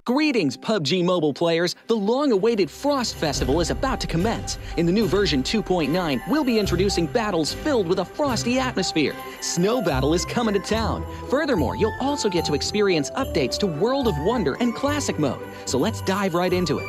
Greetings, PUBG Mobile players! The long-awaited Frost Festival is about to commence. In the new version 2.9, we'll be introducing battles filled with a frosty atmosphere. Snow Battle is coming to town. Furthermore, you'll also get to experience updates to World of Wonder and Classic Mode. So let's dive right into it.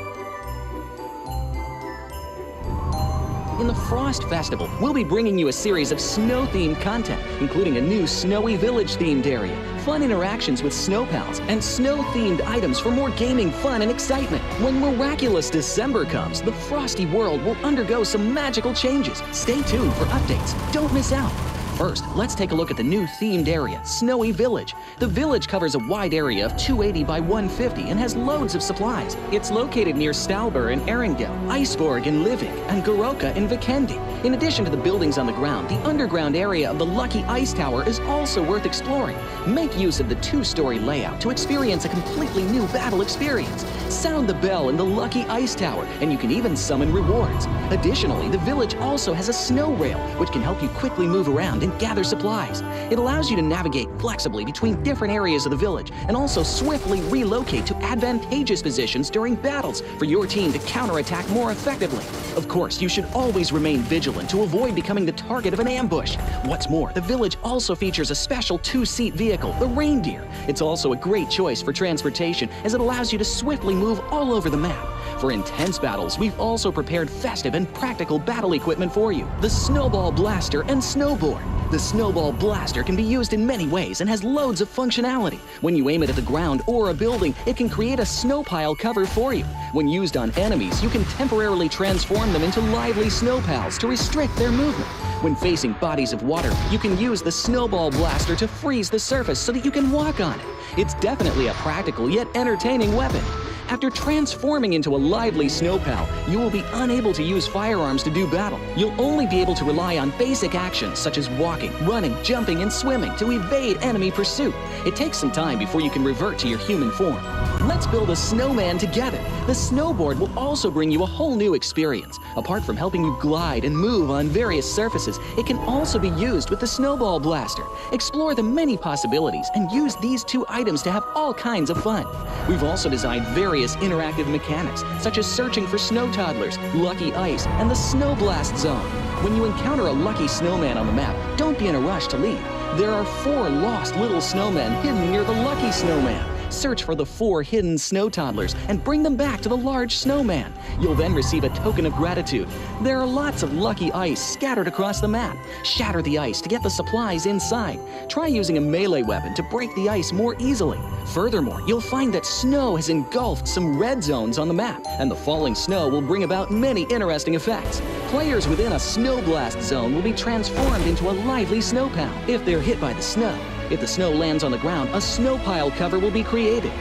In the Frost Festival, we'll be bringing you a series of snow-themed content, including a new Snowy Village-themed area, fun interactions with snow pals, and snow-themed items for more gaming fun and excitement. When miraculous December comes, the frosty world will undergo some magical changes. Stay tuned for updates. Don't miss out. First, let's take a look at the new themed area, Snowy Village. The village covers a wide area of 280 by 150 and has loads of supplies. It's located near Stalber in Erengel, Iceborg in Livik, and Goroka in Vikendi. In addition to the buildings on the ground, the underground area of the Lucky Ice Tower is also worth exploring. Make use of the two-story layout to experience a completely new battle experience. Sound the bell in the Lucky Ice Tower, and you can even summon rewards. Additionally, the village also has a snow rail, which can help you quickly move around and gather supplies. It allows you to navigate flexibly between different areas of the village and also swiftly relocate to advantageous positions during battles for your team to counterattack more effectively. Of course, you should always remain vigilant to avoid becoming the target of an ambush. What's more, the village also features a special two-seat vehicle, the Reindeer. It's also a great choice for transportation as it allows you to swiftly move all over the map. For intense battles, we've also prepared festive and practical battle equipment for you, the Snowball Blaster and Snowboard. The Snowball Blaster can be used in many ways and has loads of functionality. When you aim it at the ground or a building, it can create a snow pile cover for you. When used on enemies, you can temporarily transform them into lively snow pals to restrict their movement. When facing bodies of water, you can use the Snowball Blaster to freeze the surface so that you can walk on it. It's definitely a practical yet entertaining weapon. After transforming into a lively snow pal, you will be unable to use firearms to do battle. You'll only be able to rely on basic actions such as walking, running, jumping, and swimming to evade enemy pursuit. It takes some time before you can revert to your human form. Let's build a snowman together. The snowboard will also bring you a whole new experience. Apart from helping you glide and move on various surfaces, it can also be used with the Snowball Blaster. Explore the many possibilities and use these two items to have all kinds of fun. We've also designed various interactive mechanics, such as searching for snow toddlers, lucky ice, and the snow blast zone. When you encounter a lucky snowman on the map, don't be in a rush to leave. There are 4 lost little snowmen hidden near the lucky snowman. Search for the 4 hidden snow toddlers and bring them back to the large snowman. You'll then receive a token of gratitude. There are lots of lucky ice scattered across the map. Shatter the ice to get the supplies inside. Try using a melee weapon to break the ice more easily. Furthermore, you'll find that snow has engulfed some red zones on the map, and the falling snow will bring about many interesting effects. Players within a snow blast zone will be transformed into a lively snow pal if they're hit by the snow. If the snow lands on the ground, a snow pile cover will be created.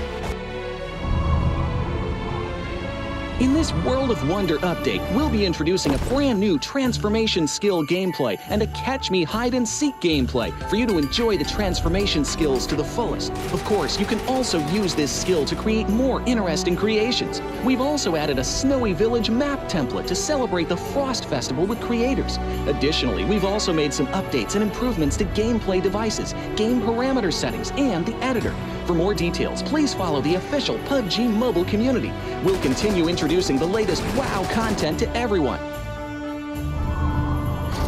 In this World of Wonder update, we'll be introducing a brand new transformation skill gameplay and a catch me hide and seek gameplay for you to enjoy the transformation skills to the fullest. Of course, you can also use this skill to create more interesting creations. We've also added a Snowy Village map template to celebrate the Frost Festival with creators. Additionally, we've also made some updates and improvements to gameplay devices, game parameter settings, and the editor. For more details, please follow the official PUBG Mobile community. We'll continue introducing the latest WoW content to everyone.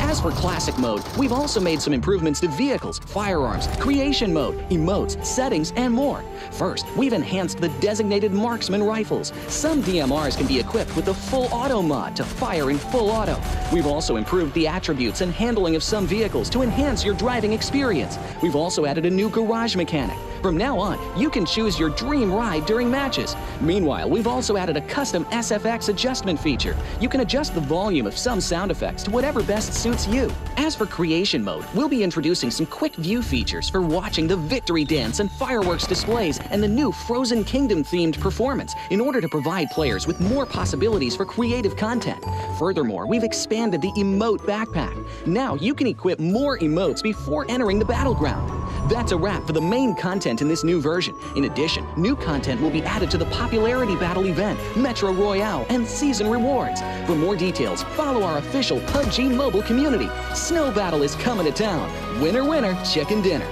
As for Classic Mode, we've also made some improvements to vehicles, firearms, creation mode, emotes, settings, and more. First, we've enhanced the designated marksman rifles. Some DMRs can be equipped with the full auto mod to fire in full auto. We've also improved the attributes and handling of some vehicles to enhance your driving experience. We've also added a new garage mechanic. From now on, you can choose your dream ride during matches. Meanwhile, we've also added a custom SFX adjustment feature. You can adjust the volume of some sound effects to whatever best suits you. As for creation mode, we'll be introducing some quick view features for watching the victory dance and fireworks displays and the new Frozen Kingdom themed performance in order to provide players with more possibilities for creative content. Furthermore, we've expanded the emote backpack. Now you can equip more emotes before entering the battleground. That's a wrap for the main content in this new version. In addition, new content will be added to the Popularity Battle event, Metro Royale, and Season Rewards. For more details, follow our official PUBG Mobile community. Snow Battle is coming to town. Winner, winner, chicken dinner.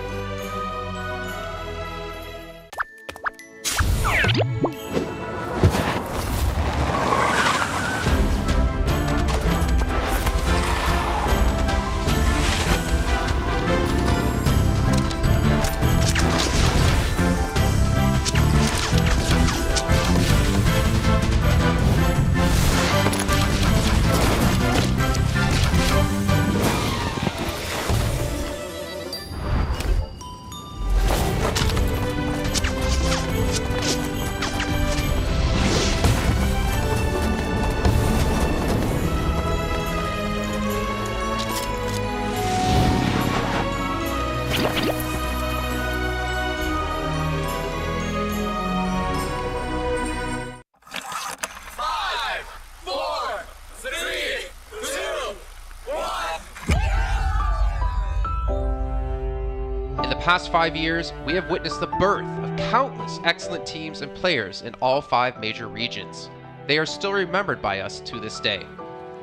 past 5 years, we have witnessed the birth of countless excellent teams and players in all 5 major regions. They are still remembered by us to this day.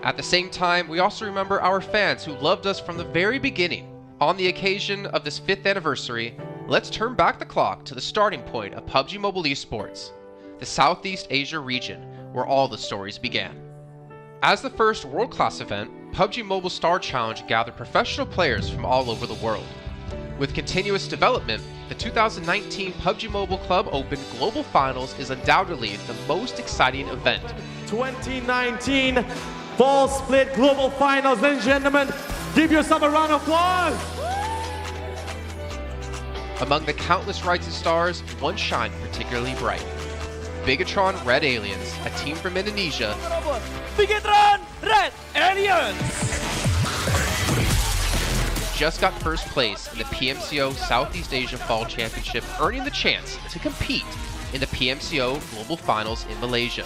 At the same time, we also remember our fans who loved us from the very beginning. On the occasion of this 5th anniversary, let's turn back the clock to the starting point of PUBG Mobile esports, the Southeast Asia region, where all the stories began. As the first world-class event, PUBG Mobile Star Challenge gathered professional players from all over the world. With continuous development, the 2019 PUBG Mobile Club Open Global Finals is undoubtedly the most exciting event. 2019 Fall Split Global Finals, ladies and gentlemen, give yourself a round of applause! Among the countless rising stars, one shined particularly bright. Bigatron Red Aliens, a team from Indonesia, Bigatron Red Aliens just got first place in the PMCO Southeast Asia Fall Championship, earning the chance to compete in the PMCO Global Finals in Malaysia.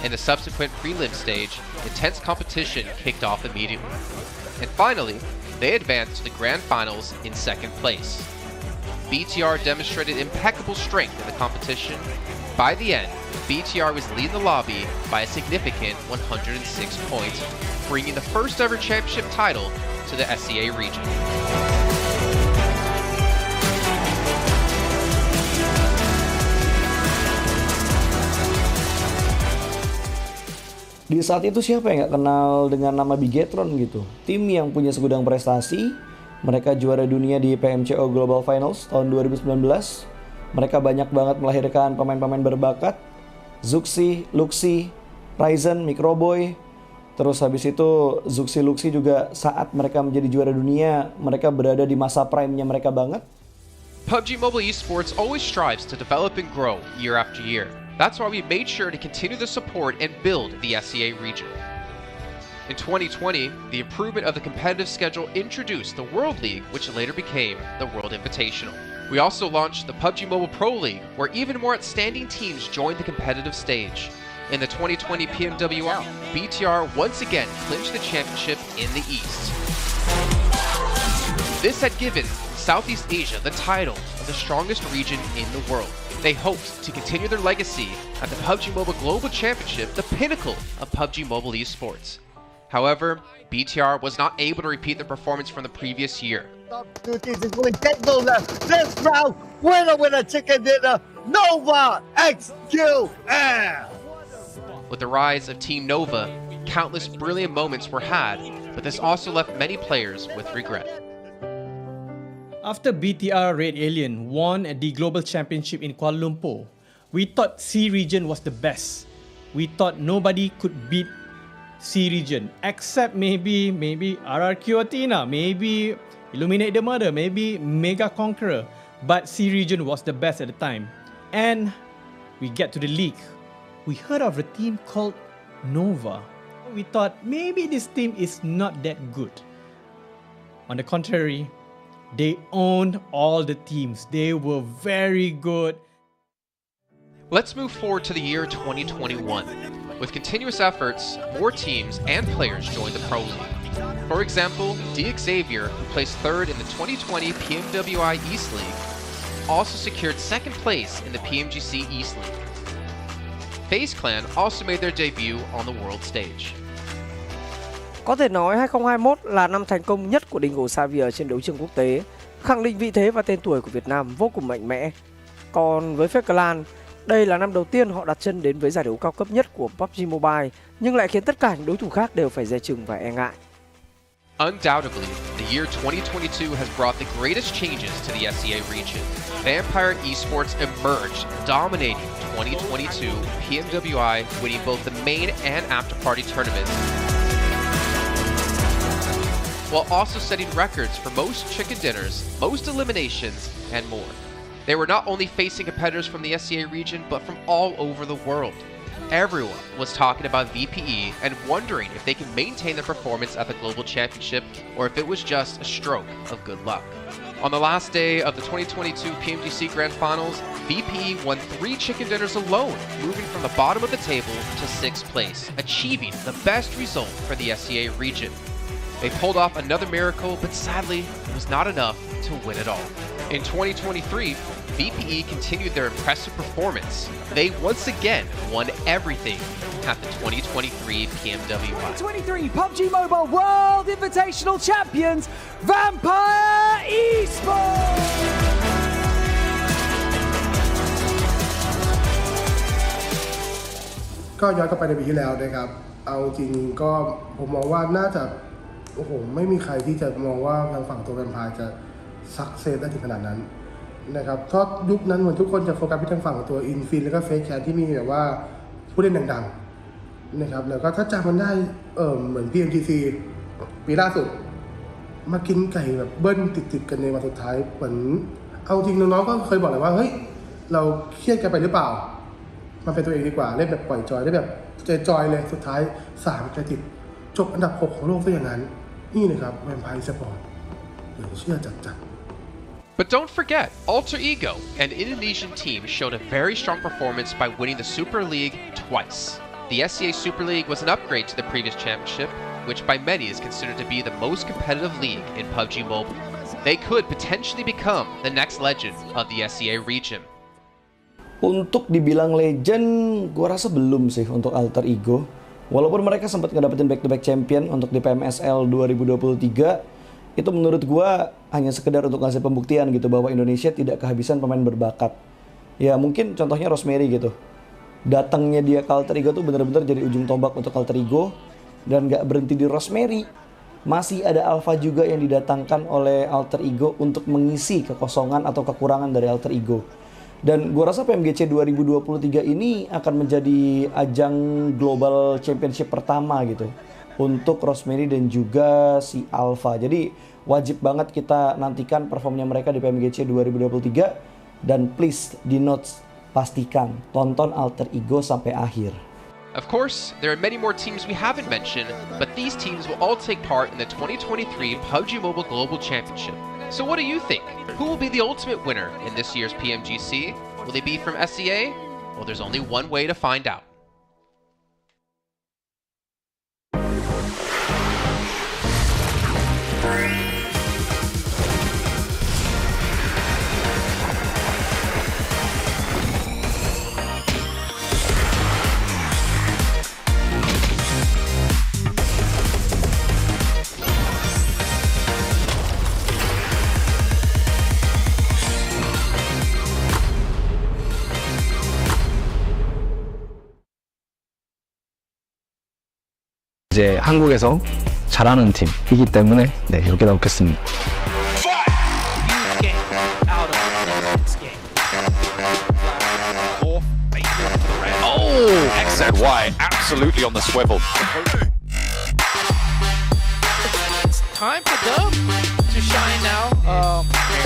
In the subsequent prelim stage, intense competition kicked off immediately. And finally, they advanced to the Grand Finals in 2nd place. BTR demonstrated impeccable strength in the competition. By the end, BTR was leading the lobby by a significant 106 points, bringing the first ever championship title to the SEA region. Di saat itu siapa yang nggak kenal dengan nama Bigatron gitu? Tim yang punya segudang prestasi, mereka juara dunia di PMCO Global Finals tahun 2019. Mereka banyak banget melahirkan pemain-pemain berbakat, Zuxi, Luxi, Ryzen, Microboy. Terus habis itu Zuxi, Luxi juga saat mereka menjadi juara dunia, mereka berada di masa prime-nya mereka banget. PUBG Mobile Esports always strives to develop and grow year after year. That's why we made sure to continue the support and build the SEA region. In 2020, the improvement of the competitive schedule introduced the World League, which later became the World Invitational. We also launched the PUBG Mobile Pro League, where even more outstanding teams joined the competitive stage. In the 2020 PMWL, BTR once again clinched the championship in the East. This had given Southeast Asia the title of the strongest region in the world. They hoped to continue their legacy at the PUBG Mobile Global Championship, the pinnacle of PUBG Mobile esports. However, BTR was not able to repeat their performance from the previous year. Top 2 teams is going to get those this round. Winner, chicken dinner, Nova XQL. With the rise of Team Nova, countless brilliant moments were had, but this also left many players with regret. After BTR Red Alien won at the Global Championship in Kuala Lumpur, we thought C region was the best. We thought nobody could beat C region except maybe RRQ Athena, maybe Illuminate the Murder, maybe Mega Conqueror, but C region was the best at the time. And we get to the league. We heard of a team called Nova. We thought maybe this team is not that good. On the contrary, they owned all the teams. They were very good. Let's move forward to the year 2021. With continuous efforts, more teams and players joined the Pro League. For example, Xavier, who placed 3rd in the 2020 PMWI East League, also secured 2nd place in the PMGC East League. FaZe Clan also made their debut on the world stage. Có thể nói 2021 là năm thành công nhất của Dingo Xavier trên đấu trường quốc tế, khẳng định vị thế và tên tuổi của Việt Nam vô cùng mạnh mẽ. Còn với FaZe Clan, đây là năm đầu tiên họ đặt chân đến với giải đấu cao cấp nhất của PUBG Mobile, nhưng lại khiến tất cả những đối thủ khác đều phải dè chừng và e ngại. Undoubtedly, the year 2022 has brought the greatest changes to the SEA region. Vampire Esports emerged, dominating 2022 PMWI, winning both the main and after-party tournaments, while also setting records for most chicken dinners, most eliminations, and more. They were not only facing competitors from the SEA region, but from all over the world. Everyone was talking about VPE and wondering if they can maintain their performance at the Global Championship or if it was just a stroke of good luck. On the last day of the 2022 PMGC Grand Finals, VPE won 3 chicken dinners alone, moving from the bottom of the table to 6th place, achieving the best result for the SEA region. They pulled off another miracle, but sadly, it was not enough to win it all. In 2023, VPE continued their impressive performance. They once again won everything at the 2023 PMWI. 2023 PUBG Mobile World Invitational Champions, Vampire Esports! ก็ย้อนกลับไปในปีที่แล้วนะครับเอาจริงก็ผมมองว่าน่าจะโอ้โหไม่มีใครที่จะมองว่าทางฝั่งตัวแวมไพร์จะซักเซสได้ถึงขนาดนั้นนะครับเพราะยุคนั้นเหมือนทุกคนจะโฟกัสไปทางฝั่งตัวอินฟินแล้วก็เฟสแคนที่มีแบบว่าผู้เล่นดังๆนะครับแล้วก็ถ้าจำมันได้เหมือน PMGC ปีล่าสุดมากินไก่แบบเบิ้ลติดๆกันในวันสุดท้ายเหมือนเอาจริงน้องๆก็เคยบอกเลยว่าเฮ้ยเราเครียดกันไปหรือเปล่ามันเป็นตัวเองดีกว่าเล่นแบบปล่อยจอยได้แบบจอยเลยสุดท้าย3 ติดจบอันดับ 6 ของโลกซะอย่างนั้นนี่นะครับแวมไพร์สปอร์ตเดี๋ยวเชื่อจัด But don't forget, Alter Ego, an Indonesian team, showed a very strong performance by winning the Super League twice. The SCA Super League was an upgrade to the previous championship, which by many is considered to be the most competitive league in PUBG Mobile. They could potentially become the next legend of the SCA region. Untuk dibilang legend, gue rasa belum sih untuk Alter Ego. Walaupun mereka sempat ngedapetin back-to-back champion untuk di PMSL 2023, itu menurut gue hanya sekedar untuk ngasih pembuktian gitu bahwa Indonesia tidak kehabisan pemain berbakat. Ya mungkin contohnya Rosemary gitu. Datangnya dia ke Alter Ego tuh bener-bener jadi ujung tombak untuk Alter Ego. Dan gak berhenti di Rosemary. Masih ada Alpha juga yang didatangkan oleh Alter Ego untuk mengisi kekosongan atau kekurangan dari Alter Ego. Dan gue rasa PMGC 2023 ini akan menjadi ajang global championship pertama gitu untuk Rosemary dan juga si Alpha. Jadi wajib banget kita nantikan performnya mereka di PMGC 2023. Dan please di notes pastikan tonton Alter Ego sampai akhir. Of course, there are many more teams we haven't mentioned, but these teams will all take part in the 2023 PUBG Mobile Global Championship. So what do you think? Who will be the ultimate winner in this year's PMGC? Will they be from SCA? Well, there's only one way to find out. 이제 한국에서 잘하는 팀이기 때문에 네, 여기다 놓겠습니다. Oh, XZY absolutely on the swivel. It's time for them to shine now.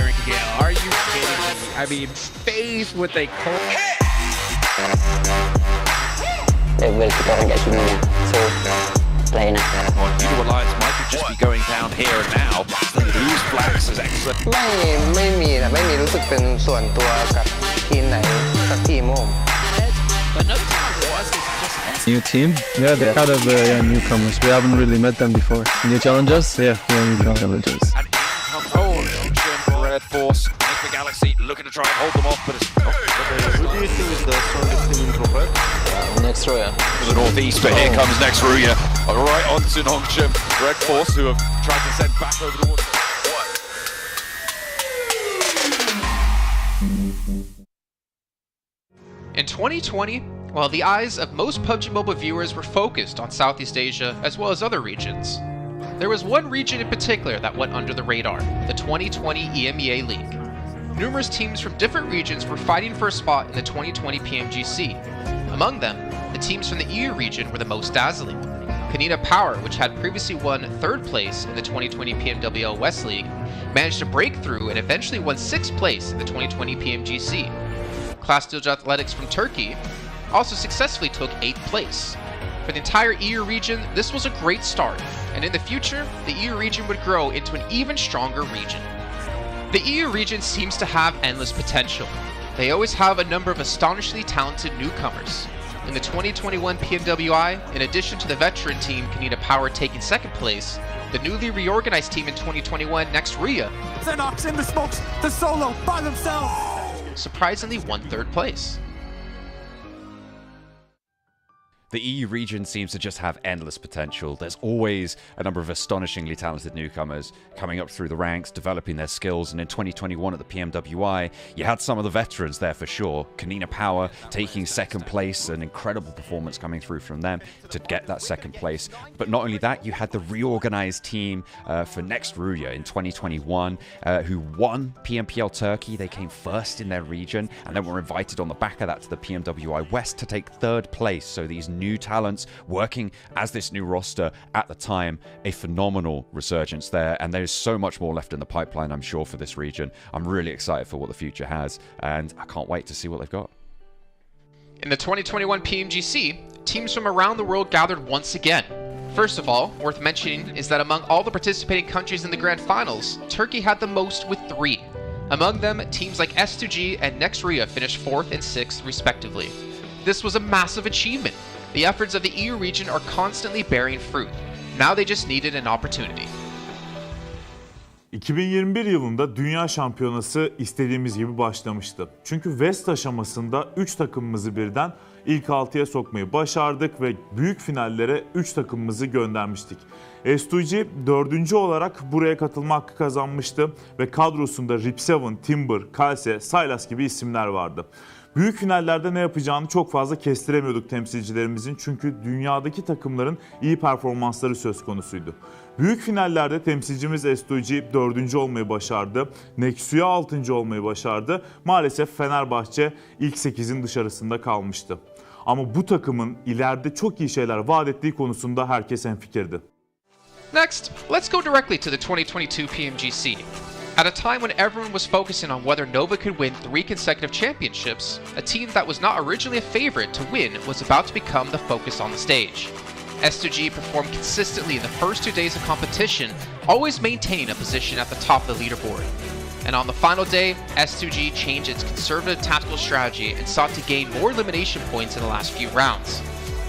Aaron Gale, are you kidding me? I mean, faced with a cold. Level kita orang kat sini lah. So lain lah. New Alliance might just be going down here and now. Lose flags is excellent. ไม่มีนะไม่มีรู้สึกเป็นส่วนตัวกับทีมไหนสักทีมผม New team? Yeah, they're kind of newcomers. We haven't really met them before. New challengers? Yeah, new challengers. Oh, Red Force, make the Galaxy looking to try and hold them off, but it's not. Who do you think is the strongest team in Prophet? Next Ruya. To the northeast, but here comes Next Ruya. Right onto Nongchim. Red Force, who have tried to send back over the water. In 2020, while the eyes of most PUBG Mobile viewers were focused on Southeast Asia as well as other regions, there was one region in particular that went under the radar, the 2020 EMEA League. Numerous teams from different regions were fighting for a spot in the 2020 PMGC. Among them, the teams from the EU region were the most dazzling. Kanina Power, which had previously won 3rd place in the 2020 PMWL West League, managed to break through and eventually won 6th place in the 2020 PMGC. Class Dilge Athletics from Turkey also successfully took 8th place. For the entire EU region, this was a great start, and in the future, the EU region would grow into an even stronger region. The EU region seems to have endless potential. They always have a number of astonishingly talented newcomers. In the 2021 PMWI, in addition to the veteran team Kanina Power taking 2nd place, the newly reorganized team in 2021, Next Ria, Xenox in the smokes, the solo by themselves. surprisingly won 3rd place. The EU region seems to just have endless potential. There's always a number of astonishingly talented newcomers coming up through the ranks, developing their skills, and in 2021 at the PMWI, you had some of the veterans there for sure. Kanina Power taking 2nd place, an incredible performance coming through from them to get that 2nd place. But not only that, you had the reorganized team for Next Ruya in 2021 who won PMPL Turkey. They came 1st in their region and then were invited on the back of that to the PMWI West to take 3rd place. So these new talents working as this new roster at the time, a phenomenal resurgence there, and there's so much more left in the pipeline, I'm sure, for this region. I'm really excited for what the future has, and I can't wait to see what they've got. In the 2021 PMGC, teams from around the world gathered once again. First of all, worth mentioning is that among all the participating countries in the Grand Finals, Turkey had the most with 3. Among them, teams like S2G and Next Ria finished 4th and 6th respectively. This was a massive achievement. The efforts of the EU region are constantly bearing fruit. Now they just needed an opportunity. 2021 yılında Dünya Şampiyonası istediğimiz gibi başlamıştı. Çünkü West aşamasında 3 takımımızı birden ilk 6'ya sokmayı başardık ve büyük finallere 3 takımımızı göndermiştik. S2G 4. olarak buraya katılma hakkı kazanmıştı ve kadrosunda Rip7, Timber, Kalse, Silas gibi isimler vardı. Büyük finallerde ne yapacağını çok fazla kestiremiyorduk temsilcilerimizin çünkü dünyadaki takımların iyi performansları söz konusuydu. Büyük finallerde temsilcimiz S2G 4. olmayı başardı, Nexu'ya 6. olmayı başardı. Maalesef Fenerbahçe ilk 8'in dışarısında kalmıştı. Ama bu takımın ileride çok iyi şeyler vaat ettiği konusunda herkes hemfikirdi. Next, let's go directly to the 2022 PMGC. At a time when everyone was focusing on whether Nova could win 3 consecutive championships, a team that was not originally a favorite to win was about to become the focus on the stage. S2G performed consistently in the first 2 days of competition, always maintaining a position at the top of the leaderboard. And on the final day, S2G changed its conservative tactical strategy and sought to gain more elimination points in the last few rounds.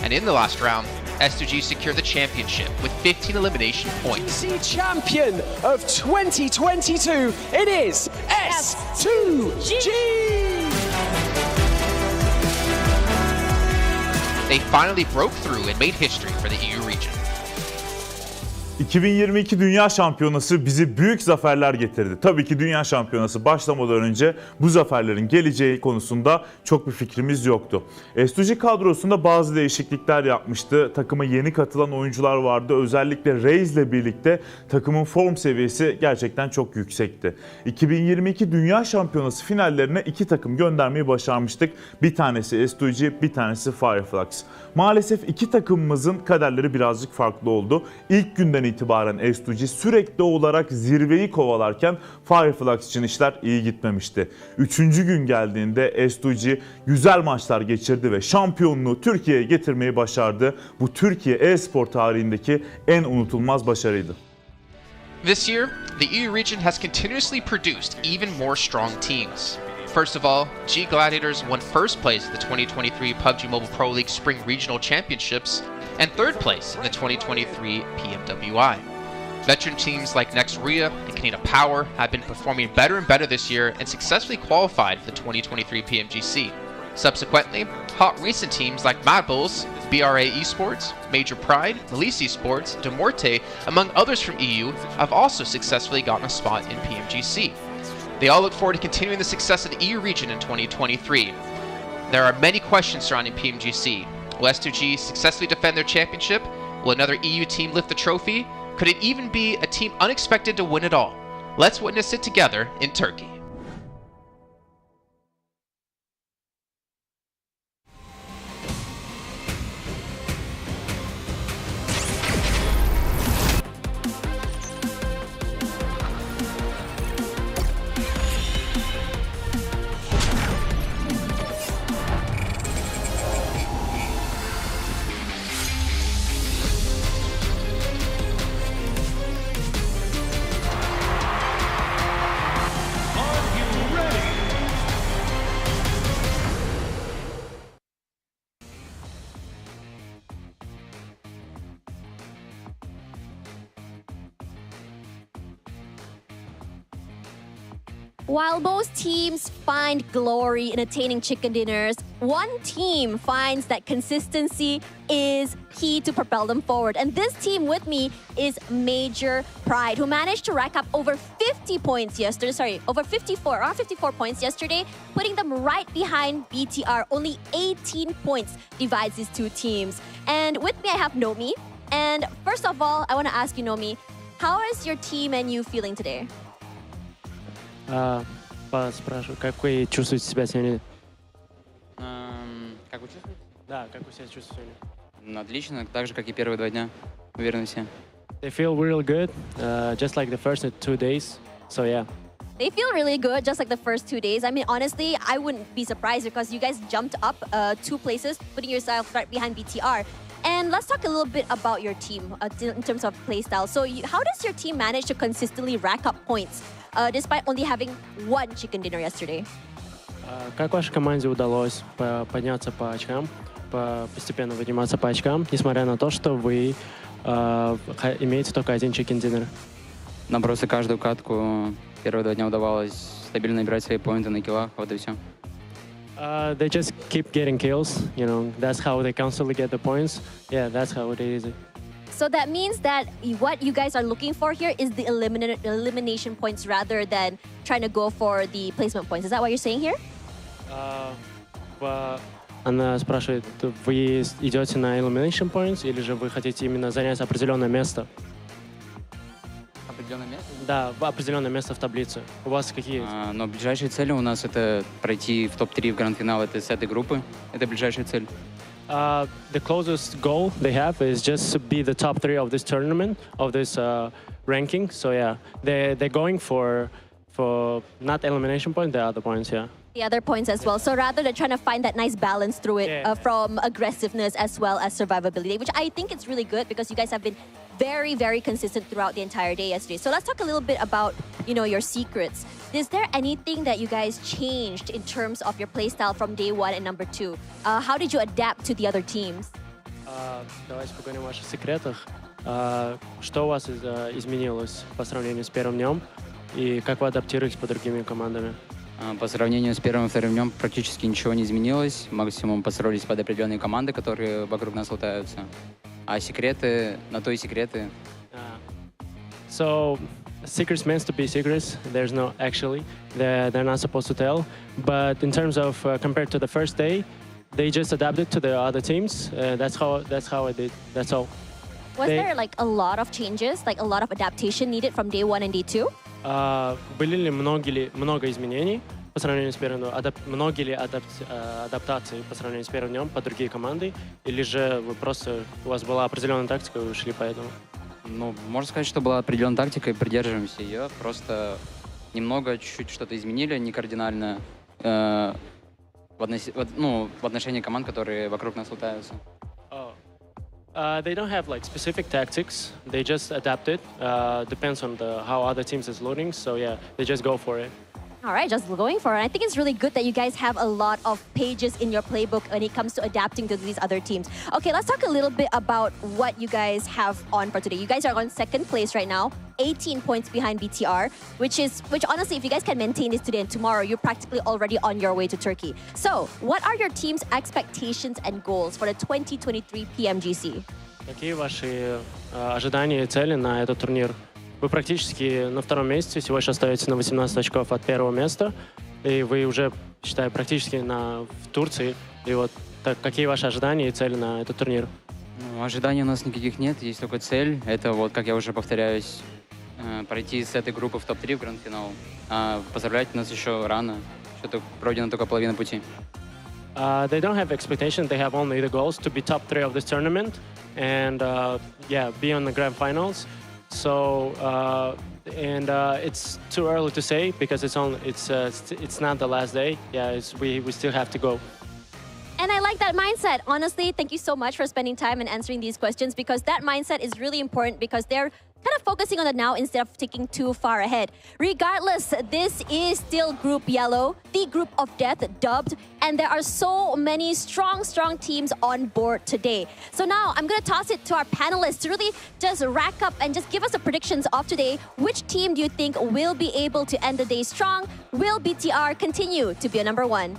And in the last round, S2G secured the championship with 15 elimination points. Champion of 2022, it is S2G! They finally broke through and made history for the EU region. 2022 Dünya Şampiyonası bizi büyük zaferler getirdi. Tabii ki Dünya Şampiyonası başlamadan önce bu zaferlerin geleceği konusunda çok bir fikrimiz yoktu. S2G kadrosunda bazı değişiklikler yapmıştı. Takıma yeni katılan oyuncular vardı. Özellikle Reis ile birlikte takımın form seviyesi gerçekten çok yüksekti. 2022 Dünya Şampiyonası finallerine 2 takım göndermeyi başarmıştık. Bir tanesi S2G, bir tanesi Fireflux. Maalesef 2 takımımızın kaderleri birazcık farklı oldu. İlk günden itibaren S2G sürekli olarak zirveyi kovalarken Fireflux için işler iyi gitmemişti. 3. gün geldiğinde S2G güzel maçlar geçirdi ve şampiyonluğu Türkiye'ye getirmeyi başardı. Bu Türkiye e-spor tarihindeki en unutulmaz başarıydı. This year, the EU region has continuously produced even more strong teams. First of all, G Gladiators won 1st place at the 2023 PUBG Mobile Pro League Spring Regional Championships and 3rd place in the 2023 PMWI. Veteran teams like Next Ria and Kanina Power have been performing better and better this year and successfully qualified for the 2023 PMGC. Subsequently, hot recent teams like Mad Bulls, BRA Esports, Major Pride, Melise Esports, Demorte, among others from EU, have also successfully gotten a spot in PMGC. They all look forward to continuing the success of the EU region in 2023. There are many questions surrounding PMGC. Will S2G successfully defend their championship? Will another EU team lift the trophy? Could it even be a team unexpected to win it all? Let's witness it together in Turkey. While most teams find glory in attaining chicken dinners, one team finds that consistency is key to propel them forward. And this team with me is Major Pride, who managed to rack up over 50 points yesterday. Sorry, over 54, around 54 points yesterday, putting them right behind BTR. Only 18 points divides these two teams. And with me, I have Nomi. And first of all, I want to ask you, Nomi, how is your team and you feeling today? Спрашиваю, как вы чувствуете себя сегодня? Как вы чувствуете? Да, как вы себя чувствуете сегодня? Отлично, так же, как и первые 2 дня. Уверены все. They feel real good, just like the first 2 days. So yeah. They feel really good, just like the first 2 days. I mean, honestly, I wouldn't be surprised because you guys jumped up 2 places, putting yourself right behind BTR. And let's talk a little bit about your team in terms of playstyle. So how does your team manage to consistently rack up points despite only having 1 chicken dinner yesterday? Как вашей команде удалось подняться по очкам, постепенно подниматься по очкам, несмотря на то, что вы имеете только 1 chicken dinner? Нам просто каждую катку первые 2 дня удавалось стабильно набирать свои поинты на киллах, вот и все. They just keep getting kills, you know, that's how they constantly get the points. Yeah, that's how it is. So that means that what you guys are looking for here is the elimination points rather than trying to go for the placement points. Is that what you're saying here? Она спрашивает, вы идете на elimination points или же вы хотите именно занять определенное место? Определенное место? Да, определенное место в таблице. У вас какие есть? Но ближайшие цели у нас это пройти в топ-3 в гранд-финал с этой группы. Это ближайшая цель. The closest goal they have is just to be the top 3 of this tournament, of this ranking. So yeah, they're going for not elimination point, the other points, yeah. The other points as well. So rather they're trying to find that nice balance through it from aggressiveness as well as survivability, which I think it's really good because you guys have been very, very consistent throughout the entire day yesterday. So let's talk a little bit about, you know, your secrets. Is there anything that you guys changed in terms of your playstyle from day 1 and number 2? How did you adapt to the other teams? Давайте поговорим о ваших секретах. Что у вас изменилось по сравнению с первым днем и как вы адаптируетесь по другими командами? По сравнению с первым и вторым днем практически ничего не изменилось. Максимум построились под определенные команды, которые вокруг нас лутаются. А секреты, на то и секреты. So, secrets meant to be secrets. There's no actually. They're not supposed to tell. But in terms of compared to the first day, they just adapted to the other teams. That's how I did. That's all. Was there like a lot of changes, like a lot of adaptation needed from day 1 and day 2? Были ли много изменений по сравнению с первым днем? Многие ли адаптации по сравнению с первым днем по другие команды? Или же вы просто, у вас была определенная тактика, и вы шли по этому? Ну, можно сказать, что была определенная тактика, и придерживаемся ее. Просто немного, чуть-чуть что-то изменили, не кардинально, в отношении команд, которые вокруг нас лутаются. They don't have like specific tactics. They just adapt it. Depends on how other teams is loading. So yeah, they just go for it. All right, just going for it. I think it's really good that you guys have a lot of pages in your playbook when it comes to adapting to these other teams. Okay, let's talk a little bit about what you guys have on for today. You guys are on 2nd place right now, 18 points behind BTR, which honestly, if you guys can maintain this today and tomorrow, you're practically already on your way to Turkey. So, what are your team's expectations and goals for the 2023 PMGC? Какие ваши ожидания и цели на этот турнир? Вы практически на 2-м месте, всего лишь остаетесь на 18 очков от 1-го места, и вы уже, считаю, практически в Турции. И вот какие ваши ожидания и цели на этот турнир? Ну, ожиданий у нас никаких нет, есть только цель. Это вот, как я уже повторяюсь, пройти с этой группы в топ-3 в гранд-финал. Поздравлять нас еще рано, что-то пройдено только половина пути. They don't have expectations, they have only the goals to be top 3 of this tournament and be on the Grand Finals. So it's too early to say because it's not the last day. Yeah, we still have to go. And I like that mindset. Honestly, thank you so much for spending time and answering these questions because that mindset is really important because they're kind of focusing on the now instead of thinking too far ahead. Regardless, this is still Group Yellow, the group of death dubbed, and there are so many strong teams on board today. So now I'm going to toss it to our panelists to really just rack up and just give us the predictions of today. Which team do you think will be able to end the day strong? Will BTR continue to be a number one?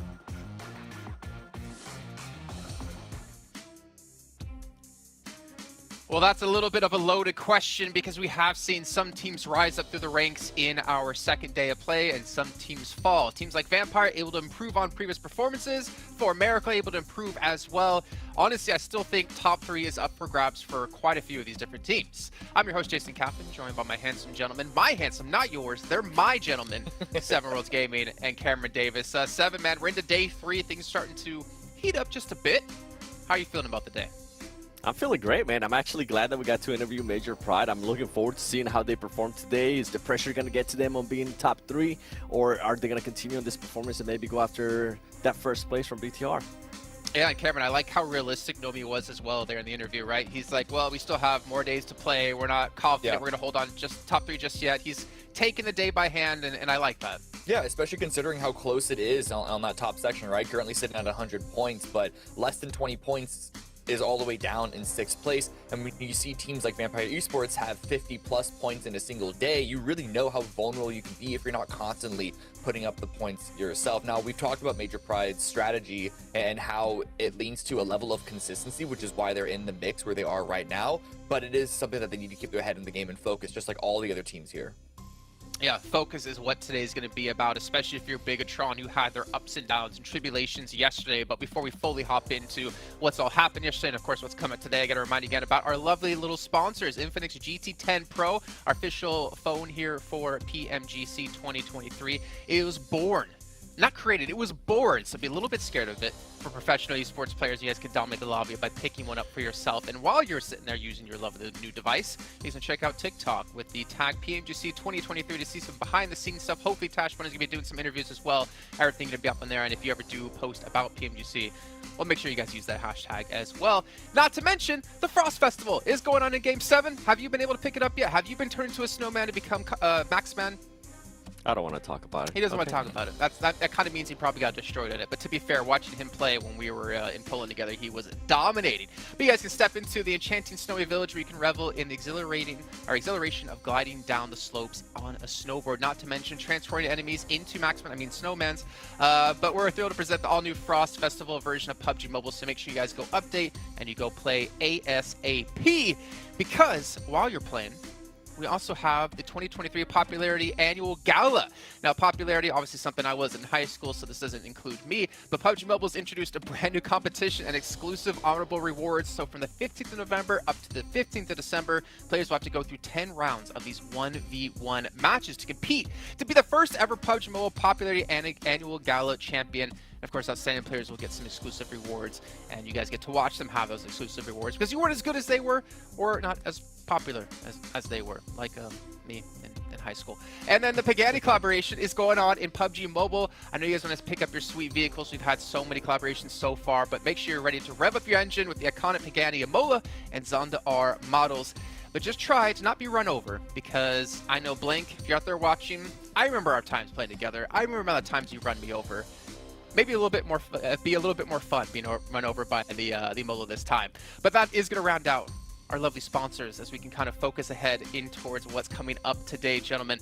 Well, that's a little bit of a loaded question because we have seen some teams rise up through the ranks in our second day of play and some teams fall. Teams like Vampire able to improve on previous performances, For America able to improve as well. Honestly, I still think top 3 is up for grabs for quite a few of these different teams. I'm your host, Jason Kaplan, joined by my handsome gentlemen. My handsome, not yours. They're my gentlemen. 7 Worlds Gaming and Cameron Davis. 7, man, we're into day 3. Things starting to heat up just a bit. How are you feeling about the day? I'm feeling great, man. I'm actually glad that we got to interview Major Pride. I'm looking forward to seeing how they perform today. Is the pressure going to get to them on being top 3? Or are they going to continue on this performance and maybe go after that first place from BTR? Yeah, and Cameron, I like how realistic Nomi was as well there in the interview, right? He's like, well, we still have more days to play. We're not confident we're going to hold on just top 3 just yet. He's taking the day by hand, and I like that. Yeah, especially considering how close it is on that top section, right? Currently sitting at 100 points, but less than 20 points is all the way down in 6th place. And when you see teams like Vampire Esports have 50 plus points in a single day, you really know how vulnerable you can be if you're not constantly putting up the points yourself. Now, we've talked about Major Pride's strategy and how it leans to a level of consistency, which is why they're in the mix where they are right now. But it is something that they need to keep their head in the game and focus, just like all the other teams here. Yeah, focus is what today is going to be about, especially if you're Bigatron, who had their ups and downs and tribulations yesterday. But before we fully hop into what's all happened yesterday and, of course, what's coming today, I got to remind you again about our lovely little sponsors, Infinix GT10 Pro, our official phone here for PMGC 2023. It was born, not created, it was born, so be a little bit scared of it. For professional esports players, you guys can dominate the lobby by picking one up for yourself. And while you're sitting there using your lovely new device, you can check out TikTok with the tag PMGC 2023 to see some behind-the-scenes stuff. Hopefully, Tashbun is going to be doing some interviews as well. Everything going to be up on there. And if you ever do post about PMGC, well, make sure you guys use that hashtag as well. Not to mention, the Frost Festival is going on in Game 7. Have you been able to pick it up yet? Have you been turned into a snowman to become Maxman? I don't want to talk about it. He doesn't want to talk about it. That kind of means he probably got destroyed at it. But to be fair, watching him play when we were in Poland together, he was dominating. But you guys can step into the enchanting snowy village where you can revel in the exhilaration of gliding down the slopes on a snowboard. Not to mention transporting enemies into snowmans. But we're thrilled to present the all-new Frost Festival version of PUBG Mobile. So make sure you guys go update and you go play ASAP. Because while you're playing, we also have the 2023 Popularity Annual Gala. Now, popularity, obviously something I was in high school, so this doesn't include me, but PUBG Mobile's introduced a brand new competition and exclusive honorable rewards. So from the 15th of November up to the 15th of December, players will have to go through 10 rounds of these 1v1 matches to compete to be the first ever PUBG Mobile Popularity Annual Gala champion. And of course, outstanding players will get some exclusive rewards, and you guys get to watch them have those exclusive rewards because you weren't as good as they were or not as popular as they were, like me in high school. And then the Pagani collaboration is going on in PUBG Mobile. I know you guys want to pick up your sweet vehicles. We've had so many collaborations so far, but make sure you're ready to rev up your engine with the iconic Pagani Imola and Zonda R models. But just try to not be run over, because I know, Blink, if you're out there watching, I remember our times playing together. I remember the times you run me over. Maybe a little bit more, be a little bit more fun being run over by the Imola this time. But that is going to round out our lovely sponsors as we can kind of focus ahead in towards what's coming up today, gentlemen.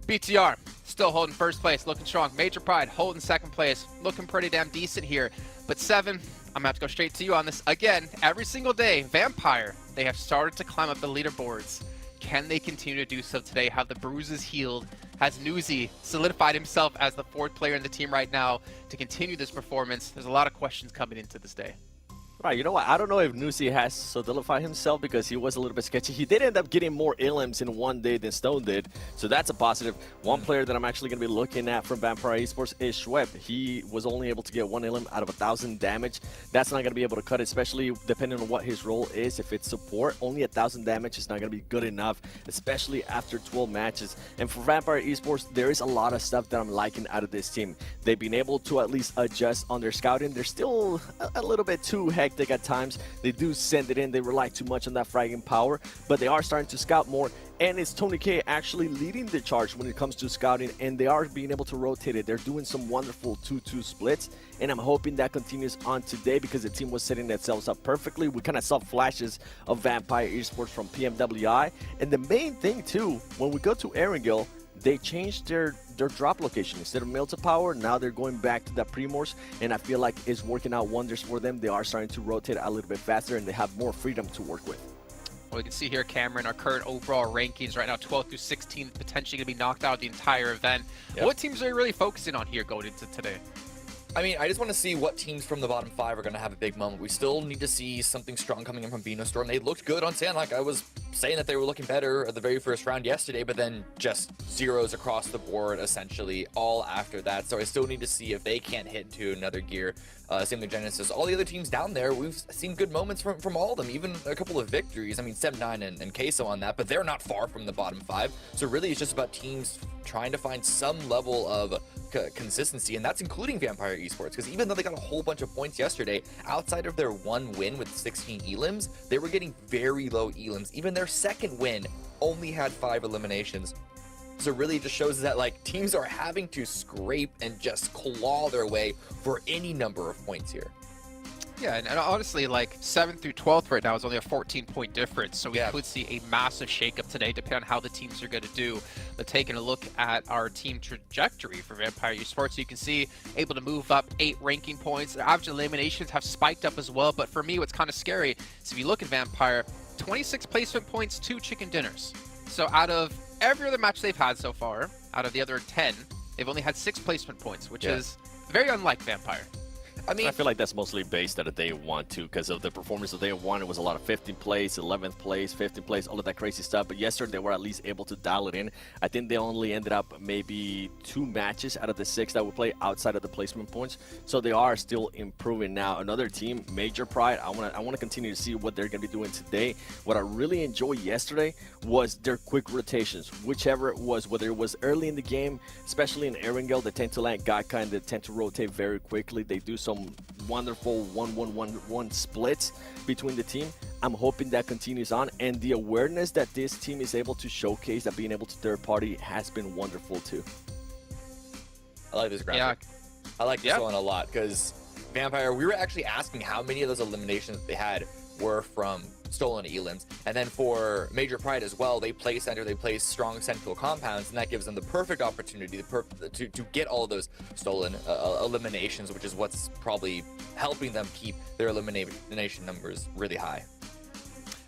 BTR still holding first place, looking strong. Major Pride holding second place, looking pretty damn decent here. But 7, I'm gonna have to go straight to you on this again. Every single day, Vampire, they have started to climb up the leaderboards. Can they continue to do so today? Have the bruises healed? Has Newsy solidified himself as the 4th player in the team right now to continue this performance? There's a lot of questions coming into this day. Right, you know what? I don't know if Nusi has solidified himself because he was a little bit sketchy. He did end up getting more elims in one day than Stone did, so that's a positive. One player that I'm actually going to be looking at from Vampire Esports is Schweb. He was only able to get 1 elim out of 1,000 damage. That's not going to be able to cut it, especially depending on what his role is. If it's support, only 1,000 damage is not going to be good enough, especially after 12 matches. And for Vampire Esports, there is a lot of stuff that I'm liking out of this team. They've been able to at least adjust on their scouting. They're still a little bit too hectic hectic at times. They do send it in. They rely too much on that fragging power, but they are starting to scout more. And it's Tony K actually leading the charge when it comes to scouting, and they are being able to rotate it. They're doing some wonderful 2-2 splits, and I'm hoping that continues on today because the team was setting themselves up perfectly. We kind of saw flashes of Vampire Esports from PMWI, and the main thing too, when we go to Erangel, they changed their drop location. Instead of Milta Power, now they're going back to the Primors, and I feel like it's working out wonders for them. They are starting to rotate a little bit faster, and they have more freedom to work with. Well, we can see here, Cameron, our current overall rankings right now, 12th through 16th, potentially going to be knocked out the entire event. Yep. What teams are you really focusing on here going into today? I mean, I just want to see what teams from the bottom 5 are going to have a big moment. We still need to see something strong coming in from Venostorm. They looked good on Sandhawk. I was saying that they were looking better at the very first round yesterday, but then just zeros across the board, essentially, all after that. So I still need to see if they can't hit into another gear. Same with Genesis. All the other teams down there, we've seen good moments from all of them, even a couple of victories. I mean, 7-9 and Queso on that, but they're not far from the bottom 5. So really, it's just about teams trying to find some level of consistency, and that's including Vampire Esports, because even though they got a whole bunch of points yesterday, outside of their one win with 16 elims, they were getting very low elims. Even their second win only had 5 eliminations. So really it just shows that like teams are having to scrape and just claw their way for any number of points here. Yeah, and honestly, like 7th through 12th right now is only a 14-point difference, so we could see a massive shakeup today, depending on how the teams are going to do. But taking a look at our team trajectory for Vampire Esports, you can see able to move up 8 ranking points. Their average eliminations have spiked up as well, but for me, what's kind of scary is if you look at Vampire, 26 placement points, 2 chicken dinners. So out of every other match they've had so far, out of the other 10, they've only had 6 placement points, which is very unlike Vampire. I mean, I feel like that's mostly based at a day 1 too, because of the performance of day 1. It was a lot of 15th place, 11th place, 15th place, all of that crazy stuff. But yesterday they were at least able to dial it in. I think they only ended up maybe 2 matches out of the 6 that we play outside of the placement points. So they are still improving now. Another team, Major Pride. I want to continue to see what they're going to be doing today. What I really enjoyed yesterday was their quick rotations, whichever it was, whether it was early in the game, especially in Erangel, they tend to land Gaka and they tend to rotate very quickly. They do some wonderful 1-1-1-1 splits between the team. I'm hoping that continues on, and the awareness that this team is able to showcase, that being able to third party, has been wonderful too. I like this graphic. I like this one a lot, because Vampire, we were actually asking how many of those eliminations they had were from stolen elims, and then for Major Pride as well, they play center, they play strong central compounds, and that gives them the perfect opportunity to get all of those stolen eliminations, which is what's probably helping them keep their elimination numbers really high.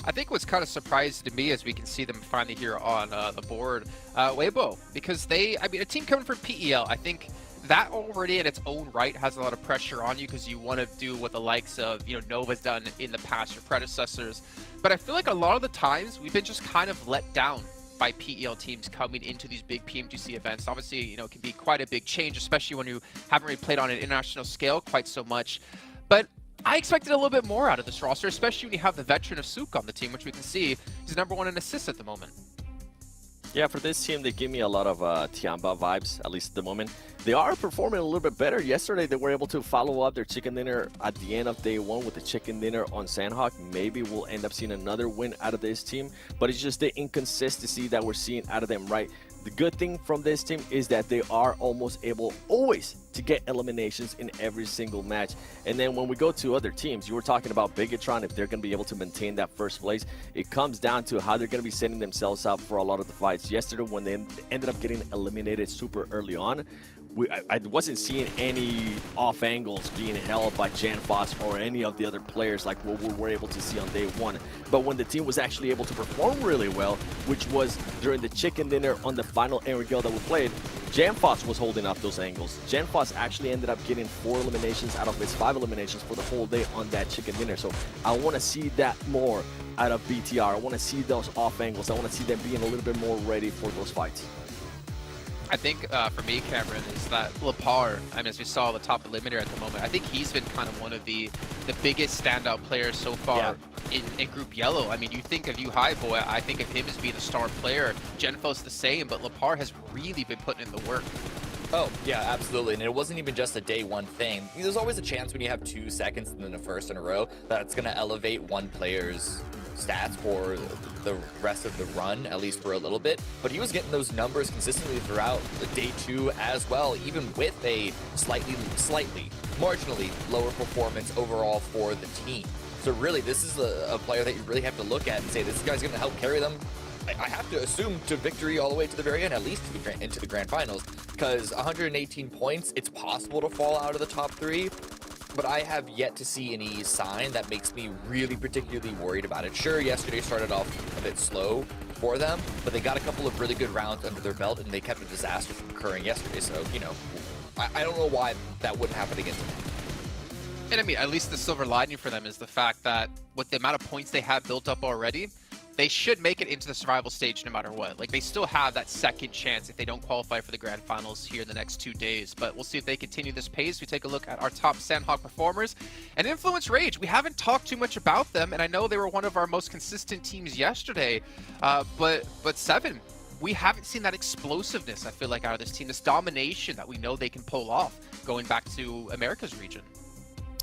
I think what's kind of surprising to me as we can see them finally here on the board, Weibo, because a team coming from PEL, I think that already in its own right has a lot of pressure on you, because you want to do what the likes of, Nova's done in the past, your predecessors. But I feel like a lot of the times we've been just kind of let down by PEL teams coming into these big PMGC events. Obviously, it can be quite a big change, especially when you haven't really played on an international scale quite so much. But I expected a little bit more out of this roster, especially when you have the veteran of Sook on the team, which we can see is #1 in assists at the moment. Yeah, for this team, they give me a lot of Tiamba vibes, at least at the moment. They are performing a little bit better. Yesterday, they were able to follow up their chicken dinner at the end of day 1 with the chicken dinner on Sandhawk. Maybe we'll end up seeing another win out of this team, but it's just the inconsistency that we're seeing out of them, right? The good thing from this team is that they are almost able always to get eliminations in every single match. And then when we go to other teams, you were talking about Bigatron, if they're going to be able to maintain that first place. It comes down to how they're going to be setting themselves up for a lot of the fights. Yesterday, when they ended up getting eliminated super early on, I wasn't seeing any off angles being held by Janfoss or any of the other players like what we were able to see on day 1. But when the team was actually able to perform really well, which was during the chicken dinner on the final Erangel that we played, Janfoss was holding up those angles. Janfoss actually ended up getting 4 eliminations out of his 5 eliminations for the whole day on that chicken dinner. So I want to see that more out of BTR. I want to see those off angles. I want to see them being a little bit more ready for those fights. I think for me, Cameron, is that Lepar, as we saw the top eliminator at the moment, I think he's been kind of one of the biggest standout players so far in Group Yellow. I mean, you think of U-High-Boy, I think of him as being the star player. Genfos the same, but Lepar has really been putting in the work. Oh, yeah, absolutely. And it wasn't even just a day one thing. There's always a chance when you have 2 seconds and then a first in a row that it's going to elevate one player's stats for the rest of the run, at least for a little bit. But he was getting those numbers consistently throughout the day 2 as well, even with a slightly, marginally lower performance overall for the team. So really, this is a player that you really have to look at and say, this guy's going to help carry them, I have to assume, to victory all the way to the very end, at least into the Grand Finals, because 118 points, it's possible to fall out of the top 3, but I have yet to see any sign that makes me really particularly worried about it. Sure, yesterday started off a bit slow for them, but they got a couple of really good rounds under their belt, and they kept a disaster from occurring yesterday, so, you know, I don't know why that wouldn't happen again today. And I mean, at least the silver lining for them is the fact that with the amount of points they have built up already, they should make it into the survival stage no matter what. Like, they still have that second chance if they don't qualify for the Grand Finals here in the next 2 days. But we'll see if they continue this pace. We take a look at our top Sandhawk performers. And Influence Rage, we haven't talked too much about them, and I know they were one of our most consistent teams yesterday. But Seven, we haven't seen that explosiveness, I feel like, out of this team. This domination that we know they can pull off going back to America's region.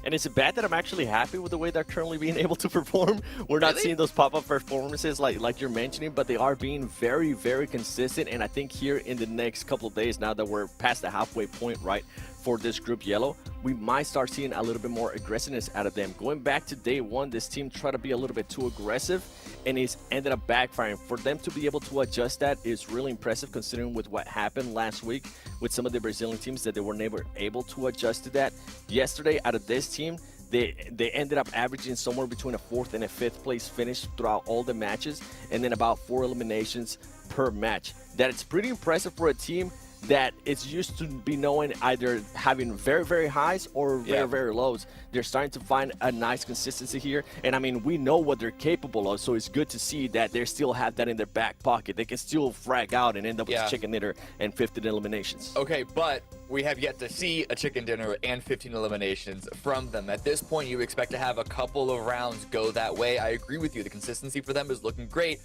And is it bad that I'm actually happy with the way they're currently being able to perform? We're not seeing those pop-up performances like you're mentioning, but they are being very, very consistent. And I think here in the next couple of days, now that we're past the halfway point, right, for this group yellow, we might start seeing a little bit more aggressiveness out of them. Going back to day 1, this team tried to be a little bit too aggressive, and it's ended up backfiring. For them to be able to adjust that is really impressive, considering with what happened last week with some of the Brazilian teams, that they were never able to adjust to that. Yesterday, out of this team, they ended up averaging somewhere between a 4th and a 5th place finish throughout all the matches, and then about 4 eliminations per match. That it's pretty impressive for a team that it's used to be knowing either having very, very highs or very, very lows. They're starting to find a nice consistency here. And I mean, we know what they're capable of, so it's good to see that they still have that in their back pocket. They can still frag out and end up with chicken dinner and 15 eliminations. Okay, but we have yet to see a chicken dinner and 15 eliminations from them. At this point, you expect to have a couple of rounds go that way. I agree with you. The consistency for them is looking great.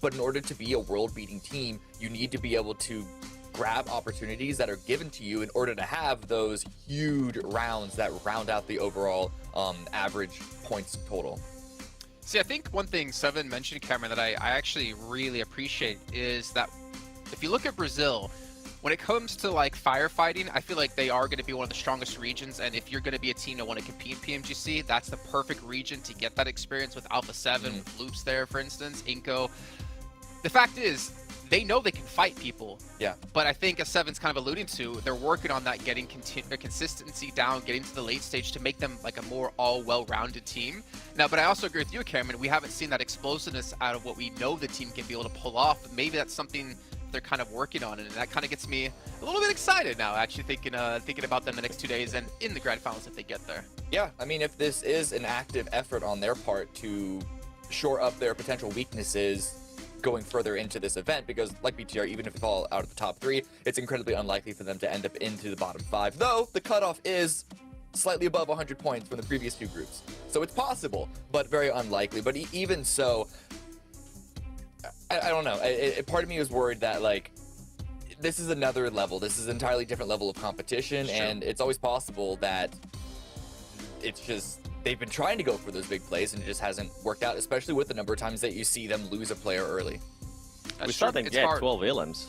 But in order to be a world-beating team, you need to be able to grab opportunities that are given to you in order to have those huge rounds that round out the overall average points total. See, I think one thing Seven mentioned, Cameron, that I actually really appreciate is that if you look at Brazil, when it comes to like firefighting, I feel like they are going to be one of the strongest regions, and if you're going to be a team that want to compete in PMGC, that's the perfect region to get that experience with Alpha 7, with Loops there, for instance, Inko. The fact is, they know they can fight people. Yeah. But I think, as Seven's kind of alluding to, they're working on that, getting consistency down, getting to the late stage to make them like a more well-rounded team. Now, but I also agree with you, Cameron. We haven't seen that explosiveness out of what we know the team can be able to pull off. Maybe that's something they're kind of working on, and that kind of gets me a little bit excited now, actually thinking about them the next 2 days and in the Grand Finals if they get there. Yeah, I mean, if this is an active effort on their part to shore up their potential weaknesses going further into this event, because like BTR, even if they fall out of the top 3, it's incredibly unlikely for them to end up into the bottom 5, though the cutoff is slightly above 100 points from the previous 2 groups. So it's possible, but very unlikely. But even so, I don't know. Part of me was worried that, like, this is another level. This is an entirely different level of competition, and it's always possible that it's just they've been trying to go for those big plays and it just hasn't worked out, especially with the number of times that you see them lose a player early. We saw them get 12 elims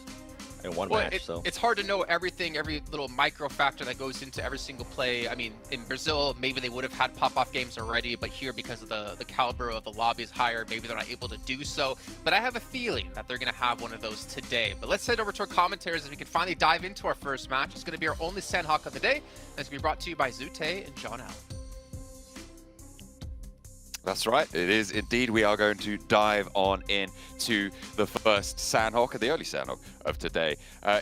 in one match, so it's hard to know everything, every little micro factor that goes into every single play. I mean, in Brazil, maybe they would have had pop-off games already, but here, because of the caliber of the lobby is higher, maybe they're not able to do so. But I have a feeling that they're going to have one of those today. But let's head over to our commentators, and we can finally dive into our first match. It's going to be our only Sandhawk of the day, and it's going to be brought to you by Zute and John Allen. That's right, it is indeed. We are going to dive on in to the first Sandhawk and the early Sandhawk of today.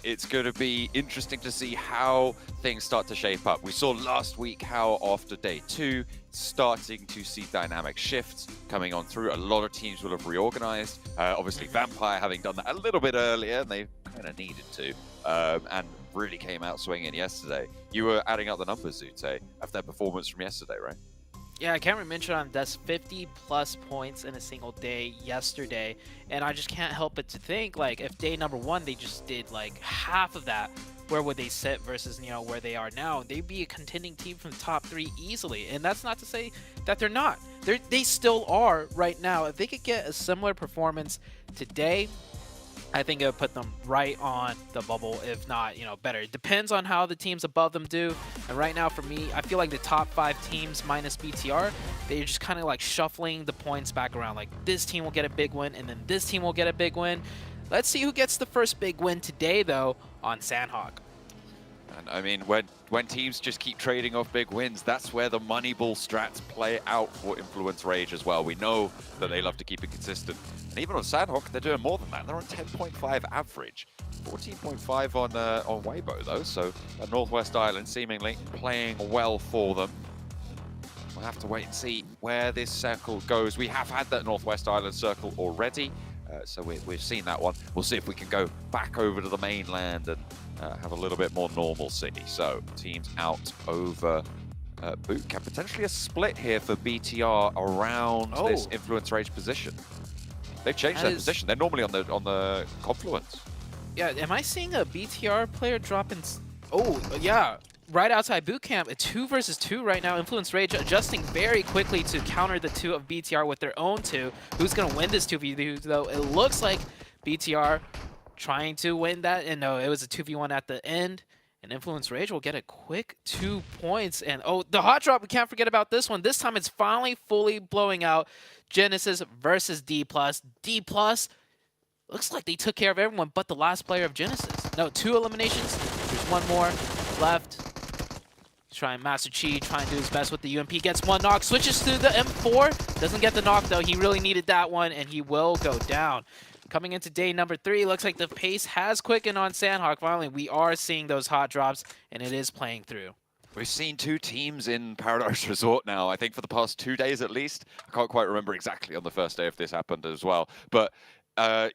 It's going to be interesting to see how things start to shape up. We saw last week how after day 2, starting to see dynamic shifts coming on through. A lot of teams will have reorganized. Obviously, Vampire having done that a little bit earlier, and they kind of needed to, and really came out swinging yesterday. You were adding up the numbers, Zute, of their performance from yesterday, right? Yeah, Cameron mentioned on that's 50+ points in a single day yesterday, and I just can't help but to think, like, if day number 1 they just did like half of that, where would they sit versus, you know, where they are now, they'd be a contending team from the top 3 easily. And that's not to say that they're not. They still are right now. If they could get a similar performance today, I think it would put them right on the bubble, if not, you know, better. It depends on how the teams above them do. And right now, for me, I feel like the top 5 teams minus BTR, they're just kind of like shuffling the points back around. Like, this team will get a big win, and then this team will get a big win. Let's see who gets the first big win today, though, on Sandhawk. And I mean, when teams just keep trading off big wins, that's where the Moneyball strats play out for Influence Rage as well. We know that they love to keep it consistent. And even on Sandhawk, they're doing more than that. They're on 10.5 average. 14.5 on Weibo, though, so Northwest Island seemingly playing well for them. We'll have to wait and see where this circle goes. We have had that Northwest Island circle already, so we've seen that one. We'll see if we can go back over to the mainland and have a little bit more normalcy. So teams out over boot camp. Potentially a split here for BTR around this Influence Rage position. They've changed their position. They're normally on the confluence. Yeah, am I seeing a BTR player drop in? Oh, yeah. Right outside boot camp, a 2 versus 2 right now. Influence Rage adjusting very quickly to counter the 2 of BTR with their own 2. Who's going to win this 2v2, though? It looks like BTR trying to win that. And no, it was a 2v1 at the end. And Influence Rage will get a quick 2 points. And oh, the hot drop, we can't forget about this one. This time it's finally fully blowing out. Genesis versus D+. D+, looks like they took care of everyone but the last player of Genesis. No, 2 eliminations. There's 1 more left. He's trying Master Chi, trying to do his best with the UMP. Gets 1 knock, switches to the M4. Doesn't get the knock, though. He really needed that one, and he will go down. Coming into day number 3, looks like the pace has quickened on Sandhawk. Finally, we are seeing those hot drops, and it is playing through. We've seen 2 teams in Paradise Resort now, I think for the past 2 days at least. I can't quite remember exactly on the first day if this happened as well. But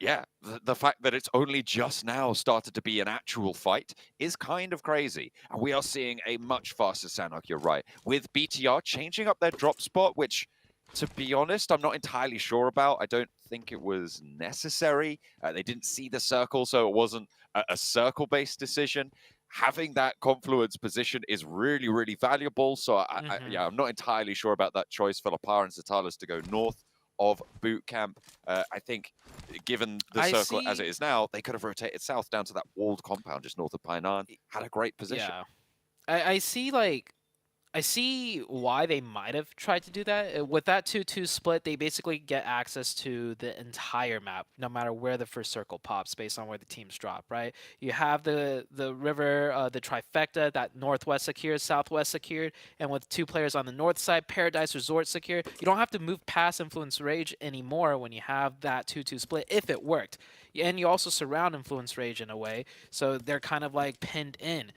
yeah, the fact that it's only just now started to be an actual fight is kind of crazy. And we are seeing a much faster Sandhawk, you're right, with BTR changing up their drop spot, which, to be honest, I'm not entirely sure about. I don't think it was necessary. They didn't see the circle, so it wasn't a circle-based decision. Having that confluence position is really, really valuable. So I'm not entirely sure about that choice for Lapar and Zatalas to go north of boot camp. I think given the circle as it is now, they could have rotated south down to that walled compound just north of Painan. Had a great position. Yeah, I see why they might have tried to do that. With that 2-2 split, they basically get access to the entire map, no matter where the first circle pops, based on where the teams drop, right? You have the river, the trifecta, that northwest secured, southwest secured, and with 2 players on the north side, Paradise Resort secured. You don't have to move past Influence Rage anymore when you have that 2-2 split, if it worked. And you also surround Influence Rage in a way, so they're kind of like pinned in.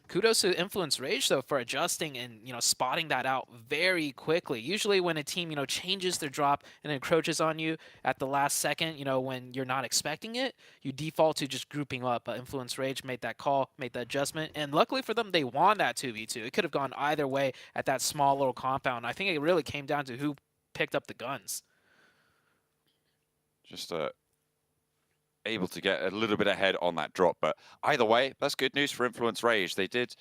Kudos to Influence Rage, though, for adjusting and, you know, spotting that out very quickly. Usually when a team, you know, changes their drop and encroaches on you at the last second, you know, when you're not expecting it, you default to just grouping up. But Influence Rage made that call, made that adjustment, and luckily for them, they won that 2v2. It could have gone either way at that small little compound. I think it really came down to who picked up the guns. Just able to get a little bit ahead on that drop, but either way, that's good news for Influence Rage. They did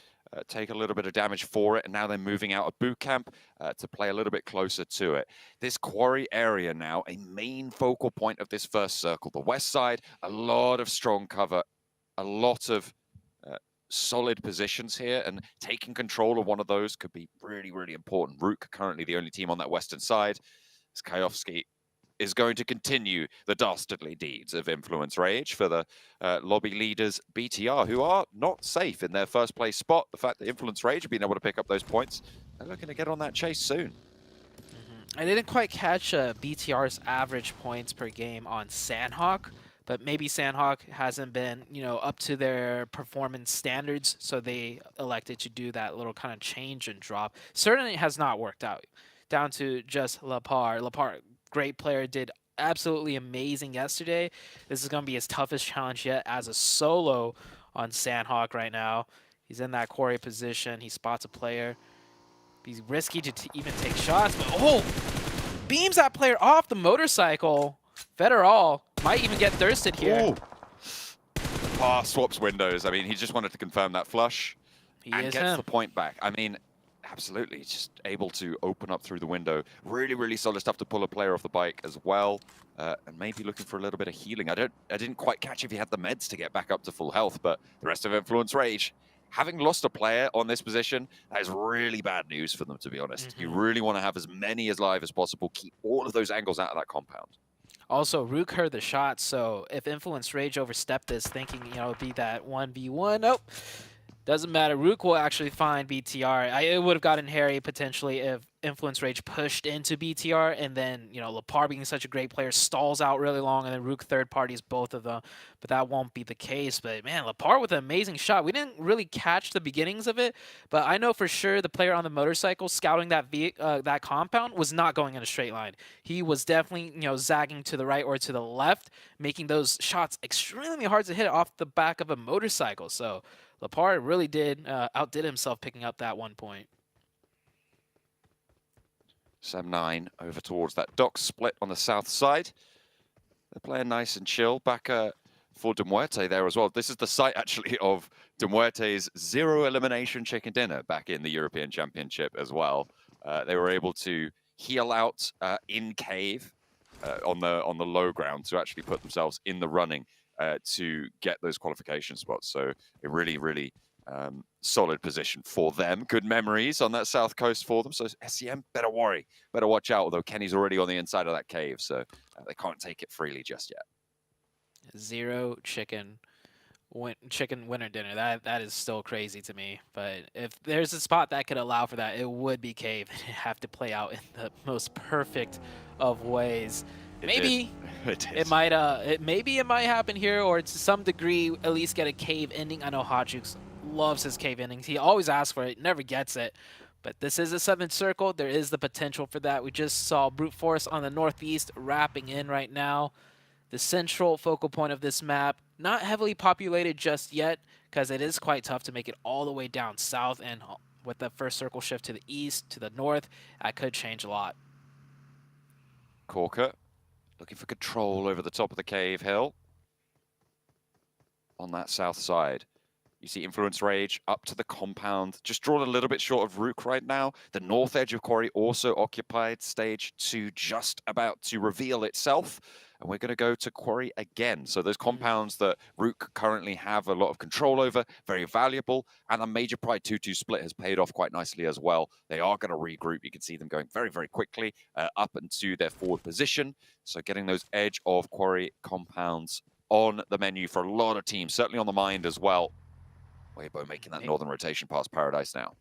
take a little bit of damage for it, and now they're moving out of boot camp to play a little bit closer to it. This quarry area now, a main focal point of this first circle. The west side, a lot of strong cover, a lot of solid positions here, and taking control of one of those could be really, really important. Rook currently the only team on that western side. Skayovsky is going to continue the dastardly deeds of Influence Rage for the lobby leaders BTR, who are not safe in their first place spot. The fact that Influence Rage have been able to pick up those points, they're looking to get on that chase soon. I didn't quite catch BTR's average points per game on Sandhawk, but maybe Sandhawk hasn't been, you know, up to their performance standards, so they elected to do that little kind of change and drop. Certainly has not worked out. Down to just Lapar. Lapar, great player, did absolutely amazing yesterday. This is going to be his toughest challenge yet as a solo on Sandhawk right now. He's in that quarry position. He spots a player. He's risky to even take shots, but oh! Beams that player off the motorcycle. Federal might even get thirsted here. Ooh. Lepar swaps windows. I mean, he just wanted to confirm that flush and gets the point back. I mean, absolutely, just able to open up through the window. Really, really solid stuff to pull a player off the bike as well. And maybe looking for a little bit of healing. I didn't quite catch if he had the meds to get back up to full health, but the rest of Influence Rage, having lost a player on this position, that is really bad news for them, to be honest. You really want to have as many as live as possible, keep all of those angles out of that compound. Also, Rook heard the shot, so if Influence Rage overstepped this, thinking, you know, it'd be that 1v1, nope. Doesn't matter. Rook will actually find BTR. It would have gotten hairy potentially if Influence Rage pushed into BTR and then, you know, Lepar being such a great player stalls out really long and then Rook third parties both of them. But that won't be the case. But man, Lepar with an amazing shot. We didn't really catch the beginnings of it, but I know for sure the player on the motorcycle scouting that compound was not going in a straight line. He was definitely, you know, zagging to the right or to the left, making those shots extremely hard to hit off the back of a motorcycle. So Lepar really outdid himself picking up that 1 point. Sam9 over towards that dock split on the south side. They're playing nice and chill. Back for De Muerte there as well. This is the site actually of De Muerte's 0 elimination chicken dinner back in the European Championship as well. They were able to heal out in cave on the low ground to actually put themselves in the running to get those qualification spots. So a really, really solid position for them. Good memories on that south coast for them. So SCM better watch out. Although Kenny's already on the inside of that cave, so they can't take it freely just yet. 0 chicken winner dinner. That is still crazy to me. But if there's a spot that could allow for that, it would be cave. It'd have to play out in the most perfect of ways. Maybe it might happen here, or to some degree at least get a cave ending. I know Hotjukes loves his cave endings. He always asks for it, never gets it. But this is a 7th circle. There is the potential for that. We just saw Brute Force on the northeast wrapping in right now. The central focal point of this map, not heavily populated just yet, because it is quite tough to make it all the way down south, and with the first circle shift to the east, to the north, that could change a lot. Corker looking for control over the top of the cave hill on that south side. You see Influence Rage up to the compound, just drawn a little bit short of Rook right now. The north edge of Quarry also occupied. Stage 2 just about to reveal itself. And we're going to go to Quarry again. So those compounds that Rook currently have a lot of control over, very valuable. And the Major Pride 2-2 split has paid off quite nicely as well. They are going to regroup. You can see them going very, very quickly up into their forward position. So getting those edge of Quarry compounds on the menu for a lot of teams, certainly on the mind as well. Weibo making that northern rotation past Paradise now.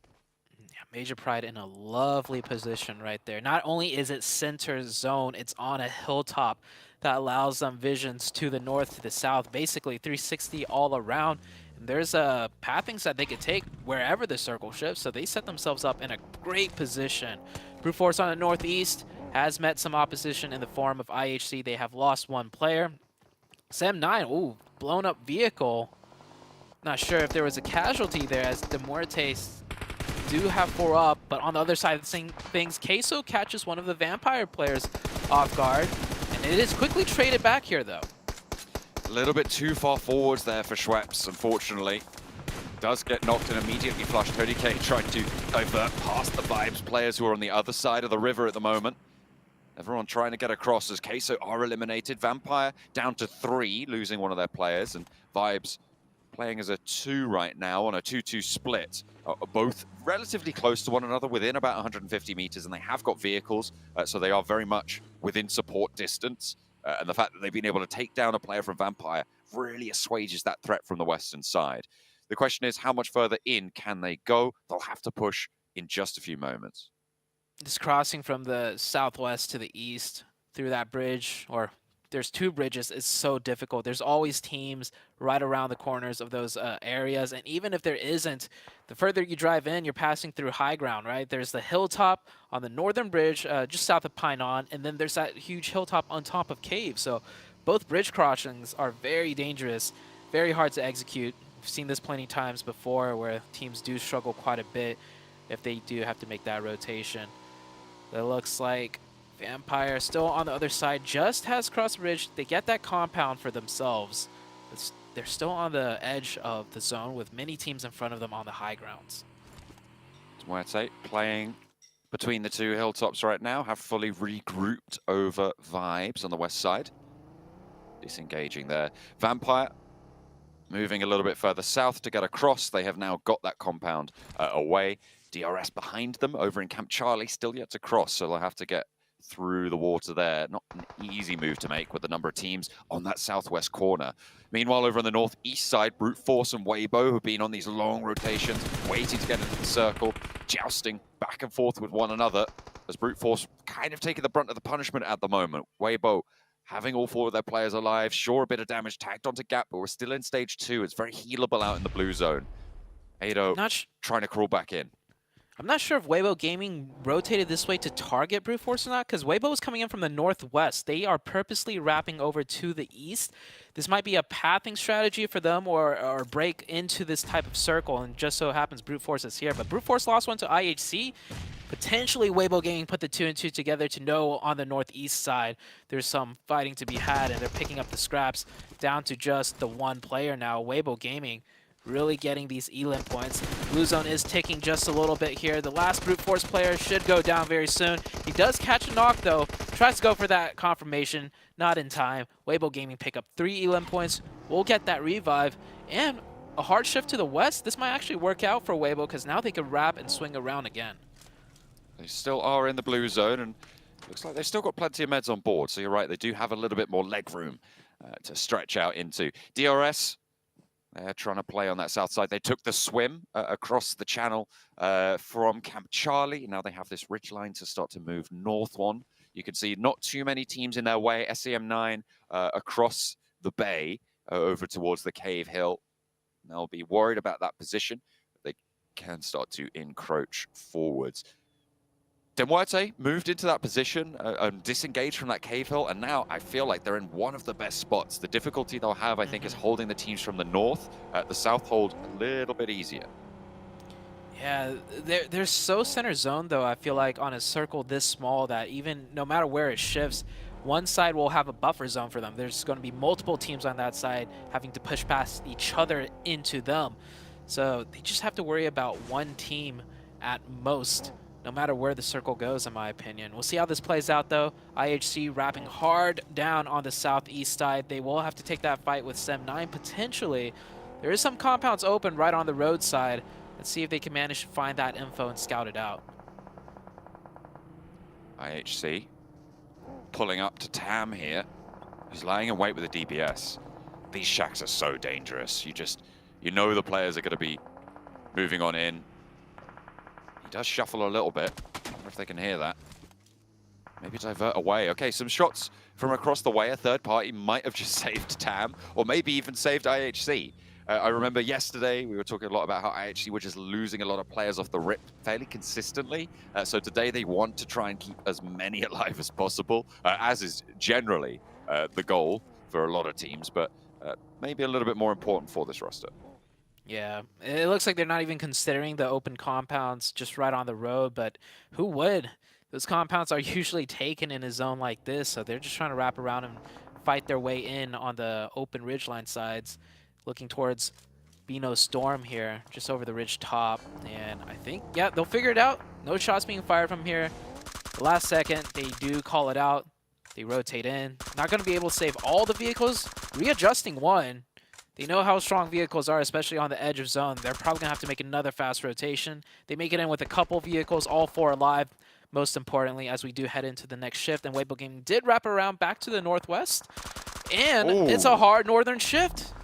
Yeah, Major Pride in a lovely position right there. Not only is it center zone, it's on a hilltop that allows them visions to the north, to the south, basically 360 all around. And there's pathings that they could take wherever the circle shifts, so they set themselves up in a great position. Brute Force on the northeast has met some opposition in the form of IHC. They have lost 1 player. Sam9, ooh, blown up vehicle. Not sure if there was a casualty there, as De Muertes do have 4 up, but on the other side of the same things, Queso catches one of the Vampire players off guard, and it is quickly traded back here, though. A little bit too far forwards there for Schweppes, unfortunately. Does get knocked and immediately flushed. Tony K trying to divert past the Vibes players who are on the other side of the river at the moment. Everyone trying to get across as Queso are eliminated. Vampire down to 3, losing one of their players, and Vibes playing as a 2 right now on a 2-2 split. Both relatively close to one another, within about 150 meters, and they have got vehicles, so they are very much within support distance. And the fact that they've been able to take down a player from Vampire really assuages that threat from the western side. The question is, how much further in can they go? They'll have to push in just a few moments. Just crossing from the southwest to the east through that bridge, or there's 2 bridges, is so difficult. There's always teams right around the corners of those areas, and even if there isn't, the further you drive in, you're passing through high ground, right? There's the hilltop on the northern bridge just south of Pinon, and then there's that huge hilltop on top of Cave. So both bridge crossings are very dangerous, very hard to execute. We've seen this plenty of times before where teams do struggle quite a bit if they do have to make that rotation. It looks like Vampire still on the other side, just has crossed the bridge. They get that compound for themselves. It's they're still on the edge of the zone with many teams in front of them on the high grounds. Muerte playing between the two hilltops right now, have fully regrouped over Vibes on the west side. Disengaging there. Vampire moving a little bit further south to get across. They have now got that compound away. DRS behind them over in Camp Charlie, still yet to cross, so they'll have to get through the water there. Not an easy move to make with the number of teams on that southwest corner. Meanwhile, over on the northeast side, Brute Force and Weibo have been on these long rotations, waiting to get into the circle, jousting back and forth with one another, as Brute Force kind of taking the brunt of the punishment at the moment. Weibo having all four of their players alive, sure, a bit of damage tagged onto Gap, but we're still in stage 2. It's very healable out in the blue zone. Ado trying to crawl back in. I'm not sure if Weibo Gaming rotated this way to target Brute Force or not, because Weibo is coming in from the northwest. They are purposely wrapping over to the east. This might be a pathing strategy for them or break into this type of circle, and just so happens Brute Force is here. But Brute Force lost one to IHC. Potentially Weibo Gaming put the 2 and 2 together to know on the northeast side there's some fighting to be had, and they're picking up the scraps down to just the one player now. Weibo Gaming really getting these elim points. Blue zone is ticking just a little bit here. The last Brute Force player should go down very soon. He does catch a knock though. Tries to go for that confirmation. Not in time. Weibo Gaming pick up 3 elim points. We'll get that revive. And a hard shift to the west. This might actually work out for Weibo because now they can wrap and swing around again. They still are in the blue zone, and looks like they've still got plenty of meds on board. So you're right, they do have a little bit more leg room to stretch out into. DRS, they're trying to play on that south side. They took the swim across the channel from Camp Charlie. Now they have this ridgeline to start to move north on. You can see not too many teams in their way. SEM9 across the bay over towards the Cave Hill. They'll be worried about that position, but they can start to encroach forwards. Demuerte moved into that position and disengaged from that cave hill, and now I feel like they're in one of the best spots. The difficulty they'll have, I think, is holding the teams from the north. The south hold a little bit easier. Yeah, they're so center zone, though, I feel like, on a circle this small that even no matter where it shifts, one side will have a buffer zone for them. There's going to be multiple teams on that side having to push past each other into them. So they just have to worry about one team at most, no matter where the circle goes, in my opinion. We'll see how this plays out, though. IHC wrapping hard down on the southeast side. They will have to take that fight with SEM9, potentially. There is some compounds open right on the roadside. Let's see if they can manage to find that info and scout it out. IHC pulling up to Tam here. He's lying in wait with a DBS. These shacks are so dangerous. You know the players are going to be moving on in. He does shuffle a little bit. I wonder if they can hear that. Maybe divert away. Okay, some shots from across the way. A third party might have just saved Tam, or maybe even saved IHC. I remember yesterday we were talking a lot about how IHC were just losing a lot of players off the rip fairly consistently. So today they want to try and keep as many alive as possible, as is generally the goal for a lot of teams, but maybe a little bit more important for this roster. Yeah, it looks like they're not even considering the open compounds just right on the road, but who would? Those compounds are usually taken in a zone like this, so they're just trying to wrap around and fight their way in on the open ridgeline sides, looking towards Beano Storm here, just over the ridge top. And I think, yeah, they'll figure it out. No shots being fired from here. The last second, they do call it out. They rotate in. Not going to be able to save all the vehicles. Readjusting one. They know how strong vehicles are, especially on the edge of zone. They're probably going to have to make another fast rotation. They make it in with a couple vehicles, all 4 alive, most importantly, as we do head into the next shift. And Weibo Gaming did wrap around back to the northwest. And it's a hard northern shift.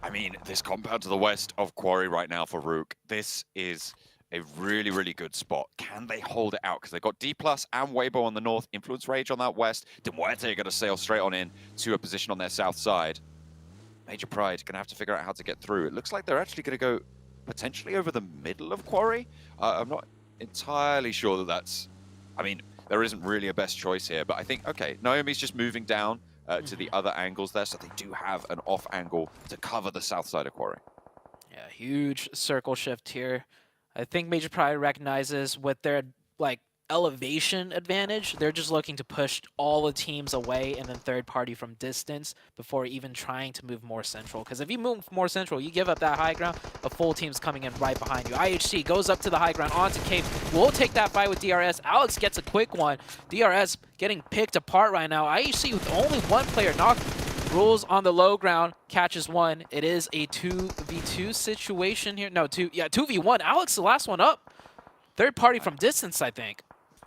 I mean, this compound to the west of Quarry right now for Rook, this is a really, really good spot. Can they hold it out? Because they've got D+ and Weibo on the north, Influence Rage on that west. Demuerte are going to sail straight on in to a position on their south side. Major Pride going to have to figure out how to get through. It looks like they're actually going to go potentially over the middle of Quarry. I'm not entirely sure that that's... I mean, there isn't really a best choice here, but I think, okay, Naomi's just moving down to the other angles there, so they do have an off angle to cover the south side of Quarry. Yeah, huge circle shift here. I think Major Pride recognizes with their, like, elevation advantage. They're just looking to push all the teams away and then third party from distance before even trying to move more central. Because if you move more central, you give up that high ground, a full team's coming in right behind you. IHC goes up to the high ground onto Cave. We'll take that fight with DRS. Alex gets a quick one. DRS getting picked apart right now. IHC with only one player knocked. Rules on the low ground, catches one. It is a 2v2 situation here. No, 2v1. Alex, the last one up. Third party from distance, I think.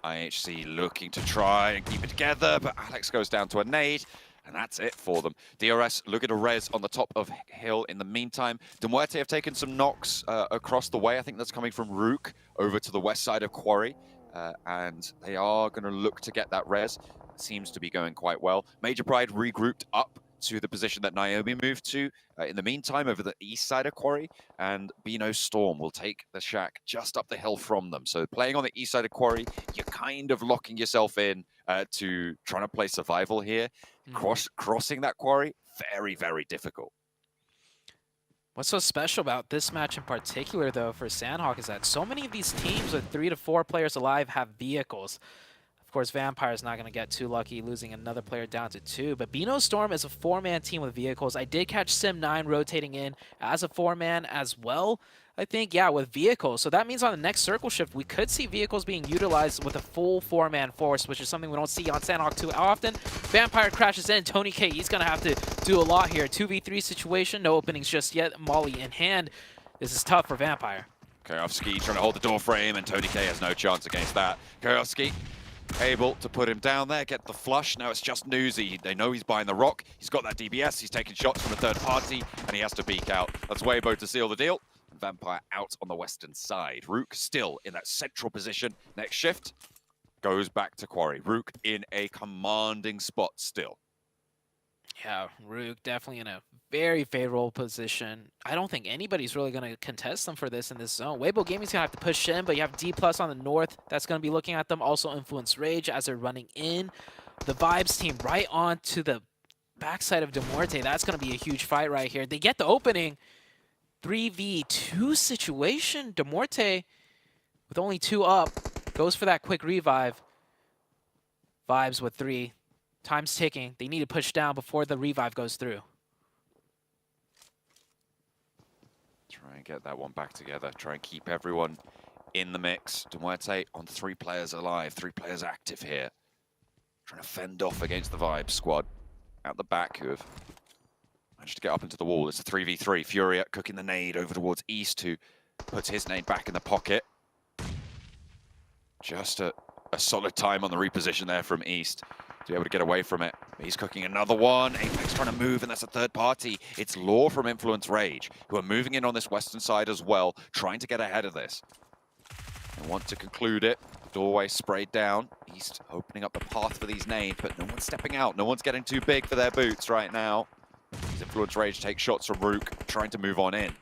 IHC looking to try and keep it together, but Alex goes down to a nade, and that's it for them. DRS looking to res on the top of hill in the meantime. Demuerte have taken some knocks across the way. I think that's coming from Rook over to the west side of Quarry, and they are going to look to get that res. It seems to be going quite well. Major Pride regrouped up to the position that Naomi moved to in the meantime over the east side of Quarry, and Beano Storm will take the shack just up the hill from them. So playing on the east side of Quarry, you're kind of locking yourself in to trying to play survival here. Crossing that Quarry, very, very difficult. What's so special about this match in particular, though, for Sandhawk is that so many of these teams with 3 to 4 players alive have vehicles. Of course, Vampire's not going to get too lucky, losing another player down to 2. But Beano Storm is a 4-man team with vehicles. I did catch Sim9 rotating in as a 4-man as well, I think, yeah, with vehicles. So that means on the next circle shift, we could see vehicles being utilized with a full 4-man force, which is something we don't see on Sandhawk too often. Vampire crashes in. Tony K, he's going to have to do a lot here. 2v3 situation, no openings just yet. Molly in hand. This is tough for Vampire. Kayovsky trying to hold the door frame, and Tony K has no chance against that. Kayovsky able to put him down there, get the flush. Now it's just Newsy. They know he's behind the rock. He's got that DBS. He's taking shots from a third party, and he has to peek out. That's Weibo to seal the deal. And Vampire out on the western side. Rook still in that central position. Next shift goes back to Quarry. Rook in a commanding spot still. Yeah, Rook definitely in a very favorable position. I don't think anybody's really going to contest them for this in this zone. Weibo Gaming's going to have to push in, but you have D+ on the north that's going to be looking at them. Also Influence Rage as they're running in. The Vibes team right on to the backside of Demuerte. That's going to be a huge fight right here. They get the opening. 3v2 situation. Demuerte with only 2 up goes for that quick revive. Vibes with 3. Time's ticking. They need to push down before the revive goes through. Try and get that one back together. Try and keep everyone in the mix. Demuerte on 3 players alive, 3 players active here. Trying to fend off against the Vibe squad out the back who have managed to get up into the wall. It's a 3v3. Furia cooking the nade over towards East, who puts his nade back in the pocket. Just a solid time on the reposition there from East to be able to get away from it. He's cooking another one. Apex trying to move, and that's a third party. It's Law from Influence Rage, who are moving in on this western side as well, trying to get ahead of this. They want to conclude it. Doorway sprayed down. East opening up the path for these nades, but no one's stepping out. No one's getting too big for their boots right now. As Influence Rage takes shots from Rook, trying to move on in.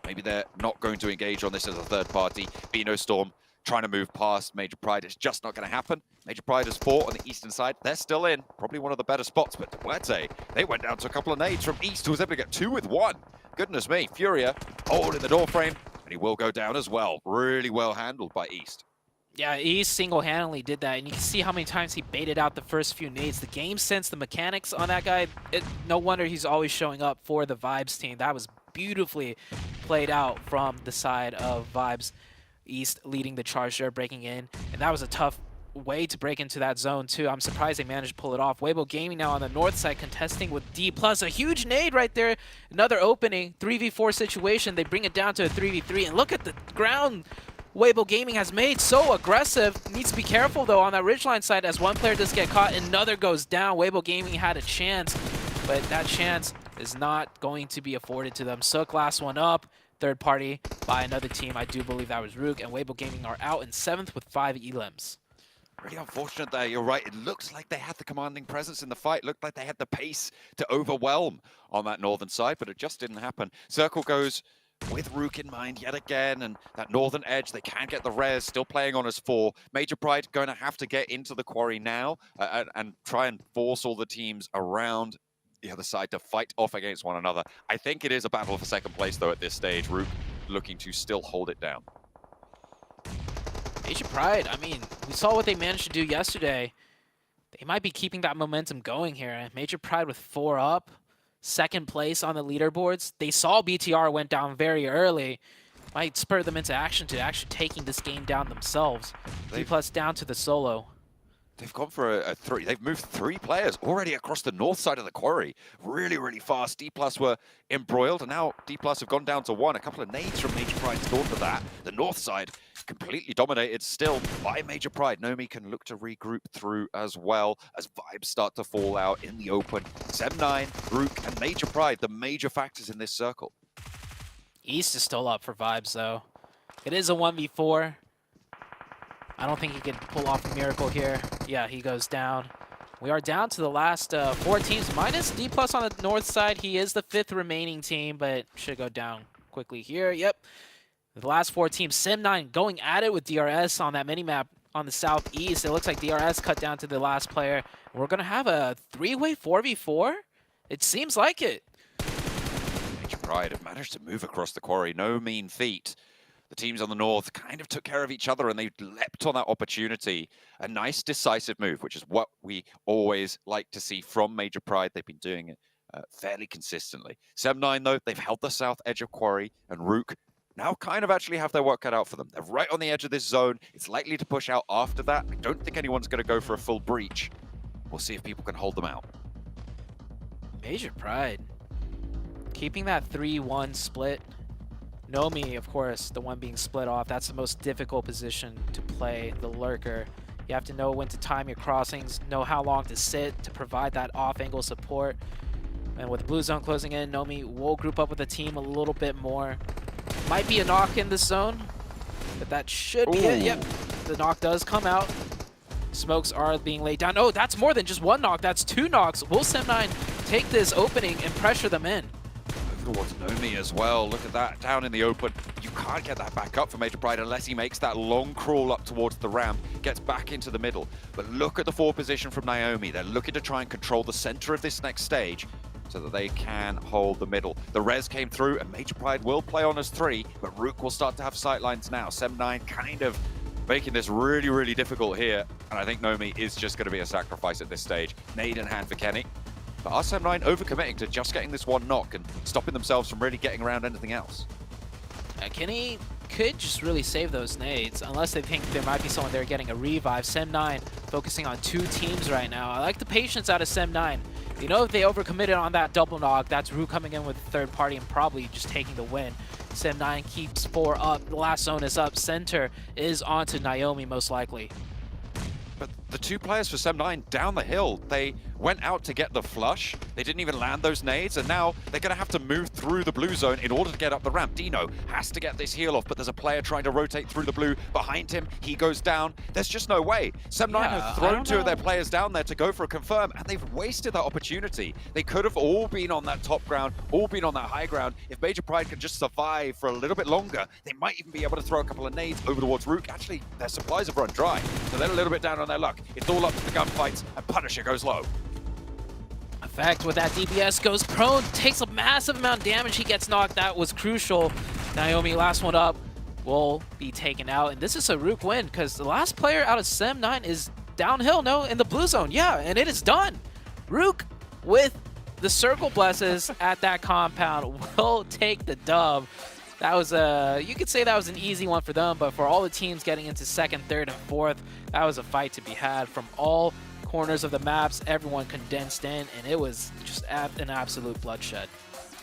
Maybe they're not going to engage on this as a third party. Beano Storm trying to move past Major Pride. It's just not going to happen. Major Pride has fought on the eastern side. They're still in. Probably one of the better spots, but Demuerte, they went down to a couple of nades from East, who was able to get 2 with 1. Goodness me. Furia holding the door frame, and he will go down as well. Really well handled by East. Yeah, East single-handedly did that, and you can see how many times he baited out the first few nades. The game sense, the mechanics on that guy, no wonder he's always showing up for the Vibes team. That was beautifully played out from the side of Vibes. East leading the charge there, breaking in, and that was a tough way to break into that zone too. I'm surprised they managed to pull it off. Weibo Gaming now on the north side contesting with D+. A huge nade right there. Another opening, 3v4 situation. They bring it down to a 3v3, and look at the ground Weibo Gaming has made. So aggressive. Needs to be careful though on that ridgeline side as one player does get caught, another goes down. Weibo Gaming had a chance, but that chance is not going to be afforded to them. Sook last one up. Third party by another team. I do believe that was Rook, and Weibo Gaming are out in 7th with 5 elims. Really unfortunate there, you're right. It looks like they had the commanding presence in the fight. Looked like they had the pace to overwhelm on that northern side, but it just didn't happen. Circle goes with Rook in mind yet again, and that northern edge, they can get the res, still playing on as 4. Major Pride going to have to get into the quarry now and try and force all the teams around the other side to fight off against one another. I think it is a battle for second place though at this stage. Rook looking to still hold it down. Major Pride, I mean, we saw what they managed to do yesterday. They might be keeping that momentum going here. Major Pride with 4 up, 2nd place on the leaderboards. They saw BTR went down very early. Might spur them into action to actually taking this game down themselves. D+ down to the solo. They've gone for a 3. They've moved 3 players already across the north side of the quarry. Really, really fast. D+ were embroiled, and now D+ have gone down to 1. A couple of nades from Major Pride scored for that. The north side completely dominated still by Major Pride. Nomi can look to regroup through as well as vibes start to fall out in the open. 7-9, Rook, and Major Pride, the major factors in this circle. East is still up for vibes, though. It is a 1v4. I don't think he can pull off a miracle here. Yeah, he goes down. We are down to the last 4 teams, minus D+ on the north side. He is the 5th remaining team, but should go down quickly here. Yep. The last 4 teams, Sim9 going at it with DRS on that minimap on the southeast. It looks like DRS cut down to the last player. We're going to have a 3-way 4v4? It seems like it. Major Pride have managed to move across the quarry. No mean feat. The teams on the north kind of took care of each other and they leapt on that opportunity. A nice decisive move, which is what we always like to see from Major Pride. They've been doing it fairly consistently. 7-9 though, they've held the south edge of quarry, and Rook now kind of actually have their work cut out for them. They're right on the edge of this zone. It's likely to push out after that. I don't think anyone's going to go for a full breach. We'll see if people can hold them out. Major Pride keeping that 3-1 split. Nomi, of course, the one being split off. That's the most difficult position to play, the lurker. You have to know when to time your crossings, know how long to sit to provide that off-angle support. And with blue zone closing in, Nomi will group up with the team a little bit more. Might be a knock in this zone, but that should be it. Yep, the knock does come out. Smokes are being laid down. Oh, that's more than just 1 knock. That's 2 knocks. Will Sim9 take this opening and pressure them in? Towards Nomi as well. Look at that, down in the open. You can't get that back up for Major Pride unless he makes that long crawl up towards the ramp, gets back into the middle. But look at the forward position from Naomi. They're looking to try and control the center of this next stage so that they can hold the middle. The res came through and Major Pride will play on as 3, but Rook will start to have sightlines now. 7-9 kind of making this really, really difficult here. And I think Nomi is just going to be a sacrifice at this stage. Nade in hand for Kenny. But R7-9 overcommitting to just getting this 1 knock and stopping themselves from really getting around anything else. Kenny could just really save those nades, unless they think there might be someone there getting a revive. Sim9 focusing on 2 teams right now. I like the patience out of Sim9. You know, if they overcommitted on that double knock, that's Rue coming in with 3rd party and probably just taking the win. Sim9 keeps 4 up. The last zone is up. Center is onto Naomi, most likely. But the 2 players for Sim9 down the hill, they went out to get the flush. They didn't even land those nades, and now they're going to have to move through the blue zone in order to get up the ramp. Dino has to get this heal off, but there's a player trying to rotate through the blue behind him. He goes down. There's just no way. Sim9 have thrown 2 of their players down there to go for a confirm, and they've wasted that opportunity. They could have all been on that top ground, all been on that high ground. If Major Pride can just survive for a little bit longer, they might even be able to throw a couple of nades over towards Rook. Actually, their supplies have run dry, so they're a little bit down on their luck. It's all up to the gunfights, and Punisher goes low. Effect with that DPS goes prone, takes a massive amount of damage. He gets knocked. That was crucial. Naomi, last one up, will be taken out. And this is a Rook win because the last player out of Sim9 is downhill, no, in the blue zone. Yeah, and it is done. Rook with the circle blesses at that compound will take the dub. That was you could say that was an easy one for them, but for all the teams getting into 2nd, 3rd, and 4th, that was a fight to be had from all corners of the maps. Everyone condensed in, and it was just an absolute bloodshed.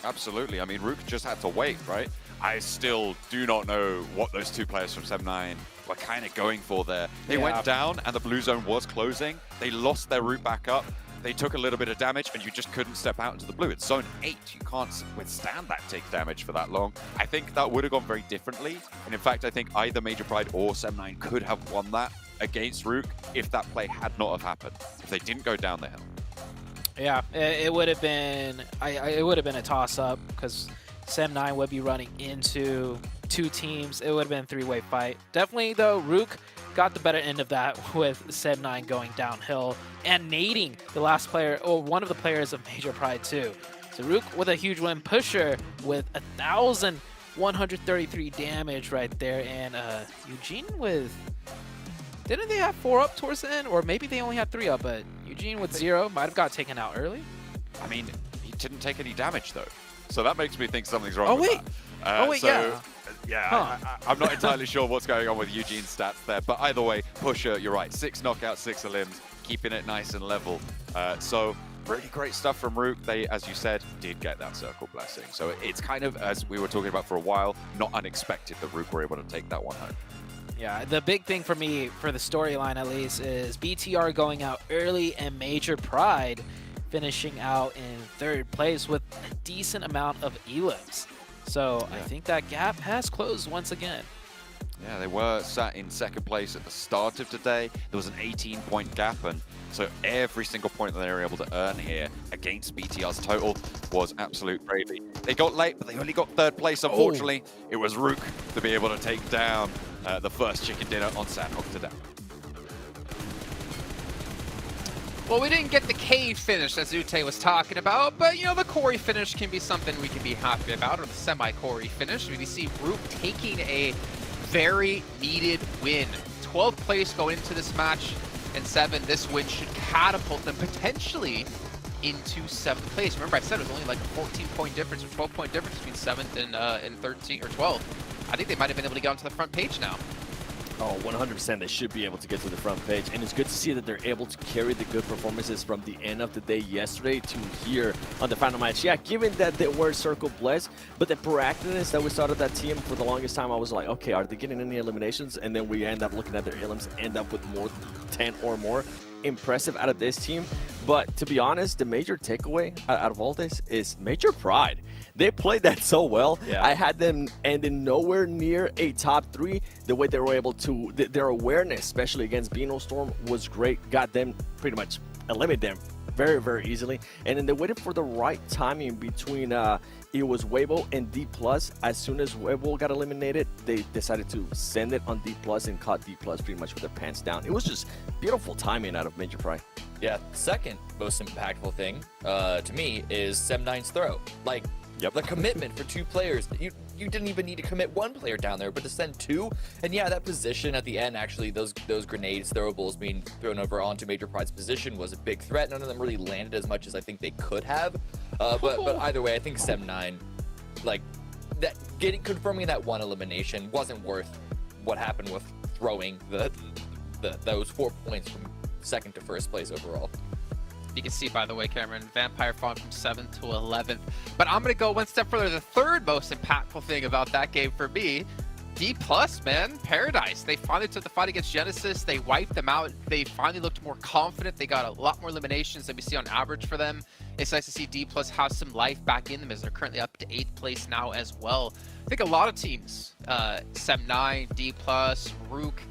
Absolutely. I mean, Rook just had to wait, right? I still do not know what those 2 players from 7-9 were kind of going for there. They went down, and the blue zone was closing. They lost their route back up. They took a little bit of damage, and you just couldn't step out into the blue. It's zone 8. You can't withstand that take damage for that long. I think that would have gone very differently. And in fact, I think either Major Pride or 7-9 could have won that against Rook if that play had not have happened, if they didn't go down the hill. Yeah, it would have been it would have been a toss-up because Sim9 would be running into 2 teams. It would have been a 3-way fight. Definitely, though, Rook got the better end of that with Sim9 going downhill and nading the last player, or one of the players of Major Pride too. So Rook with a huge win. Pusher with 1,133 damage right there, and Eugene with Didn't they have 4 up towards the end? Or maybe they only had 3 up, but Eugene with 0 might have got taken out early. I mean, he didn't take any damage, though. So that makes me think something's wrong Oh, with wait. that. Yeah. Yeah, Huh. I'm not entirely sure what's going on with Eugene's stats there, but either way, Pusher, you're right, 6 knockouts, 6 limbs, keeping it nice and level. So really great stuff from Rook. They, as you said, did get that circle blessing. So it's kind of, as we were talking about for a while, not unexpected that Rook were able to take that one home. Yeah, the big thing for me, for the storyline at least, is BTR going out early and Major Pride finishing out in 3rd place with a decent amount of elims. So I think that gap has closed once again. Yeah, they were sat in 2nd place at the start of today. There was an 18-point gap, and so every single point that they were able to earn here against BTR's total was absolute gravy. They got late, but they only got 3rd place, unfortunately. It was Rook to be able to take down the first chicken dinner on Sandhawk today. Well, we didn't get the cave finish that Zute was talking about, but, you know, the Corey finish can be something we can be happy about, or the semi-Corey finish. We see Rook taking a very needed win. 12th place going into this match, and 7, this win should catapult them potentially into 7th place. Remember, I said it was only like a 14-point difference or 12-point difference between 7th and 13 or 12th. I think they might have been able to get onto the front page now. Oh, 100% they should be able to get to the front page, and it's good to see that they're able to carry the good performances from the end of the day yesterday to here on the final match. Yeah, given that they were circle blessed, but the proactiveness that we saw of that team for the longest time, I was like, okay, are they getting any eliminations? And then we end up looking at their elims, end up with more than 10 or more. Impressive out of this team, but to be honest, the major takeaway out of all this is Major Pride. They played that so well. Yeah. I had them ending nowhere near a top 3. The way they were able to, their awareness, especially against Beano Storm, was great. Got them pretty much eliminated them very, very easily. And then they waited for the right timing between it was Weibo and D+. As soon as Weibo got eliminated, they decided to send it on D+ and caught D+ pretty much with their pants down. It was just beautiful timing out of Major Pride. Yeah, second most impactful thing to me is 7-9's throw. Like, the commitment for 2 players. You didn't even need to commit 1 player down there, but to send 2. And yeah, that position at the end, actually, those grenades, throwables being thrown over onto Major Pride's position was a big threat. None of them really landed as much as I think they could have. But either way, I think 7-9, like, that confirming that 1 elimination wasn't worth what happened with throwing those 4 points from 2nd to 1st place overall. You can see, by the way, Cameron, Vampire falling from 7th to 11th. But I'm going to go one step further. The 3rd most impactful thing about that game for me, D+, man, Paradise. They finally took the fight against Genesis. They wiped them out. They finally looked more confident. They got a lot more eliminations than we see on average for them. It's nice to see D+ have some life back in them as they're currently up to 8th place now as well. I think a lot of teams, 7-9, D+, Rook,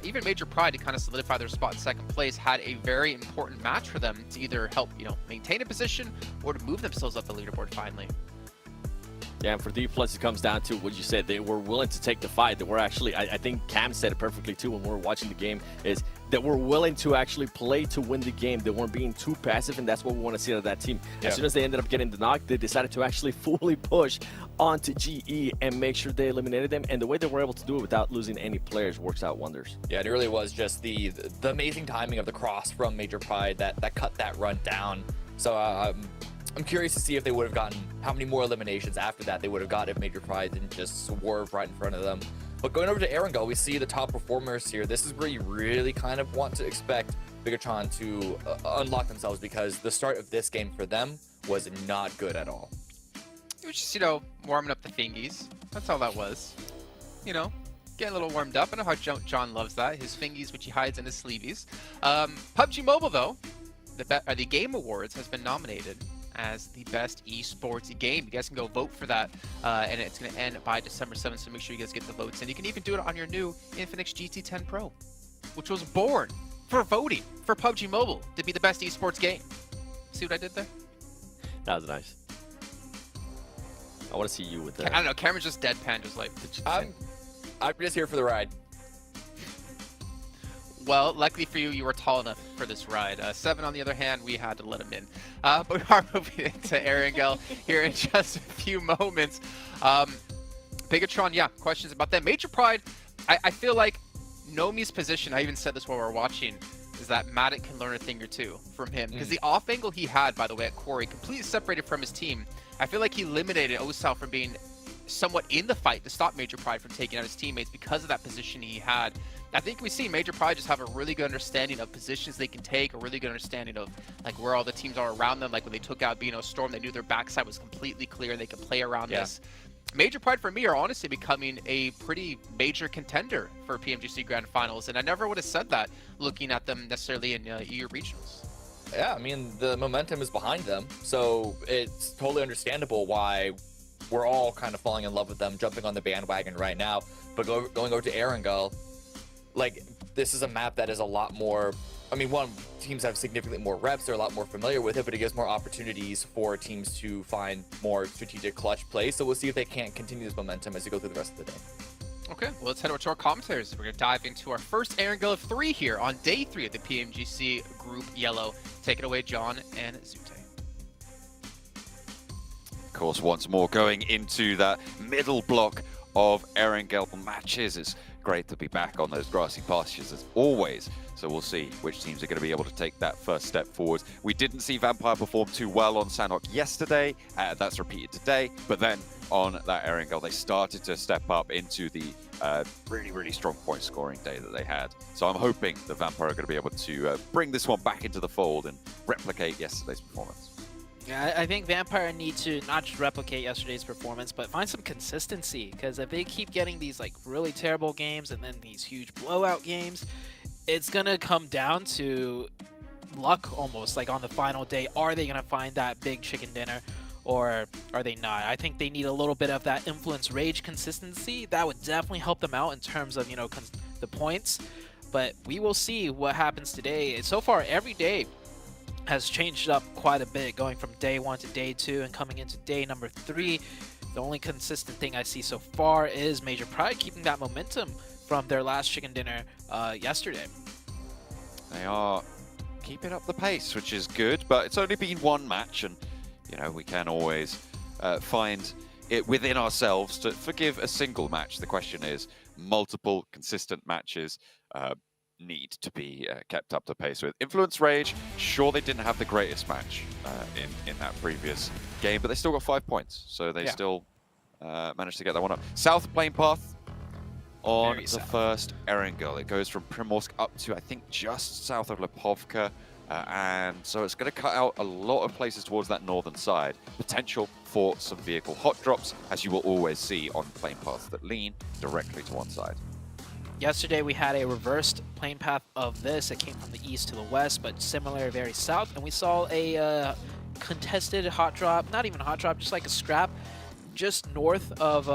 even Major Pride, to kind of solidify their spot in 2nd place, had a very important match for them to either help, maintain a position or to move themselves up the leaderboard finally. Yeah, and for D+, it comes down to what you said. They were willing to take the fight. They were actually, I think Cam said it perfectly too when we were watching the game, is that we're willing to actually play to win the game. They weren't being too passive, and that's what we want to see out of that team. Yeah. As soon as they ended up getting the knock, they decided to actually fully push onto GE and make sure they eliminated them. And the way they were able to do it without losing any players works out wonders. Yeah, it really was just the amazing timing of the cross from Major Pride that cut that run down. So I'm curious to see if they would have gotten, how many more eliminations after that they would have got if Major Pride didn't just swerve right in front of them. But going over to Erangel, we see the top performers here. This is where you really kind of want to expect Bigatron to unlock themselves, because the start of this game for them was not good at all. It was just, warming up the fingies. That's all that was. Getting a little warmed up. I know how John loves that. His fingies, which he hides in his sleeveys. PUBG Mobile, though, the Game Awards has been nominated as the best esports game. You guys can go vote for that, and it's going to end by December 7th, so make sure you guys get the votes in. You can even do it on your new Infinix GT10 Pro, which was born for voting for PUBG Mobile to be the best esports game. See what I did there? That was nice. I want to see you with that. I don't know, Cameron's just deadpan, just like... I'm just here for the ride. Well, luckily for you, you were tall enough for this ride. 7, on the other hand, we had to let him in. But we are moving into Erangel here in just a few moments. Bigatron, yeah, questions about them. Major Pride, I feel like Nomi's position, I even said this while we were watching, is that Matic can learn a thing or two from him. Because the off angle he had, by the way, at Corey, completely separated from his team. I feel like he eliminated Osal from being somewhat in the fight to stop Major Pride from taking out his teammates because of that position he had. I think we see Major Pride just have a really good understanding of positions they can take, a really good understanding of like where all the teams are around them. Like when they took out Beano Storm, they knew their backside was completely clear and they could play around this. Major Pride for me are honestly becoming a pretty major contender for PMGC Grand Finals, and I never would have said that looking at them necessarily in EU regionals. Yeah, I mean, the momentum is behind them, so it's totally understandable why we're all kind of falling in love with them, jumping on the bandwagon right now. But going over to Erangel, like, this is a map that is a lot more, I mean, one, teams have significantly more reps, they're a lot more familiar with it, but it gives more opportunities for teams to find more strategic clutch plays. So we'll see if they can't continue this momentum as we go through the rest of the day. Okay, well, let's head over to our commentaries. We're going to dive into our first Erangel of 3 here on day 3 of the PMGC Group Yellow. Take it away, John and Zute. Of course, once more going into that middle block of Erangel matches. It's great to be back on those grassy pastures as always. So we'll see which teams are going to be able to take that first step forward. We didn't see Vampire perform too well on Sanhok yesterday. That's repeated today. But then on that Erangel, they started to step up into the really, really strong point scoring day that they had. So I'm hoping the Vampire are going to be able to bring this one back into the fold and replicate yesterday's performance. Yeah, I think Vampire need to not just replicate yesterday's performance, but find some consistency. Because if they keep getting these like really terrible games and then these huge blowout games, it's gonna come down to luck almost. Like on the final day, are they gonna find that big chicken dinner, or are they not? I think they need a little bit of that influence rage consistency. That would definitely help them out in terms of the points. But we will see what happens today. So far, every day has changed up quite a bit, going from day 1 to day 2 and coming into day number 3. The only consistent thing I see so far is Major Pride keeping that momentum from their last chicken dinner yesterday. They are keeping up the pace, which is good, but it's only been one match, and we can always find it within ourselves to forgive a single match. The question is, multiple consistent matches need to be kept up to pace with. Influence Rage, sure, they didn't have the greatest match in that previous game, but they still got 5 points, so they still managed to get that one up. South Plane Path on the first Erangel. It goes from Primorsk up to, I think, just south of Lipovka, and so it's going to cut out a lot of places towards that northern side. Potential for some vehicle hot drops, as you will always see on plane paths that lean directly to one side. Yesterday we had a reversed plane path of this. It came from the east to the west, but similar, very south. And we saw a contested hot drop, not even a hot drop, just like a scrap, just north of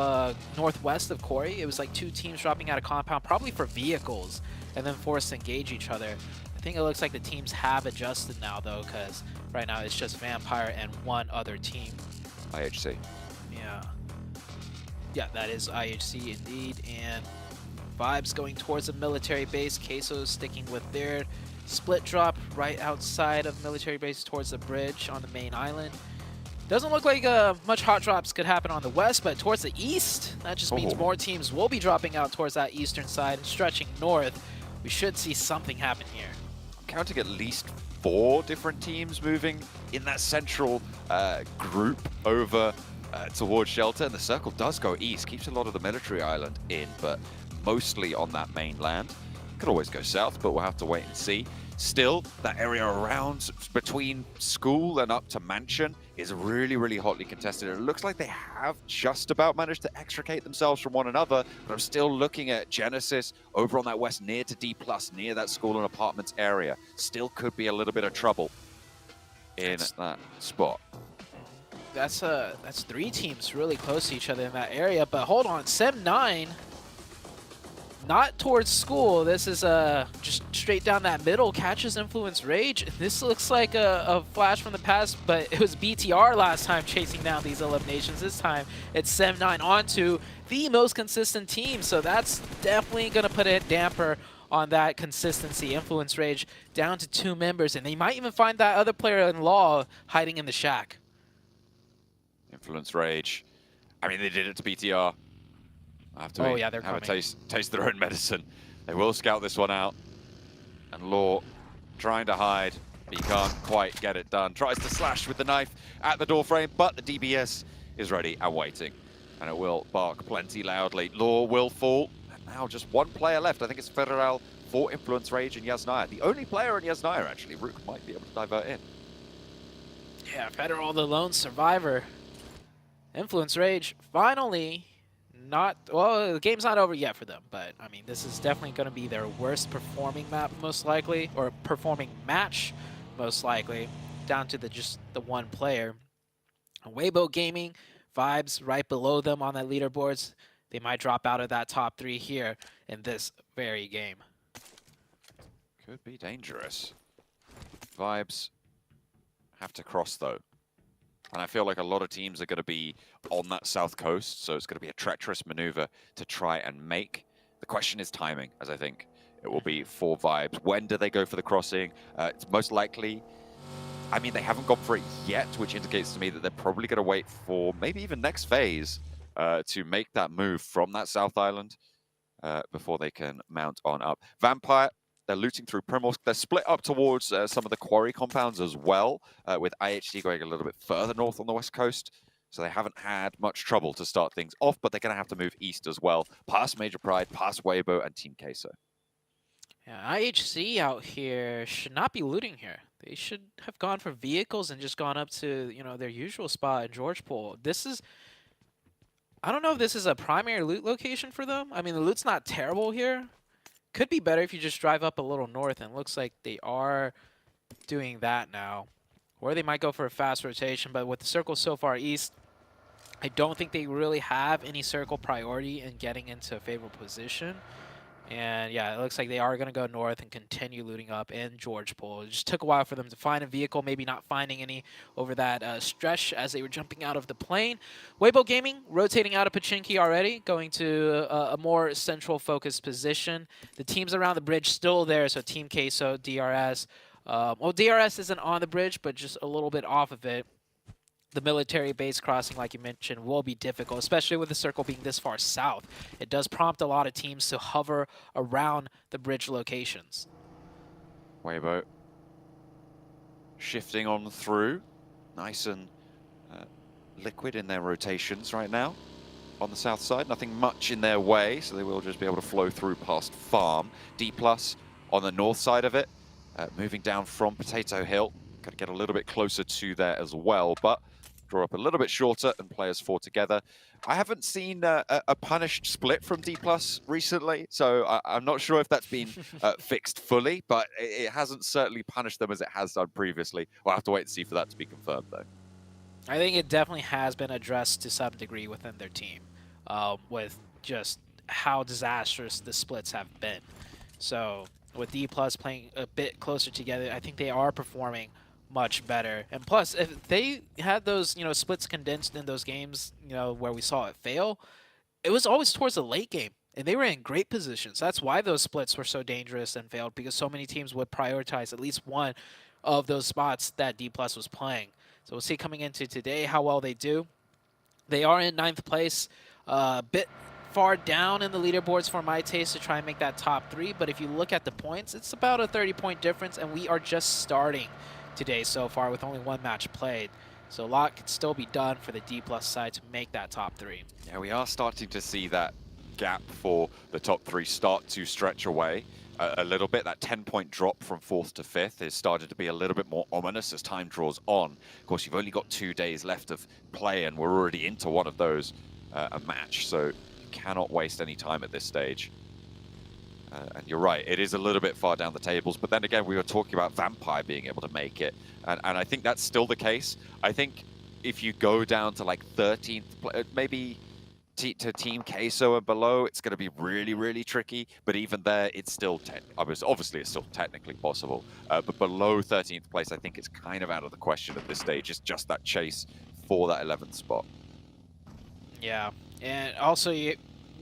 northwest of Corey. It was like 2 teams dropping out of compound, probably for vehicles, and then forced to engage each other. I think it looks like the teams have adjusted now, though, because right now it's just Vampire and one other team. IHC. Yeah, that is IHC indeed. And Vibes going towards a military base. Queso sticking with their split drop right outside of military base towards the bridge on the main island. Doesn't look like much hot drops could happen on the west, but towards the east, that just means more teams will be dropping out towards that eastern side and stretching north. We should see something happen here. I'm counting at least 4 different teams moving in that central group over towards Shelter, and the circle does go east, keeps a lot of the military island in, but mostly on that mainland. Could always go south, but we'll have to wait and see. Still, that area around between school and up to mansion is really, really hotly contested. It looks like they have just about managed to extricate themselves from one another, but I'm still looking at Genesis over on that west near to D+, near that school and apartments area. Still could be a little bit of trouble in that spot. That's 3 teams really close to each other in that area, but hold on, Sem9, not towards school. This is just straight down that middle, catches Influence Rage. This looks like a flash from the past, but it was BTR last time chasing down these eliminations. This time it's Sem9 onto the most consistent team, so that's definitely going to put a damper on that consistency. Influence Rage down to 2 members, and they might even find that other player in Law hiding in the shack. Influence Rage. I mean, they did it to BTR. I have to have a taste their own medicine. They will scout this one out. And Law trying to hide, but he can't quite get it done. Tries to slash with the knife at the door frame, but the DBS is ready and waiting. And it will bark plenty loudly. Law will fall. And now just one player left. I think it's Federal for Influence Rage and Yasnaya. The only player in Yasnaya, actually. Rook might be able to divert in. Yeah, Federal, the lone survivor. Influence Rage, finally, not... Well, the game's not over yet for them, but, I mean, this is definitely going to be their worst performing map, most likely, or performing match, most likely, down to just the one player. Weibo Gaming, Vibes right below them on that leaderboards. They might drop out of that top 3 here in this very game. Could be dangerous. Vibes have to cross, though. And I feel like a lot of teams are going to be on that south coast, so it's going to be a treacherous maneuver to try and make. The question is timing, as I think it will be for Vibes. When do they go for the crossing? It's most likely... I mean, they haven't gone for it yet, which indicates to me that they're probably going to wait for maybe even next phase to make that move from that South Island before they can mount on up. Vampire, they're looting through Primorsk. They're split up towards some of the quarry compounds as well, with IHD going a little bit further north on the west coast. So they haven't had much trouble to start things off, but they're going to have to move east as well, past Major Pride, past Weibo, and Team Queso. Yeah, IHC out here should not be looting here. They should have gone for vehicles and just gone up to, you know, their usual spot in Georgepol. This is... I don't know if this is a primary loot location for them. I mean, the loot's not terrible here. Could be better if you just drive up a little north, and it looks like they are doing that now. Or they might go for a fast rotation, but with the circle so far east, I don't think they really have any circle priority in getting into a favorable position. And yeah, it looks like they are going to go north and continue looting up in Georgepol. It just took a while for them to find a vehicle, maybe not finding any over that stretch as they were jumping out of the plane. Weibo Gaming rotating out of Pachinki already, going to a more central focused position. The teams around the bridge still there, so Team Queso, DRS. Well, DRS isn't on the bridge, but just a little bit off of it. The military base crossing, like you mentioned, will be difficult, especially with the circle being this far south. It does prompt a lot of teams to hover around the bridge locations. Weibo shifting on through. Nice and liquid in their rotations right now. On the south side, nothing much in their way, so they will just be able to flow through past Farm. D+ on the north side of it, moving down from Potato Hill. Got to get a little bit closer to there as well, but draw up a little bit shorter and players four together. I haven't seen a punished split from D+ recently, so I'm not sure if that's been fixed fully, but it hasn't certainly punished them as it has done previously. We'll have to wait and see for that to be confirmed, though. I think it definitely has been addressed to some degree within their team, with just how disastrous the splits have been. So with D+ playing a bit closer together, I think they are performing much better. And plus, if they had those, you know, splits condensed in those games, you know, where we saw it fail, it was always towards the late game, and they were in great positions. That's why those splits were so dangerous and failed, because so many teams would prioritize at least one of those spots that D+ was playing. So we'll see coming into today how well they do. They are in 9th place, a bit far down in the leaderboards for my taste to try and make that top 3, but if you look at the points, it's about a 30-point difference, and we are just starting today so far with only one match played. So a lot can still be done for the D+ side to make that top 3. Yeah, we are starting to see that gap for the top 3 start to stretch away a little bit. That 10-point drop from 4th to 5th is started to be a little bit more ominous as time draws on. Of course, you've only got 2 days left of play, and we're already into one of those, a match, so you cannot waste any time at this stage. And you're right, it is a little bit far down the tables, but then again, we were talking about Vampire being able to make it, and I think that's still the case. I think if you go down to like 13th, maybe to Team Queso and below, it's going to be really, really tricky, but even there, it's still, obviously it's still technically possible, but below 13th place, I think it's kind of out of the question at this stage. It's just that chase for that 11th spot. Yeah, and also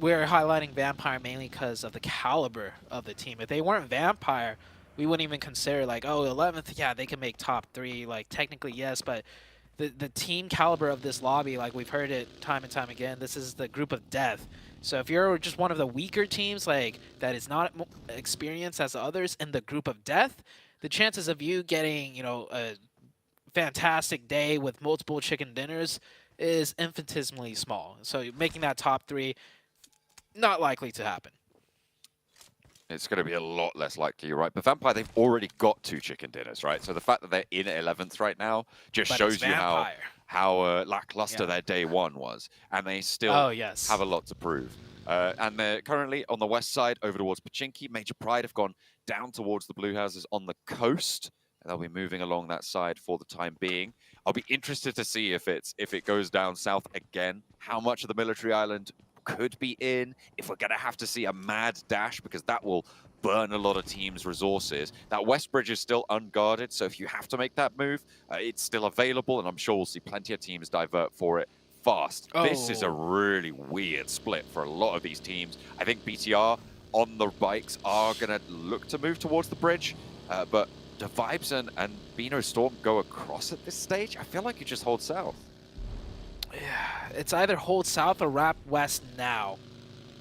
we're highlighting Vampire mainly because of the caliber of the team. If they weren't Vampire, we wouldn't even consider like, oh, 11th, yeah, they can make top 3. Like, technically, yes, but the team caliber of this lobby, like we've heard it time and time again, this is the group of death. So if you're just one of the weaker teams, like that is not experienced as the others in the group of death, the chances of you getting, you know, a fantastic day with multiple chicken dinners is infinitesimally small. So making that top 3, not likely to happen. It's going to be a lot less likely, you're right. But Vampire, they've already got 2 chicken dinners, right? So the fact that they're in 11th right now just shows you how lackluster their day 1 was. And they still have a lot to prove. And they're currently on the west side over towards Pachinki. Major Pride have gone down towards the blue houses on the coast. And they'll be moving along that side for the time being. I'll be interested to see if it goes down south again, how much of the military island could be in, if we're going to have to see a mad dash, because that will burn a lot of teams' resources. That west bridge is still unguarded, so if you have to make that move, it's still available, and I'm sure we'll see plenty of teams divert for it fast. This is a really weird split for a lot of these teams. I think BTR on the bikes are going to look to move towards the bridge, but do Vibes and Beano Storm go across at this stage? I feel like you just hold south. Yeah, it's either hold south or wrap west now,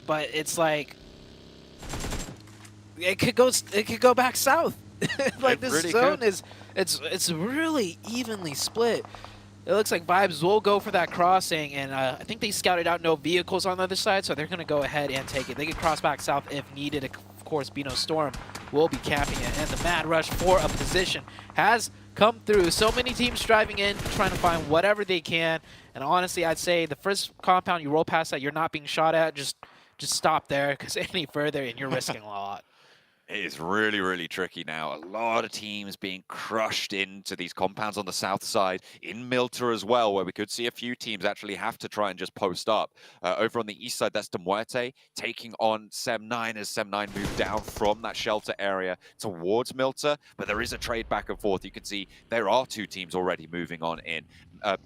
but it's like it could go back south. Like this really zone is it's really evenly split. It looks like Vibes will go for that crossing, and I think they scouted out no vehicles on the other side, so they're going to go ahead and take it. They can cross back south if needed. Of course, Beano Storm will be camping it, and the mad rush for a position has come through. So many teams driving in, trying to find whatever they can. And honestly, I'd say the first compound you roll past that you're not being shot at, just stop there, because any further and you're risking a lot. It is really, really tricky now. A lot of teams being crushed into these compounds on the south side, in Milta as well, where we could see a few teams actually have to try and just post up. Over on the east side, that's De Muerte taking on Sem9 as Sem9 move down from that shelter area towards Milta. But there is a trade back and forth. You can see there are 2 teams already moving on in.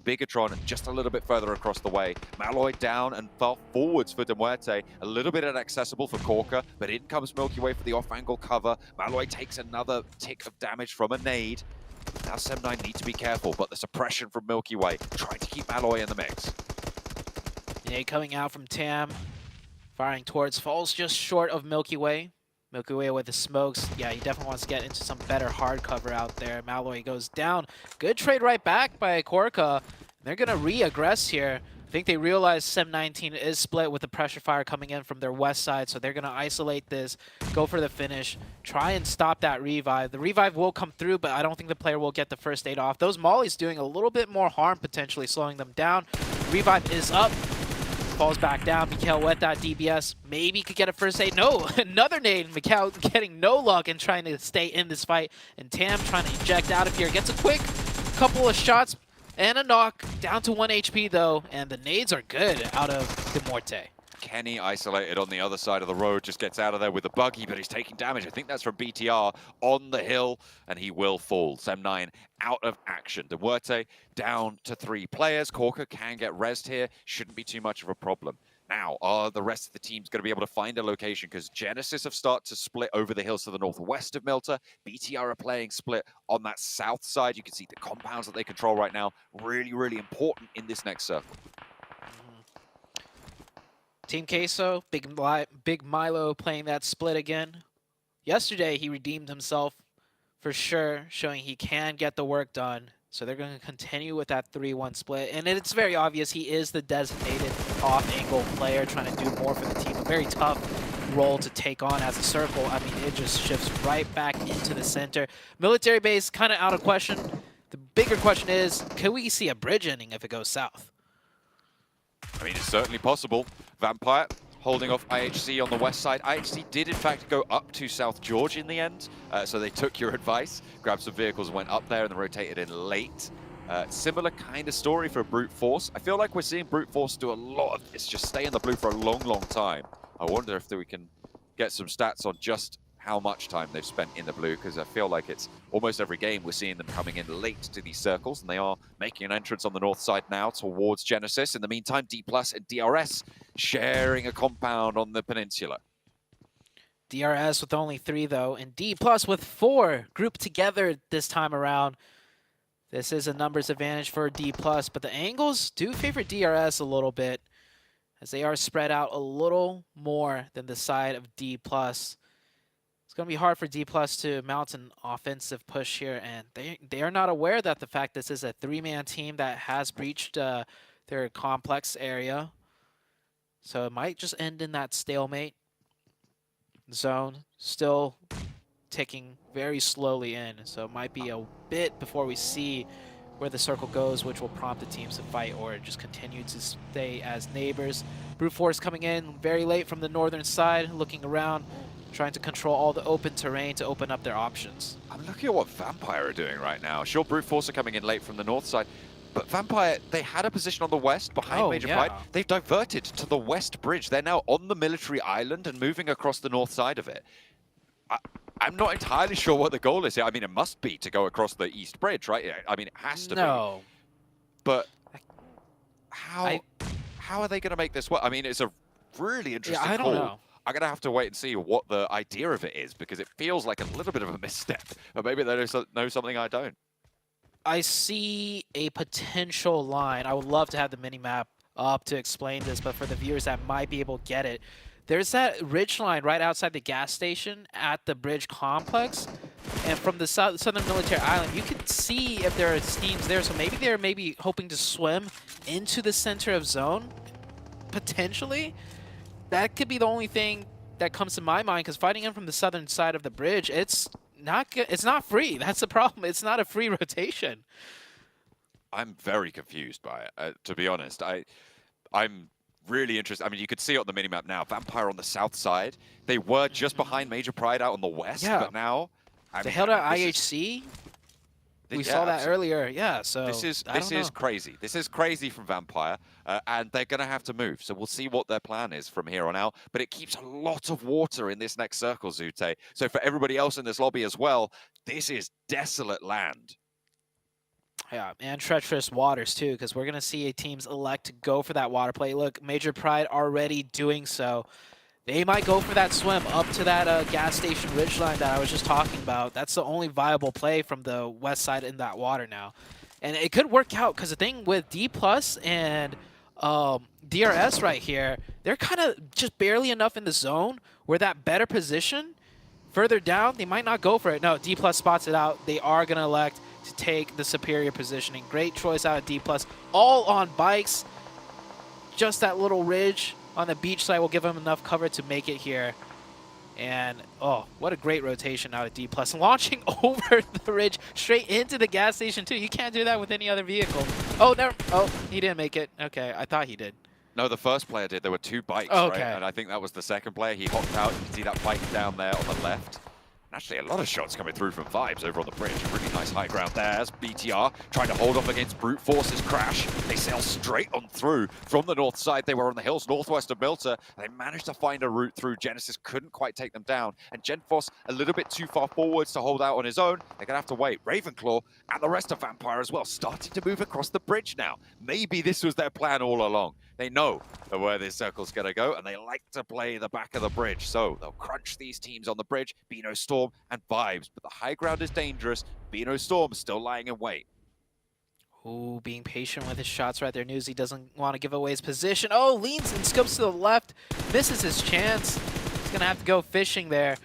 Bigatron just a little bit further across the way. Malloy down and far forwards for De Muerte. A little bit inaccessible for Corker, but in comes Milky Way for the off-angle cover. Malloy takes another tick of damage from a nade. Now Sem9 need to be careful, but the suppression from Milky Way trying to keep Malloy in the mix. Nade coming out from Tam, firing towards, falls just short of Milky Way. Milky Way with the smokes. Yeah, he definitely wants to get into some better hard cover out there. Malloy goes down. Good trade right back by Korka. They're going to re-aggress here. I think they realize Sem19 is split with the pressure fire coming in from their west side, so they're going to isolate this, go for the finish, try and stop that revive. The revive will come through, but I don't think the player will get the first aid off. Those mollies doing a little bit more harm, potentially slowing them down. Revive is up. Falls back down. Mikhail with that DBS. Maybe could get a first aid. No, another nade. Mikhail getting no luck and trying to stay in this fight. And Tam trying to eject out of here. Gets a quick couple of shots and a knock. Down to 1 HP though. And the nades are good out of De Muerte. Kenny isolated on the other side of the road, just gets out of there with the buggy, but he's taking damage. I think that's from BTR on the hill, and he will fall. Sem9 out of action. De Muerte down to 3 players. Corker can get rezzed here. Shouldn't be too much of a problem. Now, are the rest of the teams going to be able to find a location? Because Genesis have started to split over the hills to the northwest of Milta. BTR are playing split on that south side. You can see the compounds that they control right now. Really, really important in this next circle. Team Queso, Big Milo playing that split again. Yesterday, he redeemed himself for sure, showing he can get the work done. So they're going to continue with that 3-1 split. And it's very obvious he is the designated off-angle player trying to do more for the team. A very tough role to take on as a circle. I mean, it just shifts right back into the center. Military base kind of out of question. The bigger question is, can we see a bridge ending if it goes south? I mean, it's certainly possible. Vampire holding off IHC on the west side. IHC did, in fact, go up to South George in the end, so they took your advice, grabbed some vehicles, went up there, and then rotated in late. Similar kind of story for Brute Force. I feel like we're seeing Brute Force do a lot of this, just stay in the blue for a long, long time. I wonder if we can get some stats on just how much time they've spent in the blue, because I feel like it's almost every game we're seeing them coming in late to these circles, and they are making an entrance on the north side now towards Genesis. In the meantime, D+ and DRS sharing a compound on the peninsula. DRS with only 3 though, and D+ with 4 grouped together this time around. This is a numbers advantage for D+, but the angles do favor DRS a little bit, as they are spread out a little more than the side of D+. It's going to be hard for D+ to mount an offensive push here, and they are not aware that the fact this is a 3-man team that has breached their complex area. So it might just end in that stalemate. Zone still ticking very slowly in, so it might be a bit before we see where the circle goes, which will prompt the teams to fight or just continue to stay as neighbors. Brute Force coming in very late from the northern side, looking around, trying to control all the open terrain to open up their options. I'm looking at what Vampire are doing right now. Sure, Brute Force are coming in late from the north side, but Vampire, they had a position on the west behind Major Pride. They've diverted to the west bridge. They're now on the military island and moving across the north side of it. I'm not entirely sure what the goal is here. I mean, it must be to go across the east bridge, right? I mean, it has to be. But how are they going to make this work? I mean, it's a really interesting call. I don't know. I'm going to have to wait and see what the idea of it is, because it feels like a little bit of a misstep. Or maybe they know something I don't. I see a potential line. I would love to have the mini-map up to explain this, but for the viewers that might be able to get it, there's that ridge line right outside the gas station at the bridge complex. And from the southern military island, you can see if there are teams there. So maybe they're hoping to swim into the center of zone, potentially. That could be the only thing that comes to my mind, because fighting in from the southern side of the bridge, it's not good. It's not free. That's the problem. It's not a free rotation. I'm very confused by it, to be honest. I'm really interested. I mean, you could see it on the minimap now. Vampire on the south side. They were just behind Major Pride out on the west, but now they held out IHC. We saw that earlier. Yeah, so this is crazy. This is crazy from Vampire, and they're going to have to move. So we'll see what their plan is from here on out. But it keeps a lot of water in this next circle, Zute. So for everybody else in this lobby as well, this is desolate land. Yeah, and treacherous waters too, because we're going to see teams elect to go for that water play. Look, Major Pride already doing so. They might go for that swim up to that gas station ridgeline that I was just talking about. That's the only viable play from the west side in that water now. And it could work out, because the thing with D+ and DRS right here, they're kind of just barely enough in the zone where that better position, further down, they might not go for it. No, D+ spots it out. They are going to elect to take the superior positioning. Great choice out of D+. All on bikes. Just that little ridge on the beach side will give them enough cover to make it here. And, oh, what a great rotation out of D+. Launching over the ridge straight into the gas station, too. You can't do that with any other vehicle. Oh, never. Oh, he didn't make it. Okay, I thought he did. No, the first player did. There were two bikes, right? And I think that was the second player. He hopped out. You can see that bike down there on the left. Actually, a lot of shots coming through from Vibes over on the bridge. A really nice high ground there as BTR trying to hold off against Brute Force's crash. They sail straight on through from the north side. They were on the hills northwest of Milta. They managed to find a route through. Genesis couldn't quite take them down. And Genforce a little bit too far forwards to hold out on his own. They're going to have to wait. Ravenclaw and the rest of Vampire as well starting to move across the bridge now. Maybe this was their plan all along. They know where this circle's going to go, and they like to play the back of the bridge. So they'll crunch these teams on the bridge, Beano Storm and Vibes. But the high ground is dangerous. Beano Storm still lying in wait. Ooh, being patient with his shots right there. Newsy doesn't want to give away his position. Oh, leans and scopes to the left. Misses his chance. He's going to have to go fishing there.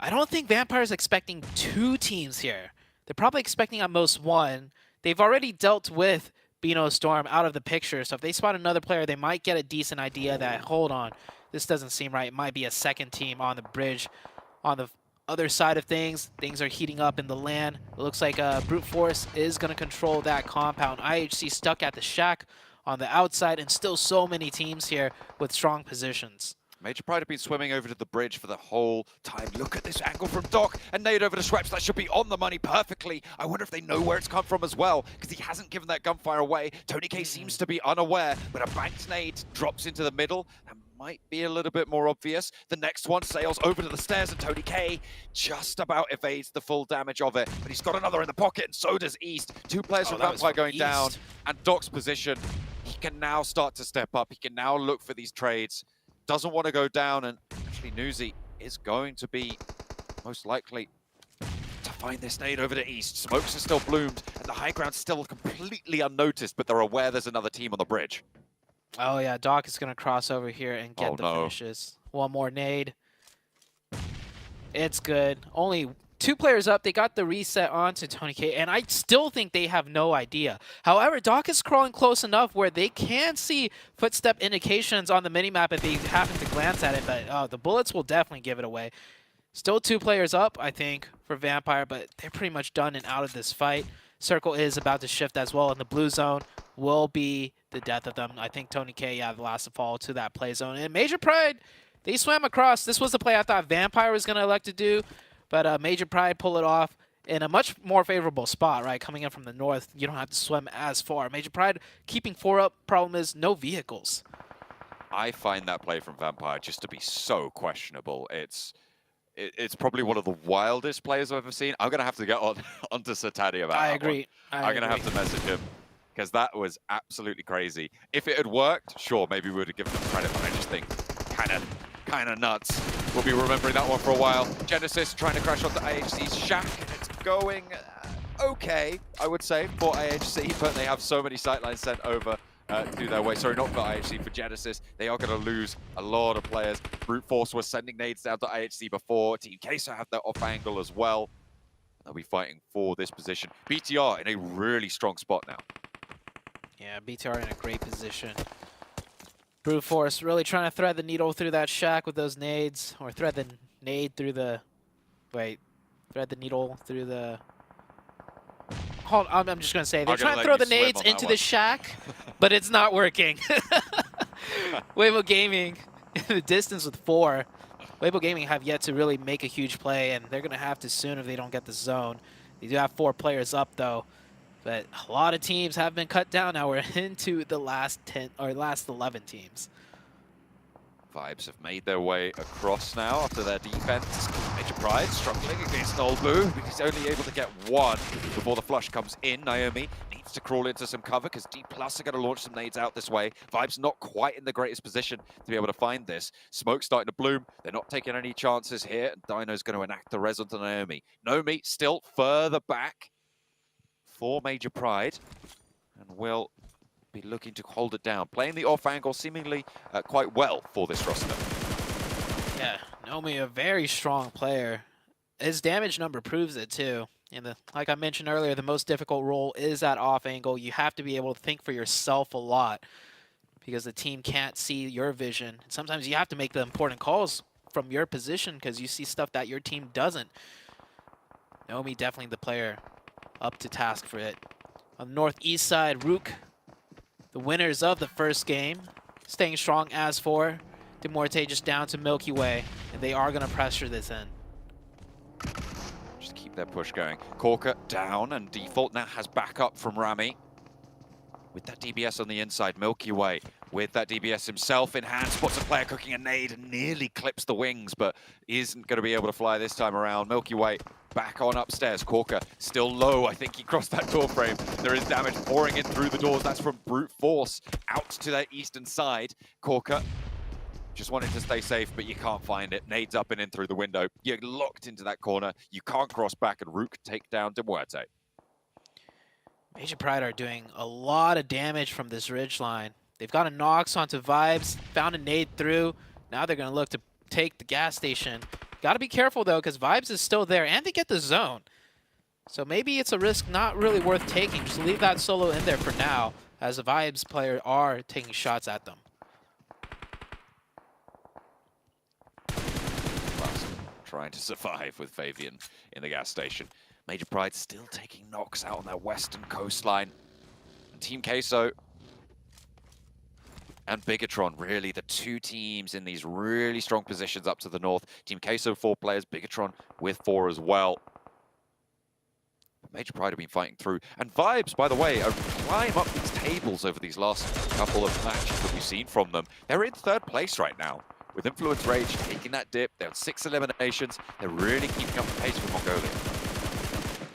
I don't think Vampire's expecting two teams here. They're probably expecting at most one. They've already dealt with Beano Storm out of the picture, so if they spot another player, they might get a decent idea that, hold on, this doesn't seem right. It might be a second team on the bridge. On the other side of things are heating up in the land. It looks like Brute Force is going to control that compound. IHC stuck at the shack on the outside, and still so many teams here with strong positions. Major Pride have been swimming over to the bridge for the whole time. Look at this angle from Doc, and nade over to Schweppes. That should be on the money perfectly. I wonder if they know where it's come from as well, because he hasn't given that gunfire away. Tony K seems to be unaware, but a banked nade drops into the middle. That might be a little bit more obvious. The next one sails over to the stairs, and Tony K just about evades the full damage of it, but he's got another in the pocket, and so does East. Two players from Vampire going down, and Doc's position, he can now start to step up. He can now look for these trades. Doesn't want to go down, and actually Newsy is going to be most likely to find this nade over to east. Smokes are still bloomed, and the high ground's still completely unnoticed, but they're aware there's another team on the bridge. Oh yeah, Doc is gonna cross over here and get the finishes. One more nade. It's good. Only 2 players up. They got the reset onto Tony K, and I still think they have no idea. However, Doc is crawling close enough where they can see footstep indications on the minimap if they happen to glance at it, but the bullets will definitely give it away. Still 2 players up, I think, for Vampire, but they're pretty much done and out of this fight. Circle is about to shift as well, and the blue zone will be the death of them. I think Tony K, the last to fall to that play zone. And Major Pride, they swam across. This was the play I thought Vampire was going to elect to do, but Major Pride pull it off in a much more favorable spot, right? Coming in from the north, you don't have to swim as far. Major Pride keeping 4 up. Problem is no vehicles. I find that play from Vampire just to be so questionable. It's probably one of the wildest plays I've ever seen. I'm going to have to get onto Satani about that. I agree. I'm going to have to message him because that was absolutely crazy. If it had worked, sure, maybe we would have given him credit, but I just think kind of nuts. We'll be remembering that one for a while. Genesis trying to crash onto IHC's shack, and it's going okay, I would say, for IHC, but they have so many sightlines sent over to their way. Sorry, not for IHC, for Genesis. They are going to lose a lot of players. Brute Force was sending nades down to IHC before. Team Queso have their off angle as well. They'll be fighting for this position. BTR in a really strong spot now. Yeah, BTR in a great position. Brute Force really trying to thread the needle through that shack with those nades, or thread the nade through the... Wait, thread the needle through the... Hold, I'm just going to say, they're trying to throw the nades into the shack, but it's not working. Weibo Gaming in the distance with 4. Weibo Gaming have yet to really make a huge play, and they're going to have to soon if they don't get the zone. They do have 4 players up, though. But a lot of teams have been cut down. Now we're into the last 10 or last 11 teams. Vibes have made their way across now after their defense. Major Pride struggling against Old Blue because he's only able to get 1 before the flush comes in. Naomi needs to crawl into some cover because D+ are going to launch some nades out this way. Vibes not quite in the greatest position to be able to find this. Smoke starting to bloom. They're not taking any chances here. And Dino's going to enact the res onto Naomi. Naomi still further back for Major Pride, and will be looking to hold it down. Playing the off angle seemingly quite well for this roster. Yeah, Naomi, a very strong player. His damage number proves it too. And like I mentioned earlier, the most difficult role is that off angle. You have to be able to think for yourself a lot because the team can't see your vision. Sometimes you have to make the important calls from your position because you see stuff that your team doesn't. Naomi definitely the player up to task for it. On the northeast side, Rook, the winners of the first game, staying strong as for. Demorte just down to Milky Way, and they are going to pressure this in. Just keep their push going. Corker down, and Default now has backup from Rami. With that DBS on the inside, Milky Way with that DBS himself in hand, spots a player cooking a nade and nearly clips the wings, but isn't going to be able to fly this time around. Milky Way back on upstairs. Corker still low. I think he crossed that door frame. There is damage pouring in through the doors. That's from Brute Force out to their eastern side. Corker just wanted to stay safe, but you can't find it. Nades up and in through the window. You're locked into that corner. You can't cross back, and Rook take down Demuerte. Major Pride are doing a lot of damage from this ridge line. They've got a Nox onto Vibes, found a nade through. Now they're going to look to take the gas station. Got to be careful, though, because Vibes is still there, and they get the zone. So maybe it's a risk not really worth taking. Just leave that solo in there for now, as the Vibes player are taking shots at them. Trying to survive with Fabian in the gas station. Major Pride still taking knocks out on their western coastline. And Team Queso and Bigatron, really the 2 teams in these really strong positions up to the north. Team Queso 4 players, Bigatron with 4 as well. Major Pride have been fighting through. And Vibes, by the way, are climb up these tables over these last couple of matches that we've seen from them. They're in 3rd place right now. With Influence Rage taking that dip, they're on 6 eliminations. They're really keeping up the pace with Mongolia.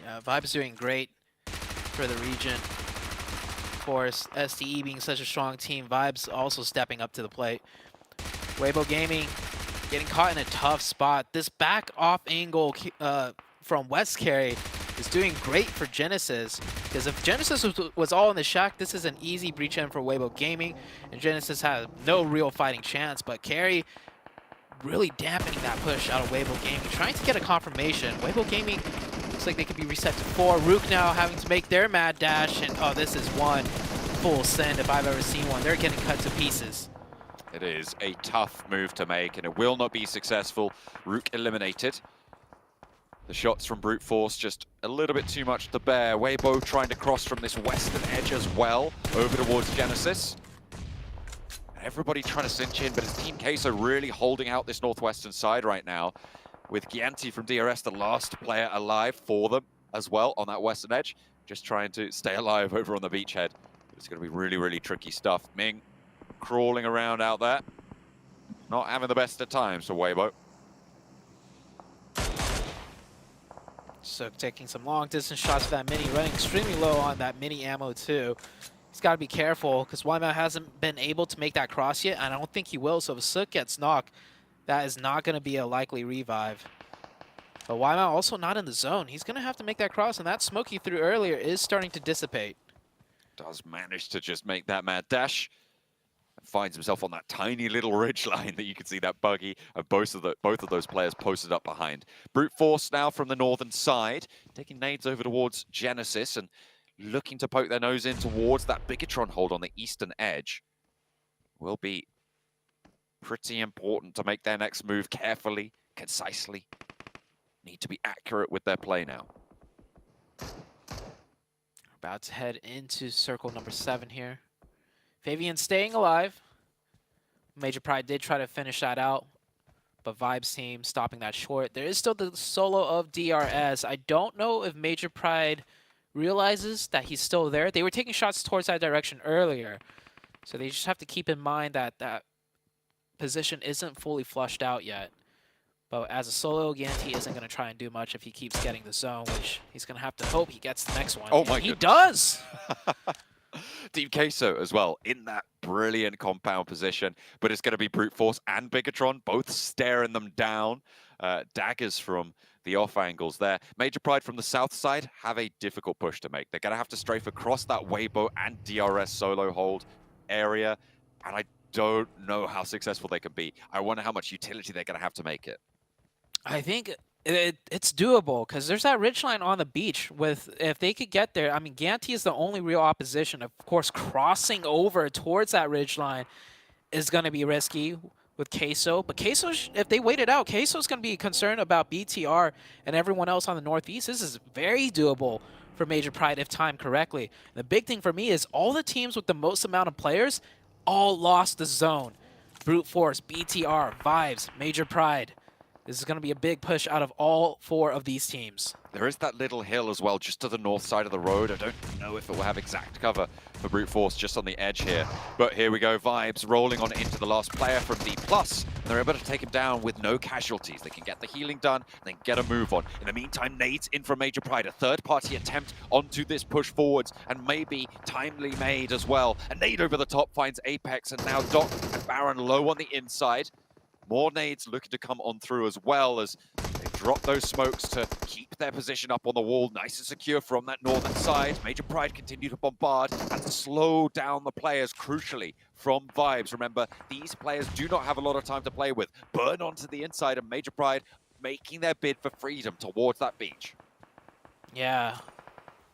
Yeah, Vibes doing great for the region. Of course, STE being such a strong team, Vibes also stepping up to the plate. Weibo Gaming getting caught in a tough spot. This back off angle from West Carry is doing great for Genesis, because if Genesis was all in the shack, this is an easy breach in for Weibo Gaming, and Genesis has no real fighting chance, but Carry really dampening that push out of Weibo Gaming, trying to get a confirmation. Weibo Gaming looks like they could be reset to 4. Rook now having to make their mad dash, and oh, this is one full send if I've ever seen one. They're getting cut to pieces. It is a tough move to make, and it will not be successful. Rook eliminated. The shots from Brute Force just a little bit too much to bear. Weibo trying to cross from this western edge as well, over towards Genesis. And everybody trying to cinch in, but it's Team Queso really holding out this northwestern side right now, with Gianti from DRS, the last player alive for them as well on that western edge, just trying to stay alive over on the beachhead. It's going to be really, really tricky stuff. Ming crawling around out there, not having the best of times for Weibo. So taking some long distance shots for that mini, running extremely low on that mini ammo too. He's got to be careful because Wyman hasn't been able to make that cross yet, and I don't think he will. So if Sook gets knocked, that is not going to be a likely revive. But Wyman also not in the zone. He's going to have to make that cross, and that smoke he threw earlier is starting to dissipate. Does manage to just make that mad dash. Finds himself on that tiny little ridge line that you can see that buggy of both of those players posted up behind. Brute Force now from the northern side, taking nades over towards Genesis and looking to poke their nose in towards that Bigatron hold on the eastern edge. Will be pretty important to make their next move carefully, concisely. Need to be accurate with their play now. About to head into circle number 7 here. Fabian staying alive. Major Pride did try to finish that out, but Vibes team stopping that short. There is still the solo of DRS. I don't know if Major Pride realizes that he's still there. They were taking shots towards that direction earlier, so they just have to keep in mind that that position isn't fully flushed out yet. But as a solo, Gianti isn't going to try and do much if he keeps getting the zone, which he's going to have to hope he gets the next one. Oh my He goodness. does! Team Queso as well in that brilliant compound position, but it's going to be Brute Force and Bigatron both staring them down. Daggers from the off angles there. Major Pride from the south side have a difficult push to make. They're going to have to strafe across that Weibo and DRS solo hold area, and I don't know how successful they can be. I wonder how much utility they're going to have to make it. I think it's doable because there's that ridgeline on the beach. If they could get there, I mean, Gianti is the only real opposition. Of course, crossing over towards that ridgeline is going to be risky with Queso. But Queso, if they wait it out, Queso's going to be concerned about BTR and everyone else on the northeast. This is very doable for Major Pride if timed correctly. The big thing for me is all the teams with the most amount of players all lost the zone. Brute Force, BTR, Vibes, Major Pride. This is going to be a big push out of all 4 of these teams. There is that little hill as well, just to the north side of the road. I don't know if it will have exact cover for Brute Force just on the edge here. But here we go, Vibes rolling on into the last player from D+. And they're able to take him down with no casualties. They can get the healing done, and then get a move on. In the meantime, nades in from Major Pride. A third-party attempt onto this push forwards, and maybe timely made as well. A nade over the top finds Apex, and now Doc and Baron low on the inside. More nades looking to come on through as well as they drop those smokes to keep their position up on the wall. Nice and secure from that northern side. Major Pride continue to bombard and slow down the players, crucially, from Vibes. Remember, these players do not have a lot of time to play with. Burn onto the inside, and Major Pride making their bid for freedom towards that beach. Yeah,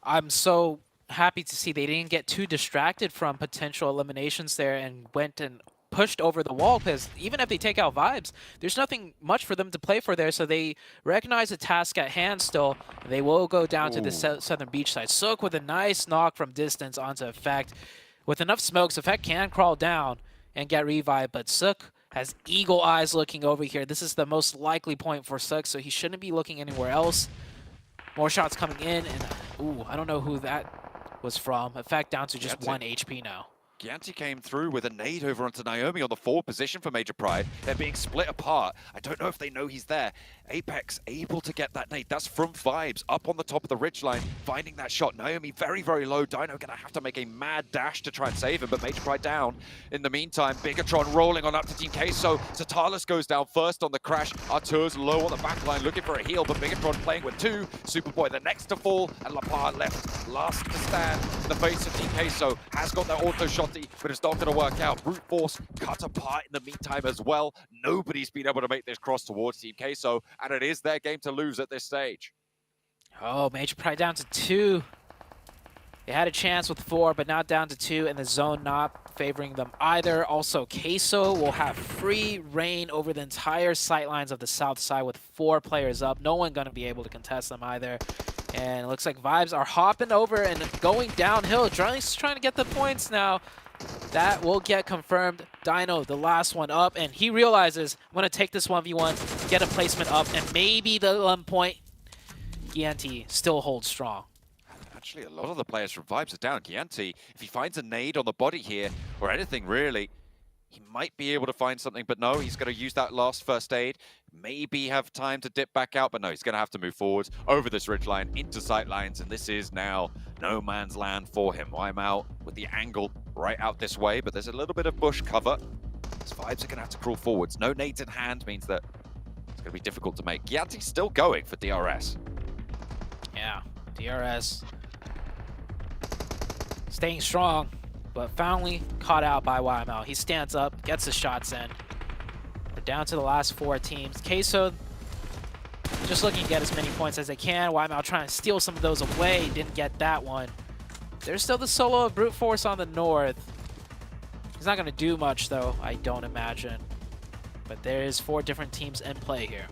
I'm so happy to see they didn't get too distracted from potential eliminations there and went and pushed over the wall, because even if they take out Vibes, there's nothing much for them to play for there, so they recognize the task at hand still. They will go down to the southern beach side. Sook with a nice knock from distance onto Effect. With enough smokes, Effect can crawl down and get revived, but Sook has eagle eyes looking over here. This is the most likely point for Sook, so he shouldn't be looking anywhere else. More shots coming in, and ooh, I don't know who that was from. Effect down to just 1 HP now. Gianti came through with a nade over onto Naomi on the forward position for Major Pride. They're being split apart. I don't know if they know he's there. Apex able to get that nade. That's from Vibes up on the top of the ridgeline, finding that shot. Naomi very, very low. Dino gonna have to make a mad dash to try and save him, but Major Pride down. In the meantime, Bigatron rolling on up to Team Queso. Zatalis goes down first on the crash. Artur's low on the back line looking for a heal, but Bigatron playing with two. Superboy the next to fall, and Lapar left last to stand in the face of Team Queso. Has got that auto shotty, but it's not going to work out. Brute Force cut apart in the meantime as well. Nobody's been able to make this cross towards Team Queso, and it is their game to lose at this stage. Oh, Major Pride down to 2. They had a chance with 4, but now down to 2, and the zone not favoring them either. Also, Queso will have free reign over the entire sightlines of the south side with 4 players up. No one going to be able to contest them either. And it looks like Vibes are hopping over and going downhill. Jarling's trying to get the points now. That will get confirmed. Dino, the last one up, and he realizes, I'm going to take this 1v1, get a placement up, and maybe the 1 point. Gianti still holds strong. Actually, a lot of the players from Vibes are down. Gianti, if he finds a nade on the body here, or anything really, he might be able to find something, but no, he's going to use that last first aid. Maybe have time to dip back out, but no, he's going to have to move forward over this ridgeline into sight lines, and this is now no man's land for him. I'm out with the angle right out this way, but there's a little bit of bush cover. His Vibes are going to have to crawl forwards. No nades in hand means that it's going to be difficult to make. Gianti's still going for DRS. Yeah, DRS staying strong, but finally caught out by YML. He stands up, gets the shots in. We're down to the last 4 teams. Queso just looking to get as many points as they can. YML trying to steal some of those away. Didn't get that one. There's still the solo of Brute Force on the north. He's not going to do much, though, I don't imagine. But there is 4 different teams in play here.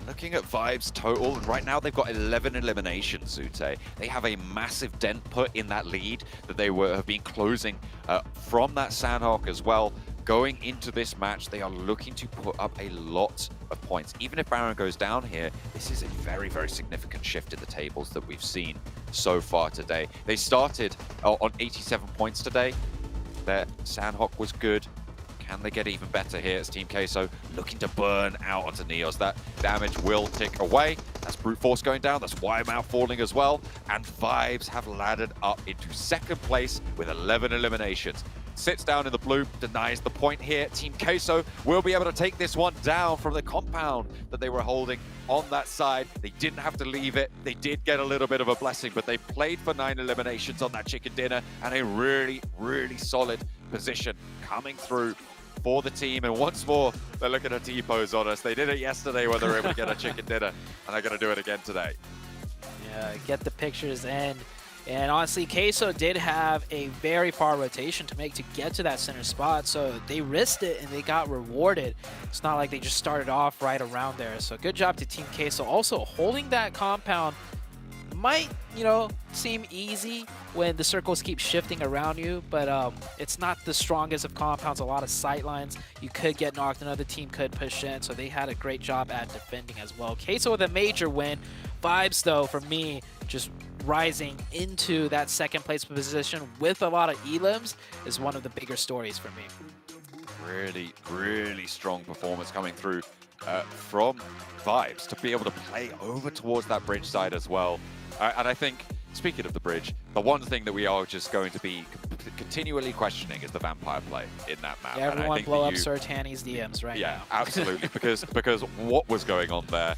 Looking at Vibes total, and right now they've got 11 eliminations, Zute. They have a massive dent put in that lead that they have been closing from that Sandhawk as well. Going into this match, they are looking to put up a lot of points. Even if Baron goes down here, this is a very, very significant shift in the tables that we've seen so far today. They started on 87 points today. Their Sandhawk was good. Can they get even better here? It's Team Queso looking to burn out onto Neos. That damage will tick away. That's Brute Force going down. That's YML falling as well. And Vibes have laddered up into second place with 11 eliminations. Sits down in the blue, denies the point here. Team Queso will be able to take this one down from the compound that they were holding on that side. They didn't have to leave it. They did get a little bit of a blessing, but they played for 9 eliminations on that chicken dinner and a really, really solid position coming through for the team. And once more, they're looking at T-pose on us. They did it yesterday when they were able to get a chicken dinner, and they're going to do it again today. Yeah, get the pictures in. And honestly, Queso did have a very far rotation to make to get to that center spot, so they risked it and they got rewarded. It's not like they just started off right around there. So good job to Team Queso. Also, holding that compound might, seem easy when the circles keep shifting around you, but it's not the strongest of compounds. A lot of sight lines. You could get knocked, another team could push in, so they had a great job at defending as well. Queso with a major win. Vibes, though, for me, just rising into that second place position with a lot of elims is one of the bigger stories for me. Really, really strong performance coming through from Vibes to be able to play over towards that bridge side as well. And I think, speaking of the bridge, the one thing that we are just going to be continually questioning is the vampire play in that map. Yeah, everyone blow up Sir Tanny's DMs right now. Yeah, absolutely, because what was going on there,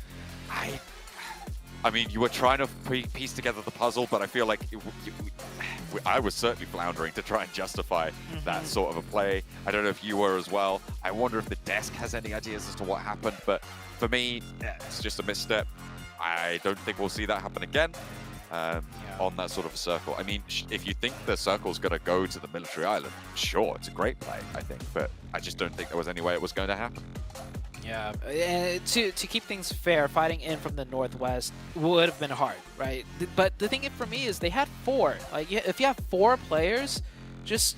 I mean, you were trying to piece together the puzzle, but I feel like I was certainly floundering to try and justify that sort of a play. I don't know if you were as well. I wonder if the desk has any ideas as to what happened, but for me, it's just a misstep. I don't think we'll see that happen again on that sort of a circle. I mean, if you think the circle's going to go to the military island, sure, it's a great play, I think, but I just don't think there was any way it was going to happen. Yeah, and to keep things fair, fighting in from the northwest would have been hard, right? But the thing for me is they had 4. Like, if you have 4 players, just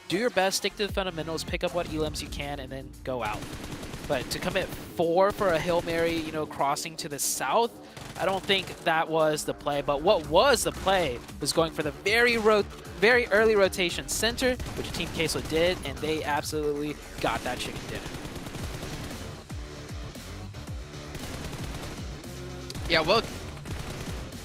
do your best, stick to the fundamentals, pick up what elims you can, and then go out. But to commit 4 for a Hail Mary, crossing to the south, I don't think that was the play, but what was the play was going for the very early rotation center, which Team Queso did, and they absolutely got that chicken dinner. Yeah, well,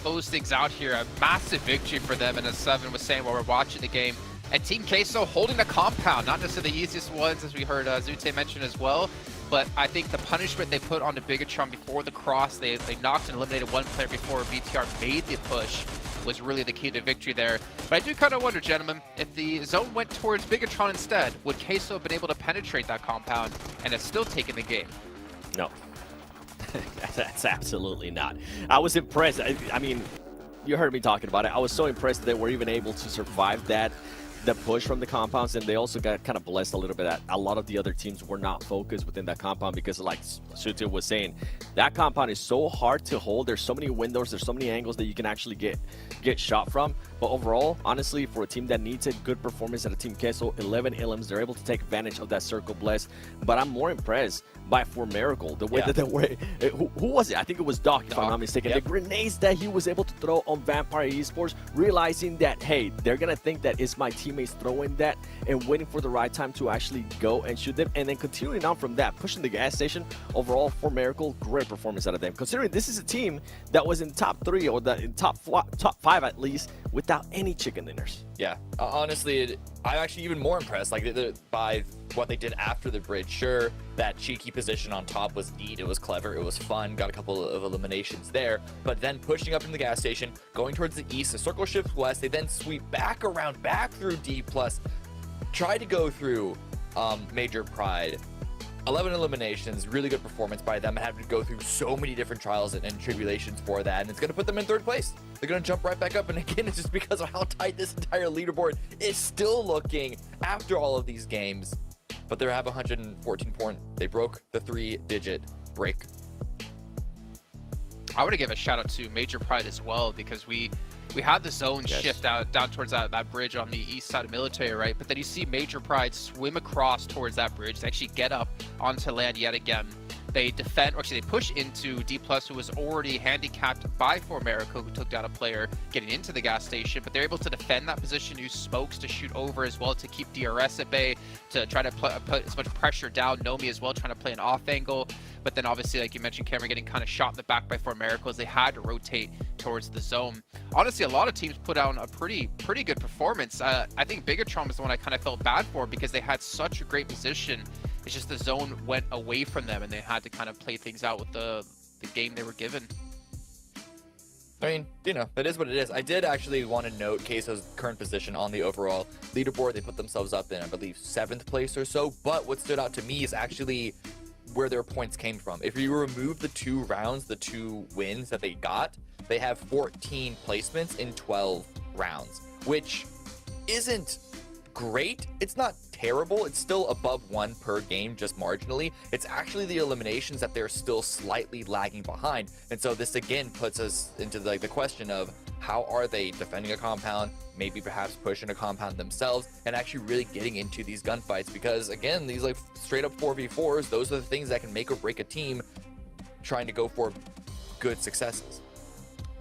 close things out here. A massive victory for them, and as Seven was saying while we're watching the game. And Team Queso holding the compound, not necessarily the easiest ones, as we heard Zute mention as well. But I think the punishment they put on the Bigatron before the cross, they knocked and eliminated one player before VTR made the push, was really the key to victory there. But I do kind of wonder, gentlemen, if the zone went towards Bigatron instead, would Queso have been able to penetrate that compound and have still taken the game? No. That's absolutely not. I was impressed. I mean, you heard me talking about it. I was so impressed that they were even able to survive the push from the compounds, and they also got kind of blessed a little bit that a lot of the other teams were not focused within that compound because, like Sutil was saying, that compound is so hard to hold. There's so many windows, there's so many angles that you can actually get shot from. But overall, honestly, for a team that needs a good performance at a Team Queso, 11 Ilims, they're able to take advantage of that circle bless. But I'm more impressed by For Miracle, the way that they were. Who was it? I think it was Doc, if I'm not mistaken. Yep. The grenades that he was able to throw on Vampire Esports, realizing that, hey, they're gonna think that it's my teammates throwing that, and waiting for the right time to actually go and shoot them, and then continuing on from that, pushing the gas station. Overall, For Miracle, great performance out of them, considering this is a team that was in top 3 or in top 5 at least without any chicken dinners. Yeah, honestly, I'm actually even more impressed by what they did after the bridge. Sure, that cheeky position on top was neat, it was clever, it was fun, got a couple of eliminations there, but then pushing up in the gas station, going towards the east, the circle shifts west, they then sweep back around, back through D+, try to go through Major Pride. 11 eliminations, really good performance by them, and having to go through so many different trials and tribulations for that, and it's going to put them in 3rd place. They're going to jump right back up, and again, it's just because of how tight this entire leaderboard is still looking after all of these games. But they have 114 points. They broke the 3-digit break. I want to give a shout out to Major Pride as well, because we had the zone shift out down towards that bridge on the east side of Military, right? But then you see Major Pride swim across towards that bridge to actually get up onto land yet again. They defend, or actually they push into D+, who was already handicapped by For Miracle, who took down a player getting into the gas station, but they're able to defend that position, use smokes to shoot over as well to keep DRS at bay, to try to put as much pressure down Nomi as well, trying to play an off angle. But then obviously, like you mentioned, Cameron, getting kind of shot in the back by For Miracle as they had to rotate towards the zone. Honestly, a lot of teams put out a pretty good performance. I think Bigatron was the one I kind of felt bad for because they had such a great position. It's just the zone went away from them and they had to kind of play things out with the game they were given. I mean, you know, it is what it is. I did actually want to note Queso's current position on the overall leaderboard. They put themselves up in, I believe, 7th place or so. But what stood out to me is actually where their points came from. If you remove the 2 rounds, the 2 wins that they got, they have 14 placements in 12 rounds, which isn't great. It's not terrible. It's still above 1 per game, just marginally. It's actually the eliminations that they're still slightly lagging behind. And so this again puts us into the question of how are they defending a compound, maybe perhaps pushing a compound themselves, and actually really getting into these gunfights, because again, these like straight up 4v4s, those are the things that can make or break a team trying to go for good successes.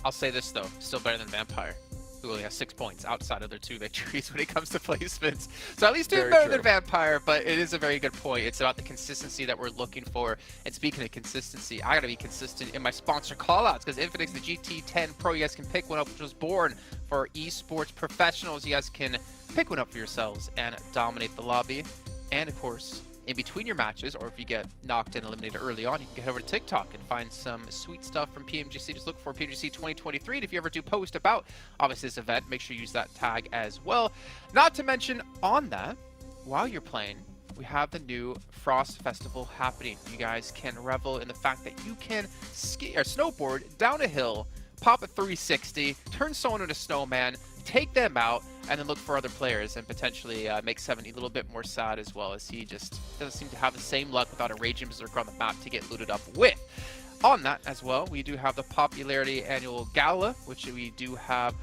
I'll say this though, still better than Vampire, who only has 6 points outside of their 2 victories when it comes to placements. So at least doing better than Vampire, but it is a very good point. It's about the consistency that we're looking for. And speaking of consistency, I gotta be consistent in my sponsor callouts, because Infinix, the GT10 Pro, you guys can pick one up, which was born for esports professionals. You guys can pick one up for yourselves and dominate the lobby. And of course, in between your matches, or if you get knocked and eliminated early on, you can get over to TikTok and find some sweet stuff from PMGC. Just look for PMGC 2023. And if you ever do post about, obviously, this event, make sure you use that tag as well. Not to mention, on that, while you're playing, we have the new Frost Festival happening. You guys can revel in the fact that you can ski or snowboard down a hill, pop a 360, turn someone into a snowman, take them out, and then look for other players and potentially make Seven a little bit more sad, as well as he just doesn't seem to have the same luck without a Raging Berserker on the map to get looted up with. On that as well, we do have the Popularity Annual Gala, which we do have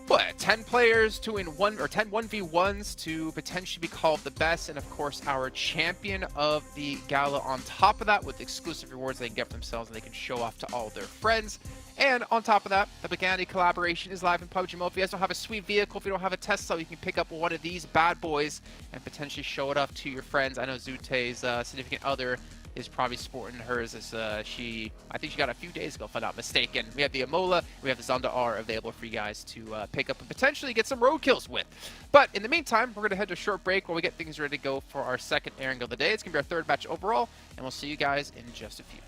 what, 10 players to win 10 1v1s to potentially be called the best, and of course our champion of the gala on top of that with exclusive rewards they can get for themselves and they can show off to all their friends. And on top of that, the Bugatti collaboration is live in PUBG Mobile. If you guys don't have a sweet vehicle, if you don't have a Tesla, you can pick up one of these bad boys and potentially show it off to your friends. I know Zute's significant other is probably sporting hers as I think she got a few days ago, if I'm not mistaken. We have the Amola, we have the Zonda R available for you guys to pick up and potentially get some road kills with. But in the meantime, we're going to head to a short break while we get things ready to go for our second airing of the day. It's going to be our third match overall, and we'll see you guys in just a few.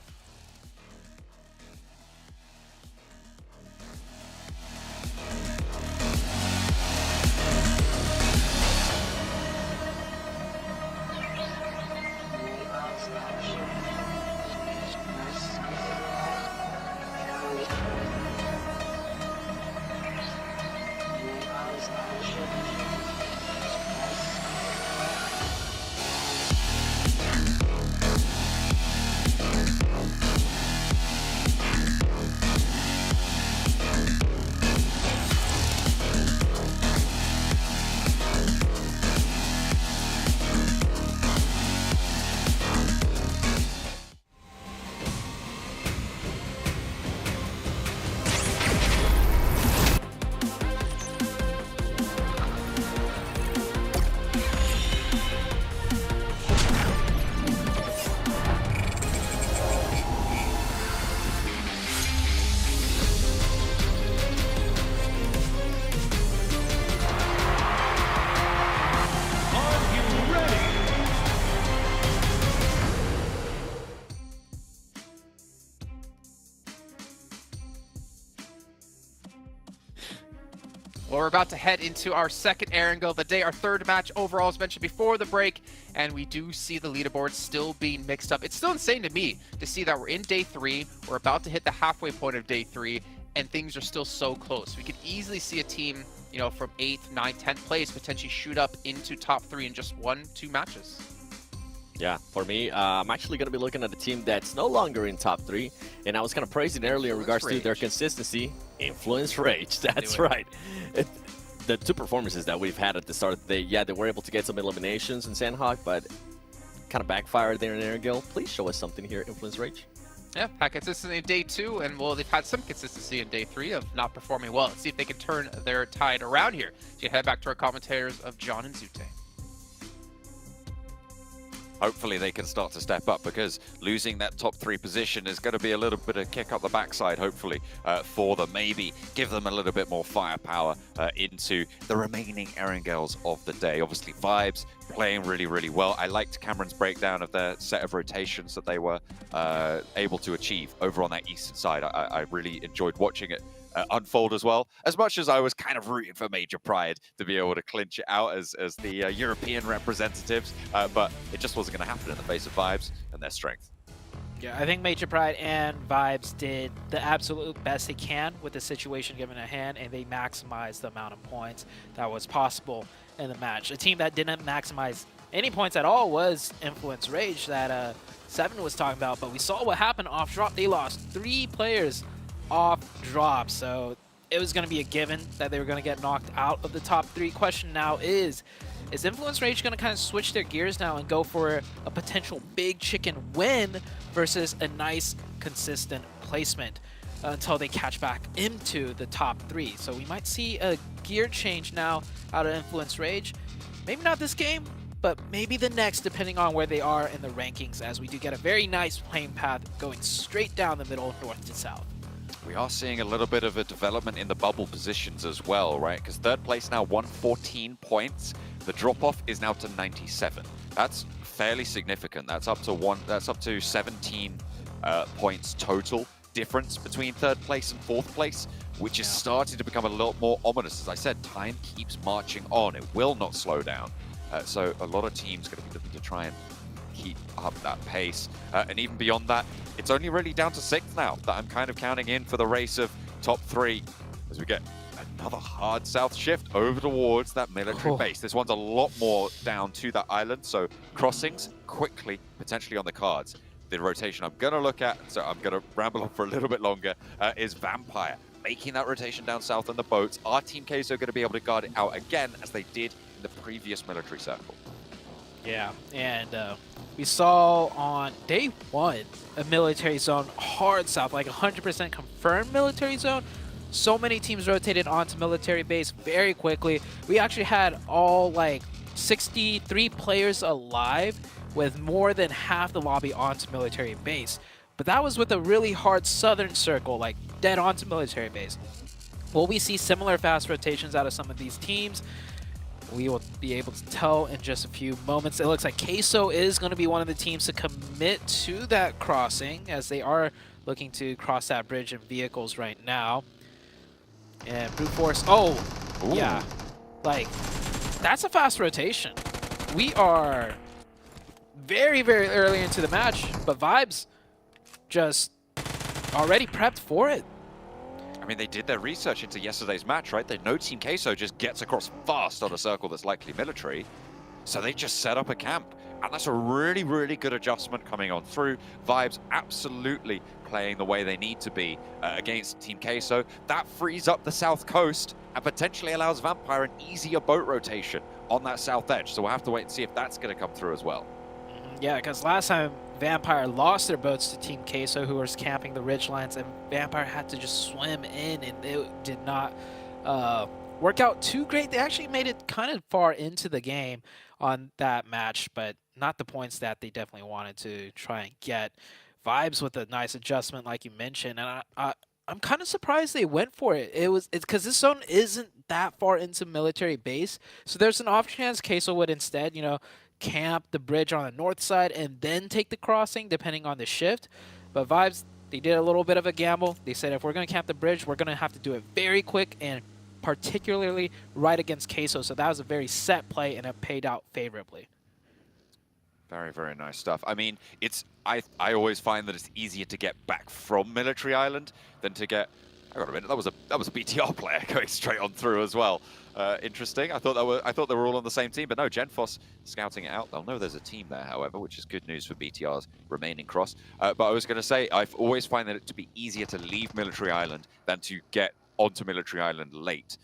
Well, we're about to head into our second airing of the day, our third match overall, as mentioned before the break, and we do see the leaderboard still being mixed up. It's still insane to me to see that we're in day 3, we're about to hit the halfway point of day 3, and things are still so close. We could easily see a team, you know, from 8th, 9th, 10th place potentially shoot up into top 3 in just 1-2 matches. Yeah, for me, I'm actually going to be looking at a team that's no longer in top 3, and I was kind of praising earlier in regards to their consistency. Influence Rage, that's right. The two performances that we've had at the start of the day, yeah, they were able to get some eliminations in Sandhawk, but kind of backfired there in Airgill. Please show us something here, Influence Rage. Yeah, had consistency in day 2, and well, they've had some consistency in day 3 of not performing well. Let's see if they can turn their tide around here. So you head back to our commentators of John and Zute. Hopefully they can start to step up, because losing that top 3 position is going to be a little bit of kick up the backside, hopefully, for them. Maybe give them a little bit more firepower into the remaining Erangels of the day. Obviously, Vibes playing really, really well. I liked Cameron's breakdown of their set of rotations that they were able to achieve over on that eastern side. I really enjoyed watching it unfold as well. As much as I was kind of rooting for Major Pride to be able to clinch it out as the European representatives, but it just wasn't going to happen in the face of Vibes and their strength. Yeah, I think Major Pride and Vibes did the absolute best they can with the situation given at hand, and they maximized the amount of points that was possible in the match. A team that didn't maximize any points at all was Influence Rage that Seven was talking about, but we saw what happened off drop. They lost 3 players off drop, so it was going to be a given that they were going to get knocked out of the top 3. Question now is Influence Rage going to kind of switch their gears now and go for a potential big chicken win versus a nice consistent placement until they catch back into the top 3? So we might see a gear change now out of Influence Rage. Maybe not this game, but maybe the next, depending on where they are in the rankings, as we do get a very nice playing path going straight down the middle, north to south. We are seeing a little bit of a development in the bubble positions as well, right? Because third place now 114 points. The drop-off is now to 97. That's fairly significant. That's up to 17 points total difference between third place and fourth place, which is starting to become a lot more ominous. As I said, time keeps marching on. It will not slow down. So a lot of teams going to be looking to try and keep up that pace. And even beyond that, it's only really down to 6th now that I'm kind of counting in for the race of top 3 as we get another hard south shift over towards that military base. This one's a lot more down to that island, so crossings quickly potentially on the cards. The rotation I'm going to look at, so I'm going to ramble on for a little bit longer, is Vampire. making that rotation down south on the boats. Are Team Queso going to be able to guard it out again, as they did in the previous military circle? Yeah, and we saw on day one a military zone hard south, like 100% confirmed military zone. So many teams rotated onto military base very quickly. We actually had all like 63 players alive with more than half the lobby onto military base. But that was with a really hard southern circle, like dead onto military base. Will we see similar fast rotations out of some of these teams? We will be able to tell in just a few moments. It looks like Queso is going to be one of the teams to commit to that crossing, as they are looking to cross that bridge in vehicles right now. And Brute Force, oh, ooh. Yeah, like, that's a fast rotation. We are very, very early into the match, but Vibes just already prepped for it. I mean, they did their research into yesterday's match, right? They know Team Queso just gets across fast on a circle that's likely military, so they just set up a camp. And that's a really, really good adjustment coming on through. Vibes absolutely playing the way they need to be against Team Queso. That frees up the south coast and potentially allows Vampire an easier boat rotation on that south edge. So we'll have to wait and see if that's going to come through as well. Yeah, because last time Vampire lost their boats to Team Queso, who was camping the ridgelines, and Vampire had to just swim in, and it did not work out too great. They actually made it kind of far into the game on that match, but not the points that they definitely wanted to try and get. Vibes with a nice adjustment, like you mentioned, and I'm kind of surprised they went for it. It's because this zone isn't that far into military base, so there's an off chance Queso would instead, you know, camp the bridge on the north side and then take the crossing, depending on the shift. But Vibes, they did a little bit of a gamble. They said if we're going to camp the bridge, we're going to have to do it very quick and particularly right against Queso. So that was a very set play, and it paid out favorably. Very, very nice stuff. I mean, I always find that it's easier to get back from Military Island than to get. I got a minute. That was a BTR player going straight on through as well. Interesting. I thought they were all on the same team, but no. Genfos scouting it out. They'll know there's a team there, however, which is good news for BTR's remaining cross. But I was going to say, I've always find it to be easier to leave Military Island than to get onto Military Island late.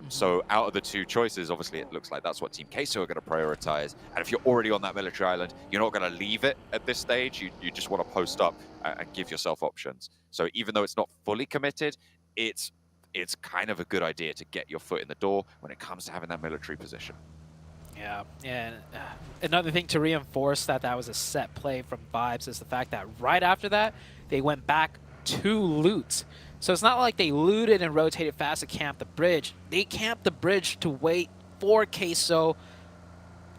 So out of the two choices, obviously it looks like that's what Team Queso are going to prioritize. And if you're already on that military island, you're not going to leave it at this stage. You just want to post up and give yourself options. So even though it's not fully committed, it's kind of a good idea to get your foot in the door when it comes to having that military position. Yeah, and another thing to reinforce that was a set play from Vibes is the fact that right after that, they went back to loot. So it's not like they looted and rotated fast to camp the bridge. They camped the bridge to wait for Queso.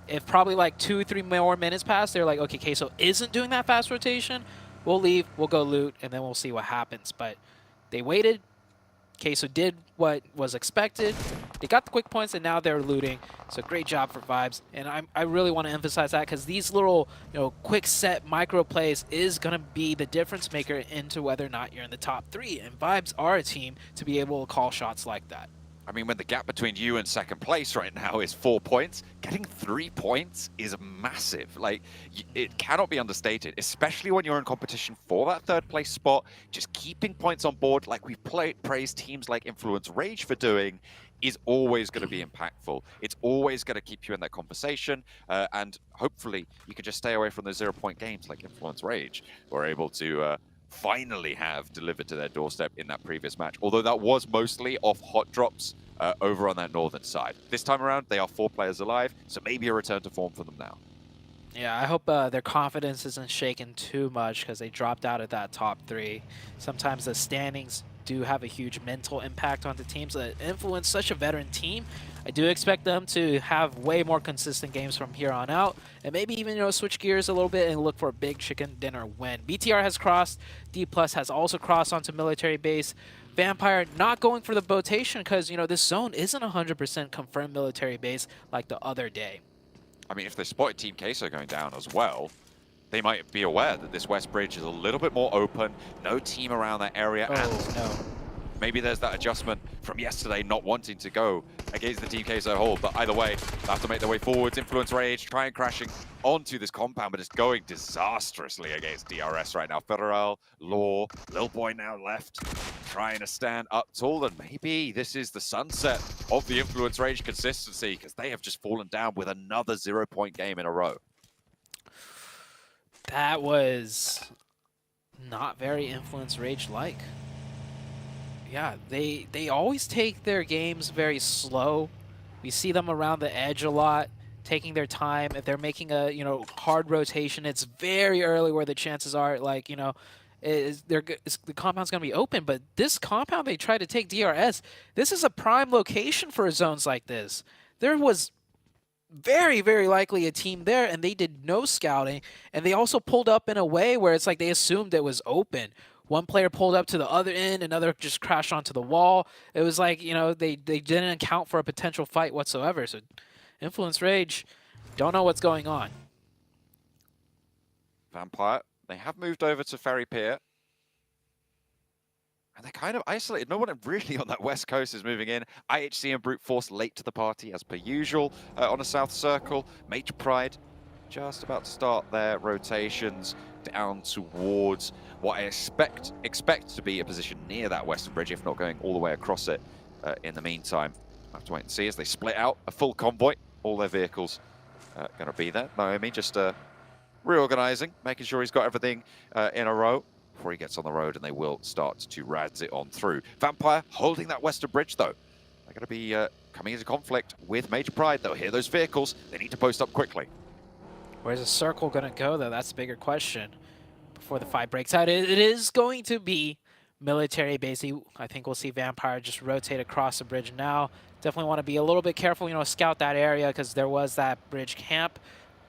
If probably like 2-3 more minutes passed, they're like, okay, Queso isn't doing that fast rotation. We'll leave, we'll go loot, and then we'll see what happens. But they waited. Queso did what was expected. They got the quick points, and now they're looting. So great job for Vibes. And I really want to emphasize that because these little, quick set micro plays is going to be the difference maker into whether or not you're in the top 3. And Vibes are a team to be able to call shots like that. I mean, when the gap between you and second place right now is 4 points, getting 3 points is massive. Like, it cannot be understated, especially when you're in competition for that third place spot. Just keeping points on board, like we've praised teams like Influence Rage for doing, is always going to be impactful. It's always going to keep you in that conversation, and hopefully you can just stay away from the 0-point games like Influence Rage. We're able to finally have delivered to their doorstep in that previous match, although that was mostly off hot drops over on that northern side. This time around, they are 4 players alive, so maybe a return to form for them now. Yeah, I hope their confidence isn't shaken too much because they dropped out of that top 3. Sometimes the standings do have a huge mental impact on the teams that influence such a veteran team. I do expect them to have way more consistent games from here on out, and maybe even switch gears a little bit and look for a big chicken dinner win. BTR has crossed, D+ has also crossed onto military base. Vampire not going for the botation because this zone isn't 100% confirmed military base like the other day. I mean, if they spotted Team Queso going down as well, they might be aware that this west bridge is a little bit more open, no team around that area, and no. Maybe there's that adjustment from yesterday not wanting to go against the Team Queso hold, but either way, they have to make their way forwards. Influence Rage trying crashing onto this compound, but it's going disastrously against DRS right now. Federal, Law, Lil Boy now left. trying to stand up tall, and maybe this is the sunset of the Influence Rage consistency, because they have just fallen down with another 0-point game in a row. That was not very Influence Rage-like. Yeah, they always take their games very slow. We see them around the edge a lot, taking their time. If they're making a hard rotation, it's very early where the chances are the compound's going to be open. But this compound they tried to take DRS, this is a prime location for zones like this. There was very, very likely a team there, and they did no scouting, and they also pulled up in a way where it's like they assumed it was open. One player pulled up to the other end, another just crashed onto the wall. It was like, they didn't account for a potential fight whatsoever. So Influence Rage, don't know what's going on. Vampire, they have moved over to Ferry Pier. And they're kind of isolated. No one really on that west coast is moving in. IHC and Brute Force late to the party, as per usual, on a south circle. Major Pride just about to start their rotations down towards what I expect to be a position near that western bridge, if not going all the way across it. In the meantime, I have to wait and see as they split out a full convoy. All their vehicles going to be there. Naomi just reorganizing, making sure he's got everything in a row before he gets on the road, and they will start to razz it on through. Vampire holding that western bridge, though. They're going to be coming into conflict with Major Pride. They'll hear those vehicles. They need to post up quickly. Where's the circle going to go, though? That's the bigger question. Before the fight breaks out, it is going to be military base. I think we'll see Vampire just rotate across the bridge now. Definitely want to be a little bit careful, scout that area, because there was that bridge camp.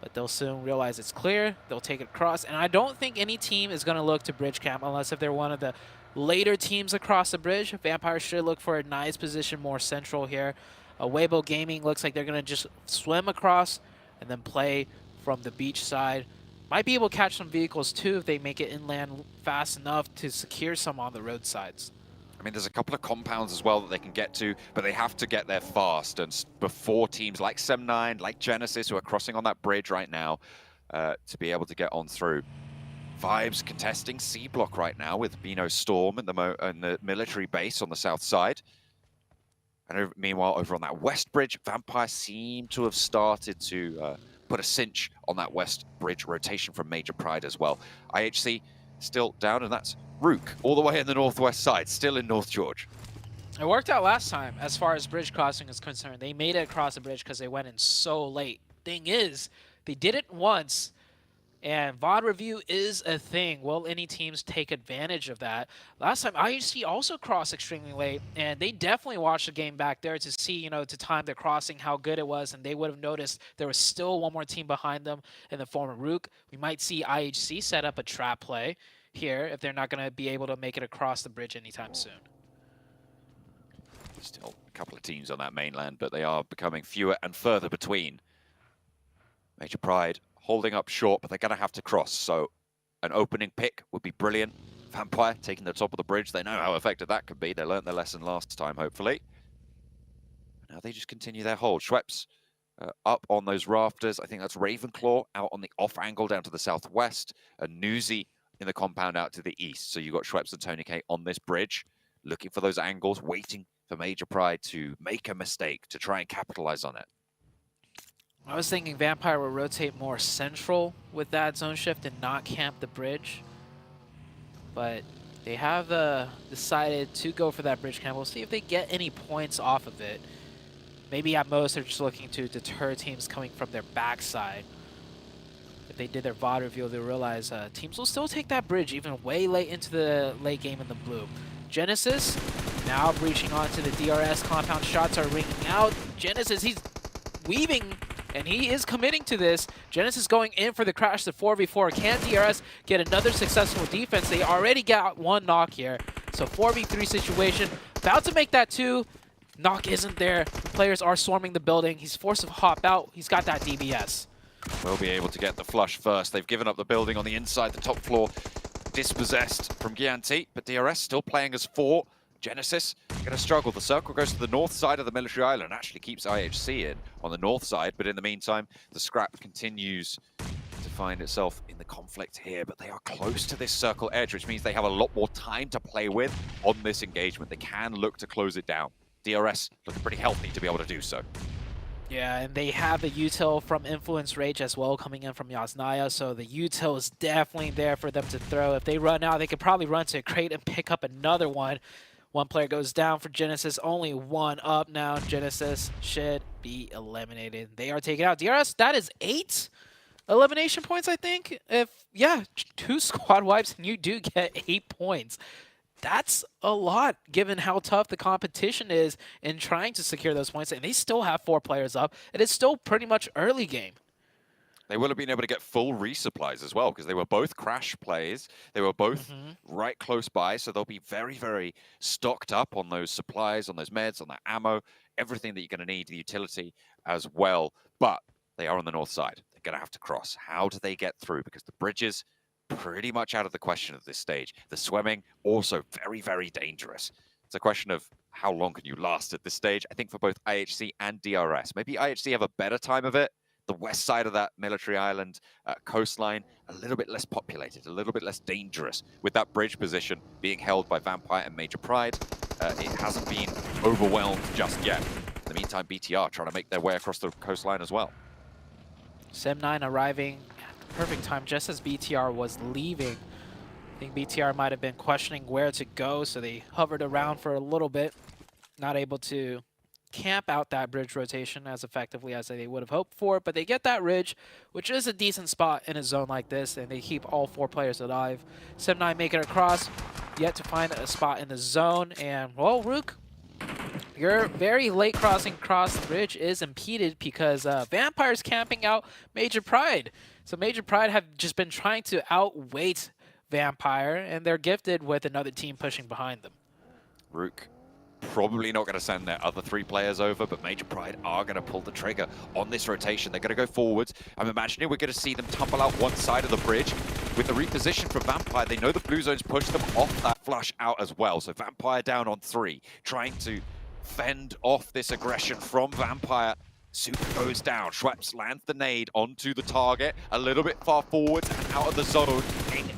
But they'll soon realize it's clear. They'll take it across. And I don't think any team is going to look to bridge camp unless if they're one of the later teams across the bridge. Vampire should look for a nice position more central here. Weibo Gaming looks like they're going to just swim across and then play from the beach side. Might be able to catch some vehicles too if they make it inland fast enough to secure some on the roadsides. I mean, there's a couple of compounds as well that they can get to, but they have to get there fast. And before teams like Sem9, like Genesis, who are crossing on that bridge right now, to be able to get on through. Vibes contesting C block right now with Bino Storm and the military base on the south side. And meanwhile, over on that west bridge, Vampire seem to have started to put a cinch on that west bridge rotation from Major Pride as well. IHC still down, and that's Rook all the way in the northwest side, still in North George. It worked out last time as far as bridge crossing is concerned. They made it across the bridge because they went in so late. Thing is, they did it once, and VOD review is a thing. Will any teams take advantage of that? Last time, IHC also crossed extremely late, and they definitely watched the game back there to see, to time the crossing, how good it was, and they would have noticed there was still one more team behind them in the form of Rook. We might see IHC set up a trap play here if they're not going to be able to make it across the bridge anytime soon. Still a couple of teams on that mainland, but they are becoming fewer and further between. Major Pride holding up short, but they're going to have to cross, so an opening pick would be brilliant. Vampire taking the top of the bridge. They know how effective that could be. They learned their lesson last time, hopefully. Now they just continue their hold. Schweppes up on those rafters. I think that's Ravenclaw out on the off angle down to the southwest, and Newsy in the compound out to the east. So you've got Schweppes and Tony K on this bridge, looking for those angles, waiting for Major Pride to make a mistake, to try and capitalize on it. I was thinking Vampire will rotate more central with that zone shift and not camp the bridge. But they have decided to go for that bridge camp. We'll see if they get any points off of it. Maybe at most they're just looking to deter teams coming from their backside. If they did their VOD reveal, they'll realize teams will still take that bridge even way late into the late game in the blue. Genesis now breaching onto the DRS compound. Shots are ringing out. Genesis, he's weaving, and he is committing to this. Genesis going in for the crash, the 4v4. Can DRS get another successful defense? They already got one knock here. So 4v3 situation. About to make that 2. Knock isn't there. The players are swarming the building. He's forced to hop out. He's got that DBS. Will be able to get the flush first. They've given up the building on the inside, the top floor dispossessed from Gianti, but DRS still playing as 4. Genesis going to struggle. The circle goes to the north side of the military island, actually keeps IHC in on the north side, but in the meantime, the scrap continues to find itself in the conflict here, but they are close to this circle edge, which means they have a lot more time to play with on this engagement. They can look to close it down. DRS looking pretty healthy to be able to do so. Yeah, and they have the util from Influence Rage as well coming in from Yasnaya, so the util is definitely there for them to throw. If they run out, they could probably run to a crate and pick up another one. One player goes down for Genesis, only one up now. Genesis should be eliminated. They are taken out. DRS, that is 8 elimination points, I think. Yeah, 2 squad wipes and you do get 8 points. That's a lot given how tough the competition is in trying to secure those points. And they still have 4 players up. It is still pretty much early game. They will have been able to get full resupplies as well because they were both crash plays. They were both right close by, so they'll be very, very stocked up on those supplies, on those meds, on that ammo, everything that you're going to need, the utility as well. But they are on the north side. They're going to have to cross. How do they get through? Because the bridges pretty much out of the question at this stage. The swimming also very, very dangerous. It's a question of how long can you last at this stage. I think for both IHC and DRS. Maybe IHC have a better time of it. The west side of that military island coastline, a little bit less populated, a little bit less dangerous. With that bridge position being held by Vampire and Major Pride, it hasn't been overwhelmed just yet. In the meantime, BTR trying to make their way across the coastline as well. Sem9 arriving at the perfect time just as BTR was leaving. I think BTR might have been questioning where to go, so they hovered around for a little bit, not able to camp out that bridge rotation as effectively as they would have hoped for, but they get that ridge, which is a decent spot in a zone like this, and they keep all 4 players alive. Sem9 making it across, yet to find a spot in the zone, and well, Rook, your very late crossing across the bridge is impeded because Vampire's camping out Major Pride. So Major Pride have just been trying to outweight Vampire, and they're gifted with another team pushing behind them. Rook probably not going to send their other 3 players over, but Major Pride are going to pull the trigger on this rotation. They're going to go forwards. I'm imagining we're going to see them tumble out one side of the bridge. With the reposition from Vampire, they know the blue zones push them off that flush out as well. So Vampire down on 3, trying to fend off this aggression from Vampire. Super goes down. Schweppes lands the nade onto the target, a little bit far forward and out of the zone.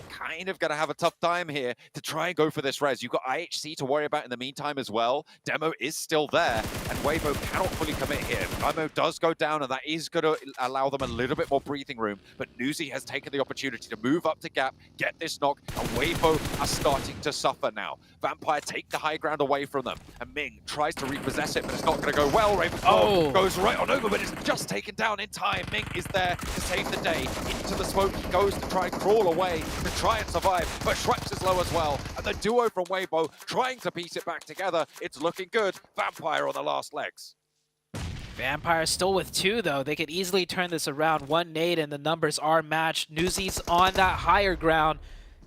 Kind of going to have a tough time here to try and go for this res. You've got IHC to worry about in the meantime as well. Demo is still there, and Weibo cannot fully commit here. Demo does go down, and that is going to allow them a little bit more breathing room, but Nuzi has taken the opportunity to move up to gap, get this knock, and Weibo are starting to suffer now. Vampire take the high ground away from them, and Ming tries to repossess it, but it's not going to go well. Ravenfall goes right on over, but it's just taken down in time. Ming is there to save the day. Into the smoke he goes to try and crawl away, to try and survive, but Schweppes is low as well, and the duo from Weibo trying to piece it back together. It's looking good. Vampire on the last legs. Vampire still with 2 though. They could easily turn this around. 1 nade and the numbers are matched. Nuzi's on that higher ground.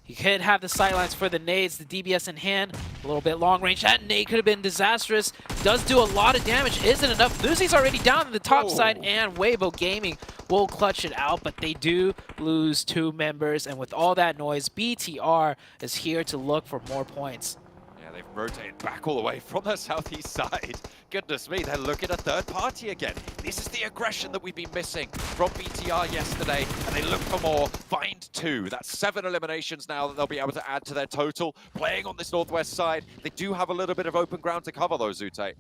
He could have the sightlines for the nades, the DBS in hand. A little bit long range. That nade could have been disastrous. Does do a lot of damage. Isn't enough. Nuzi's already down on the top side, and Weibo Gaming will clutch it out, but they do lose 2 members. And with all that noise, BTR is here to look for more points. Yeah, they've rotated back all the way from the southeast side. Goodness me, they're looking at third party again. This is the aggression that we've been missing from BTR yesterday, and they look for more. Find 2. That's 7 eliminations now that they'll be able to add to their total. Playing on this northwest side, they do have a little bit of open ground to cover though, Zute.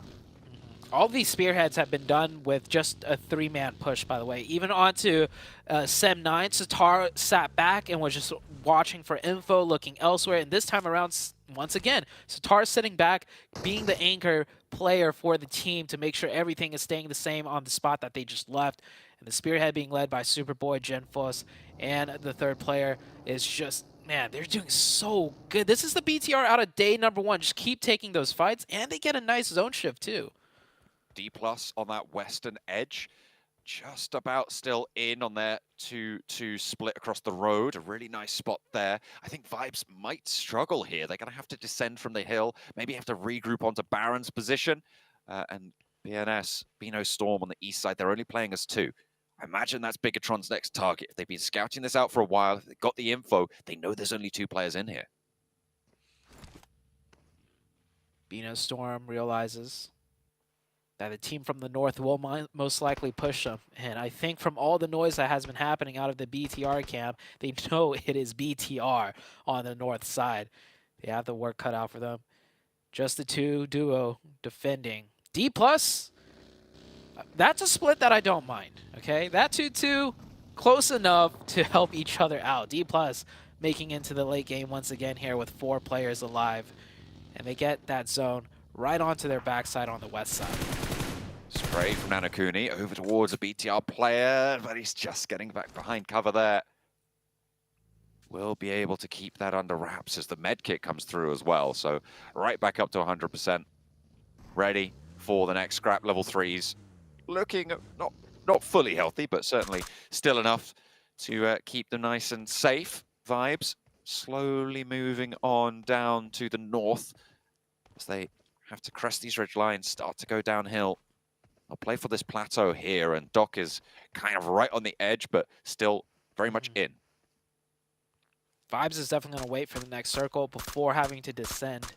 All these spearheads have been done with just a 3-man push, by the way. Even onto Sem9, Satar sat back and was just watching for info, looking elsewhere. And this time around, once again, Satar sitting back, being the anchor player for the team to make sure everything is staying the same on the spot that they just left. And the spearhead being led by Superboy, Genfos, and the third player is just, man, they're doing so good. This is the BTR out of day number 1. Just keep taking those fights, and they get a nice zone shift too. D+ on that western edge, just about still in on their 2-2 split across the road. A really nice spot there. I think Vibes might struggle here. They're going to have to descend from the hill, maybe have to regroup onto Baron's position. And BNS, Bino Storm on the east side, they're only playing as 2. I imagine that's Bigatron's next target. If they've been scouting this out for a while, if they've got the info, they know there's only 2 players in here. Bino Storm realizes that the team from the north will most likely push them. And I think from all the noise that has been happening out of the BTR camp, they know it is BTR on the north side. They have the work cut out for them. Just the two duo defending. D+, that's a split that I don't mind, okay? That 2-2, close enough to help each other out. D+ making into the late game once again here with 4 players alive. And they get that zone right onto their backside on the west side. Spray from Nanakuni over towards a BTR player, but he's just getting back behind cover there. Will be able to keep that under wraps as the med kit comes through as well. So right back up to 100%. Ready for the next scrap level 3s. Looking not fully healthy, but certainly still enough to keep them nice and safe. Vibes slowly moving on down to the north as they have to crest these ridge lines, start to go downhill. I'll play for this plateau here, and Doc is kind of right on the edge, but still very much in. Vibes is definitely going to wait for the next circle before having to descend.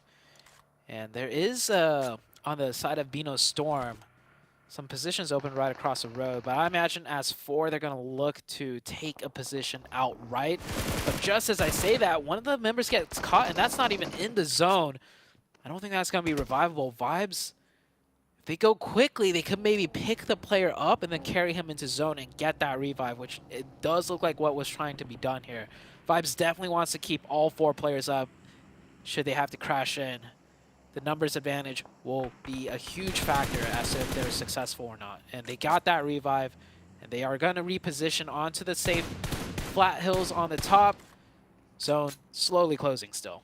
And there is, on the side of Bino Storm, some positions open right across the road. But I imagine as 4, they're going to look to take a position outright. But just as I say that, one of the members gets caught, and that's not even in the zone. I don't think that's going to be revivable. Vibes, if they go quickly, they could maybe pick the player up and then carry him into zone and get that revive, which it does look like what was trying to be done here. Vibes definitely wants to keep all 4 players up should they have to crash in. The numbers advantage will be a huge factor as to if they're successful or not. And they got that revive, and they are going to reposition onto the safe flat hills on the top. Zone slowly closing still.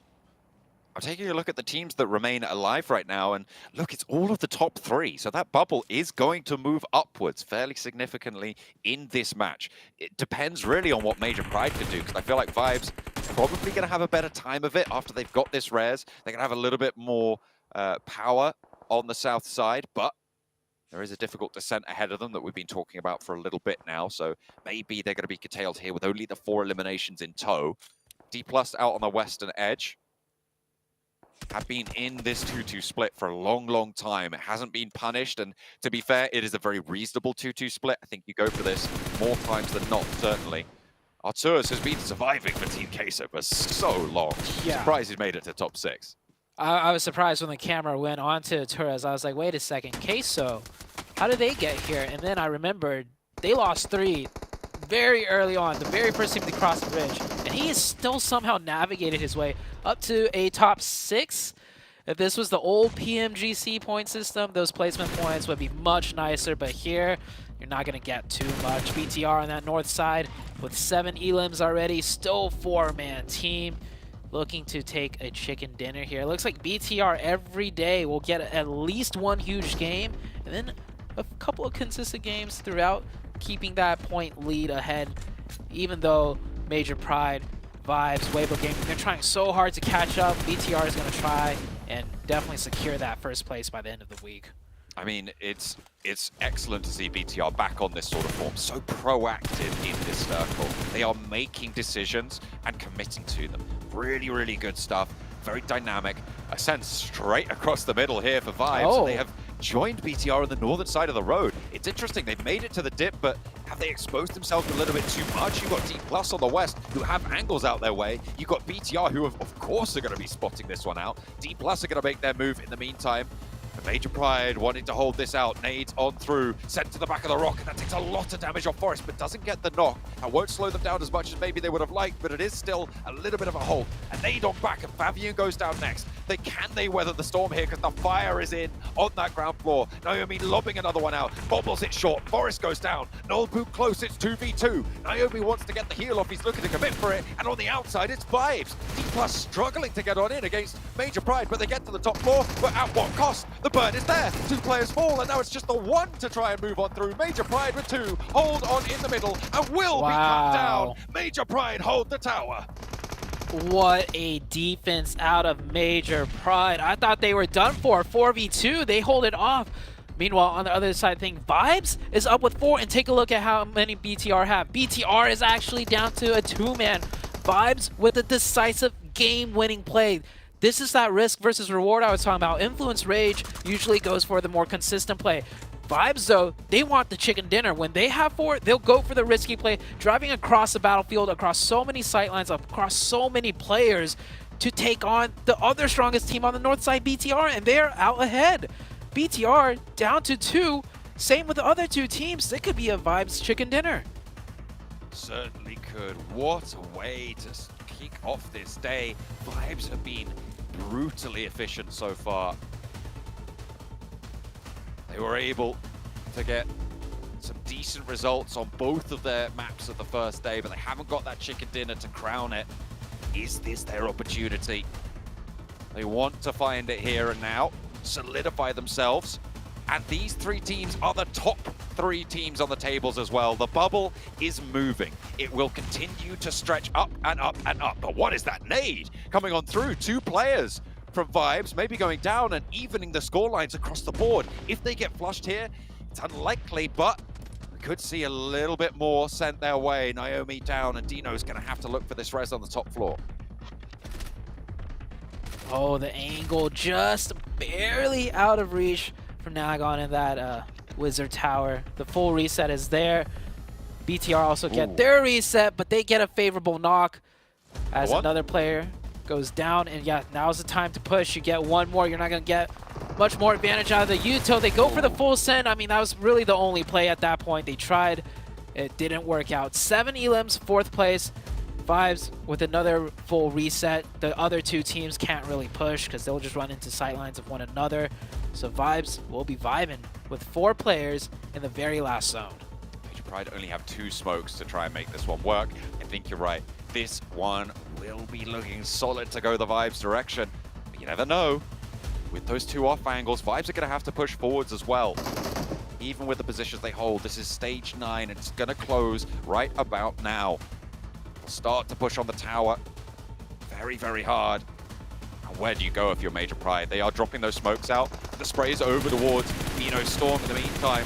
I'm taking a look at the teams that remain alive right now, and look, it's all of the top 3. So that bubble is going to move upwards fairly significantly in this match. It depends really on what Major Pride can do, because I feel like Vibes probably going to have a better time of it after they've got this res. They're going to have a little bit more power on the south side, but there is a difficult descent ahead of them that we've been talking about for a little bit now, so maybe they're going to be curtailed here with only the 4 eliminations in tow. D+ out on the western edge. Have been in this 2-2 split for a long, long time. It hasn't been punished, and to be fair, it is a very reasonable 2-2 split. I think you go for this more times than not, certainly. Arturas has been surviving for Team Queso for so long. Yeah. Surprised he's made it to top 6. I was surprised when the camera went on to Arturas. I was like, wait a second, Queso, how did they get here? And then I remembered they lost 3 very early on, the very first team to cross the bridge. And he has still somehow navigated his way up to a top 6. If this was the old PMGC point system, those placement points would be much nicer. But here, you're not going to get too much. BTR on that north side with 7 elims already. Still 4-man team looking to take a chicken dinner here. It looks like BTR every day will get at least 1 huge game. And then a couple of consistent games throughout, keeping that point lead ahead, even though Major Pride, Vibes, Weibo Gaming, they're trying so hard to catch up. BTR is going to try and definitely secure that first place by the end of the week. I mean, it's excellent to see BTR back on this sort of form, so proactive in this circle. They are making decisions and committing to them. Really, really good stuff. Very dynamic. A sense straight across the middle here for Vibes. Oh. They have joined BTR on the northern side of the road. It's interesting, they've made it to the dip, but have they exposed themselves a little bit too much? You've got D+ on the west, who have angles out their way. You've got BTR, who of course are going to be spotting this one out. D+ are going to make their move in the meantime. Major Pride wanting to hold this out. Nades on through, sent to the back of the rock, and that takes a lot of damage off Forest, but doesn't get the knock. That won't slow them down as much as maybe they would have liked, but it is still a little bit of a hold. And nade on back, and Fabian goes down next. Can they weather the storm here? Because the fire is in on that ground floor. Naomi lobbing another one out. Bobbles it short. Forest goes down. Nolbu close. It's 2v2. Naomi wants to get the heal off. He's looking to commit for it. And on the outside, it's Vibes. D+ struggling to get on in against Major Pride, but they get to the top floor. But at what cost? The burn is there. 2 players fall, and now it's just the 1 to try and move on through. Major Pride with 2. Hold on in the middle and will be cut down. Major Pride hold the tower. What a defense out of Major Pride. I thought they were done for. 4v2, they hold it off. Meanwhile, on the other side thing, Vibes is up with 4, and take a look at how many BTR have. BTR is actually down to a 2-man. Vibes with a decisive game-winning play. This is that risk versus reward I was talking about. Influence Rage usually goes for the more consistent play. Vibes, though, they want the chicken dinner. When they have for it, they'll go for the risky play, driving across the battlefield, across so many sightlines, across so many players to take on the other strongest team on the north side, BTR, and they're out ahead. BTR down to 2. Same with the other 2 teams. It could be a Vibes chicken dinner. Certainly could. What a way to kick off this day. Vibes have been brutally efficient so far. They were able to get some decent results on both of their maps of the first day, but they haven't got that chicken dinner to crown it. Is this their opportunity? They want to find it here and now, solidify themselves, and these 3 teams are the top 3 teams on the tables as well. The bubble is moving. It will continue to stretch up and up and up. But what is that nade coming on through? 2 players from Vibes, maybe going down and evening the score lines across the board. If they get flushed here, it's unlikely, but we could see a little bit more sent their way. Naomi down, and Dino's going to have to look for this res on the top floor. Oh, the angle just barely out of reach from Nagon in that Wizard Tower. The full reset is there. BTR also get their reset, but they get a favorable knock as another player goes down. And yeah, now's the time to push. You get one more. You're not going to get much more advantage out of the Yuto. They go for the full send. I mean, that was really the only play at that point. They tried. It didn't work out. 7 elims, 4th place. Vibes with another full reset. The other 2 teams can't really push because they'll just run into sightlines of one another. So Vibes will be vibing with 4 players in the very last zone. Major Pride only have 2 smokes to try and make this one work. I think you're right. This one will be looking solid to go the Vibes direction. But you never know. With those 2 off angles, Vibes are going to have to push forwards as well. Even with the positions they hold, this is stage 9. It's going to close right about now. They'll start to push on the tower very, very hard. And where do you go if you're Major Pride? They are dropping those smokes out. The sprays over towards Dino Storm in the meantime.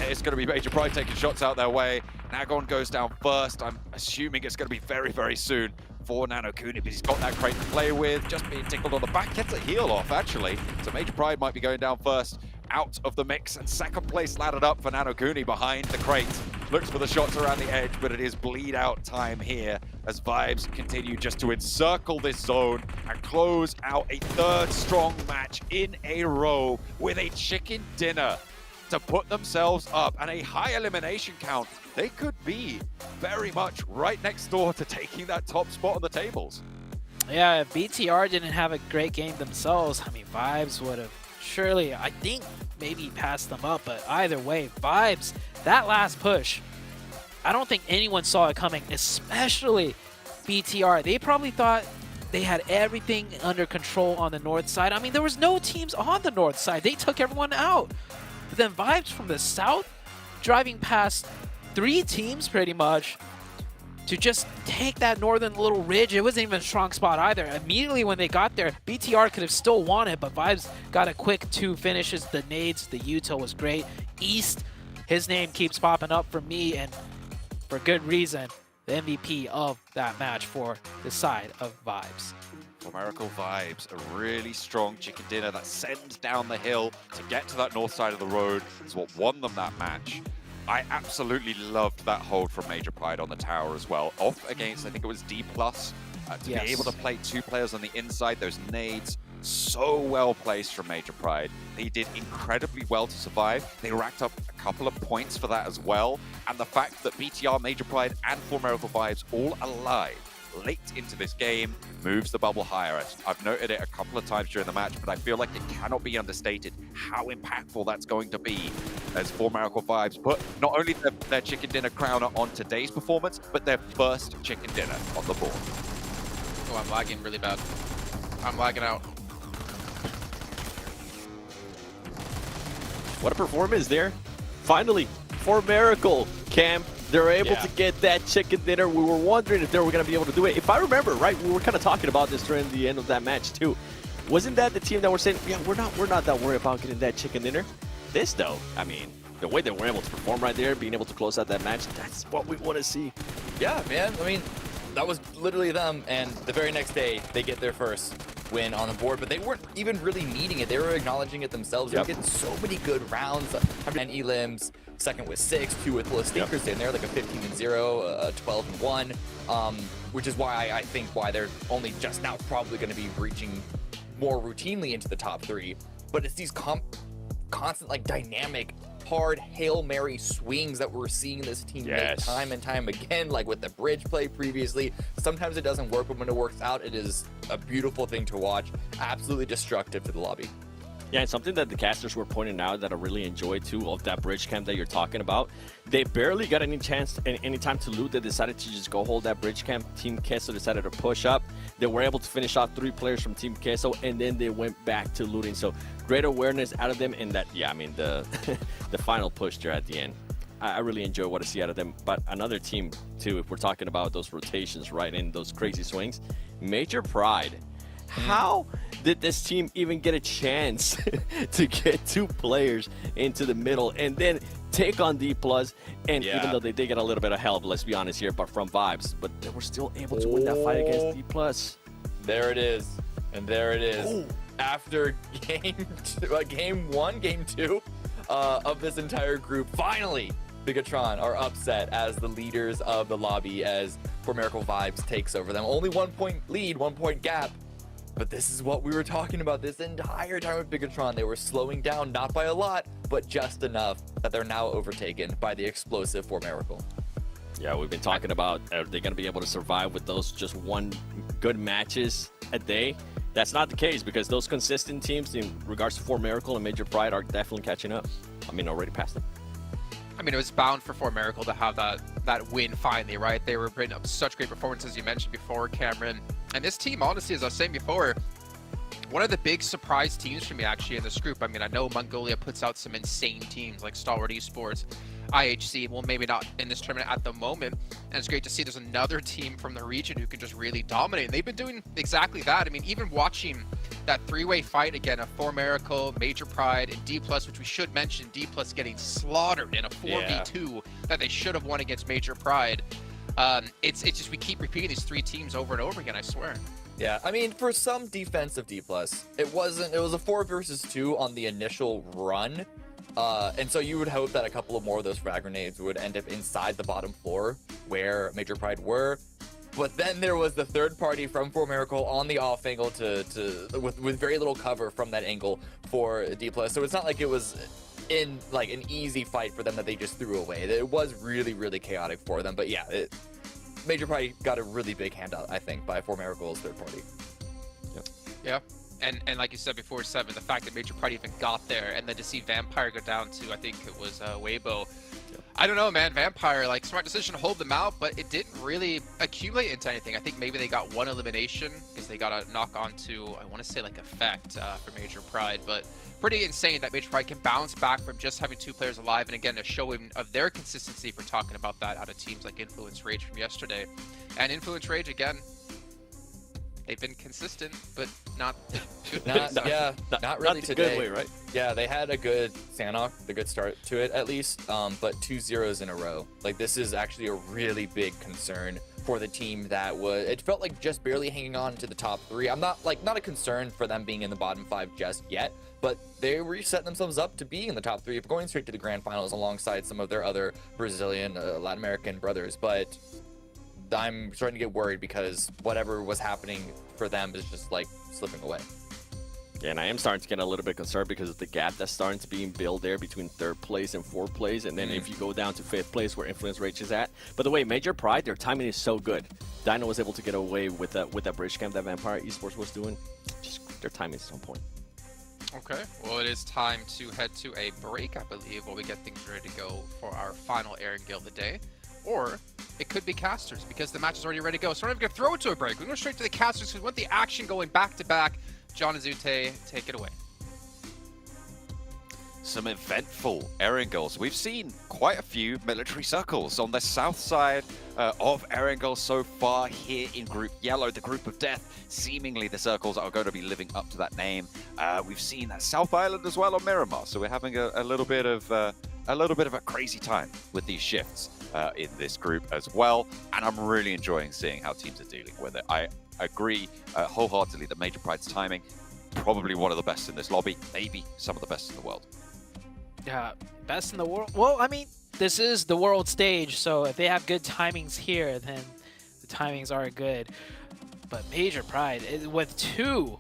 It's going to be Major Pride taking shots out their way. Nagon goes down first. I'm assuming it's going to be very, very soon for Nanokuni, but he's got that crate to play with. Just being tickled on the back. Gets a heal off, actually. So Major Pride might be going down first out of the mix, and 2nd place laddered up for Nanokuni behind the crate. Looks for the shots around the edge, but it is bleed out time here as Vibes continue just to encircle this zone and close out a 3rd strong match in a row with a chicken dinner to put themselves up and a high elimination count. They could be very much right next door to taking that top spot on the tables. Yeah, if BTR didn't have a great game themselves, I mean, Vibes would have surely, I think, maybe passed them up. But either way, Vibes, that last push, I don't think anyone saw it coming, especially BTR. They probably thought they had everything under control on the north side. I mean, there was no teams on the north side. They took everyone out. But then Vibes from the south, driving past 3 teams pretty much, to just take that northern little ridge. It wasn't even a strong spot either. Immediately when they got there, BTR could have still won it, but Vibes got a quick 2 finishes. The nades, the Yuto was great. East, his name keeps popping up for me, and for good reason. The MVP of that match for the side of Vibes. For Miracle Vibes, a really strong chicken dinner that sends down the hill to get to that north side of the road is what won them that match. I absolutely loved that hold from Major Pride on the tower as well. Off against, I think it was D+. To be able to play 2 players on the inside, those nades, so well placed from Major Pride. They did incredibly well to survive. They racked up a couple of points for that as well. And the fact that BTR, Major Pride, and 4 Miracle Vibes all alive late into this game moves the bubble higher. I've noted it a couple of times during the match, but I feel like it cannot be understated how impactful that's going to be as 4 Miracle Vibes put not only their chicken dinner crowner on today's performance, but their first chicken dinner on the board. Oh, I'm lagging really bad. I'm lagging out. What a performance there. Finally, for Miracle, Cam, they're able to get that chicken dinner. We were wondering if they were going to be able to do it. If I remember right, we were kind of talking about this during the end of that match too. Wasn't that the team that were saying, yeah, we're not that worried about getting that chicken dinner? This though, I mean, the way they were able to perform right there, being able to close out that match, that's what we want to see. Yeah, man. I mean, that was literally them, and the very next day, they get their first win on the board, but they weren't even really needing it. They were acknowledging it themselves. They were getting so many good rounds. 10 elims, second with 6, 2 with full stinkers in there, like a 15-0, a 12-1, which is why I think why they're only just now probably going to be reaching more routinely into the top 3. But it's these constant, like, dynamic, hard Hail Mary swings that we're seeing this team make time and time again, like with the bridge play previously. Sometimes it doesn't work, but when it works out, it is a beautiful thing to watch. Absolutely destructive to the lobby. Yeah, and something that the casters were pointing out that I really enjoyed too of that bridge camp that you're talking about. They barely got any chance, any time to loot. They decided to just go hold that bridge camp. Team Queso decided to push up. They were able to finish off 3 players from Team Queso, and then they went back to looting. So great awareness out of them in that, yeah, I mean, the the final push there at the end. I really enjoy what I see out of them. But another team too, if we're talking about those rotations, right, in those crazy swings, Major Pride. How did this team even get a chance to get 2 players into the middle and then take on D+? And even though they did get a little bit of help, let's be honest here, but from Vibes, but they were still able to win that fight against D+. There it is. And there it is. Ooh. After game 1, game 2 of this entire group, finally, Bigatron are upset as the leaders of the lobby as For Miracle Vibes takes over them. Only 1 point lead, 1 point gap. But this is what we were talking about this entire time with Bigatron. They were slowing down, not by a lot, but just enough that they're now overtaken by the explosive For Miracle. Yeah, we've been talking about are they going to be able to survive with those just 1 good matches a day? That's not the case because those consistent teams in regards to For Miracle and Major Pride are definitely catching up. I mean, already past them. I mean, it was bound for For Miracle to have that win finally, right? They were putting up such great performances, you mentioned before, Cameron. And this team, honestly, as I was saying before, one of the big surprise teams for me, actually, in this group. I mean, I know Mongolia puts out some insane teams like Stalwart Esports, IHC, well, maybe not in this tournament at the moment. And it's great to see there's another team from the region who can just really dominate. And they've been doing exactly that. I mean, even watching that 3-way fight again of For Miracle, Major Pride, and D+, which we should mention, D+ getting slaughtered in a 4v2 that they should have won against Major Pride. It's just we keep repeating these 3 teams over and over again, I swear. Yeah, I mean, for some defensive D+, it was a 4 versus 2 on the initial run. And so you would hope that a couple of more of those frag grenades would end up inside the bottom floor where Major Pride were. But then there was the third party from For Miracle on the off angle with very little cover from that angle for D+. So it's not like it was in like an easy fight for them that they just threw away. It was really, really chaotic for them. But yeah, Major Pride got a really big handout, I think, by For Miracle's third party. Yep. Yeah. And like you said before, Seven, the fact that Major Pride even got there, and then to see Vampire go down to, I think it was Weibo. I don't know, man. Vampire, like, smart decision to hold them out, but it didn't really accumulate into anything. I think maybe they got 1 elimination because they got a knock on to, I want to say, like, effect for Major Pride. But pretty insane that Major Pride can bounce back from just having 2 players alive. And again, a showing of their consistency, if we're talking about that, out of teams like Influence Rage from yesterday. And Influence Rage, again, they've been consistent, but not good. Not really not today. Good way, right? Yeah, they had a good Sanok, the good start to it at least, but 2 0s in a row. Like, this is actually a really big concern for the team that was, it felt like just barely hanging on to the top 3. I'm not a concern for them being in the bottom 5 just yet, but they were setting themselves up to be in the top 3, going straight to the Grand Finals alongside some of their other Brazilian, Latin American brothers. But I'm starting to get worried because whatever was happening for them is just like slipping away. Yeah, and I am starting to get a little bit concerned because of the gap that's starting to be built there between 3rd place and 4th place. And then if you go down to 5th place where Influence Rage is at. By the way, Major Pride, their timing is so good. Dino was able to get away with that bridge camp that Vampire Esports was doing. Just their timing is on point. Okay, well, it is time to head to a break, I believe, while we get things ready to go for our final Aaron Gill of the day. Or it could be casters because the match is already ready to go. So we're not even going to throw it to a break. We're going to go straight to the casters because we want the action going back to back. John Azute, take it away. Some eventful Erangels. We've seen quite a few military circles on the south side of Erangel so far here in Group Yellow, the Group of Death. Seemingly the circles are going to be living up to that name. We've seen that South Island as well on Miramar, so we're having a little bit of a little bit of a crazy time with these shifts in this group as well, and I'm really enjoying seeing how teams are dealing with it. I agree wholeheartedly that Major Pride's timing, probably one of the best in this lobby, maybe some of the best in the world. Yeah, best in the world. Well, I mean, this is the world stage, so if they have good timings here, then the timings are good. But Major Pride, with 2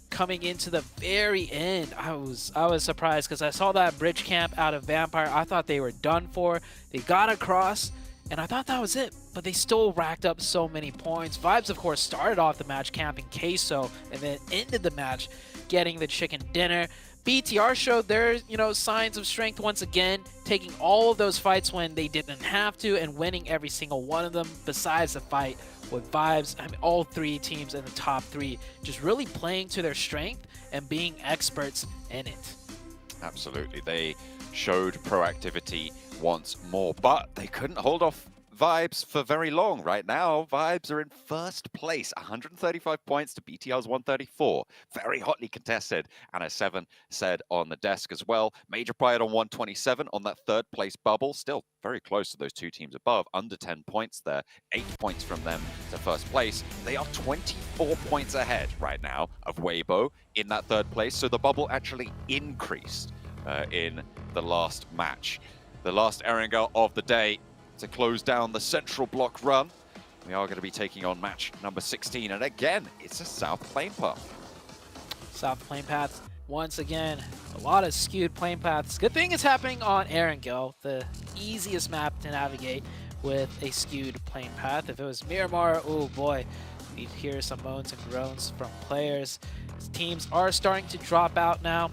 coming into the very end, I was surprised because I saw that bridge camp out of Vampire. I thought they were done for. They got across, and I thought that was it. But they still racked up so many points. Vibes, of course, started off the match camping Queso, and then ended the match getting the chicken dinner. BTR showed their, signs of strength once again, taking all of those fights when they didn't have to and winning every single one of them. Besides the fight with Vibes, I mean, all 3 teams in the top 3 just really playing to their strength and being experts in it. Absolutely. They showed proactivity once more, but they couldn't hold off Vibes for very long. Right now, Vibes are in first place, 135 points to BTR's 134. Very hotly contested, and as Seven said on the desk as well, Major Pride on 127 on that third place bubble, still very close to those 2 teams above, under 10 points there, 8 points from them to first place. They are 24 points ahead right now of Weibo in that third place, so the bubble actually increased in the last match. The last Erangel of the day to close down the central block run. We are going to be taking on match number 16, and again, it's a South Plane Path. South Plane Paths, once again, a lot of skewed plane paths. Good thing it's happening on Erangel, the easiest map to navigate with a skewed plane path. If it was Miramar, oh boy, we'd hear some moans and groans from players. Teams are starting to drop out now.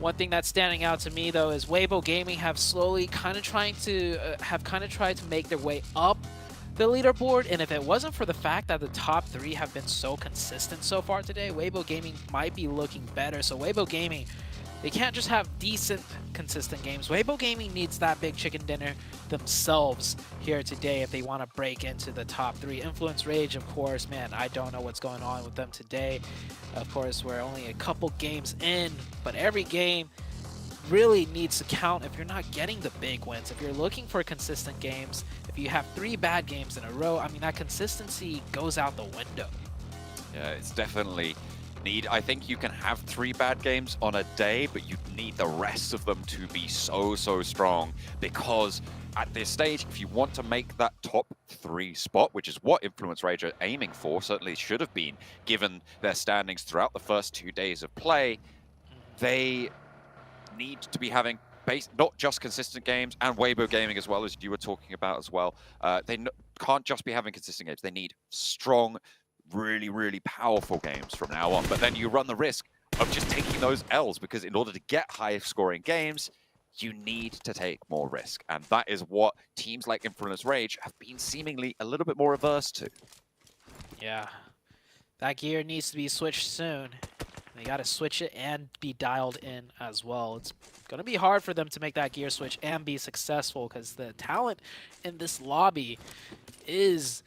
One thing that's standing out to me though is Weibo Gaming have slowly tried to make their way up the leaderboard, and if it wasn't for the fact that the top 3 have been so consistent so far today, Weibo Gaming might be looking better. So Weibo Gaming, they can't just have decent, consistent games. Weibo Gaming needs that big chicken dinner themselves here today if they want to break into the top 3. Influence Rage, of course, man, I don't know what's going on with them today. Of course, we're only a couple games in, but every game really needs to count if you're not getting the big wins. If you're looking for consistent games, if you have 3 bad games in a row, I mean, that consistency goes out the window. Yeah, it's definitely I think you can have 3 bad games on a day, but you need the rest of them to be so strong, because at this stage, if you want to make that top 3 spot, which is what Influence Rage are aiming for, certainly should have been given their standings throughout the first 2 days of play, they need to be having not just consistent games, and Weibo Gaming as well, as you were talking about as well. They can't just be having consistent games. They need strong, really powerful games from now on. But then you run the risk of just taking those L's, because in order to get high scoring games, you need to take more risk. And that is what teams like Influence Rage have been seemingly a little bit more averse to. Yeah, that gear needs to be switched soon. They got to switch it and be dialed in as well. It's going to be hard for them to make that gear switch and be successful, because the talent in this lobby is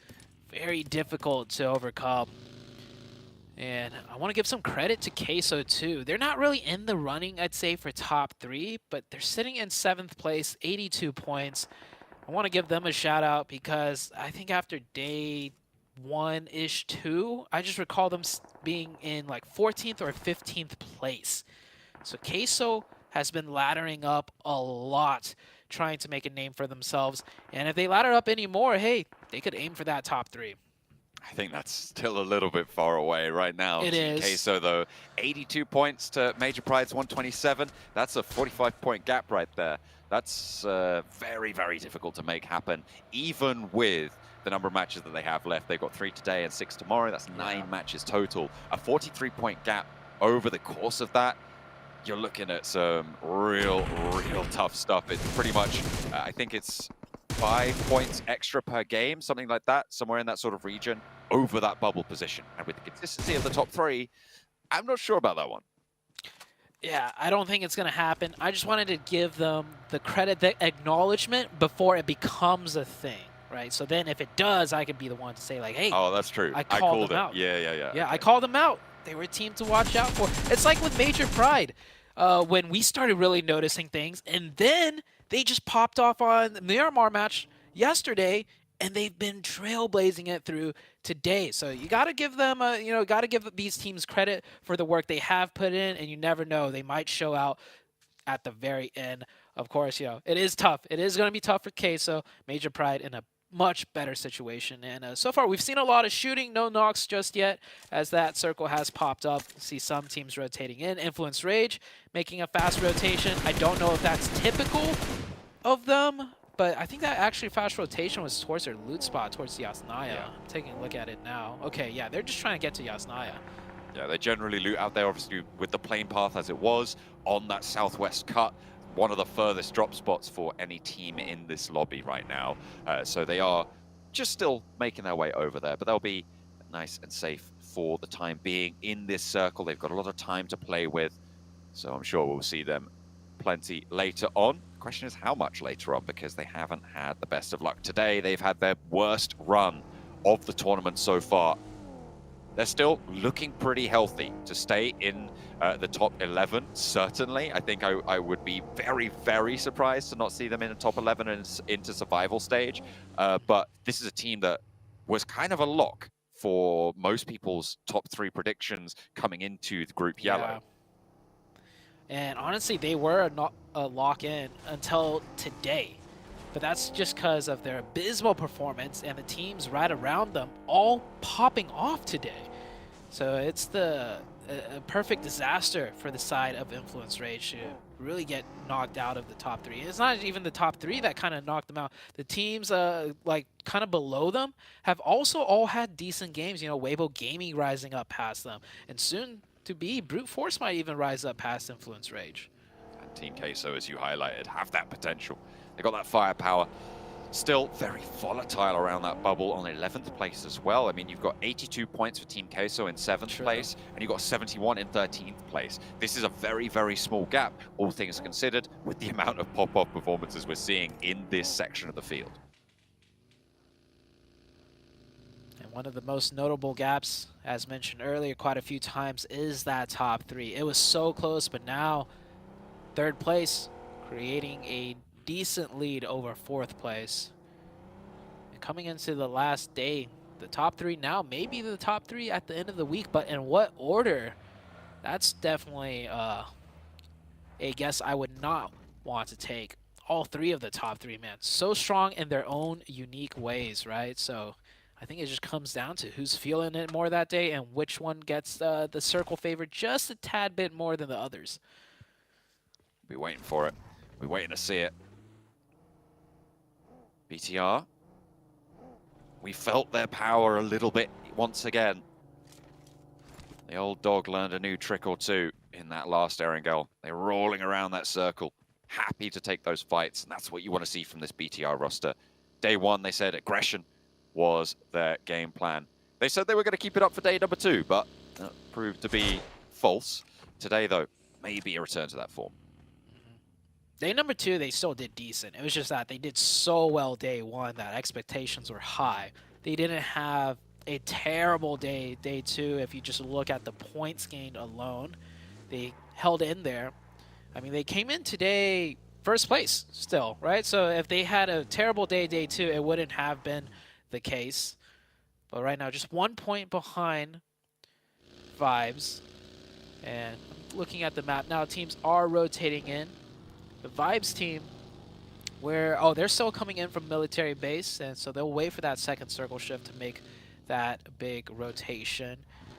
very difficult to overcome. And I want to give some credit to Queso too. They're not really in the running, I'd say, for top 3, but they're sitting in 7th place, 82 points. I want to give them a shout out, because I think after day 1-ish, 2, I just recall them being in like 14th or 15th place. So Queso has been laddering up a lot, trying to make a name for themselves. And if they ladder up anymore, hey, they could aim for that top 3. I think that's still a little bit far away right now. It is. Queso, though, 82 points to Major Pride's 127. That's a 45-point gap right there. That's very difficult to make happen, even with the number of matches that they have left. They've got 3 today and 6 tomorrow. That's 9 matches total. A 43-point gap over the course of that. You're looking at some real tough stuff. It's pretty much, I think it's 5 points extra per game, something like that, somewhere in that sort of region, over that bubble position. And with the consistency of the top 3, I'm not sure about that one. Yeah, I don't think it's going to happen. I just wanted to give them the credit, the acknowledgement before it becomes a thing, right? So then if it does, I could be the one to say like, hey, oh, that's true. I called them out. Yeah. Yeah, I called them out. They were a team to watch out for. It's like with Major Pride. when we started really noticing things, and then they just popped off on the Myanmar match yesterday, and they've been trailblazing it through today. So you got to give them, got to give these teams credit for the work they have put in, and you never know, they might show out at the very end. Of course, it is tough. It is going to be tough for Queso. Major Pride in a much better situation. And so far, we've seen a lot of shooting, no knocks just yet, as that circle has popped up. See some teams rotating in. Influence Rage making a fast rotation. I don't know if that's typical of them, but I think that actually fast rotation was towards their loot spot, towards Yasnaya. Yeah. I'm taking a look at it now. Okay, yeah, they're just trying to get to Yasnaya. Yeah, they generally loot out there, obviously, with the plane path as it was on that southwest cut. One of the furthest drop spots for any team in this lobby right now. So they are just still making their way over there, but they'll be nice and safe for the time being in this circle. They've got a lot of time to play with, so I'm sure we'll see them plenty later on. The question is how much later on, because they haven't had the best of luck today. They've had their worst run of the tournament so far. They're still looking pretty healthy to stay in the top 11, certainly. I think I would be very, very surprised to not see them in the top 11 and into survival stage. But this is a team that was kind of a lock for most people's top 3 predictions coming into the Group Yellow. Yeah. And honestly, they were not a lock-in until today. But that's just because of their abysmal performance and the teams right around them all popping off today. So it's a perfect disaster for the side of Influence Rage to really get knocked out of the top 3. It's not even the top 3 that kind of knocked them out. The teams like kind of below them have also all had decent games. Weibo Gaming rising up past them, and soon to be Brute Force might even rise up past Influence Rage. And Team Queso, as you highlighted, have that potential. They got that firepower. Still very volatile around that bubble on 11th place as well. I mean, you've got 82 points for Team Queso in 7th place, and you've got 71 in 13th place. This is a very, very small gap, all things considered, with the amount of pop-off performances we're seeing in this section of the field. And one of the most notable gaps, as mentioned earlier quite a few times, is that top 3. It was so close, but now 3rd place, creating a decent lead over 4th place. And coming into the last day, the top 3 now, maybe the top 3 at the end of the week, but in what order? That's definitely a guess I would not want to take. All 3 of the top 3, man, so strong in their own unique ways, right? So I think it just comes down to who's feeling it more that day and which one gets the circle favor just a tad bit more than the others. We're waiting for it. We're waiting to see it. BTR, we felt their power a little bit once again. The old dog learned a new trick or two in that last Erangel. They're rolling around that circle, happy to take those fights, and that's what you want to see from this BTR roster. Day 1, they said aggression was their game plan. They said they were going to keep it up for day number 2, but that proved to be false. Today, though, maybe a return to that form. Day number 2, they still did decent. It was just that they did so well day 1 that expectations were high. They didn't have a terrible day 2 if you just look at the points gained alone. They held in there. I mean, they came in today 1st place still, right? So if they had a terrible day 2, it wouldn't have been the case. But right now, just 1 point behind Vibes. And looking at the map now, teams are rotating in. The Vibes team, they're still coming in from military base, and so they'll wait for that 2nd circle shift to make that big rotation.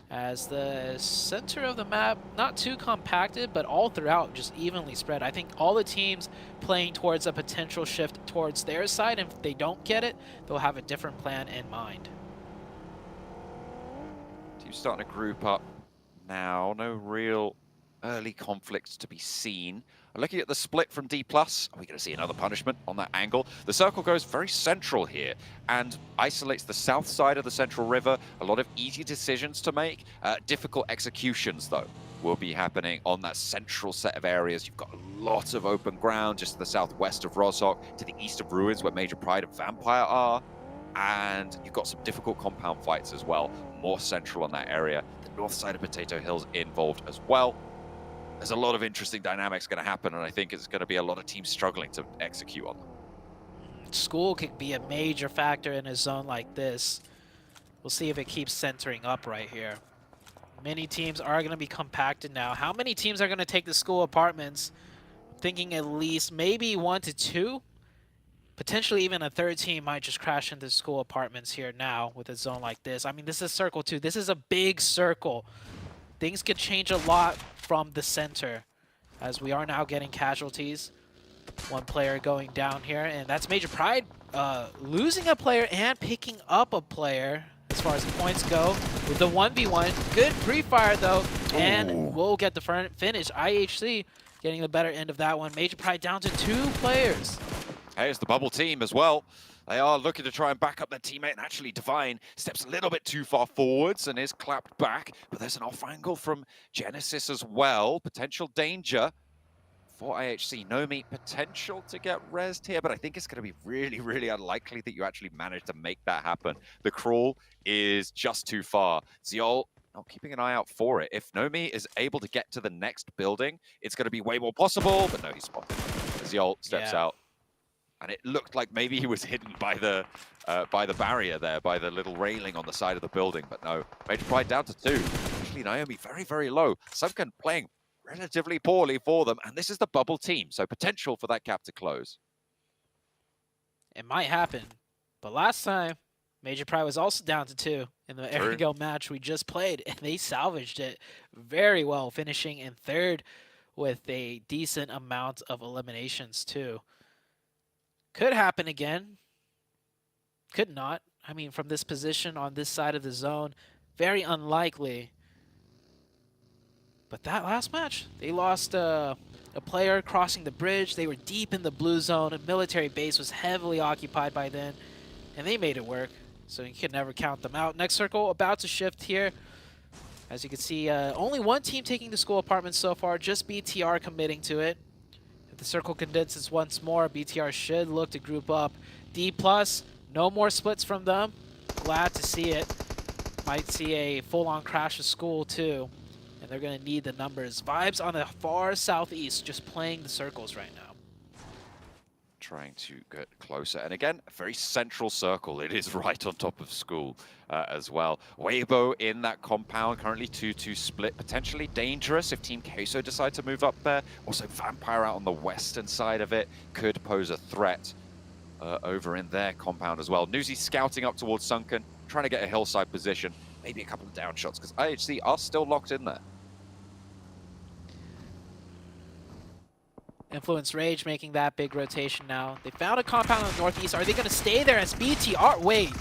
As the center of the map, not too compacted, but all throughout just evenly spread. I think all the teams playing towards a potential shift towards their side, and if they don't get it, they'll have a different plan in mind. Teams starting to group up now. No real early conflicts to be seen. Looking at the split from D+, are we going to see another punishment on that angle? The circle goes very central here and isolates the south side of the Central River. A lot of easy decisions to make. Difficult executions, though, will be happening on that central set of areas. You've got a lot of open ground just to the southwest of Rozhok, to the east of Ruins, where Major Pride and Vampire are. And you've got some difficult compound fights as well, more central on that area. The north side of Potato Hill's involved as well. there's a lot of interesting dynamics going to happen, and I think it's going to be a lot of teams struggling to execute on them. School could be a major factor in a zone like this. We'll see if it keeps centering up right here. Many teams are going to be compacted now. How many teams are going to take the school apartments? I'm thinking at least maybe 1 to 2. Potentially even a third team might just crash into school apartments here now with a zone like this. I mean, this is circle 2. This is a big circle. Things could change a lot from the center as we are now getting casualties. One player going down here, and that's Major Pride losing a player and picking up a player as far as the points go with the 1v1. Good pre-fire though, and we'll get the finish. IHC getting the better end of that one. Major Pride down to 2 players. Hey, it's the bubble team as well. They are looking to try and back up their teammate, and actually Divine steps a little bit too far forwards and is clapped back, but there's an off angle from Genesis as well. Potential danger for IHC. Nomi, potential to get rezzed here, but I think it's going to be really, really unlikely that you actually manage to make that happen. The crawl is just too far. Ziol, keeping an eye out for it. If Nomi is able to get to the next building, it's going to be way more possible, but no, he's spotted. Ziol steps out. And it looked like maybe he was hidden by the barrier there, by the little railing on the side of the building. But no, Major Pride down to 2. Actually, Naomi very, very low. Sunken playing relatively poorly for them. And this is the bubble team, so potential for that gap to close. It might happen. But last time, Major Pride was also down to 2 in the Erigo match we just played. And they salvaged it very well, finishing in 3rd with a decent amount of eliminations too. Could happen again. Could not. I mean, from this position on this side of the zone, very unlikely. But that last match, they lost a player crossing the bridge. They were deep in the blue zone. A military base was heavily occupied by then, and they made it work. So you can never count them out. Next circle about to shift here. As you can see, only one team taking the school apartments so far, just BTR committing to it. If the circle condenses once more, BTR should look to group up. D+, no more splits from them. Glad to see it. Might see a full-on crash of school too. And they're going to need the numbers. Vibes on the far southeast, just playing the circles right now. Trying to get closer. And again, a very central circle. It is right on top of school as well. Weibo in that compound, currently 2-2 split. Potentially dangerous if Team Queso decide to move up there. Also, Vampire out on the western side of it could pose a threat over in their compound as well. Newsy scouting up towards Sunken, trying to get a hillside position. Maybe a couple of down shots, because IHC are still locked in there. Influence Rage making that big rotation now. They found a compound in the northeast. Are they going to stay there as BTR? Wait.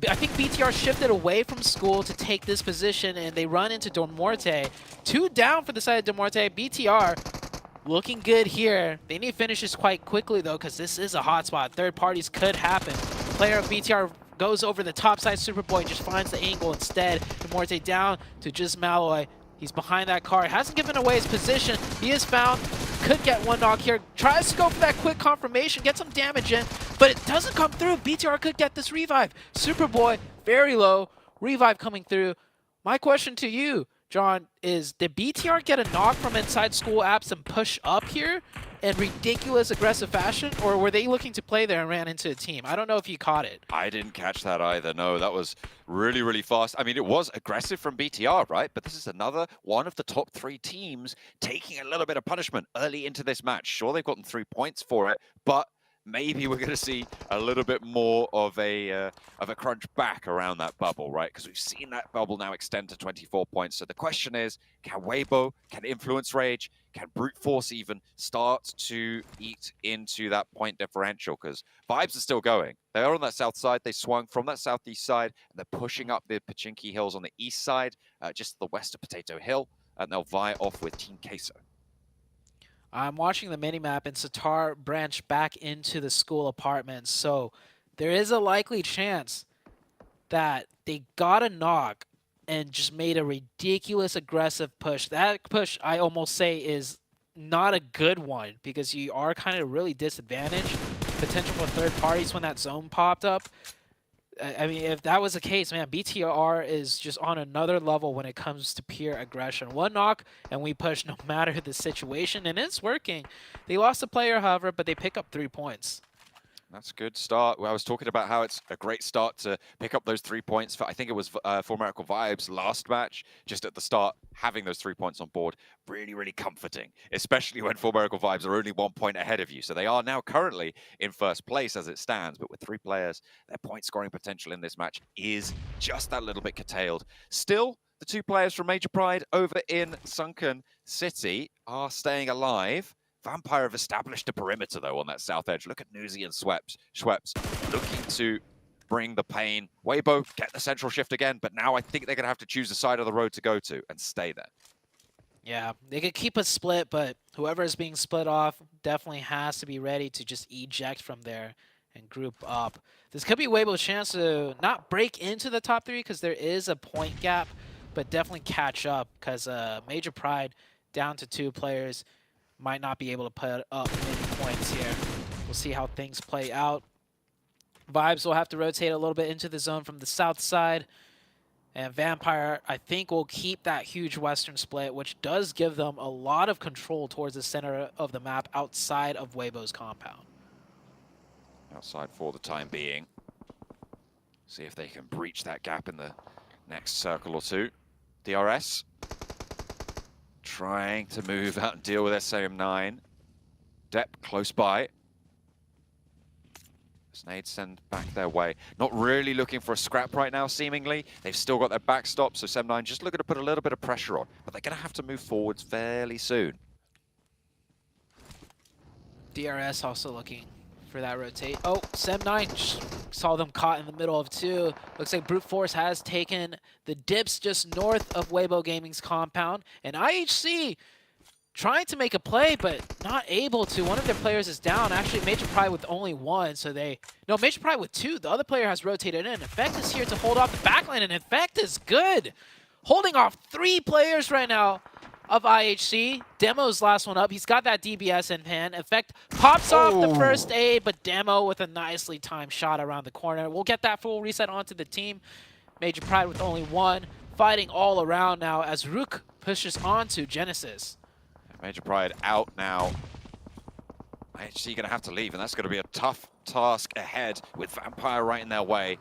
I think BTR shifted away from school to take this position, and they run into Dormorte. 2 down for the side of Dormorte. BTR looking good here. They need finishes quite quickly, though, because this is a hotspot. Third parties could happen. Player of BTR goes over the top side. Superboy just finds the angle instead. Dormorte down to just Malloy. He's behind that car. Hasn't given away his position. He is found. Could get one knock here. Tries to go for that quick confirmation. Get some damage in. But it doesn't come through. BTR could get this revive. Superboy, very low. Revive coming through. My question to you, John, is did BTR get a knock from inside school apps and push up here in ridiculous aggressive fashion? Or were they looking to play there and ran into a team? I don't know if you caught it. I didn't catch that either. No, that was really, really fast. I mean, it was aggressive from BTR, right? But this is another one of the top 3 teams taking a little bit of punishment early into this match. Sure, they've gotten 3 points for it, but maybe we're going to see a little bit more of a crunch back around that bubble, right? Because we've seen that bubble now extend to 24 points. So the question is, can Weibo, can Influence Rage, can Brute Force even start to eat into that point differential? Because vibes are still going. They are on that south side. They swung from that southeast side, and they're pushing up the Pachinki Hills on the east side, just to the west of Potato Hill, and they'll vie off with Team Queso. I'm watching the minimap, and Satar branched back into the school apartments, so there is a likely chance that they got a knock and just made a ridiculous aggressive push. That push, I almost say, is not a good one because you are kind of really disadvantaged. Potential for third parties when that zone popped up. I mean, if that was the case, man, BTR is just on another level when it comes to pure aggression. One knock, and we push no matter the situation, and it's working. They lost a player, however, but they pick up 3 points. That's a good start. Well, I was talking about how it's a great start to pick up those 3 points. For, I think it was for Miracle Vibes last match, just at the start, having those 3 points on board, really, really comforting, especially when For Miracle Vibes are only 1 point ahead of you. So they are now currently in first place as it stands, but with 3 players, their point scoring potential in this match is just that little bit curtailed. Still, the 2 players from Major Pride over in Sunken City are staying alive. Vampire have established a perimeter, though, on that south edge. Look at Newsy and Schweppes looking to bring the pain. Weibo get the central shift again, but now I think they're going to have to choose the side of the road to go to and stay there. Yeah, they could keep a split, but whoever is being split off definitely has to be ready to just eject from there and group up. This could be Weibo's chance to not break into the top 3 because there is a point gap, but definitely catch up because Major Pride down to 2 players might not be able to put up many points here. We'll see how things play out. Vibes will have to rotate a little bit into the zone from the south side. And Vampire, I think, will keep that huge western split, which does give them a lot of control towards the center of the map outside of Weibo's compound. Outside for the time being. See if they can breach that gap in the next circle or two. DRS trying to move out and deal with SM9. Depp close by. Snade send back their way. Not really looking for a scrap right now, seemingly. They've still got their backstop, so SM9 just looking to put a little bit of pressure on. But they're going to have to move forwards fairly soon. DRS also looking for that rotate. Oh, SM9 saw them caught in the middle of 2. Looks like Brute Force has taken the dips just north of Weibo Gaming's compound. And IHC trying to make a play, but not able to. One of their players is down. Actually, Major Pride with only 1, so no, Major Pride with 2. The other player has rotated in. Effect is here to hold off the backline, and Effect is good. Holding off 3 players right now of IHC. Demo's last one up. He's got that DBS in hand. Effect pops off the first aid, but Demo with a nicely timed shot around the corner. We'll get that full reset onto the team. Major Pride with only 1. Fighting all around now as Rook pushes onto Genesis. Major Pride out now. IHC going to have to leave, and that's going to be a tough task ahead with Vampire right in their way.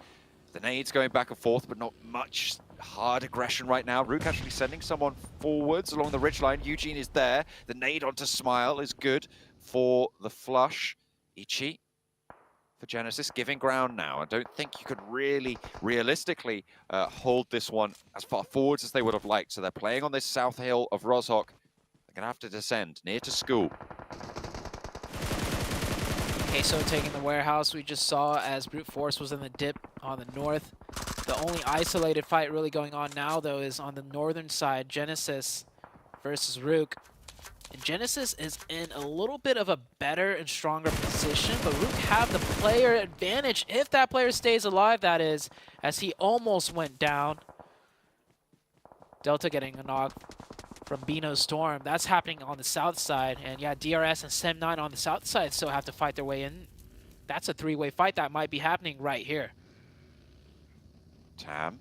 The nades going back and forth, but not much hard aggression right now. Rook actually sending someone forwards along the ridgeline. Eugene is there. The nade onto Smile is good for the flush. Ichi for Genesis giving ground now. I don't think you could really realistically hold this one as far forwards as they would have liked. So they're playing on this south hill of Rozhok. They're going to have to descend near to school. Queso taking the warehouse we just saw as Brute Force was in the dip on the north. The only isolated fight really going on now, though, is on the northern side, Genesis versus Rook. And Genesis is in a little bit of a better and stronger position, but Rook have the player advantage if that player stays alive, that is, as he almost went down. Delta getting a knock from Bino Storm. That's happening on the south side. And yeah, DRS and SM9 on the south side still have to fight their way in. That's a 3-way fight that might be happening right here. Tam,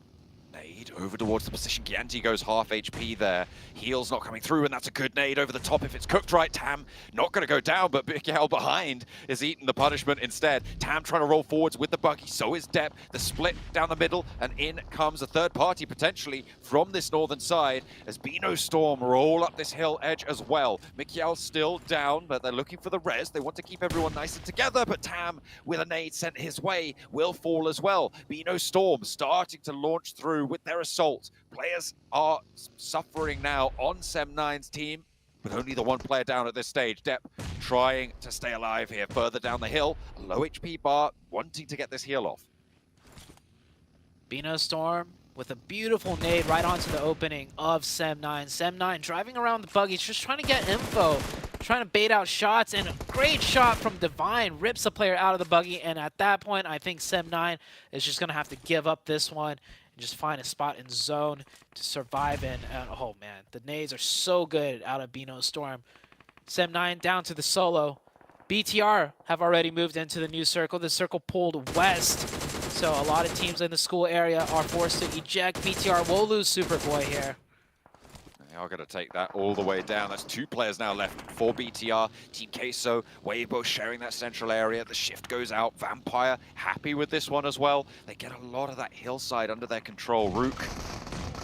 nade over towards the position. Gianti goes half HP there. Heal's not coming through, and that's a good nade over the top if it's cooked right. Tam not going to go down, but Miguel behind is eating the punishment instead. Tam trying to roll forwards with the buggy. So is Depp. The split down the middle, and in comes a third party potentially from this northern side as Bino Storm roll up this hill edge as well. Miguel still down, but they're looking for the res. They want to keep everyone nice and together, but Tam with a nade sent his way will fall as well. Bino Storm starting to launch through with their assault. Players are suffering now on SM9's team, with only the 1 player down at this stage. Depp trying to stay alive here further down the hill. A low HP bar, wanting to get this heal off. Bino Storm with a beautiful nade right onto the opening of SM9. SM9 driving around the buggies, just trying to get info, trying to bait out shots, and a great shot from Divine rips the player out of the buggy, and at that point, I think SM9 is just going to have to give up this one and just find a spot in zone to survive in. And oh man, the nades are so good out of Bino Storm. SM9 down to the solo. BTR have already moved into the new circle. The circle pulled west. So a lot of teams in the school area are forced to eject. BTR will lose Superboy here. They are going to take that all the way down. There's 2 players now left for BTR. Team Queso, Weibo sharing that central area. The shift goes out. Vampire happy with this one as well. They get a lot of that hillside under their control. Rook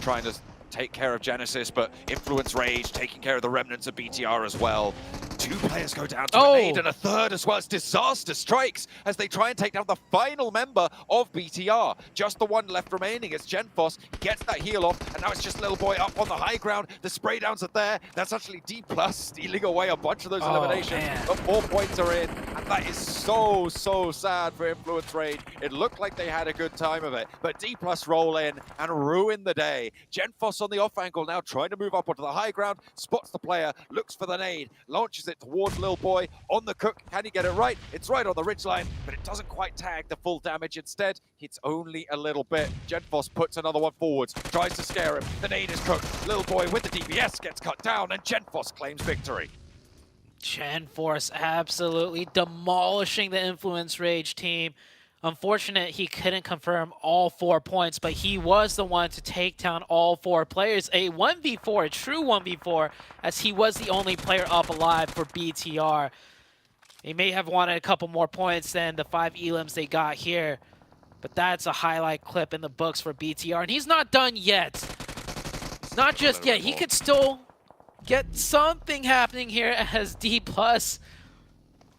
trying to take care of Genesis, but Influence Rage taking care of the remnants of BTR as well. 2 players go down to a nade and a third as well. It's disaster strikes as they try and take down the final member of BTR. Just the one left remaining. It's Genfos. He gets that heal off, and now it's just Little Boy up on the high ground. The spray downs are there. That's actually D+ stealing away a bunch of those eliminations. But 4 points are in, and that is so sad for Influence Rage. It looked like they had a good time of it, but D+ roll in and ruin the day. Genfos on the off angle now trying to move up onto the high ground, spots the player, looks for the nade, launches it towards Lil Boy on the cook. Can he get it right? It's right on the ridgeline, but it doesn't quite tag the full damage. Instead, hits only a little bit. Genfos puts another one forwards, tries to scare him. The nade is cooked. Lil Boy with the DBS gets cut down, and Genfos claims victory. Genfos absolutely demolishing the Influence Rage team. Unfortunate he couldn't confirm all 4 points, but he was the one to take down all 4 players. A 1v4, a true 1v4, as he was the only player up alive for BTR. He may have wanted a couple more points than the 5 elims they got here, but that's a highlight clip in the books for BTR, and he's not done yet. It's not just yet. He could still get something happening here as D+.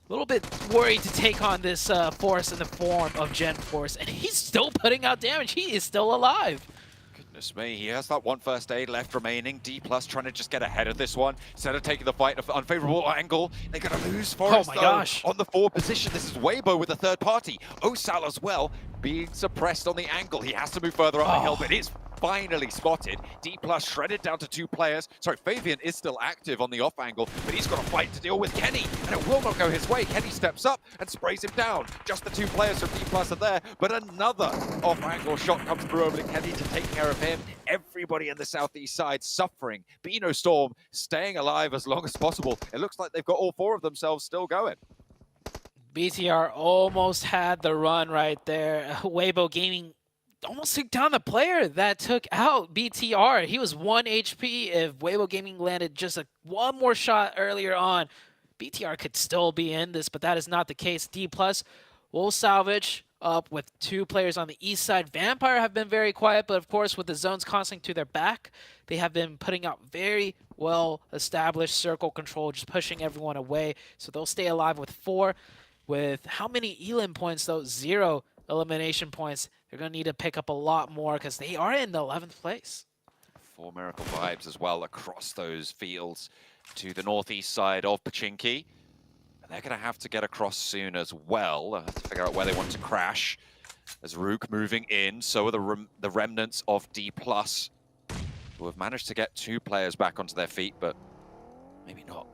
A little bit worried to take on this force in the form of Genforce, and he's still putting out damage. He is still alive. Goodness me, he has that 1 first aid left remaining. D+ trying to just get ahead of this one. Instead of taking the fight at an unfavorable angle, they're going to lose Forrest, gosh. On the forward position. This is Weibo with a third party. Osal as well, being suppressed on the angle. He has to move further up the hill, but it's finally spotted. D+ shredded down to 2 players. Sorry, Fabian is still active on the off angle, but he's got a fight to deal with Kenny, and it will not go his way. Kenny steps up and sprays him down. Just the 2 players from D+ are there, but another off angle shot comes through over to Kenny to take care of him. Everybody in the southeast side suffering. Beano Storm staying alive as long as possible. It looks like they've got all 4 of themselves still going. BTR almost had the run right there. Weibo Gaming almost took down the player that took out BTR. He was 1 HP. If Weibo Gaming landed just one more shot earlier on, BTR could still be in this, but that is not the case. D+ will salvage up with 2 players on the east side. Vampire have been very quiet, but of course with the zones constantly to their back, they have been putting out very well established circle control, just pushing everyone away. So they'll stay alive with 4. With how many elim points though? 0 elimination points. They're going to need to pick up a lot more because they are in the 11th place. 4 Miracle Vibes as well across those fields to the northeast side of Pachinki. And they're going to have to get across soon as well. They'll have to figure out where they want to crash. As Rook moving in, so are the remnants of D+, who have managed to get 2 players back onto their feet, but maybe not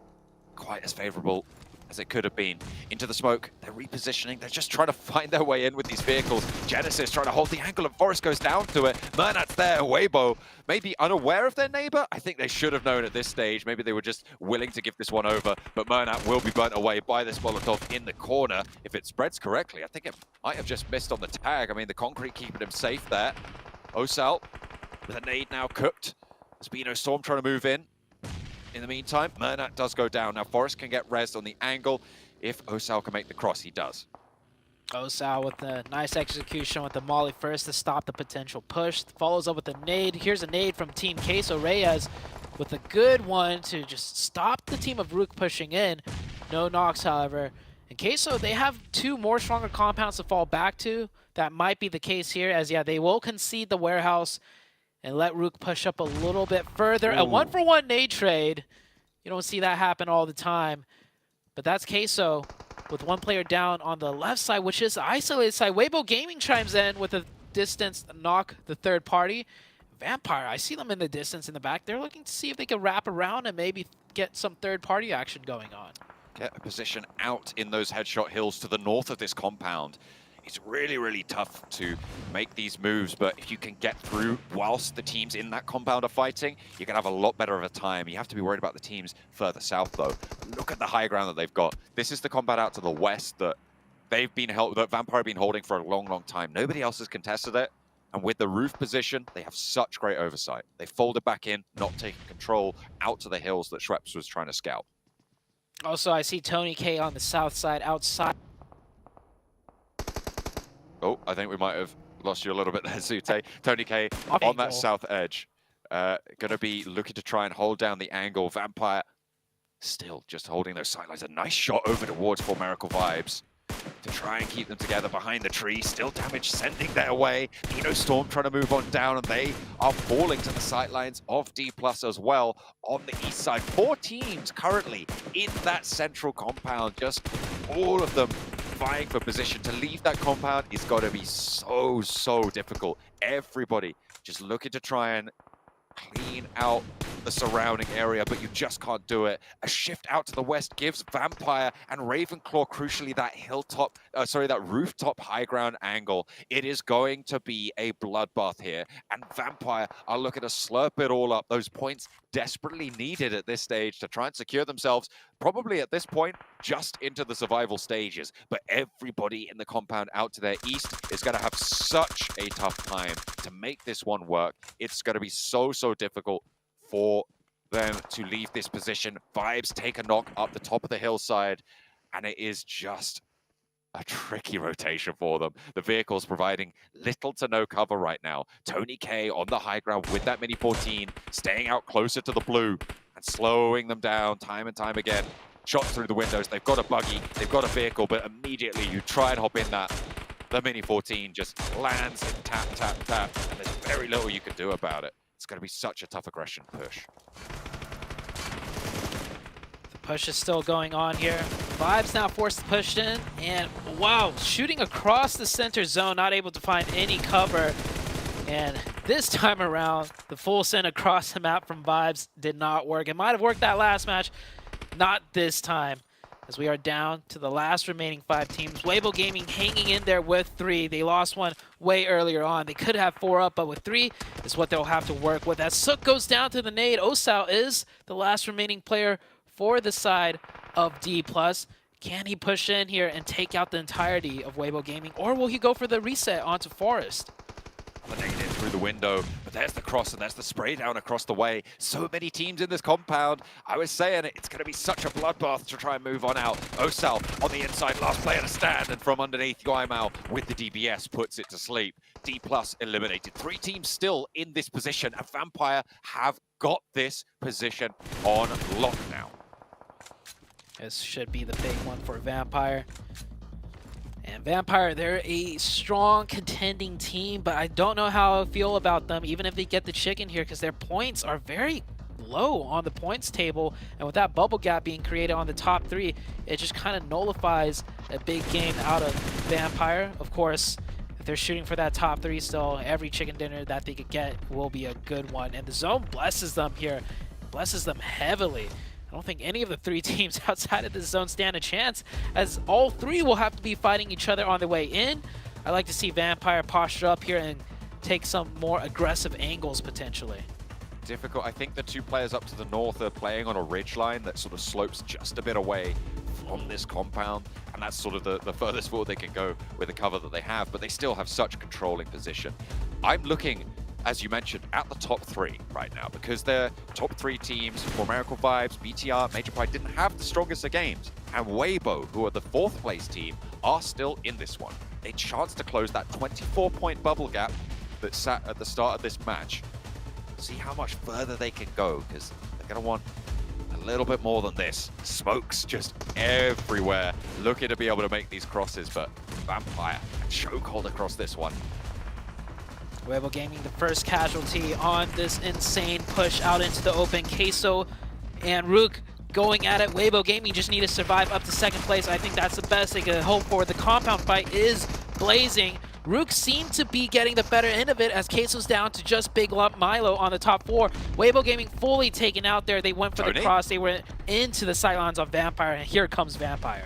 quite as favorable as it could have been. Into the smoke, they're repositioning, they're just trying to find their way in with these vehicles. Genesis trying to hold the angle, and Forrest goes down to it. Mernat's there, Weibo maybe unaware of their neighbor. I think they should have known at this stage. Maybe they were just willing to give this one over, but Mernat will be burnt away by this Molotov in the corner. If it spreads correctly, I think it might have just missed on the tag. I mean, the concrete keeping him safe there. Osal, with a nade now cooked. Beano Storm trying to move in. In the meantime, Mernat does go down. Now Forrest can get rezzed on the angle. If Osal can make the cross, he does. Osal with a nice execution with the molly first to stop the potential push. Follows up with a nade. Here's a nade from Team Queso. Reyes with a good one to just stop the team of Rook pushing in. No knocks, however. And Queso, they have 2 more stronger compounds to fall back to. That might be the case here, as yeah, they will concede the warehouse and let Rook push up a little bit further. Ooh. A 1-for-1 nade trade. You don't see that happen all the time. But that's Queso with 1 player down on the left side, which is the isolated side. Weibo Gaming chimes in with a distance knock the 3rd party. Vampire, I see them in the distance in the back. They're looking to see if they can wrap around and maybe get some 3rd party action going on. Get a position out in those headshot hills to the north of this compound. It's really, really tough to make these moves, but if you can get through whilst the teams in that compound are fighting, you're going to have a lot better of a time. You have to be worried about the teams further south, though. Look at the high ground that they've got. This is the compound out to the west that they've been held, that Vampire have been holding for a long, long time. Nobody else has contested it. And with the roof position, they have such great oversight. They folded back in, not taking control out to the hills that Schweppes was trying to scout. Also, I see Tony K on the south side, outside. Oh, I think we might have lost you a little bit there, Zute. Tony K on that south edge. Going to be looking to try and hold down the angle. Vampire still just holding those sidelines. A nice shot over towards Formerical Vibes to try and keep them together behind the tree. Still damage sending their way. Nino Storm trying to move on down, and they are falling to the sidelines of D+ as well on the east side. 4 teams currently in that central compound. Just all of them vying for position. To leave that compound is got to be so, so difficult. Everybody just looking to try and clean out the surrounding area, but you just can't do it. A shift out to the west gives Vampire and Ravenclaw, crucially, that hilltop, that rooftop high ground angle. It is going to be a bloodbath here, and Vampire are looking to slurp it all up. Those points desperately needed at this stage to try and secure themselves, probably at this point, just into the survival stages. But everybody in the compound out to their east is going to have such a tough time to make this one work. It's going to be so, so difficult for them to leave this position. Vibes take a knock up the top of the hillside, and it is just a tricky rotation for them. The vehicle's providing little to no cover right now. Tony K on the high ground with that Mini 14, staying out closer to the blue and slowing them down time and time again. Shot through the windows. They've got a buggy, they've got a vehicle, but immediately you try and hop in that. The Mini 14 just lands and tap, tap, tap, and there's very little you can do about it. It's going to be such a tough aggression push. The push is still going on here. Vibes now forced to push in, and wow, shooting across the center zone, not able to find any cover. And this time around, the full send across the map from Vibes did not work. It might have worked that last match, not this time, as we are down to the last remaining 5 teams. Weibo Gaming hanging in there with 3. They lost one way earlier on. They could have 4 up, but with 3 is what they'll have to work with. As Sook goes down to the nade, Osao is the last remaining player for the side of D+. Can he push in here and take out the entirety of Weibo Gaming, or will he go for the reset onto Forest? The negative through the window, but there's the cross and there's the spray down across the way. So many teams in this compound. I was saying it's going to be such a bloodbath to try and move on out. Osal on the inside, last player to stand, and from underneath, Guaimao with the DBS puts it to sleep. D+ eliminated. 3 teams still in this position, and Vampire have got this position on lock now. This should be the big one for Vampire. And Vampire, they're a strong contending team, but I don't know how I feel about them, even if they get the chicken here, because their points are very low on the points table. And with that bubble gap being created on the top 3, it just kind of nullifies a big game out of Vampire. Of course, if they're shooting for that top 3 still, every chicken dinner that they could get will be a good one. And the zone blesses them here, blesses them heavily. I don't think any of the 3 teams outside of this zone stand a chance, as all 3 will have to be fighting each other on the way in. I like to see Vampire posture up here and take some more aggressive angles potentially. Difficult. I think the 2 players up to the north are playing on a ridge line that sort of slopes just a bit away from this compound, and that's sort of the furthest forward they can go with the cover that they have, but they still have such controlling position. I'm looking, as you mentioned, at the top 3 right now, because their top 3 teams, Formerical Vibes, BTR, Major Pride, didn't have the strongest of games. And Weibo, who are the 4th place team, are still in this one. A chance to close that 24-point bubble gap that sat at the start of this match. See how much further they can go, because they're going to want a little bit more than this. Smokes just everywhere, looking to be able to make these crosses, but Vampire and chokehold across this one. Weibo Gaming, the first casualty on this insane push out into the open. Queso and Rook going at it. Weibo Gaming just need to survive up to 2nd place. I think that's the best they could hope for. The compound fight is blazing. Rook seemed to be getting the better end of it, as Queso's down to just Big Lump Milo on the top 4. Weibo Gaming fully taken out there. They went for the cross. They were into the sidelines of Vampire, and here comes Vampire.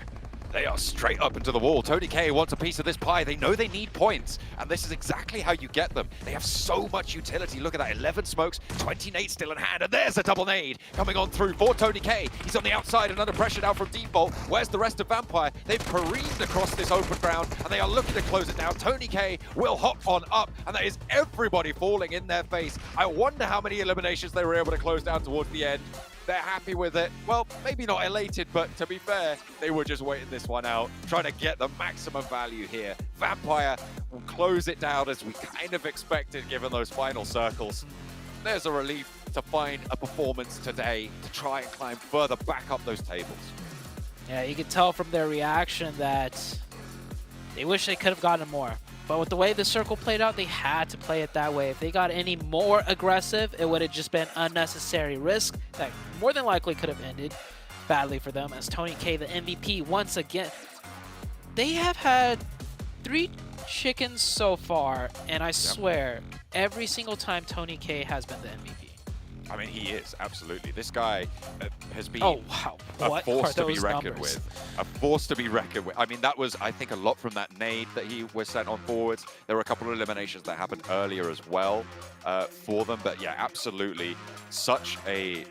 They are straight up into the wall. Tony K wants a piece of this pie. They know they need points, and this is exactly how you get them. They have so much utility. Look at that, 11 smokes, 20 nades still in hand, and there's a double nade coming on through for Tony K. He's on the outside and under pressure now from Default. Where's the rest of Vampire? They've careened across this open ground, and they are looking to close it now. Tony K will hop on up, and that is everybody falling in their face. I wonder how many eliminations they were able to close down towards the end. They're happy with it. Well, maybe not elated, but to be fair, they were just waiting this one out, trying to get the maximum value here. Vampire will close it down as we kind of expected, given those final circles. There's a relief to find a performance today to try and climb further back up those tables. Yeah, you can tell from their reaction that they wish they could have gotten more. But with the way the circle played out, they had to play it that way. If they got any more aggressive, it would have just been unnecessary risk that more than likely could have ended badly for them. As Tony K, the MVP, once again, they have had 3 chickens so far, and I swear, every single time Tony K has been the MVP. I mean, he is, absolutely. This guy has been a force to be reckoned with. A force to be reckoned with. I mean, that was, I think, a lot from that nade that he was sent on forwards. There were a couple of eliminations that happened earlier as well for them. But yeah, absolutely. Such a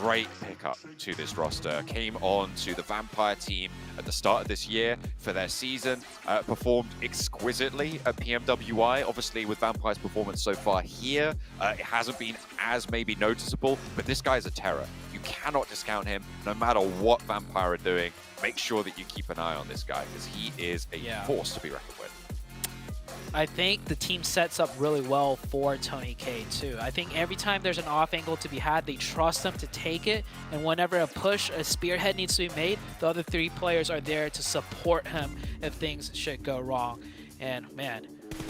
great pickup to this roster. Came on to the Vampire team at the start of this year for their season. Performed exquisitely at PMWI. Obviously, with Vampire's performance so far here, it hasn't been as maybe noticeable, but this guy's a terror. You cannot discount him no matter what Vampire are doing. Make sure that you keep an eye on this guy because he is a force to be reckoned with. I think the team sets up really well for Tony K too. I think every time there's an off angle to be had, they trust him to take it. And whenever a push, a spearhead needs to be made, the other 3 players are there to support him if things should go wrong. And man,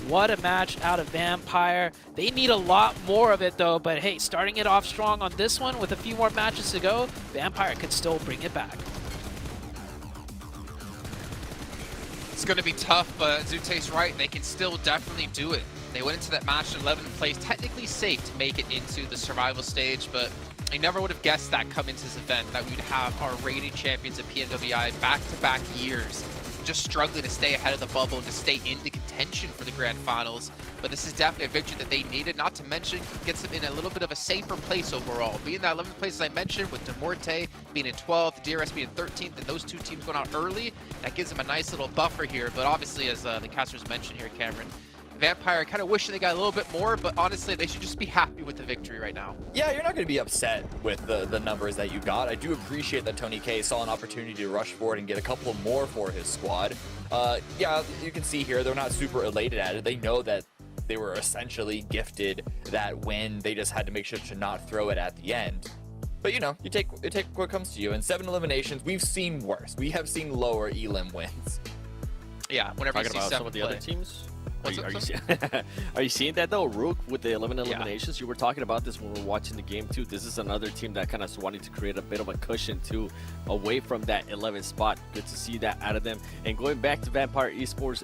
what a match out of Vampire. They need a lot more of it though, but hey, starting it off strong on this one with a few more matches to go, Vampire could still bring it back. It's going to be tough, but Zute's right. They can still definitely do it. They went into that match in 11th place, technically safe to make it into the survival stage, but I never would have guessed that coming to this event, that we'd have our rated champions of PMWI back-to-back years just struggling to stay ahead of the bubble and to stay into contention for the Grand Finals. But this is definitely a victory that they needed, not to mention gets them in a little bit of a safer place overall. Being that 11th place, as I mentioned, with Demorte being in 12th, DRS being in 13th, and those 2 teams going out early, that gives them a nice little buffer here. But obviously, as the casters mentioned here, Cameron, Vampire kind of wishing they got a little bit more, but honestly, they should just be happy with the victory right now. Yeah, you're not going to be upset with the numbers that you got. I do appreciate that Tony K saw an opportunity to rush forward and get a couple more for his squad. Yeah, you can see here, they're not super elated at it. They know that they were essentially gifted that win. They just had to make sure to not throw it at the end. But you know, you take what comes to you. In 7 eliminations, we've seen worse. We have seen lower elim wins. Yeah, whenever you see some of the other teams. Are you seeing that though, Rook, with the 11 eliminations? You were talking about this when we were watching the game too. This is another team that kind of wanting to create a bit of a cushion too, away from that 11th spot. Good to see that out of them. And going back to Vampire Esports,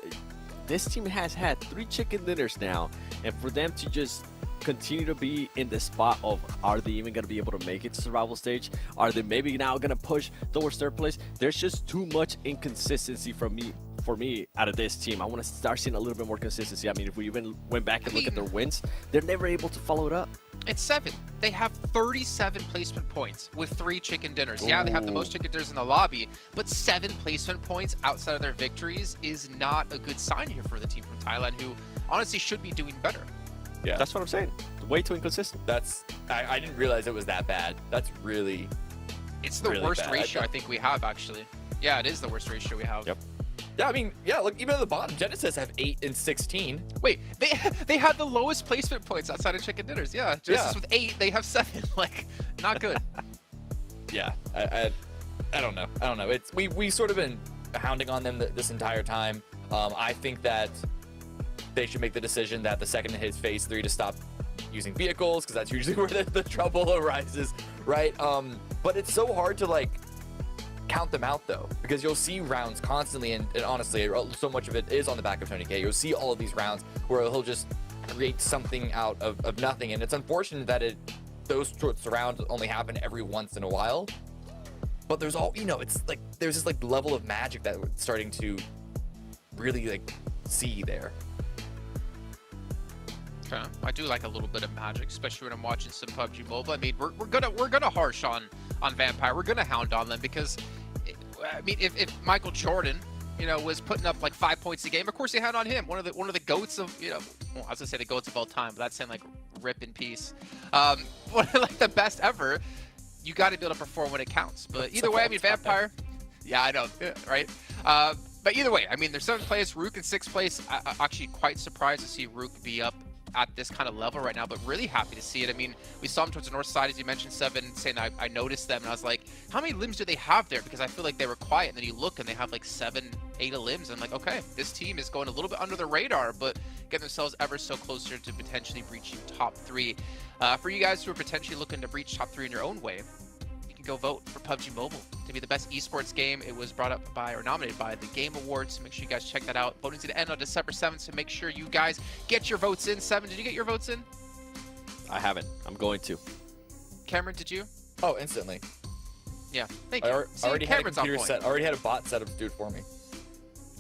this team has had 3 chicken dinners now, and for them to just continue to be in the spot of, are they even going to be able to make it to survival stage? Are they maybe now going to push towards 3rd place? There's just too much inconsistency for me out of this team. I want to start seeing a little bit more consistency. I mean, if we even went back and look at their wins, they're never able to follow it up. It's 7. They have 37 placement points with 3 chicken dinners. Ooh. Yeah, they have the most chicken dinners in the lobby, but 7 placement points outside of their victories is not a good sign here for the team from Thailand, who honestly should be doing better. Yeah, that's what I'm saying. Way too inconsistent. I didn't realize it was that bad. That's really, it's the really worst bad. ratio I think we have, actually. Yeah, it is the worst ratio we have. Yep. Yeah, I mean, yeah, look, even at the bottom, Genesis have 8 and 16. Wait, they had the lowest placement points outside of chicken dinners. Yeah, Genesis with 8, they have 7. Like, not good. Yeah, I don't know. I don't know. It's we sort of been hounding on them this entire time. I think that they should make the decision that the second it hits phase 3 to stop using vehicles, because that's usually where the trouble arises, right? But it's so hard to like count them out though, because you'll see rounds constantly, and honestly, so much of it is on the back of Tony K. You'll see all of these rounds where he'll just create something out of nothing, and it's unfortunate that those sorts of rounds only happen every once in a while. but there's all, you know, it's like there's this like level of magic that we're starting to really like see there. Okay. I do like a little bit of magic, especially when I'm watching some PUBG Mobile. I mean, we're gonna harsh on Vampire. We're gonna hound on them because, I mean, if Michael Jordan, you know, was putting up like 5 points a game, of course they had on him. One of the goats of, you know, well, I was gonna say the goats of all time, but that's saying like rip in peace. One of like the best ever. You got to be able to perform when it counts. But either way, I mean, Vampire. Yeah, I know, right? But either way, I mean, there's 7th place, Rook in 6th place. I'm actually quite surprised to see Rook be up at this kind of level right now, but really happy to see it. I mean, we saw him towards the north side, as you mentioned, Seven, saying I noticed them, and I was like, how many limbs do they have there? Because I feel like they were quiet, and then you look, and they have like 7, 8 limbs, and I'm like, okay, this team is going a little bit under the radar, but getting themselves ever so closer to potentially breaching top 3. For you guys who are potentially looking to breach top 3 in your own way, you can go vote for PUBG Mobile to be the best esports game. It was brought up by, or nominated by, the Game Awards. Make sure you guys check that out. Voting's going to end on December 7th, so make sure you guys get your votes in. Seven, did you get your votes in? I haven't. I'm going to. Cameron, did you? Oh, instantly. Yeah, thank you. I already had a computer set. I already had a bot set up to do it for me.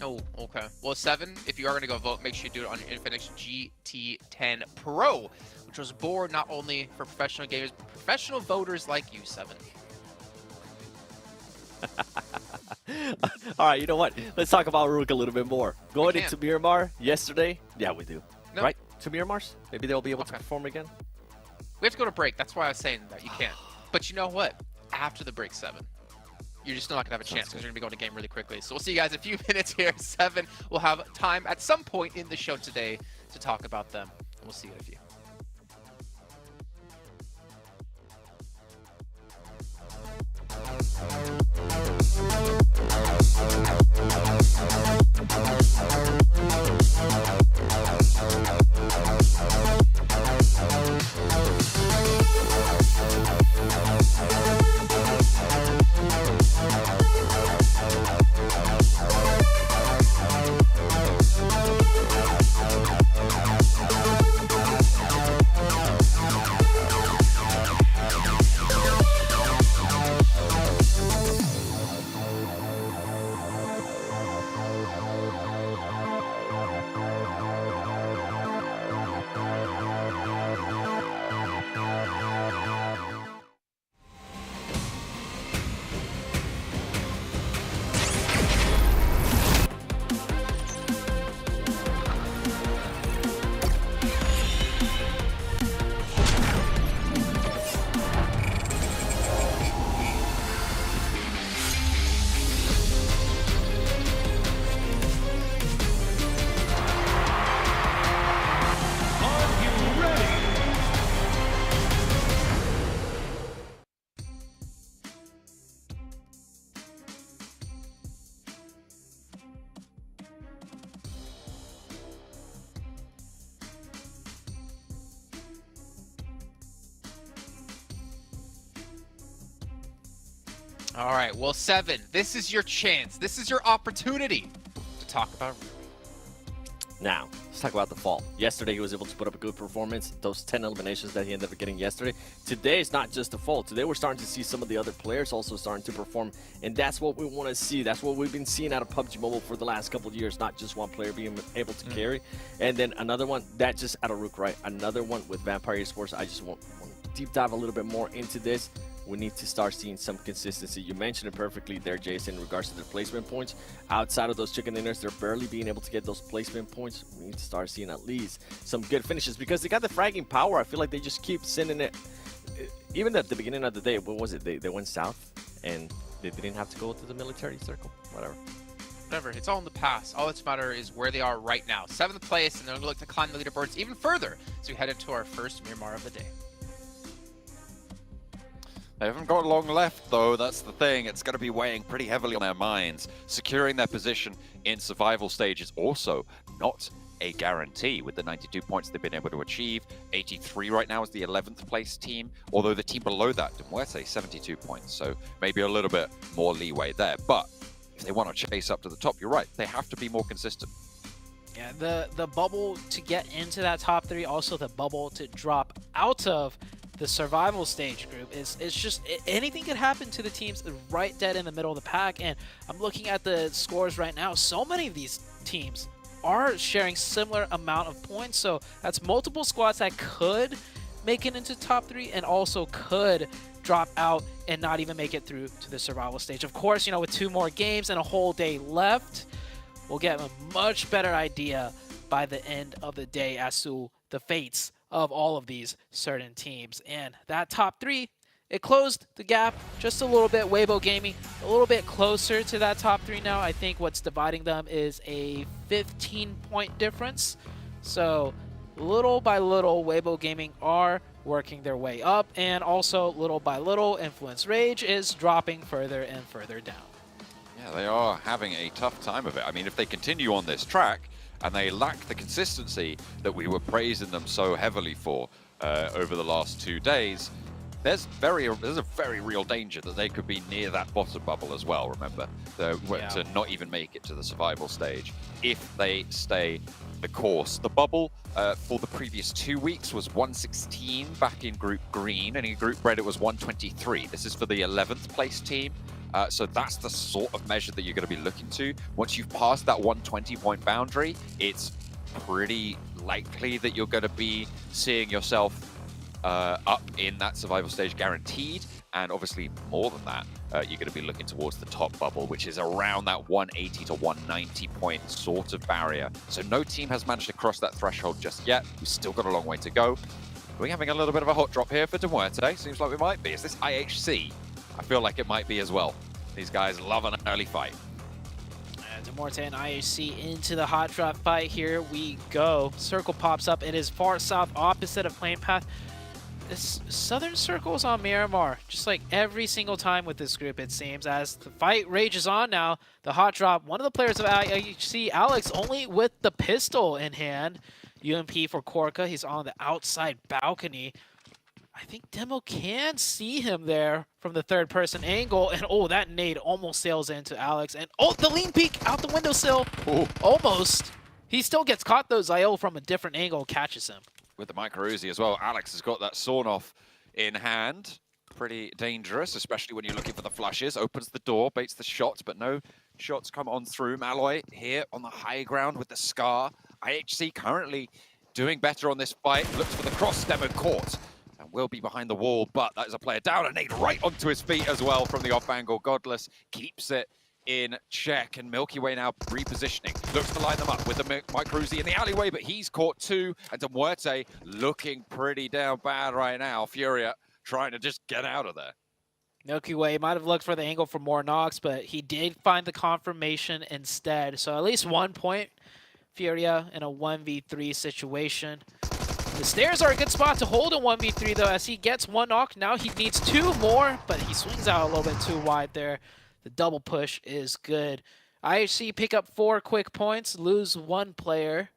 Oh, okay. Well, Seven, if you are going to go vote, make sure you do it on your Infinix GT10 Pro, which was born not only for professional gamers, but professional voters like you, Seven. All right, you know what? Let's talk about Rook a little bit more. Going into Miramar yesterday, yeah, we do. No. Right? To Miramar's? Maybe they'll be able to perform again? We have to go to break. That's why I was saying that you can't. But you know what? After the break, Seven, you're just not going to have a chance because you're going to be going to game really quickly. So we'll see you guys in a few minutes here. Seven will have time at some point in the show today to talk about them. And we'll see you in a few. All right, well, Seven, this is your chance. This is your opportunity to talk about Ruby. Now, let's talk about the fall. Yesterday, he was able to put up a good performance. Those 10 eliminations that he ended up getting yesterday. Today, it's not just the fall. Today, we're starting to see some of the other players also starting to perform, and that's what we want to see. That's what we've been seeing out of PUBG Mobile for the last couple of years, not just one player being able to carry. And then another one, that just out of Rook, right? Another one with Vampire Esports. I just want to deep dive a little bit more into this. We need to start seeing some consistency. You mentioned it perfectly there, Jason, in regards to their placement points. Outside of those chicken dinners, they're barely being able to get those placement points. We need to start seeing at least some good finishes because they got the fragging power. I feel like they just keep sending it. Even at the beginning of the day, what was it? They went south and they didn't have to go to the military circle. Whatever. It's all in the past. All that's matter is where they are right now. 7th place, and they're going to look to climb the leaderboards even further as we head into our first Miramar of the day. They haven't got long left, though. That's the thing. It's going to be weighing pretty heavily on their minds. Securing their position in survival stage is also not a guarantee with the 92 points they've been able to achieve. 83 right now is the 11th place team, although the team below that, Muerte, 72 points. So maybe a little bit more leeway there. But if they want to chase up to the top, you're right. They have to be more consistent. Yeah, the bubble to get into that top 3, also the bubble to drop out of the survival stage group is just anything could happen to the teams right dead in the middle of the pack. And I'm looking at the scores right now. So many of these teams are sharing similar amount of points. So that's multiple squads that could make it into top 3 and also could drop out and not even make it through to the survival stage. Of course, you know, with 2 more games and a whole day left, we'll get a much better idea by the end of the day as to the fates of all of these certain teams. And that top 3, it closed the gap just a little bit. Weibo Gaming a little bit closer to that top 3 now. I think what's dividing them is a 15-point difference. So little by little, Weibo Gaming are working their way up, and also little by little, Influence Rage is dropping further and further down. Yeah, they are having a tough time of it. I mean, if they continue on this track and they lack the consistency that we were praising them so heavily for over the last 2 days, there's a very real danger that they could be near that bottom bubble as well, remember, to not even make it to the survival stage if they stay the course. The bubble for the previous 2 weeks was 116 back in Group Green, and in Group Red it was 123. This is for the 11th place team. So that's the sort of measure that you're going to be looking to. Once you've passed that 120-point boundary, it's pretty likely that you're going to be seeing yourself up in that survival stage guaranteed. And obviously more than that, you're going to be looking towards the top bubble, which is around that 180 to 190 point sort of barrier. So no team has managed to cross that threshold just yet. We've still got a long way to go. We're having a little bit of a hot drop here for Demuerte. Seems like we might be. Is this IHC? I feel like it might be as well. These guys love an early fight. Demuerte and IHC into the hot drop fight. Here we go. Circle pops up. It is far south, opposite of plane path. This southern circle is on Miramar, just like every single time with this group, it seems. As the fight rages on now, the hot drop, one of the players of IHC, Alex, only with the pistol in hand. UMP for Korka, he's on the outside balcony. I think Demo can see him there from the third-person angle, and oh, that nade almost sails into Alex, and oh, the lean peek out the windowsill. Ooh. Almost. He still gets caught though. Zayo from a different angle catches him. With the micro Uzi as well, Alex has got that sawn-off in hand. Pretty dangerous, especially when you're looking for the flushes. Opens the door, baits the shots, but no shots come on through. Malloy here on the high ground with the Scar. IHC currently doing better on this fight. Looks for the cross, Demo caught. And will be behind the wall, but that is a player down. And nade right onto his feet as well from the off angle. Godless keeps it in check, and Milky Way now repositioning. Looks to line them up with the micro Uzi in the alleyway, but he's caught too. And Demuerte looking pretty down bad right now. Furia trying to just get out of there. Milky Way might have looked for the angle for more knocks, but he did find the confirmation instead. So at least 1 point, Furia in a 1v3 situation. The stairs are a good spot to hold a 1v3 though, as he gets 1 knock. Now he needs 2 more, but he swings out a little bit too wide there. The double push is good. IHC pick up 4 quick points, lose 1 player,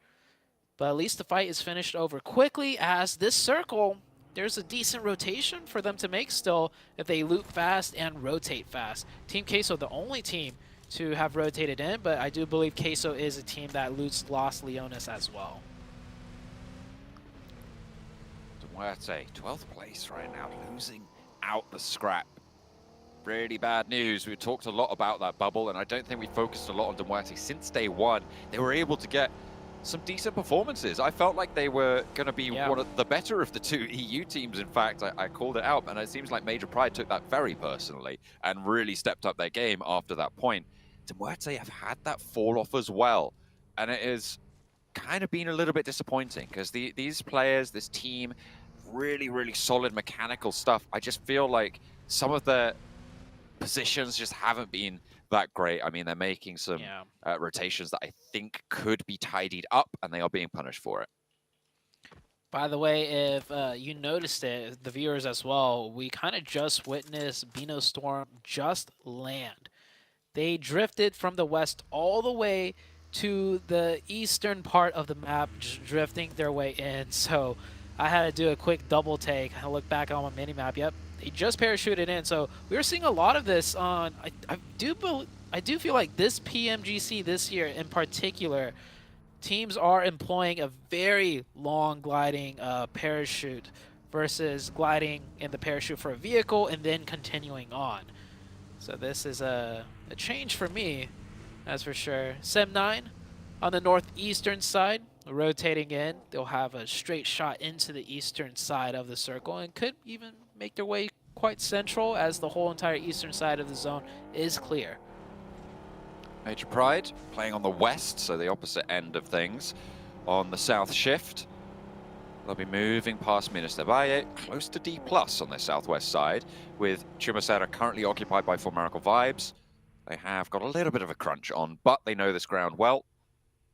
but at least the fight is finished over quickly, as this circle, there's a decent rotation for them to make still if they loot fast and rotate fast. Team Queso, the only team to have rotated in, but I do believe Queso is a team that loots Los Leones as well. Demuerte, 12th place right now, losing out the scrap. Really bad news. We talked a lot about that bubble, and I don't think we focused a lot on Demuerte since day one. They were able to get some decent performances. I felt like they were going to be one of the better of the 2 EU teams. In fact, I called it out, and it seems like Major Pride took that very personally and really stepped up their game after that point. Demuerte have had that fall off as well, and it has kind of been a little bit disappointing because these players, this team, really solid mechanical stuff. I just feel like some of the positions just haven't been that great. I mean, they're making some rotations that I think could be tidied up, and they are being punished for it. By the way, if you noticed it, the viewers as well, we kind of just witnessed Beano Storm just land. They drifted from the west all the way to the eastern part of the map, just drifting their way in. So I had to do a quick double take. I look back on my mini-map. Yep, they just parachuted in. So we were seeing a lot of this on. I do feel like this PMGC this year in particular, teams are employing a very long gliding parachute versus gliding in the parachute for a vehicle and then continuing on. So this is a change for me, that's for sure. Sem9 on the northeastern side, rotating in. They'll have a straight shot into the eastern side of the circle and could even make their way quite central as the whole entire eastern side of the zone is clear. Major Pride playing on the west, so the opposite end of things. On the south shift, they'll be moving past Minas Valle, close to D+ on their southwest side, with Chumacera currently occupied by Formarical Vibes. They have got a little bit of a crunch on, but they know this ground well.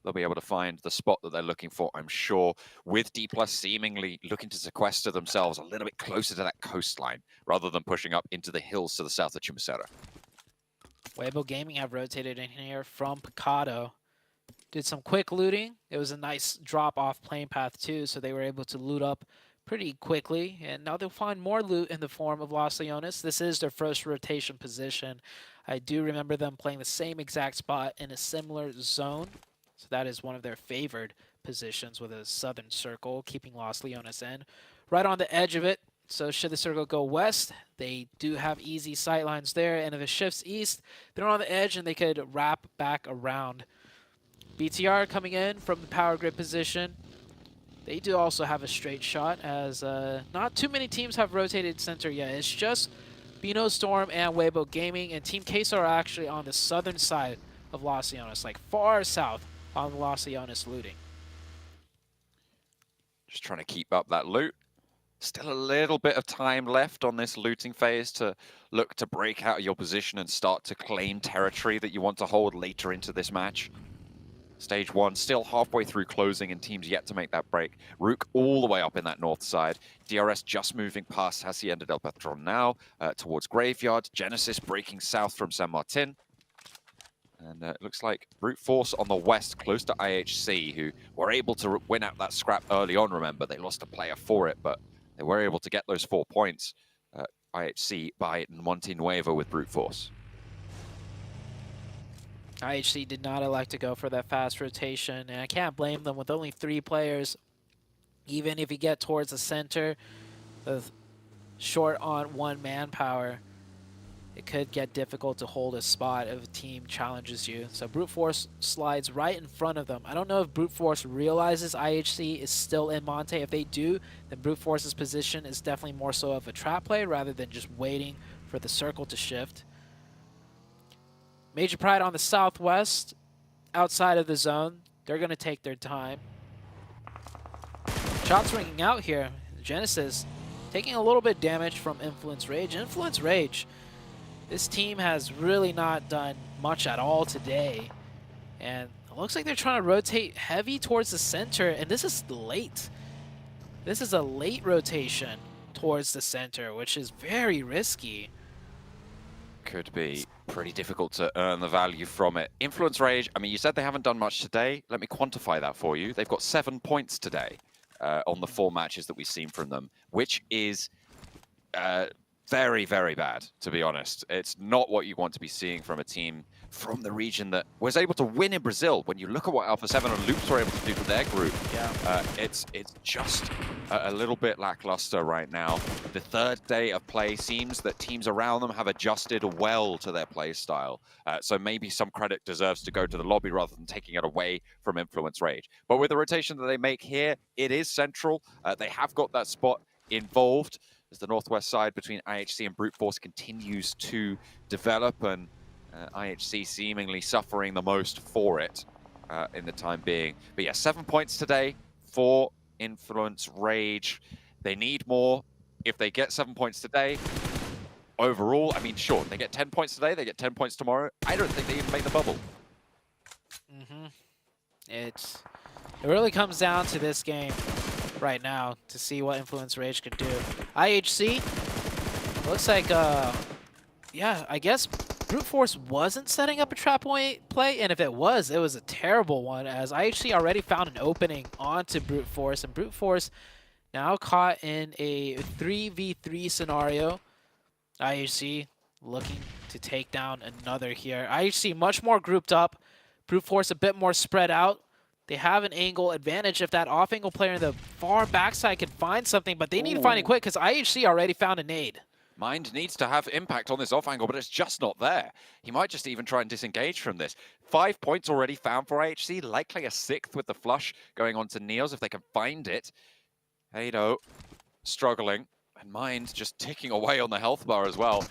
They'll be able to find the spot that they're looking for, I'm sure, with D+ seemingly looking to sequester themselves a little bit closer to that coastline, rather than pushing up into the hills to the south of Chumacera. Weibo Gaming have rotated in here from Picado. Did some quick looting. It was a nice drop off plane path too, so they were able to loot up pretty quickly. And now they'll find more loot in the form of Los Leones. This is their first rotation position. I do remember them playing the same exact spot in a similar zone. So that is one of their favored positions with a southern circle, keeping Los Leones in. Right on the edge of it. So should the circle go west, they do have easy sight lines there. And if it shifts east, they're on the edge and they could wrap back around. BTR coming in from the power grid position. They do also have a straight shot as not too many teams have rotated center yet. It's just Bino Storm and Weibo Gaming, and Team Queso are actually on the southern side of Los Leones, like far south on Los Leones looting. Just trying to keep up that loot. Still a little bit of time left on this looting phase to look to break out of your position and start to claim territory that you want to hold later into this match. Stage 1 still halfway through closing and teams yet to make that break. Rook all the way up in that north side. DRS just moving past Hacienda del Patron now towards Graveyard. Genesis breaking south from San Martin. And it looks like Brute Force on the west, close to IHC, who were able to win out that scrap early on, remember. They lost a player for it, but they were able to get those 4 points. IHC by Monte Nuevo with Brute Force. IHC did not elect to go for that fast rotation, and I can't blame them with only 3 players. Even if you get towards the center, short on 1 manpower, it could get difficult to hold a spot if a team challenges you. So Brute Force slides right in front of them. I don't know if Brute Force realizes IHC is still in Monte. If they do, then Brute Force's position is definitely more so of a trap play rather than just waiting for the circle to shift. Major Pride on the southwest, outside of the zone. They're going to take their time. Shots ringing out here. Genesis taking a little bit damage from Influence Rage. Influence Rage, this team has really not done much at all today. And it looks like they're trying to rotate heavy towards the center, and this is late. This is a late rotation towards the center, which is very risky. Could be pretty difficult to earn the value from it. Influence Rage, I mean, you said they haven't done much today. Let me quantify that for you. They've got 7 points today on the 4 matches that we've seen from them, which is very, very bad, to be honest. It's not what you want to be seeing from a team from the region that was able to win in Brazil. When you look at what Alpha 7 and Loops were able to do for their group, it's just a little bit lackluster right now. The 3rd day of play seems that teams around them have adjusted well to their play style. So maybe some credit deserves to go to the lobby rather than taking it away from Influence Rage. But with the rotation that they make here, it is central. They have got that spot involved as the northwest side between IHC and Brute Force continues to develop, and IHC seemingly suffering the most for it in the time being. But yeah, 7 points today for Influence Rage. They need more. If they get 7 points today, overall, I mean, sure, they get 10 points today, they get 10 points tomorrow. I don't think they even make the bubble. It really comes down to this game right now to see what Influence Rage could do. IHC, looks like, yeah, I guess Brute Force wasn't setting up a trap point play, and if it was a terrible one, as IHC already found an opening onto Brute Force, and Brute Force now caught in a 3v3 scenario. IHC looking to take down another here. IHC much more grouped up. Brute Force a bit more spread out. they have an angle advantage if that off-angle player in the far backside can find something, but they need to find it quick because IHC already found a nade. Mind needs to have impact on this off angle, but it's just not there. He might just even try and disengage from this. 5 points already found for IHC, likely a 6th with the flush going on to Neos if they can find it. Ado struggling, and Mind just ticking away on the health bar as well.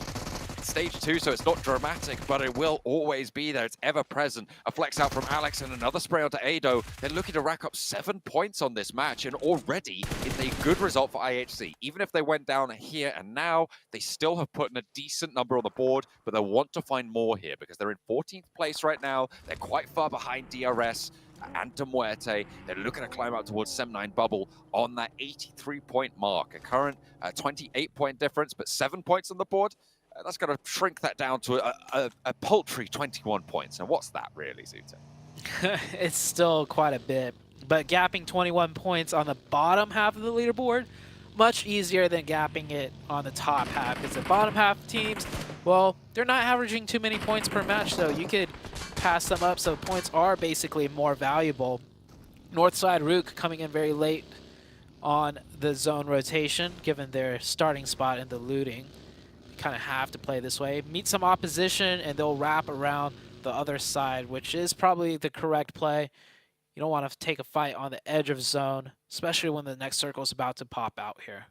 Stage 2, so it's not dramatic, but it will always be there. It's ever present. A flex out from Alex and another spray onto Ado. They're looking to rack up 7 points on this match, and already it's a good result for IHC. Even if they went down here and now, they still have put in a decent number on the board, but they want to find more here because they're in 14th place right now. They're quite far behind DRS and Muerte. They're looking to climb up towards Sem9 bubble on that 83-point mark. A current 28-point difference, but 7 points on the board. That's going to shrink that down to a paltry 21 points. And what's that really, Zute? It's still quite a bit. But gapping 21 points on the bottom half of the leaderboard, much easier than gapping it on the top half. Because the bottom half teams, well, they're not averaging too many points per match, so you could pass them up. So points are basically more valuable. Northside Rook coming in very late on the zone rotation, given their starting spot in the looting. Kind of have to play this way. Meet some opposition and they'll wrap around the other side, which is probably the correct play. You don't want to take a fight on the edge of zone, especially when the next circle is about to pop out here.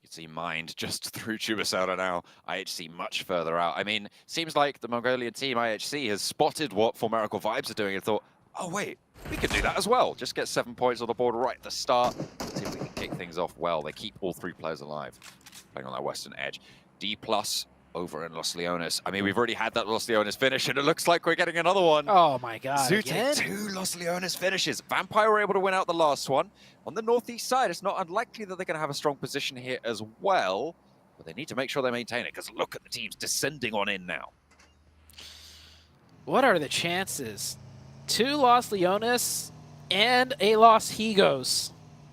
You see Mind just through Chubasada now. IHC much further out. I mean, seems like the Mongolian team IHC has spotted what Formerical Vibes are doing and thought, oh wait, we can do that as well. Just get 7 points on the board right at the start. See if we can kick things off well. They keep all 3 players alive. Playing on that western edge. D+ over in Los Leones. I mean, we've already had that Los Leones finish, and it looks like we're getting another one. Oh my god, Zute, 2 Los Leones finishes. Vampire were able to win out the last one. On the northeast side, it's not unlikely that they're going to have a strong position here as well, but they need to make sure they maintain it, because look at the teams descending on in now. What are the chances? 2 Los Leones and a Los Higos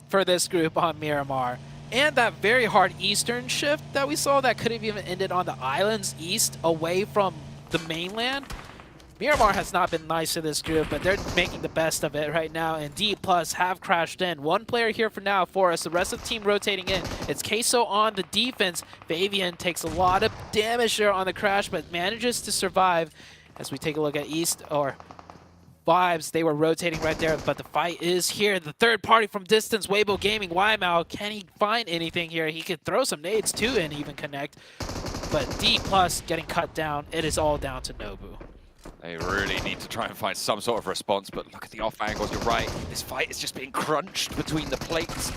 for this group on Miramar. And that very hard eastern shift that we saw that could have even ended on the islands east away from the mainland. Miramar has not been nice to this group, but they're making the best of it right now. And D+ have crashed in. 1 player here for now for us. The rest of the team rotating in. It's Queso on the defense. Fabian takes a lot of damage there on the crash, but manages to survive. As we take a look at East, or Vibes, they were rotating right there, but the fight is here. The third party from distance, Weibo Gaming, Wymao, can he find anything here? He could throw some nades too and even connect, but D+ getting cut down. It is all down to Nobu. They really need to try and find some sort of response, but look at the off angles, you're right. This fight is just being crunched between the plates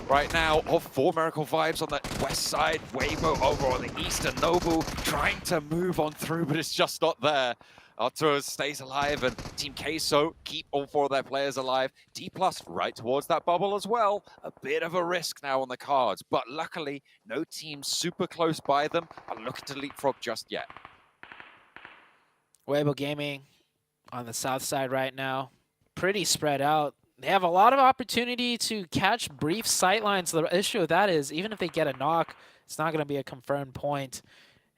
right now of Formerical Vibes on the west side, Weibo over on the east, and Nobu trying to move on through, but it's just not there. Artur stays alive, and Team Queso keep all 4 of their players alive. D+ right towards that bubble as well. A bit of a risk now on the cards, but luckily, no team super close by them are looking to leapfrog just yet. Weibo Gaming on the south side right now, pretty spread out. They have a lot of opportunity to catch brief sightlines. The issue with that is, even if they get a knock, it's not going to be a confirmed point.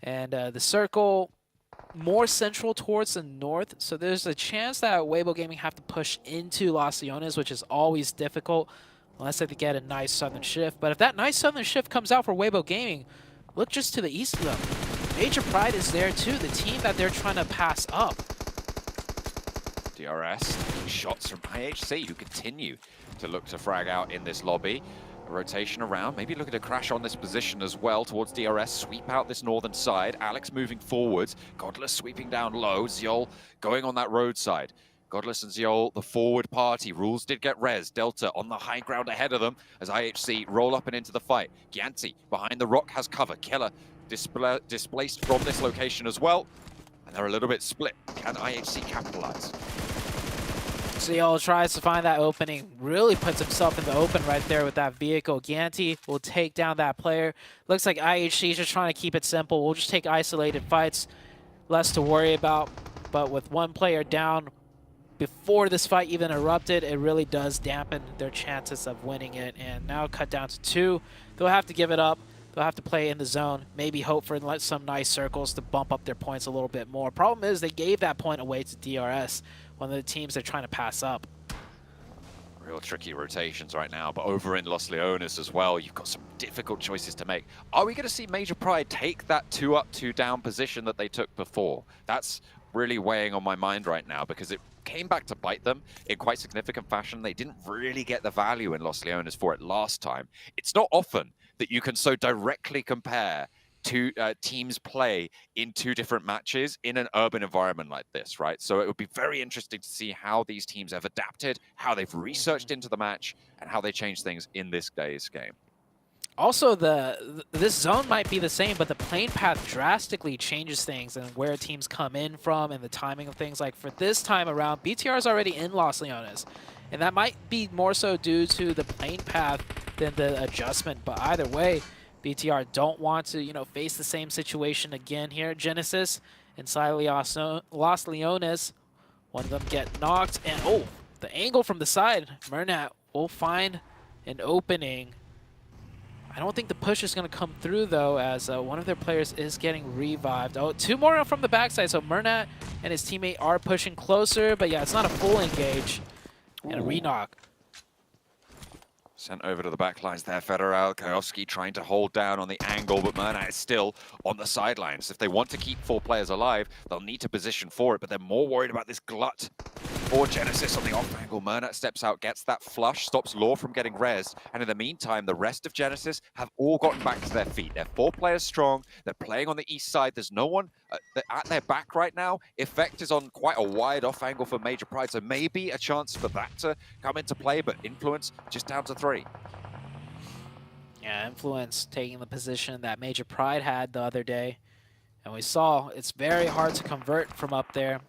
And the circle more central towards the north, so there's a chance that Weibo Gaming have to push into Los Leones, which is always difficult unless they get a nice southern shift. But if that nice southern shift comes out for Weibo Gaming, look just to the east of them. Major Pride is there too, the team that they're trying to pass up. DRS, shots from IHC, who continue to look to frag out in this lobby. A rotation around, maybe looking to crash on this position as well towards DRS, sweep out this northern side. Alex moving forwards, Godless sweeping down low, Ziol going on that roadside. Godless and Ziol, the forward party. Rules did get res. Delta on the high ground ahead of them as IHC roll up and into the fight. Gyanti behind the rock has cover. Killer displaced from this location as well. And they're a little bit split. Can IHC capitalize? Ziol tries to find that opening, really puts himself in the open right there with that vehicle. Gyanti will take down that player. Looks like IHC is just trying to keep it simple. We'll just take isolated fights, less to worry about. But with 1 player down before this fight even erupted, it really does dampen their chances of winning it. And now cut down to 2. They'll have to give it up. they'll have to play in the zone, maybe hope for some nice circles to bump up their points a little bit more. Problem is they gave that point away to DRS, one of the teams they're trying to pass up. Real tricky rotations right now, but over in Los Leones as well, you've got some difficult choices to make. Are we going to see Major Pride take that 2-up, 2-down position that they took before? That's really weighing on my mind right now because it came back to bite them in quite significant fashion. They didn't really get the value in Los Leones for it last time. It's not often that you can so directly compare two teams play in two different matches in an urban environment like this, right? So it would be very interesting to see how these teams have adapted, how they've researched into the match, and how they change things in this day's game. Also, this zone might be the same, but the plane path drastically changes things and where teams come in from and the timing of things. Like for this time around, BTR is already in Los Leones, and that might be more so due to the plane path than the adjustment. But either way, BTR don't want to, you know, face the same situation again here. Genesis inside Los Leones. One of them get knocked, and oh, the angle from the side. Murnat will find an opening. I don't think the push is going to come through, though, as one of their players is getting revived. Oh, two more from the backside, so Murnat and his teammate are pushing closer, but yeah, it's not a full engage. And a re-knock. Sent over to the back lines there. Federal Kajowski trying to hold down on the angle, but Murnat is still on the sidelines. If they want to keep 4 players alive, they'll need to position for it, but they're more worried about this glut for Genesis on the off angle. Murnat steps out, gets that flush, stops Law from getting rezzed, and in the meantime, the rest of Genesis have all gotten back to their feet. They're 4 players strong. They're playing on the east side. There's no one at their back right now. Effect is on quite a wide off angle for Major Pride, so maybe a chance for that to come into play, but Influence just down to 3. Yeah, Influence taking the position that Major Pride had the other day. And we saw it's very hard to convert from up there.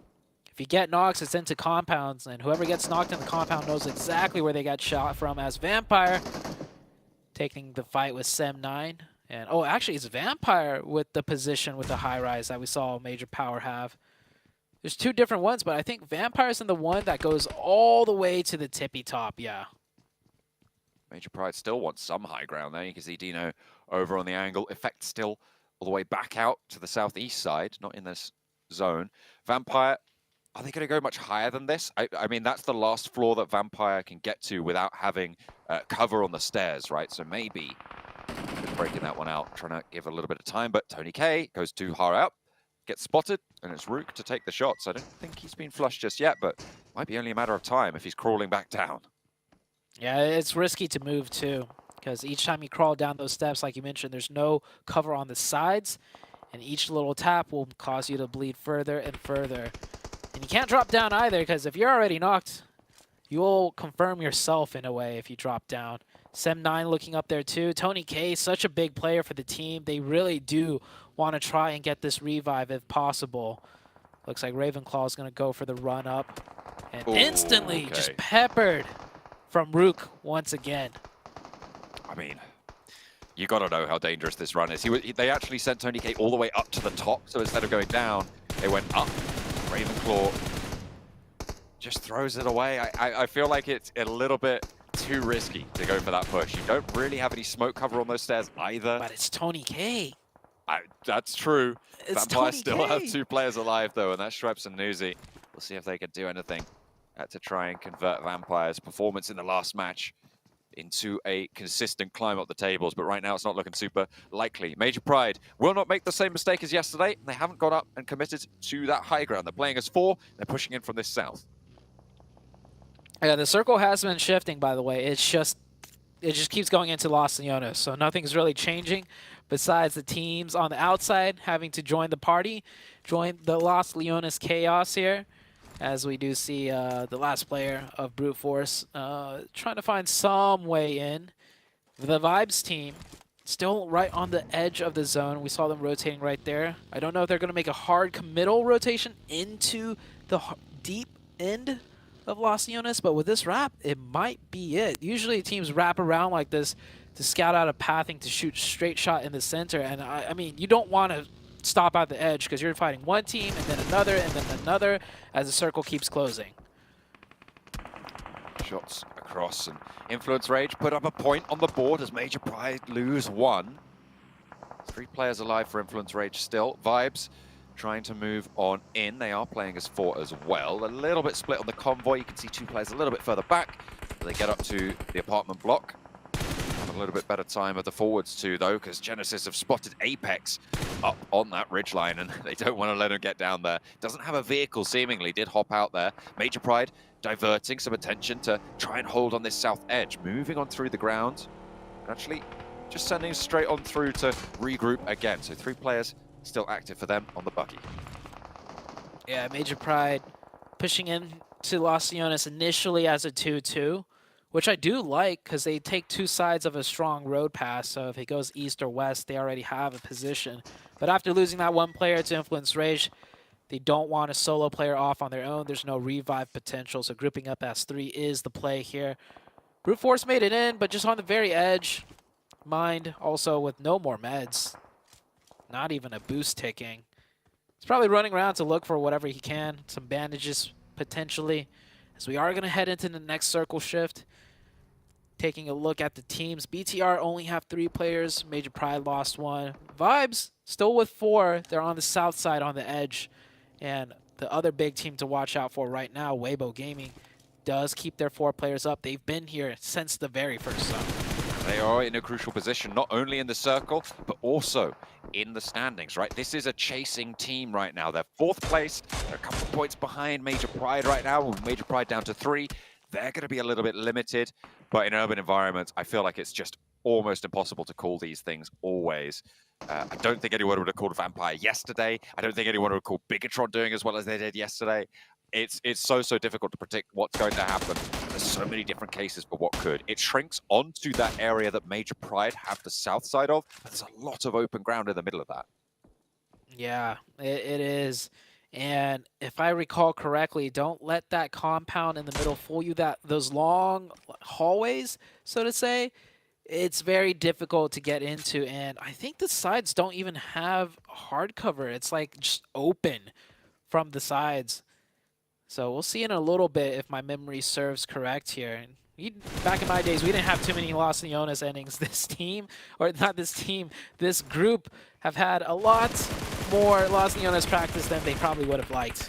If you get knocks, it's into compounds, and whoever gets knocked in the compound knows exactly where they got shot from, as Vampire taking the fight with Sem9. And oh, actually, it's Vampire with the position with the high-rise that we saw Major Power have. There's 2 different ones, but I think Vampire's in the one that goes all the way to the tippy top, yeah. Major Pride still wants some high ground there. You can see Dino over on the angle. Effect still all the way back out to the southeast side, not in this zone. Vampire, are they going to go much higher than this? I mean, that's the last floor that Vampire can get to without having cover on the stairs, right? So maybe just breaking that one out, trying to give a little bit of time. But Tony K goes too far out, gets spotted, and it's Rook to take the shots. I don't think he's been flushed just yet, but might be only a matter of time if he's crawling back down. Yeah, it's risky to move too, because each time you crawl down those steps, like you mentioned, there's no cover on the sides, and each little tap will cause you to bleed further and further. And you can't drop down either, because if you're already knocked, you'll confirm yourself in a way if you drop down. Sem9 looking up there too. Tony K, such a big player for the team. They really do want to try and get this revive if possible. Looks like Ravenclaw is going to go for the run up, and instantly just peppered from Rook once again. I mean, you got to know how dangerous this run is. They actually sent Tony K all the way up to the top, so instead of going down, they went up. Ravenclaw just throws it away. I feel like it's a little bit too risky to go for that push. You don't really have any smoke cover on those stairs either. But it's Tony K. That's true. It's Vampire Tony still K. have 2 players alive, though, and that's Schweppes and Nuzi. We'll see if they can do anything to try and convert Vampire's performance in the last match into a consistent climb up the tables, but right now it's not looking super likely. Major Pride will not make the same mistake as yesterday. They haven't got up and committed to that high ground. They're playing as 4. They're pushing in from this south. Yeah, the circle has been shifting, by the way. It just keeps going into Los Leones, so nothing's really changing besides the teams on the outside having to join the party, join the Los Leones chaos here. As we do see the last player of Brute Force trying to find some way in. The Vibes team still right on the edge of the zone. We saw them rotating right there. I don't know if they're going to make a hard committal rotation into the deep end of Los Leones, but with this wrap, it might be it. Usually teams wrap around like this to scout out a pathing to shoot straight shot in the center, and I mean, you don't want to stop at the edge because you're fighting one team and then another as the circle keeps closing. Shots across, and Influence Rage put up a point on the board as Major Pride lose 1. 3 players alive for Influence Rage still. Vibes trying to move on in. They are playing as 4 as well. A little bit split on the convoy. You can see 2 players a little bit further back. They get up to the apartment block. Have a little bit better time of the forwards too, though, because Genesis have spotted Apex up on that ridgeline, and they don't want to let him get down there. Doesn't have a vehicle, seemingly. Did hop out there. Major Pride diverting some attention to try and hold on this south edge. Moving on through the ground. Actually, just sending straight on through to regroup again. So 3 players still active for them on the buggy. Yeah, Major Pride pushing in to Los Leones initially as a 2-2, which I do like because they take 2 sides of a strong road pass. So if it goes east or west, they already have a position. But after losing that 1 player to Influence Rage, they don't want a solo player off on their own. There's no revive potential, so grouping up as 3 is the play here. Brute Force made it in, but just on the very edge. Mind also with no more meds. Not even a boost ticking. He's probably running around to look for whatever he can. Some bandages, potentially. As we are going to head into the next circle shift. Taking a look at the teams. BTR only have 3 players. Major Pride lost 1. Vibes still with 4. They're on the south side on the edge. And the other big team to watch out for right now, Weibo Gaming, does keep their 4 players up. They've been here since the very first zone. They are in a crucial position, not only in the circle, but also in the standings, right? This is a chasing team right now. They're 4th place. They're a couple of points behind Major Pride right now. With Major Pride down to 3. They're going to be a little bit limited, but in urban environments, I feel like it's just almost impossible to call these things always. I don't think anyone would have called Vampire yesterday. I don't think anyone would have called Bigatron doing as well as they did yesterday. It's so difficult to predict what's going to happen. There's so many different cases for what could. It shrinks onto that area that Major Pride have the south side of, but there's a lot of open ground in the middle of that. Yeah, it is. And if I recall correctly, don't let that compound in the middle fool you. Those long hallways, so to say, it's very difficult to get into. And I think the sides don't even have hard cover. It's like just open from the sides. So we'll see in a little bit if my memory serves correct here. Back in my days, we didn't have too many Los Leones endings. This team, or not this team, this group have had a lot more Los Leones practice than they probably would have liked.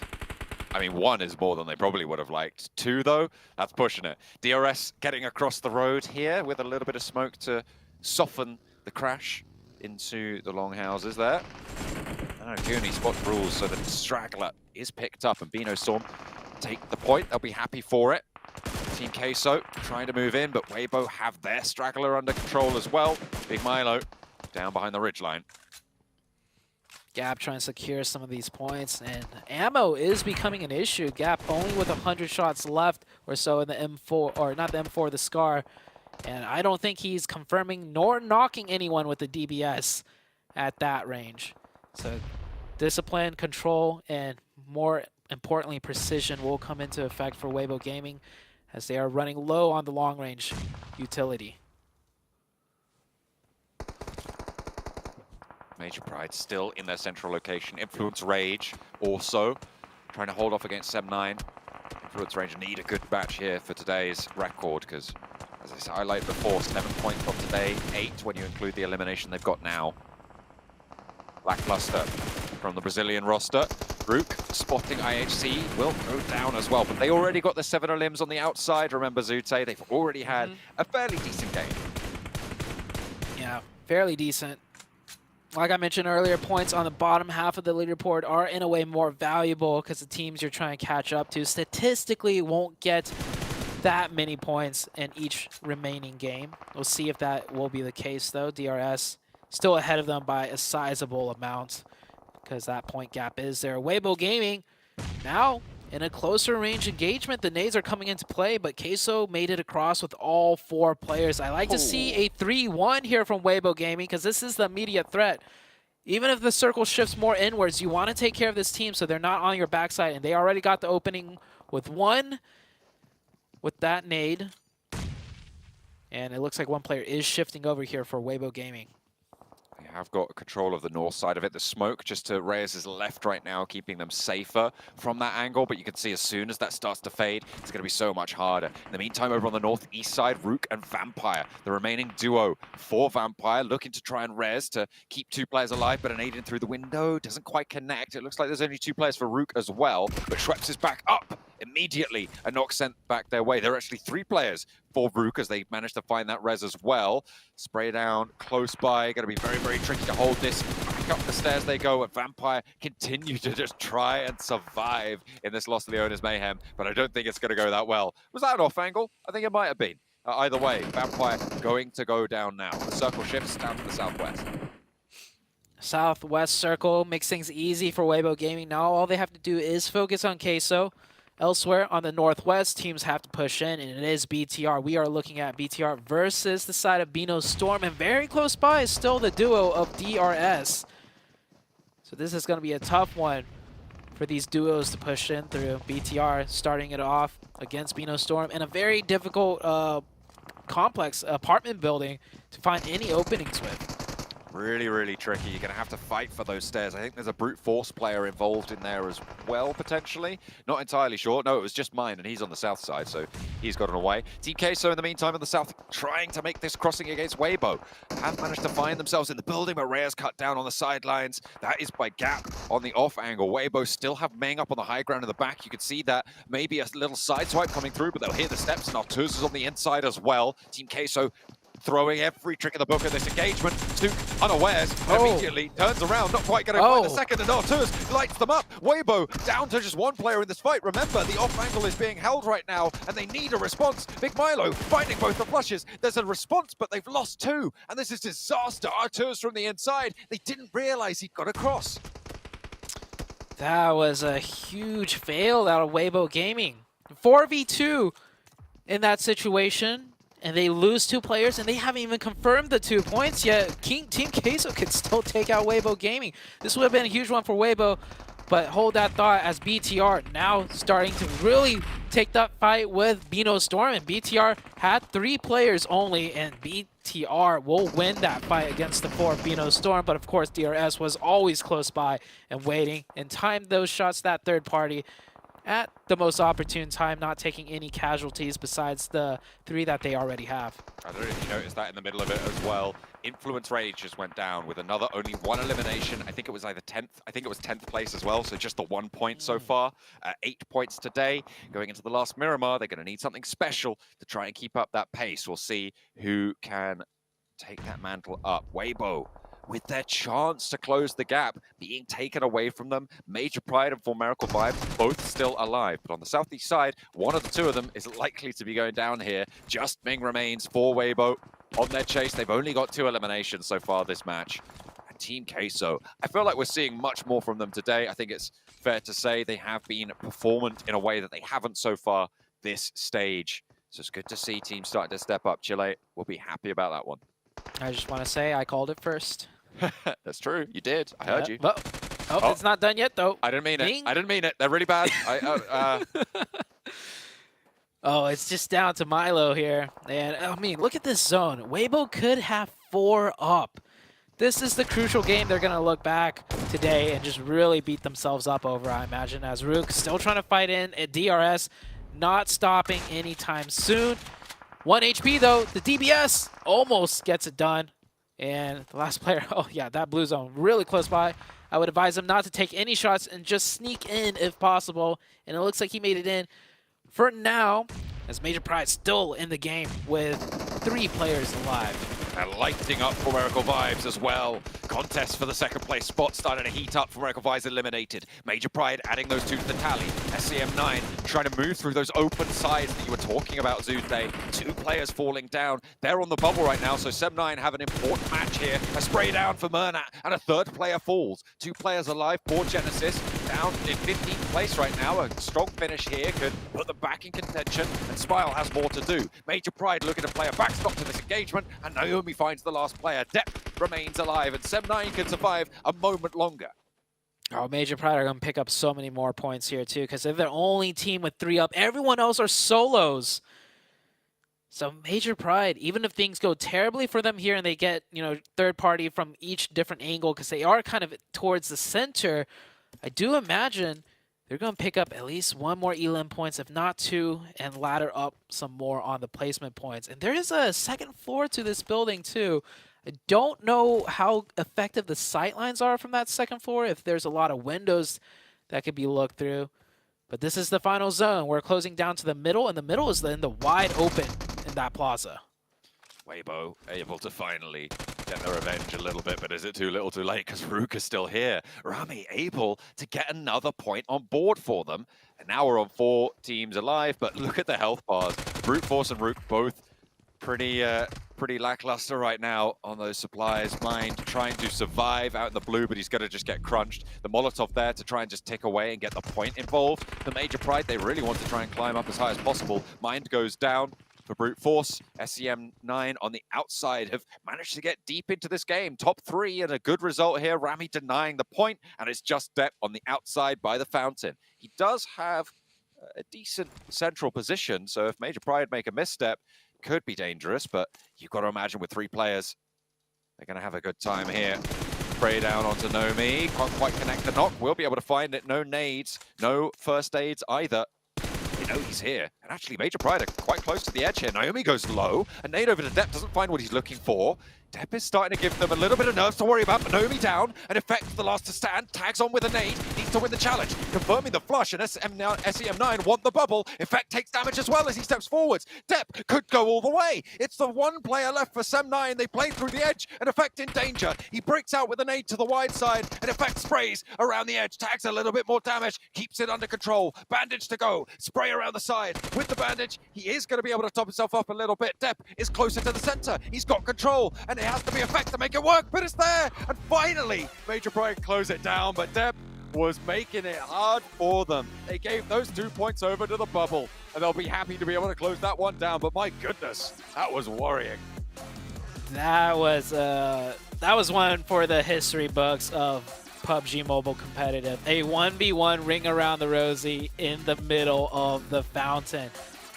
I mean, 1 is more than they probably would have liked. 2, though, that's pushing it. DRS getting across the road here with a little bit of smoke to soften the crash into the long houses there. I don't know, Goonie spots rules so that Straggler is picked up, and Bino Storm take the point. They'll be happy for it. Team Queso trying to move in, but Weibo have their Straggler under control as well. Big Milo down behind the ridgeline. Gap trying to secure some of these points, and ammo is becoming an issue. Gap only with 100 shots left or so in the M4, or not the M4, the Scar. And I don't think he's confirming nor knocking anyone with the DBS at that range. So discipline, control, and more importantly, precision will come into effect for Weibo Gaming as they are running low on the long-range utility. Major Pride still in their central location. Influence Rage also trying to hold off against Sem9. Influence Rage need a good batch here for today's record because, as I highlighted before, 7 points from today, 8 when you include the elimination they've got now. Lackluster from the Brazilian roster. Rook spotting IHC will go down as well, but they already got the 7 limbs on the outside. Remember Zute, they've already had a fairly decent game. Yeah, fairly decent. Like I mentioned earlier, points on the bottom half of the leaderboard are in a way more valuable because the teams you're trying to catch up to statistically won't get that many points in each remaining game. We'll see if that will be the case though. DRS still ahead of them by a sizable amount because that point gap is there. Weibo Gaming now in a closer range engagement. The nades are coming into play, but Queso made it across with all 4 players. I like to see a 3-1 here from Weibo Gaming because this is the immediate threat. Even if the circle shifts more inwards, you want to take care of this team so they're not on your backside, and they already got the opening with 1 with that nade. And it looks like 1 player is shifting over here for Weibo Gaming. They have got control of the north side of it. The smoke just to Reyes' left right now, keeping them safer from that angle. But you can see as soon as that starts to fade, it's going to be so much harder. In the meantime, over on the northeast side, Rook and Vampire, the remaining duo for Vampire, looking to try and res to keep 2 players alive, but an aid-in through the window doesn't quite connect. It looks like there's only 2 players for Rook as well, but Schweppes is back up immediately. A knock sent back their way. There are actually 3 players for Rook as they managed to find that res as well. Spray down close by. Going to be very, very tricky to hold this. Back up the stairs they go, and Vampire continue to just try and survive in this Los Leones mayhem, but I don't think it's going to go that well. Was that an off angle? I think it might have been. Either way, Vampire going to go down now. The circle shifts down to the southwest. Southwest circle makes things easy for Weibo Gaming. Now all they have to do is focus on Queso. Elsewhere on the northwest, teams have to push in, and it is BTR. We are looking at BTR versus the side of Bino Storm, and very close by is still the duo of DRS. So this is going to be a tough one for these duos to push in through. BTR starting it off against Bino Storm in a very difficult complex apartment building to find any openings with. Really, really tricky. You're going to have to fight for those stairs. I think there's a brute force player involved in there as well, potentially. Not entirely sure. No, it was just mine, and he's on the south side, so he's gotten away. Team Queso, in the meantime, in the south, trying to make this crossing against Weibo. Have managed to find themselves in the building, but Reyes cut down on the sidelines. That is by Gap on the off angle. Weibo still have Meng up on the high ground in the back. You can see that maybe a little side swipe coming through, but they'll hear the steps, and Artuz is on the inside as well. Team Queso throwing every trick in the book of this engagement. Stuk unawares, immediately turns around, not quite going to find the second, and Artuz lights them up. Weibo down to just 1 player in this fight. Remember, the off angle is being held right now, and they need a response. Big Milo finding both the flushes. There's a response, but they've lost 2, and this is disaster. Artuz from the inside. They didn't realize he'd got across. That was a huge fail out of Weibo Gaming. 4v2 in that situation. And they lose 2 players, and they haven't even confirmed the 2 points yet. Team Queso could still take out Weibo Gaming. This would have been a huge one for Weibo, but hold that thought as BTR now starting to really take that fight with Bino Storm. And BTR had 3 players only, and BTR will win that fight against the 4 Bino Storm. But of course, DRS was always close by and waiting and timed those shots, that third party, at the most opportune time, not taking any casualties besides the 3 that they already have. I don't know if you noticed that in the middle of it as well. Influence Rage just went down with another only 1 elimination. I think it was either 10th. I think it was 10th place as well, so just the 1 point so far. 8 points today. Going into the last Miramar, they're going to need something special to try and keep up that pace. We'll see who can take that mantle up. Weibo, with their chance to close the gap, being taken away from them. Major Pride and For Miracle Vibes, both still alive. But on the southeast side, one of the 2 of them is likely to be going down here. Just Ming remains for Weibo on their chase. They've only got 2 eliminations so far this match. And Team Queso, I feel like we're seeing much more from them today. I think it's fair to say they have been performant in a way that they haven't so far this stage. So it's good to see teams starting to step up. Chile will be happy about that one. I just want to say I called it first. That's true. You did. I heard you. Oh, it's not done yet, though. I didn't mean it. I didn't mean it. They're really bad. Oh, it's just down to Milo here. And, I mean, look at this zone. Weibo could have 4 up. This is the crucial game they're going to look back today and just really beat themselves up over, I imagine, as Rook still trying to fight in at DRS, not stopping anytime soon. 1 HP, though. The DBS almost gets it done. And the last player, oh yeah, that blue zone really close by. I would advise him not to take any shots and just sneak in if possible. And it looks like he made it in for now, as Major Pride still in the game with 3 players alive. And lighting up For Miracle Vibes as well. Contest for the 2nd place spot starting to heat up. For Miracle Vibes eliminated. Major Pride adding those 2 to the tally. SCM9 trying to move through those open sides that you were talking about, Zude. 2 players falling down. They're on the bubble right now, so SEM9 have an important match here. A spray down for Murnat, and a 3rd player falls. 2 players alive. Poor Genesis down in 15th place right now. A strong finish here could put them back in contention, and Smile has more to do. Major Pride looking to play a backstop to this engagement, and Naomi finds the last player. Depth remains alive, and SEM9 can survive a moment longer. Oh, Major Pride are going to pick up so many more points here, too, because they're the only team with 3 up. Everyone else are solos. So Major Pride, even if things go terribly for them here and they get, third party from each different angle because they are kind of towards the center, I do imagine they're going to pick up at least one more elim points, if not two, and ladder up some more on the placement points. And there is a second floor to this building too. I don't know how effective the sight lines are from that second floor, if there's a lot of windows that could be looked through. But this is the final zone. We're closing down to the middle, and the middle is in the wide open in that plaza. Weibo able to finally get their revenge a little bit, but is it too little too late because Rook is still here? Rami able to get another point on board for them. And now we're on 4 teams alive, but look at the health bars. Brute Force and Rook both pretty lackluster right now on those supplies. Mind trying to survive out in the blue, but he's going to just get crunched. The Molotov there to try and just tick away and get the point involved. The Major Pride, they really want to try and climb up as high as possible. Mind goes down for Brute Force. SEM9 on the outside have managed to get deep into this game. Top 3 and a good result here. Rami denying the point, and it's just Depp on the outside by the fountain. He does have a decent central position, so if Major Pride make a misstep, could be dangerous, but you've got to imagine with 3 players, they're going to have a good time here. Spray down onto Nomi. Can't quite connect the knock. We'll be able to find it. No nades, no first aids either. They know he's here. And actually, Major Pride are quite close to the edge here. Naomi goes low. A nade over to Depp doesn't find what he's looking for. Depp is starting to give them a little bit of nerves to worry about. Naomi down, and Effect the last to stand. Tags on with a nade, needs to win the challenge. Confirming the flush, and SEM9 want the bubble. Effect takes damage as well as he steps forwards. Depp could go all the way. It's the one player left for SEM9. They play through the edge, and Effect in danger. He breaks out with a nade to the wide side, and Effect sprays around the edge. Tags a little bit more damage, keeps it under control. Bandage to go, spray around the side. With the bandage, he is going to be able to top himself up a little bit. Depp is closer to the center. He's got control, and it has to be Effect to make it work, but it's there! And finally, Major Pride close it down, but Depp was making it hard for them. They gave those 2 points over to the bubble, and they'll be happy to be able to close that one down, but my goodness, that was worrying. That was one for the history books of PUBG Mobile competitive. A 1v1 ring around the rosy in the middle of the fountain.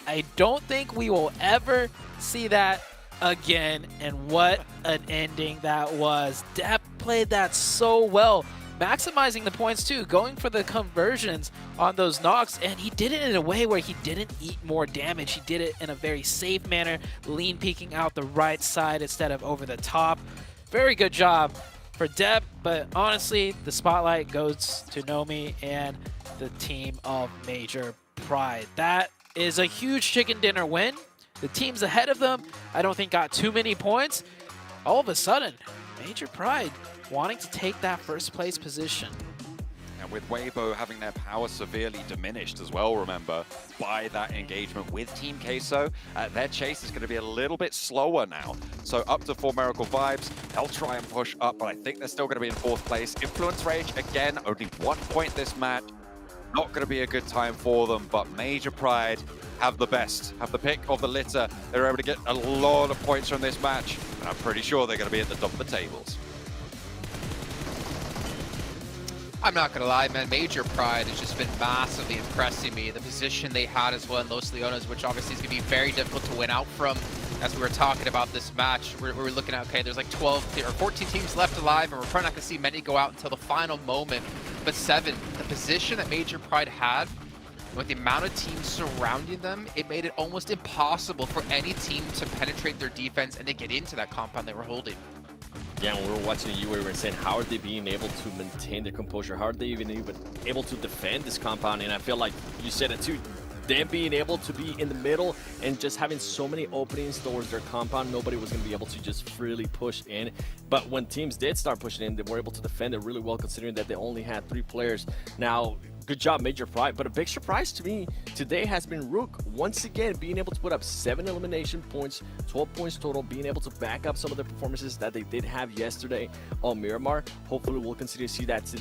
I don't think we will ever see that again, and what an ending that was. Depp played that so well, maximizing the points too, going for the conversions on those knocks, and he did it in a way where he didn't eat more damage. He did it in a very safe manner, lean peeking out the right side instead of over the top. Very good job for Depp, but honestly, the spotlight goes to Nomi and the team of Major Pride. That is a huge chicken dinner win. The teams ahead of them, I don't think got too many points. All of a sudden, Major Pride wanting to take that first place position. And with Weibo having their power severely diminished as well, remember, by that engagement with Team Queso, their chase is going to be a little bit slower now. So up to 4 Miracle Vibes, they'll try and push up, but I think they're still going to be in 4th place. Influence Rage, again, only 1 point this match. Not going to be a good time for them, but Major Pride have the pick of the litter. They're able to get a lot of points from this match, and I'm pretty sure they're going to be at the top of the tables. I'm not going to lie, man. Major Pride has just been massively impressing me. The position they had as well in Los Leones, which obviously is going to be very difficult to win out from. As we were talking about this match, we're looking at, okay, there's like 12 or 14 teams left alive, and we're probably not going to see many go out until the final moment. But 7, the position that Major Pride had, with the amount of teams surrounding them, it made it almost impossible for any team to penetrate their defense and to get into that compound they were holding. Yeah, when we were watching you, we were saying, how are they being able to maintain their composure? How are they even able to defend this compound? And I feel like you said it too, them being able to be in the middle and just having so many openings towards their compound, nobody was going to be able to just freely push in. But when teams did start pushing in, they were able to defend it really well, considering that they only had 3 players. Now, good job, Major Pride. But a big surprise to me today has been Rook, once again, being able to put up 7 elimination points, 12 points total, being able to back up some of the performances that they did have yesterday on Miramar. Hopefully, we'll continue to see that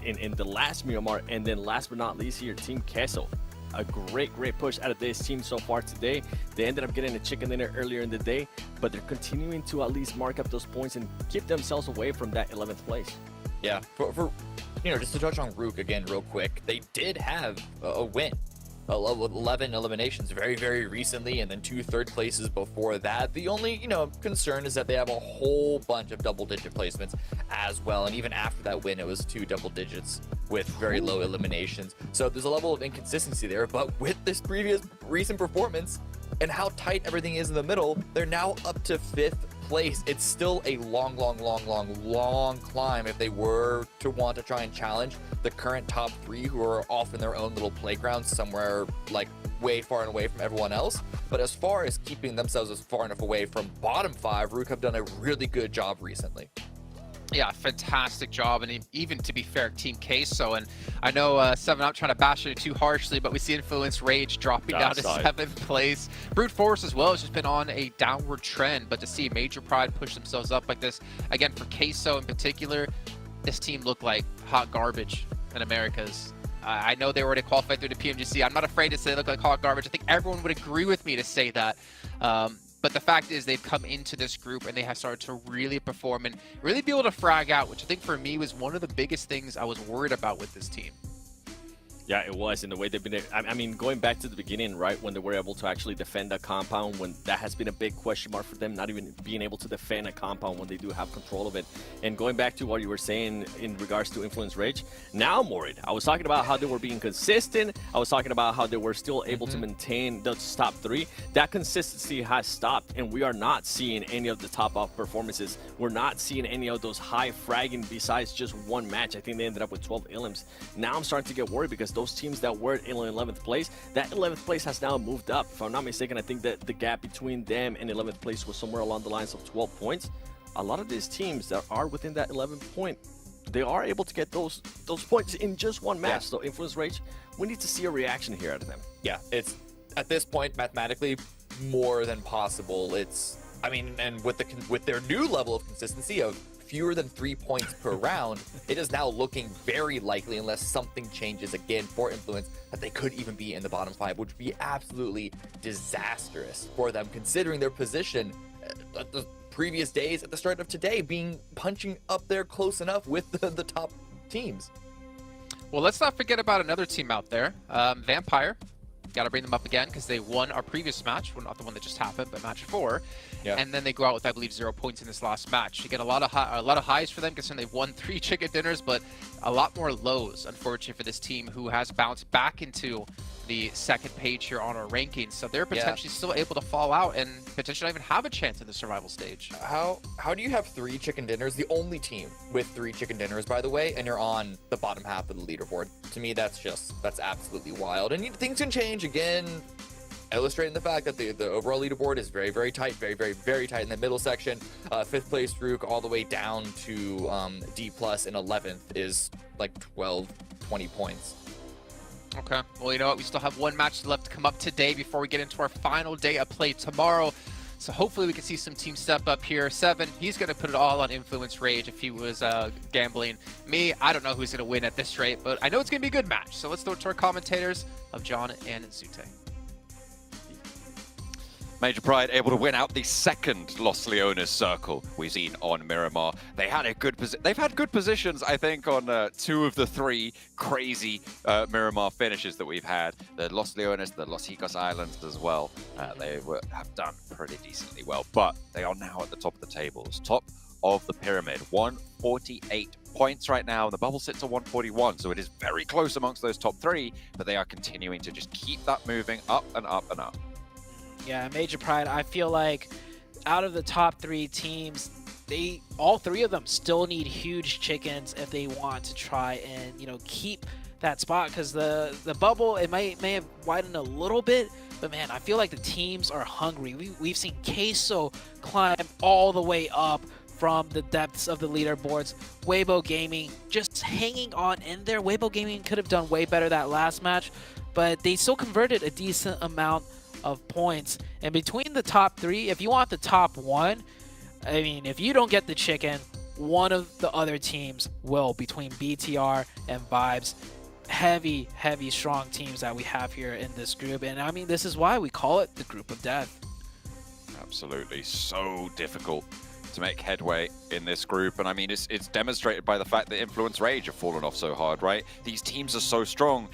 in the last Miramar. And then last but not least here, Team Queso. A great push out of this team so far today. They ended up getting a chicken dinner earlier in the day, but they're continuing to at least mark up those points and keep themselves away from that 11th place. Yeah, for just to touch on Rook again real quick, they did have a win 11 eliminations very recently, and then 2 third places before that. The only, concern is that they have a whole bunch of double-digit placements as well, and even after that win, it was 2 double digits with very low eliminations. So there's a level of inconsistency there, but with this recent performance and how tight everything is in the middle, they're now up to 5th place. It's still a long climb if they were to want to try and challenge the current top 3 who are off in their own little playground somewhere like way far and away from everyone else. But as far as keeping themselves as far enough away from bottom 5, Rook have done a really good job recently. Yeah, fantastic job, and even to be fair, Team Queso, and I know 7up trying to bash it too harshly, but we see Influence Rage dropping down to 7th place. Brute Force as well has just been on a downward trend, but to see Major Pride push themselves up like this, again for Queso in particular, this team looked like hot garbage in Americas. I know they already qualified through the PMGC. I'm not afraid to say they look like hot garbage. I think everyone would agree with me to say that. But the fact is they've come into this group and they have started to really perform and really be able to frag out, which I think for me was one of the biggest things I was worried about with this team. Yeah, it was in the way they've been. I mean, going back to the beginning, right, when they were able to actually defend a compound, when that has been a big question mark for them, not even being able to defend a compound when they do have control of it. And going back to what you were saying in regards to Influence Rage, now I'm worried. I was talking about how they were being consistent. I was talking about how they were still able to maintain those top 3. That consistency has stopped, and we are not seeing any of the top-off performances. We're not seeing any of those high fragging besides just one match. I think they ended up with 12 elims. Now I'm starting to get worried because those teams that were in 11th place, that 11th place has now moved up. If I'm not mistaken, I think that the gap between them and 11th place was somewhere along the lines of 12 points. A lot of these teams that are within that 11th point, they are able to get those points in just one match. So Influence Rage, we need to see a reaction here out of them. Yeah, it's at this point mathematically more than possible. I mean, and with their new level of consistency of fewer than 3 points per round, it is now looking very likely, unless something changes again for Influence, that they could even be in the bottom 5, which would be absolutely disastrous for them, considering their position at the previous days at the start of today, punching up there close enough with the top teams. Well, let's not forget about another team out there, Vampire. Got to bring them up again because they won our previous match. Well, not the one that just happened, but match 4. Yeah. And then they go out with, I believe, 0 points in this last match. You get a lot of highs for them, considering they've won 3 chicken dinners, but a lot more lows, unfortunately, for this team who has bounced back into the second page here on our rankings. So they're potentially still able to fall out and potentially not even have a chance in the survival stage. How do you have 3 chicken dinners, the only team with 3 chicken dinners, by the way, and you're on the bottom half of the leaderboard? To me, that's absolutely wild. And things can change again, illustrating the fact that the overall leaderboard is very tight, very tight in the middle section. 5th place Rook all the way down to D+ and 11th is like 12-20 points. Okay, well, you know what? We still have 1 match left to come up today before we get into our final day of play tomorrow. So hopefully we can see some teams step up here. 7, he's going to put it all on Influence Rage if he was gambling. Me, I don't know who's going to win at this rate, but I know it's going to be a good match. So let's throw it to our commentators of John and Zute. Major Pride able to win out the second Los Leones circle we've seen on Miramar. They've had good positions, I think, on 2 of the 3 crazy Miramar finishes that we've had. The Los Leones, the Los Hicos Islands as well. They have done pretty decently well, but they are now at the top of the tables, top of the pyramid. 148 points right now, and the bubble sits at 141, so it is very close amongst those top 3, but they are continuing to just keep that moving up and up and up. Yeah, Major Pride, I feel like out of the top 3 teams, all 3 of them still need huge chickens if they want to try and, keep that spot, because the bubble, it may have widened a little bit, but man, I feel like the teams are hungry. We've seen Queso climb all the way up from the depths of the leaderboards. Weibo Gaming just hanging on in there. Weibo Gaming could have done way better that last match, but they still converted a decent amount of points. And between the top 3, if you want the top 1, I mean, if you don't get the chicken, one of the other teams will, between BTR and Vibes. Heavy strong teams that we have here in this group, and I mean, this is why we call it the group of death. Absolutely, so difficult to make headway in this group, and I mean, it's demonstrated by the fact that Influence Rage have fallen off so hard, right? These teams are so strong.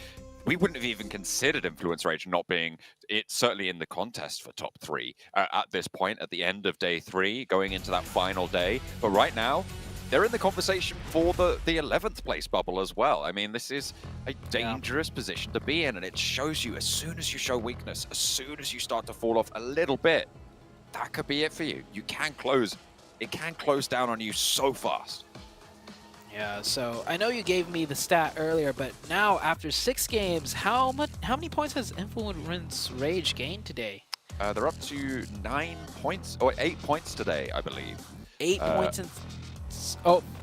we wouldn't have even considered Influence Rage not being certainly in the contest for top 3 at this point, at the end of day 3, going into that final day. But right now, they're in the conversation for the 11th place bubble as well. I mean, this is a dangerous position to be in, and it shows you as soon as you show weakness, as soon as you start to fall off a little bit, that could be it for you. It can close down on you so fast. Yeah, so I know you gave me the stat earlier, but now after 6 games, how many points has Influence Rage gained today? They're up to 9 points, or 8 points today, I believe. 8 points in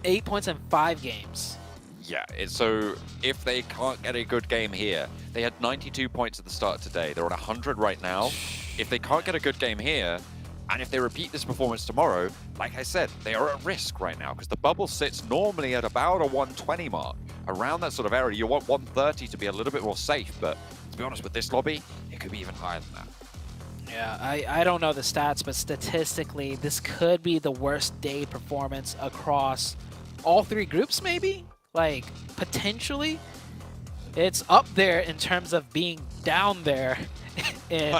8 points in 5 games. Yeah, so if they can't get a good game here, they had 92 points at the start of today. They're on 100 right now. If they can't get a good game here, and if they repeat this performance tomorrow, like I said, they are at risk right now because the bubble sits normally at about a 120 mark. Around that sort of area, you want 130 to be a little bit more safe, but to be honest, with this lobby, it could be even higher than that. Yeah, I don't know the stats, but statistically, this could be the worst day performance across all 3 groups, maybe? Like, potentially? It's up there in terms of being down there in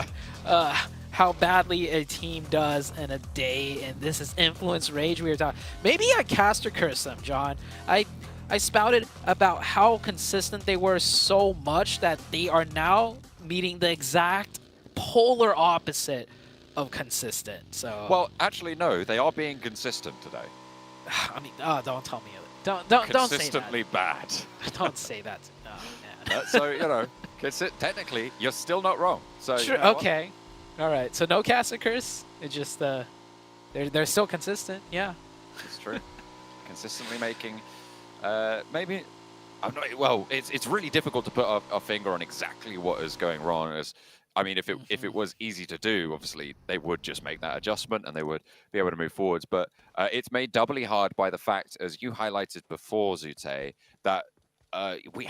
how badly a team does in a day, and this is Influence Rage we were talking. Maybe I cast or curse them, John. I spouted about how consistent they were so much that they are now meeting the exact polar opposite of consistent. So well, actually, no, they are being consistent today. I mean, don't tell me it. Don't say that. Consistently bad. Don't say that. Oh, man. So you know, technically, you're still not wrong. So sure, you know okay. All right, so no cast or curse. It's just they're still consistent. Yeah, it's true. Consistently making maybe I'm not. Well, it's really difficult to put a finger on exactly what is going wrong. As I mean, if it was easy to do, obviously they would just make that adjustment and they would be able to move forwards. But it's made doubly hard by the fact, as you highlighted before, Zute, that we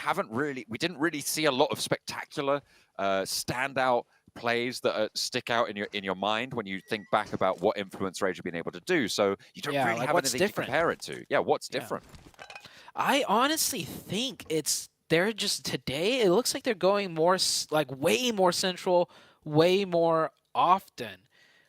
didn't really see a lot of spectacular standout plays that stick out in your mind when you think back about what Influence Rage have been able to do. So you don't really have anything to compare it to. Yeah, what's different? I honestly think they're just today. It looks like they're going more way more central, way more often.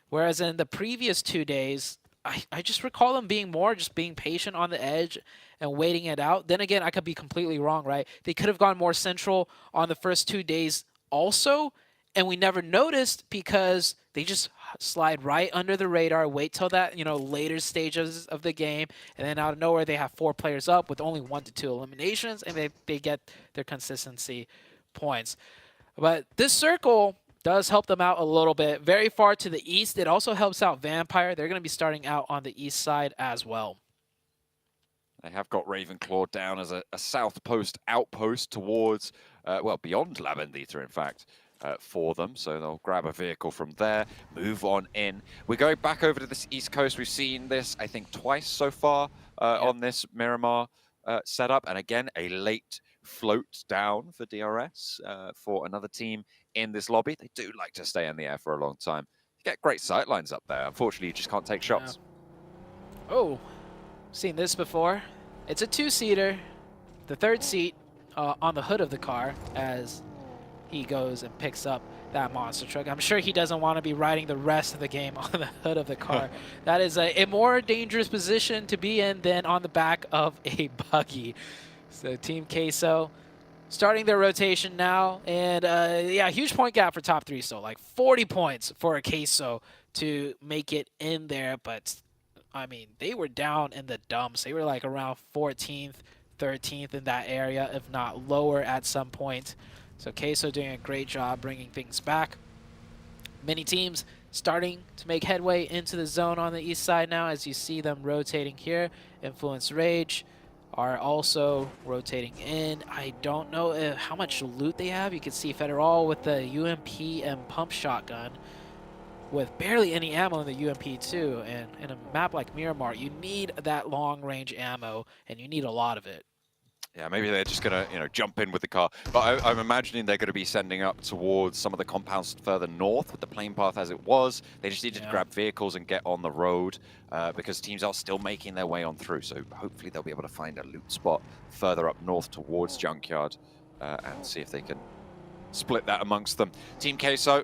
Whereas in the previous 2 days, I just recall them being patient on the edge and waiting it out. Then again, I could be completely wrong, right? They could have gone more central on the first 2 days also, and we never noticed because they just slide right under the radar, wait till that, later stages of the game, and then out of nowhere they have 4 players up with only 1 to 2 eliminations, and they get their consistency points. But this circle does help them out a little bit. Very far to the east, it also helps out Vampire. They're going to be starting out on the east side as well. They have got Ravenclaw down as a south post outpost towards, beyond La Bendita, in fact. For them, so they'll grab a vehicle from there, move on in. We're going back over to this east coast. We've seen this, I think, twice so far on this Miramar setup, and again, a late float down for DRS for another team in this lobby. They do like to stay in the air for a long time. You get great sight lines up there. Unfortunately, you just can't take shots. Yeah. Oh, seen this before. It's a 2-seater. The 3rd seat on the hood of the car as he goes and picks up that monster truck. I'm sure he doesn't want to be riding the rest of the game on the hood of the car. That is a more dangerous position to be in than on the back of a buggy. So Team Queso starting their rotation now. And yeah, huge point gap for top 3. So like 40 points for a Queso to make it in there. But I mean, they were down in the dumps. They were like around 14th, 13th in that area, if not lower at some point. So Queso doing a great job bringing things back. Many teams starting to make headway into the zone on the east side now, as you see them rotating here. Influence Rage are also rotating in. I don't know how much loot they have. You can see Federal with the UMP and pump shotgun with barely any ammo in the UMP too. And in a map like Miramar, you need that long range ammo, and you need a lot of it. Yeah, maybe they're just going to, jump in with the car. But I'm imagining they're going to be sending up towards some of the compounds further north with the plane path as it was. They just needed to grab vehicles and get on the road because teams are still making their way on through. So hopefully they'll be able to find a loot spot further up north towards Junkyard. and see if they can split that amongst them. Team Queso,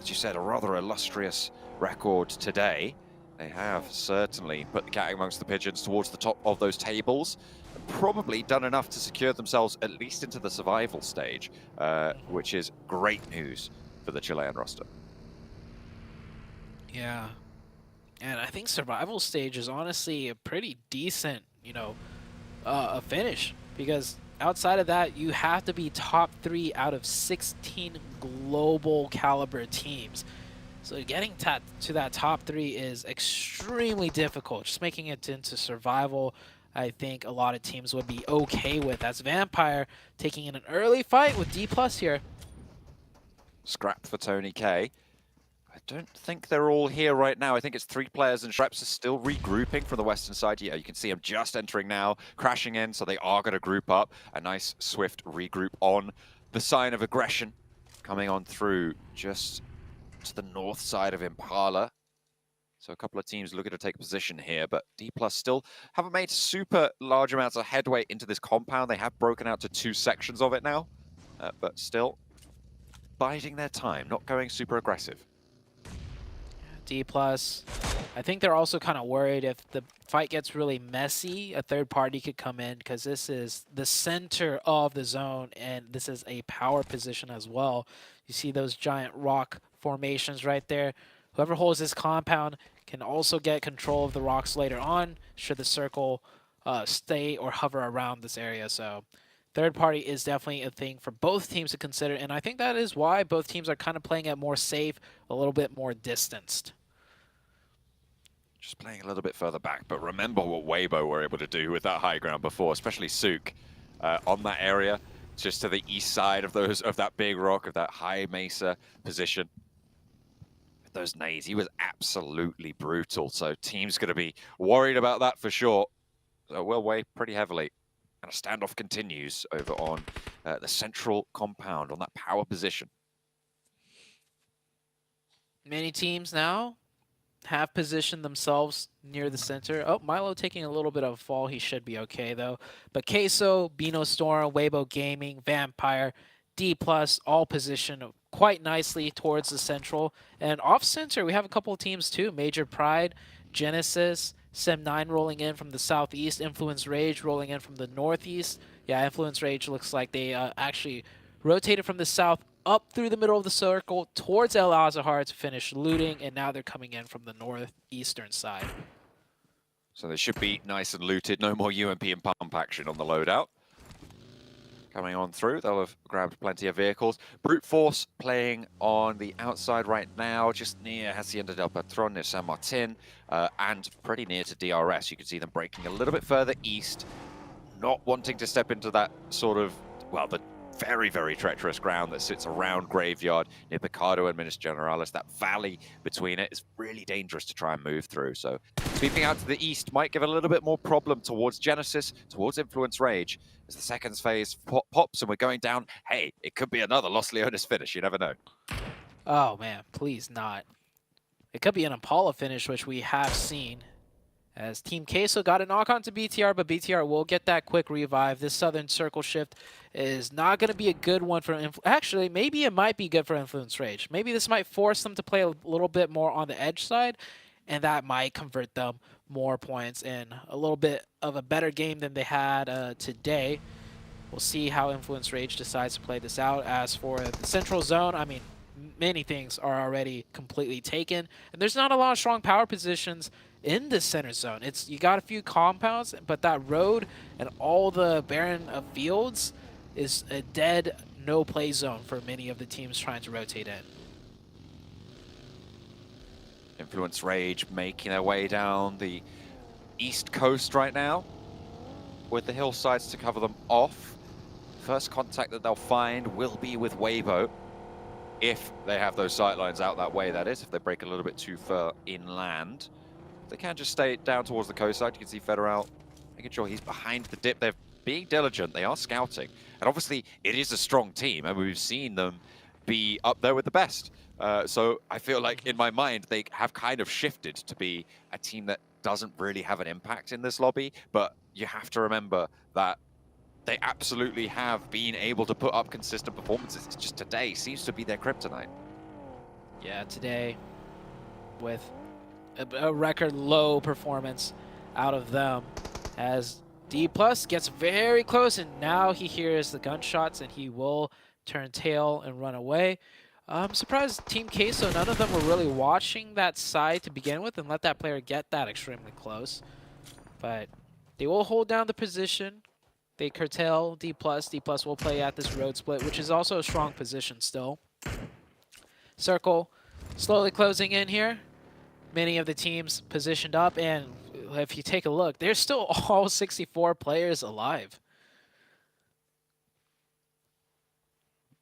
as you said, a rather illustrious record today. They have certainly put the cat amongst the pigeons towards the top of those tables, and probably done enough to secure themselves at least into the survival stage, which is great news for the Chilean roster. Yeah. And I think survival stage is honestly a pretty decent, a finish, because outside of that, you have to be top 3 out of 16 global caliber teams. So getting to that top 3 is extremely difficult. Just making it into survival, I think a lot of teams would be okay with. That's Vampire taking in an early fight with D+ here. Scrap for Tony K. I don't think they're all here right now. I think it's 3 players, and Shreps are still regrouping from the western side. Yeah, you can see them just entering now, crashing in, so they are going to group up. A nice, swift regroup on the sign of aggression coming on through just to the north side of Impala. So a couple of teams looking to take a position here, but D+ still haven't made super large amounts of headway into this compound. They have broken out to 2 sections of it now, but still biding their time, not going super aggressive. D+, I think they're also kind of worried if the fight gets really messy, a third party could come in, because this is the center of the zone, and this is a power position as well. You see those giant rock formations right there. Whoever holds this compound can also get control of the rocks later on, should the circle stay or hover around this area. So third party is definitely a thing for both teams to consider, and I think that is why both teams are kind of playing it more safe, a little bit more distanced. Just playing a little bit further back, but remember what Weibo were able to do with that high ground before, especially Sook on that area, just to the east side of that big rock, of that high mesa position. With those nades, he was absolutely brutal, so team's going to be worried about that for sure. So we'll weigh pretty heavily. And a standoff continues over on the central compound, on that power position. Many teams now have positioned themselves near the center. Oh, Milo taking a little bit of a fall. He should be okay, though. But Queso, Bino Storm, Weibo Gaming, Vampire, D+, all positioned quite nicely towards the central. And off-center, we have a couple of teams, too. Major Pride, Genesis, Sem9 rolling in from the southeast, Influence Rage rolling in from the northeast. Yeah, Influence Rage looks like they actually rotated from the south up through the middle of the circle towards El Azahar to finish looting, and now they're coming in from the northeastern side. So they should be nice and looted. No more UMP and pump action on the loadout. Coming on through, they'll have grabbed plenty of vehicles. Brute Force playing on the outside right now, just near Hacienda del Patron, near San Martin, and pretty near to DRS. You can see them breaking a little bit further east, not wanting to step into that sort of, well, the very, very treacherous ground that sits around Graveyard near Picado and Minas Generalis. That valley between it is really dangerous to try and move through. So sweeping out to the east might give a little bit more problem towards Genesis, towards Influence Rage. As the seconds phase pops and we're going down, hey, it could be another Los Leones finish. You never know. Oh, man, please not. It could be an Impala finish, which we have seen. As Team Queso got a knock on to BTR, but BTR will get that quick revive. This southern circle shift is not going to be a good one for actually, maybe it might be good for Influence Rage. Maybe this might force them to play a little bit more on the edge side, and that might convert them more points in a little bit of a better game than they had today. We'll see how Influence Rage decides to play this out. As for the central zone, I mean, many things are already completely taken, and there's not a lot of strong power positions in the center zone. You got a few compounds, but that road and all the barren of fields is a dead no-play zone for many of the teams trying to rotate in. Influence Rage making their way down the east coast right now, with the hillsides to cover them off. First contact that they'll find will be with Weibo, if they have those sightlines out that way, that is, if they break a little bit too far inland. They can just stay down towards the coastside. You can see Federal making sure he's behind the dip. They're being diligent. They are scouting. And obviously, it is a strong team, and we've seen them be up there with the best. So I feel like, in my mind, they have kind of shifted to be a team that doesn't really have an impact in this lobby. But you have to remember that they absolutely have been able to put up consistent performances. It's just today seems to be their kryptonite. Yeah, today with a record low performance out of them as D+ gets very close, and now he hears the gunshots and he will turn tail and run away. I'm surprised Team Queso, none of them were really watching that side to begin with and let that player get that extremely close. But they will hold down the position. They curtail D+. D+ will play at this road split, which is also a strong position still. Circle slowly closing in here. Many of the teams positioned up, and if you take a look, there's still all 64 players alive.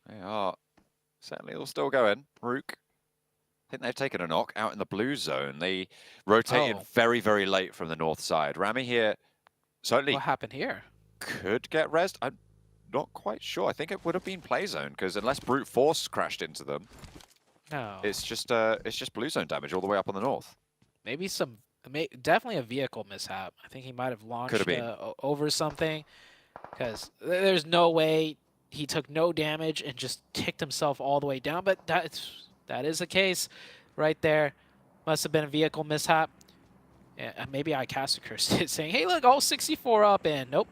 They are certainly all still going. Rook, I think they've taken a knock out in the blue zone. They rotated very, very late from the north side. Rami here certainly. What happened here? Could get rezzed. I'm not quite sure. I think it would have been play zone, because unless brute force crashed into them, no, it's just blue zone damage all the way up on the north. Maybe definitely a vehicle mishap. I think he might have launched over something, because there's no way he took no damage and just kicked himself all the way down. But that is the case right there. Must have been a vehicle mishap. Yeah, maybe I cast a curse saying, "Hey, look, all 64 up," and nope.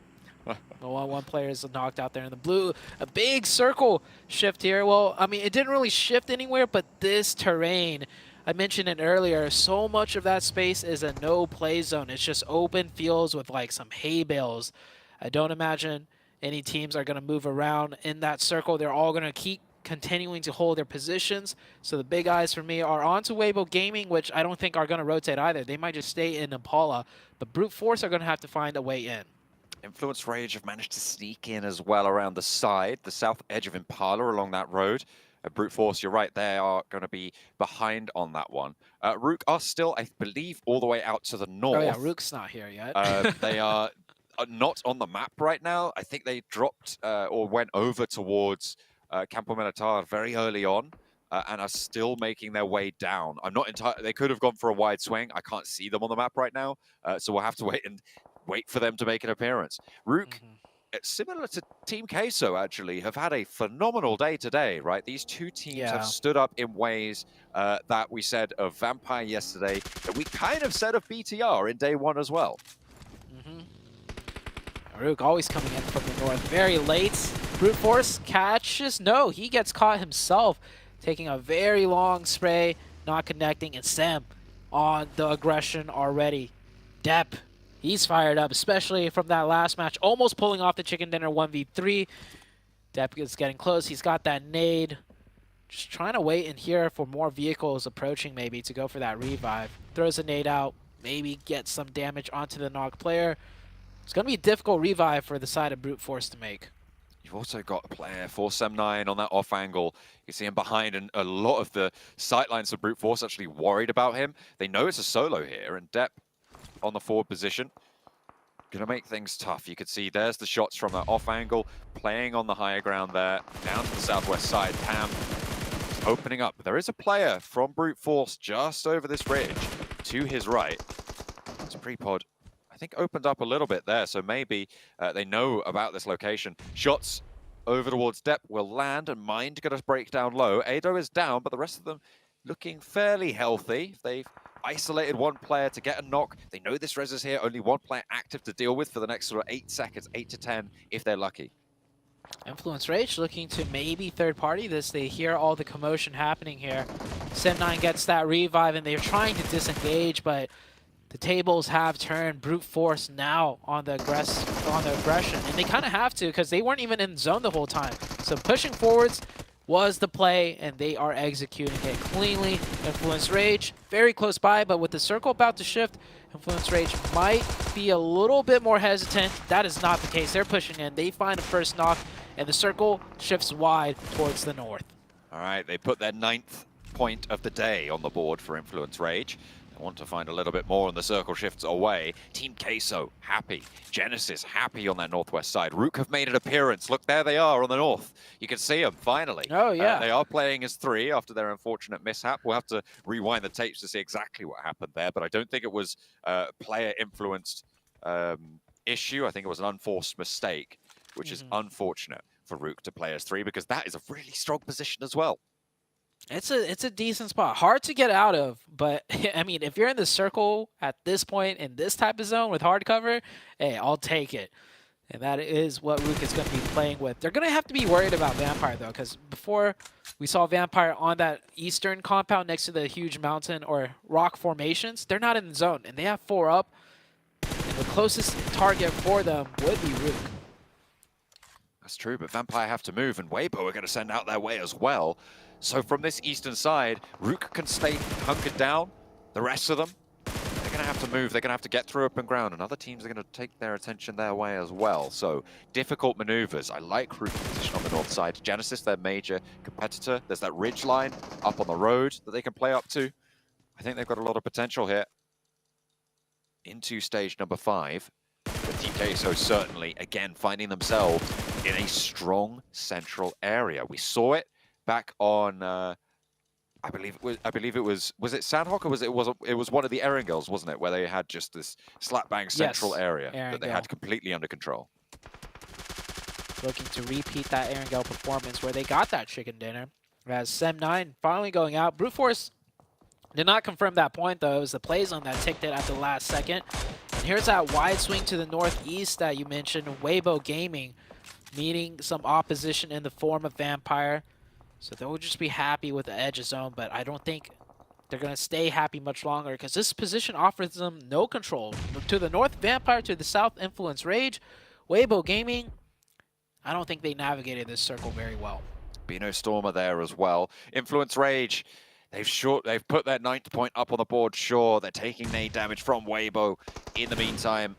One player is knocked out there in the blue. A big circle shift here. Well, I mean, it didn't really shift anywhere, but this terrain, I mentioned it earlier, so much of that space is a no-play zone. It's just open fields with like some hay bales. I don't imagine any teams are going to move around in that circle. They're all going to keep continuing to hold their positions. So the big eyes for me are onto Weibo Gaming, which I don't think are going to rotate either. They might just stay in Impala, but Brute Force are going to have to find a way in. Influence Rage have managed to sneak in as well around the side, the south edge of Impala along that road. Brute Force, you're right, they are going to be behind on that one. Rook are still, I believe, all the way out to the north. Oh yeah, Rook's not here yet. They are not on the map right now. I think they dropped or went over towards Campo Militar very early on and are still making their way down. I'm not entirely, they could have gone for a wide swing. I can't see them on the map right now, so we'll have to wait for them to make an appearance. Rook, similar to Team Queso, actually, have had a phenomenal day today, right? These two teams have stood up in ways that we said of Vampire yesterday, that we kind of said of BTR in day one as well. Rook always coming in from the north very late. Brute Force catches. No, he gets caught himself, taking a very long spray, not connecting, and Sam on the aggression already. Depp, he's fired up, especially from that last match, almost pulling off the chicken dinner 1v3. Depp is getting close. He's got that nade. Just trying to wait in here for more vehicles approaching maybe to go for that revive. Throws a nade out, maybe get some damage onto the knocked player. It's going to be a difficult revive for the side of Brute Force to make. You've also got a player, 479 on that off angle. You see him behind, and a lot of the sightlines of Brute Force actually worried about him. They know it's a solo here, and Depp on the forward position. Gonna make things tough. You could see there's the shots from that off angle, playing on the higher ground there, down to the southwest side. Pam opening up. There is a player from Brute Force just over this ridge to his right. It's Prepod, I think, opened up a little bit there, so maybe they know about this location. Shots over towards Depp will land, and Mind gonna break down low. Ado is down, but the rest of them looking fairly healthy. They've isolated one player to get a knock. They know this res is here, only one player active to deal with for the next sort of 8 seconds, 8 to 10, if they're lucky. Influence Rage looking to maybe third party this. They hear all the commotion happening here. Sem9 gets that revive, and they're trying to disengage, but the tables have turned. Brute Force now on the aggression, and they kind of have to because they weren't even in zone the whole time. So pushing forwards was the play, and they are executing it cleanly. Influence Rage very close by, but with the circle about to shift, Influence Rage might be a little bit more hesitant. That is not the case. They're pushing in. They find a first knock, and the circle shifts wide towards the north. All right, they put their 9th point of the day on the board for Influence Rage. They want to find a little bit more, and the circle shifts away. Team Queso happy. Genesis happy on that northwest side. Rook have made an appearance. Look, there they are on the north. You can see them finally. Oh, yeah. They are playing as 3 after their unfortunate mishap. We'll have to rewind the tapes to see exactly what happened there, but I don't think it was player-influenced issue. I think it was an unforced mistake. which is unfortunate for Rook to play as 3 because that is a really strong position as well. It's a decent spot. Hard to get out of, but I mean, if you're in the circle at this point in this type of zone with hard cover, hey, I'll take it. And that is what Rook is going to be playing with. They're going to have to be worried about Vampire, though, because before we saw Vampire on that eastern compound next to the huge mountain or rock formations, they're not in the zone, and they have 4 up. And the closest target for them would be Rook. That's true, but Vampire have to move, and Weibo are going to send out their way as well. So from this eastern side, Rook can stay hunkered down. The rest of them, they're going to have to move. They're going to have to get through open ground, and other teams are going to take their attention their way as well. So difficult maneuvers. I like Rook's position on the north side. Genesis, their major competitor. There's that ridge line up on the road that they can play up to. I think they've got a lot of potential here. Into stage number 5. But DK so certainly, again, finding themselves in a strong central area. We saw it back on, I believe it was it Sandhawk, or it was one of the Erangels, wasn't it, where they had just this slap bang central area that they had completely under control. Looking to repeat that Erangel performance where they got that chicken dinner. As Sem9 finally going out. Brute Force did not confirm that point, though. It was the play zone that ticked it at the last second. And here's that wide swing to the northeast that you mentioned. Weibo Gaming meeting some opposition in the form of Vampire. So they'll just be happy with the edge of zone, but I don't think they're going to stay happy much longer because this position offers them no control. To the north, Vampire. To the south, Influence Rage. Weibo Gaming, I don't think they navigated this circle very well. Bino Stormer there as well. Influence Rage, they've put their 9th point up on the board, sure. They're taking nade damage from Weibo in the meantime.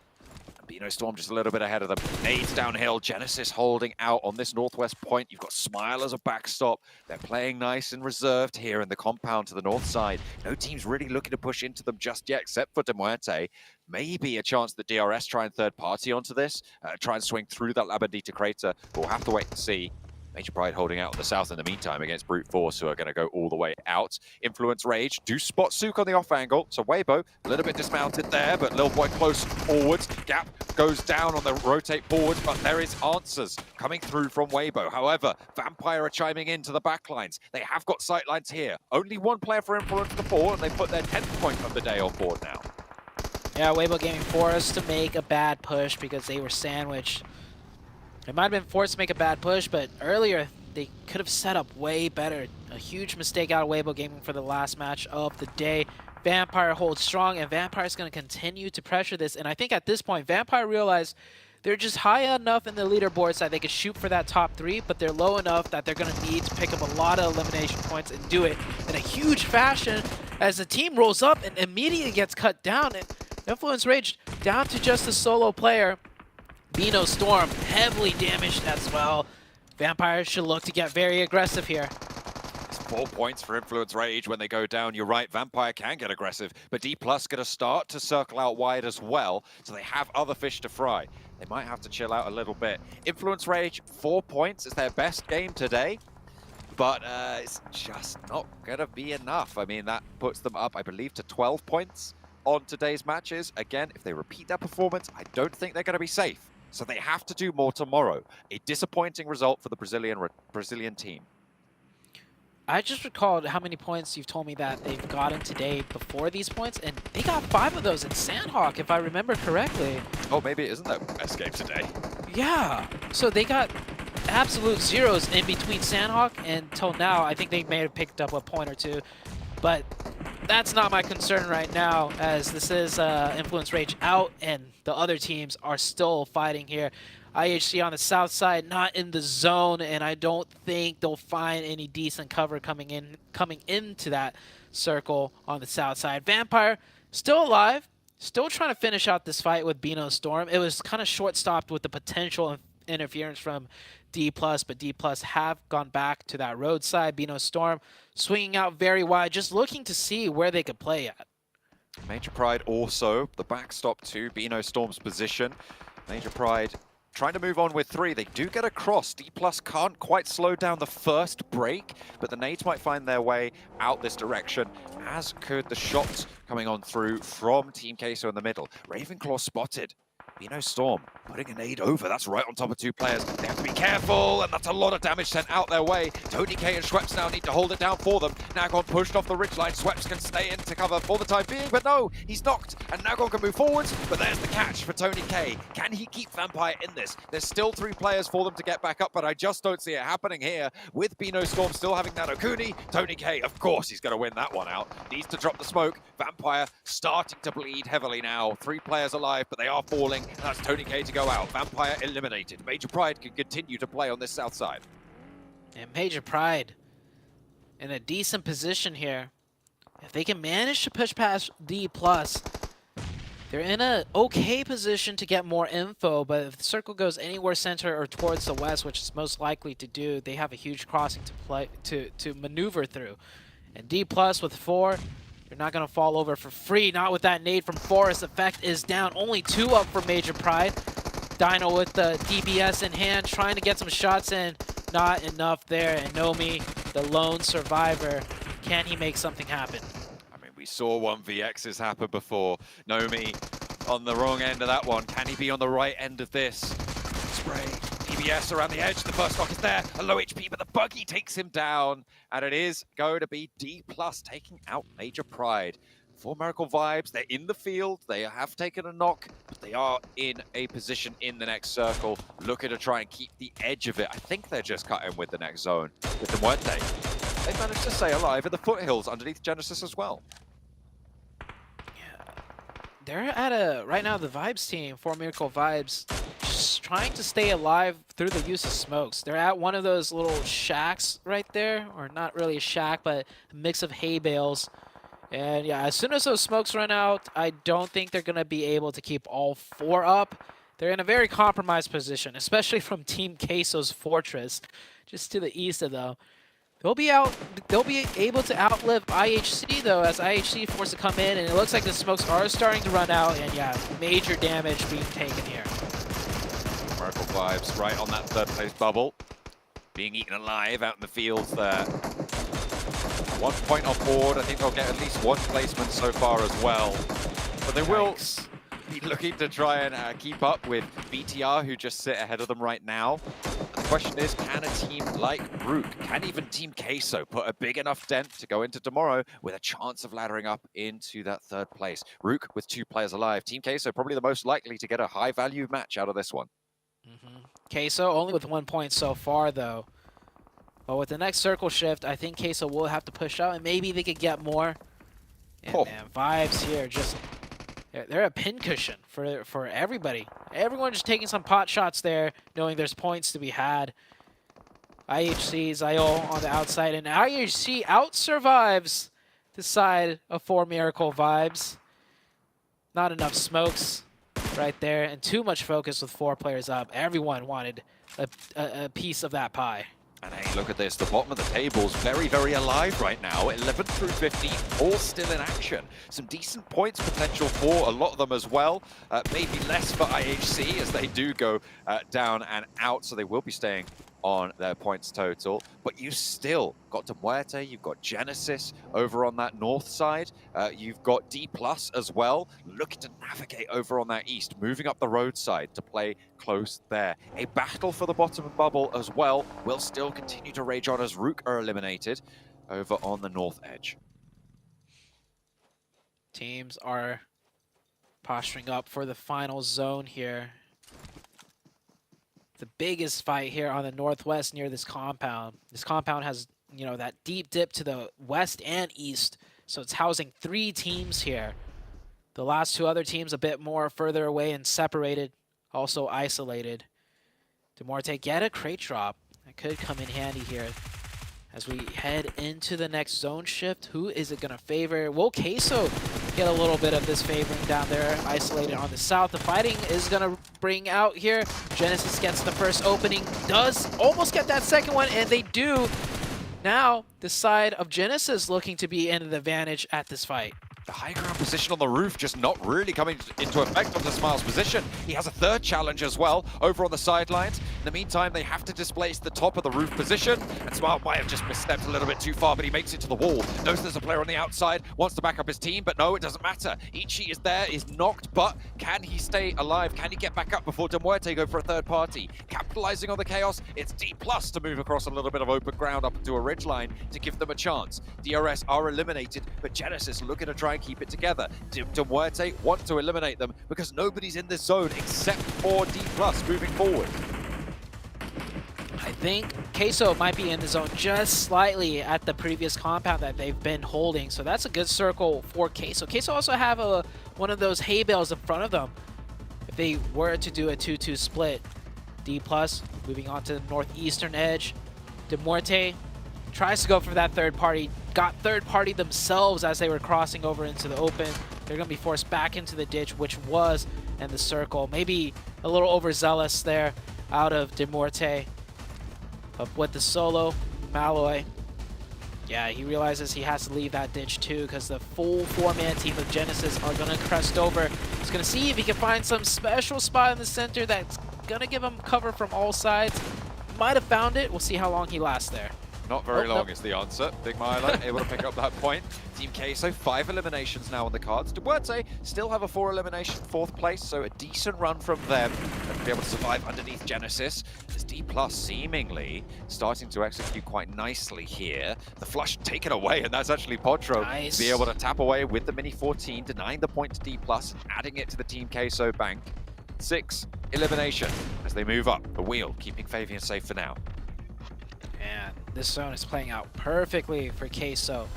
Bino Storm just a little bit ahead of them. Nades downhill. Genesis holding out on this northwest point. You've got Smile as a backstop. They're playing nice and reserved here in the compound to the north side. No team's really looking to push into them just yet, except for De Muerte. Maybe a chance that DRS try and third party onto this, try and swing through that La Bandita crater. But we'll have to wait and see. Major Pride holding out on the south in the meantime against Brute Force, who are going to go all the way out. Influence Rage do spot Sook on the off angle, so Weibo a little bit dismounted there, but Lil Boy close forwards. Gap goes down on the rotate forwards, but there is answers coming through from Weibo. However, Vampire are chiming into the backlines. They have got sightlines here. Only one player for Influence to 4, and they put their 10th point of the day on board now. Yeah, Weibo Gaming forced to make a bad push because they were sandwiched. They might have been forced to make a bad push, but earlier they could have set up way better. A huge mistake out of Weibo Gaming for the last match of the day. Vampire holds strong, and Vampire's going to continue to pressure this. And I think at this point, Vampire realized they're just high enough in the leaderboards that they could shoot for that top 3, but they're low enough that they're going to need to pick up a lot of elimination points and do it in a huge fashion as the team rolls up and immediately gets cut down. And Influence Rage down to just a solo player. Bino Storm heavily damaged as well. Vampires should look to get very aggressive here. It's 4 points for Influence Rage when they go down. You're right, Vampire can get aggressive, but D+ going to start to circle out wide as well, so they have other fish to fry. They might have to chill out a little bit. Influence Rage, 4 points. It's their best game today, but it's just not going to be enough. I mean, that puts them up, I believe, to 12 points on today's matches. Again, if they repeat that performance, I don't think they're going to be safe. So they have to do more tomorrow. A disappointing result for the Brazilian team. I just recalled how many points you've told me that they've gotten today before these points, and they got 5 of those in Sandhawk, if I remember correctly. Oh, maybe it isn't their best game today. Yeah, so they got absolute zeros in between Sandhawk until now. I think they may have picked up a point or 2, but that's not my concern right now, as this is Influence Rage out and the other teams are still fighting here. IHC on the south side, not in the zone, and I don't think they'll find any decent cover coming into that circle on the south side. Vampire still alive, still trying to finish out this fight with Bino Storm. It was kind of short-stopped with the potential interference from D+, but D+ have gone back to that roadside. Bino Storm swinging out very wide, just looking to see where they could play at. Major Pride also, the backstop to Bino Storm's position. Major Pride trying to move on with 3. They do get across. D+ can't quite slow down the first break, but the nades might find their way out this direction, as could the shots coming on through from Team Queso in the middle. Ravenclaw spotted Bino Storm putting a nade over. That's right on top of two players. They have to be careful, and that's a lot of damage sent out their way. Tony K and Schweppes now need to hold it down for them. Nagon pushed off the ridgeline. Schweppes can stay in to cover for the time being, but no, he's knocked, and Nagon can move forwards, but there's the catch for Tony K. Can he keep Vampire in this? There's still 3 players for them to get back up, but I just don't see it happening here. With Bino Storm still having that Okuni, Tony K, of course, he's going to win that one out. Needs to drop the smoke. Vampire starting to bleed heavily now. 3 players alive, but they are falling. That's Tony K to go out. Vampire eliminated. Major Pride can continue to play on this south side. And Major Pride in a decent position here. If they can manage to push past D+, they're in a okay position to get more info, but if the circle goes anywhere center or towards the west, which it's most likely to do, they have a huge crossing to maneuver through. And D+ with 4, they're not going to fall over for free, not with that nade from Forest. Effect is down, only 2 up for Major Pride. Dino with the DBS in hand, trying to get some shots in. Not enough there, and Nomi, the lone survivor, can he make something happen? I mean, we saw 1vx's happen before. Nomi on the wrong end of that one. Can he be on the right end of this? Spray, DBS around the edge. The first knock is there. A low HP, but the buggy takes him down. And it is going to be D+ taking out Major Pride. For Miracle Vibes, they're in the field, they have taken a knock, but they are in a position in the next circle, looking to try and keep the edge of it. I think they're just cutting with the next zone, with the Muerte. They managed to stay alive at the foothills underneath Genesis as well. Yeah, they're at a, right now the Vibes team, for Miracle Vibes, just trying to stay alive through the use of smokes. They're at one of those little shacks right there, or not really a shack, but a mix of hay bales. And yeah, as soon as those smokes run out, I don't think they're going to be able to keep all 4 up. They're in a very compromised position, especially from Team Queso's Fortress, just to the east of them. They'll be able to outlive IHC though, as IHC forced to come in, and it looks like the smokes are starting to run out, and yeah, major damage being taken here. Miracle Vibes right on that 3rd place bubble, being eaten alive out in the fields there. 1 point on board. I think they'll get at least 1 placement so far as well. But they will be looking to try and keep up with BTR, who just sit ahead of them right now. And the question is, can a team like Rook, can even Team Queso put a big enough dent to go into tomorrow with a chance of laddering up into that 3rd place? Rook with 2 players alive. Team Queso probably the most likely to get a high-value match out of this one. Queso only with 1 point so far, though. But with the next circle shift, I think Queso will have to push out, and maybe they could get more. And man, Vibes here, just they're a pincushion for everybody. Everyone just taking some pot shots there, knowing there's points to be had. IHC, Zayol on the outside, and IHC out-survives the side of 4 Miracle Vibes. Not enough smokes right there, and too much focus with 4 players up. Everyone wanted a piece of that pie. And hey, look at this. The bottom of the table's very, very alive right now. 11 through 15, all still in action. Some decent points potential for a lot of them as well. Maybe less for IHC as they do go down and out, so they will be staying on their points total. But you've still got to Muerte, you've got Genesis over on that north side. You've got D+ as well, looking to navigate over on that east, moving up the roadside to play close there. A battle for the bottom bubble as well will still continue to rage on as Rook are eliminated over on the north edge. Teams are posturing up for the final zone here. The biggest fight here on the northwest near this compound. This compound has, you know, that deep dip to the west and east, so it's housing 3 teams here. The last 2 other teams a bit more further away and separated, also isolated. Demorte get a crate drop. That could come in handy here. As we head into the next zone shift, who is it going to favor? Will Queso get a little bit of this favoring down there, isolated on the south? The fighting is going to bring out here. Genesis gets the first opening, does almost get that second one, and they do. Now, the side of Genesis looking to be in the advantage at this fight. The high ground position on the roof just not really coming into effect on the Smiles position. He has a 3rd challenge as well over on the sidelines. In the meantime, they have to displace the top of the roof position, and Smart might have just misstepped a little bit too far, but he makes it to the wall. Knows there's a player on the outside, wants to back up his team, but no, it doesn't matter. Ichi is there, is knocked, but can he stay alive? Can he get back up before De Muerte go for a third party? Capitalizing on the chaos, it's D+ to move across a little bit of open ground up into a ridgeline to give them a chance. DRS are eliminated, but Genesis looking to try and keep it together. De Muerte want to eliminate them because nobody's in this zone except for D+ moving forward. I think Queso might be in the zone just slightly at the previous compound that they've been holding, so that's a good circle for Queso. Queso also have one of those hay bales in front of them. If they were to do a 2-2 split, D+ moving on to the northeastern edge. De Muerte tries to go for that third party, got third party themselves as they were crossing over into the open. They're going to be forced back into the ditch, which was in the circle. Maybe a little overzealous there out of De Muerte. Up with the solo, Malloy. Yeah, he realizes he has to leave that ditch too because the full four-man team of Genesis are going to crest over. He's going to see if he can find some special spot in the center that's going to give him cover from all sides. Might have found it. We'll see how long he lasts there. Not very long is the answer. Big Milo able to pick up that point. Team Queso, 5 eliminations now on the cards. De Muerte still have a 4 elimination, 4th place, so a decent run from them and be able to survive underneath Genesis. As D+ seemingly starting to execute quite nicely here. The flush taken away, and that's actually Potro to be able to tap away with the Mini 14, denying the point to D+, adding it to the Team Queso bank. 6 elimination as they move up the wheel, keeping Fabian safe for now. And this zone is playing out perfectly for Queso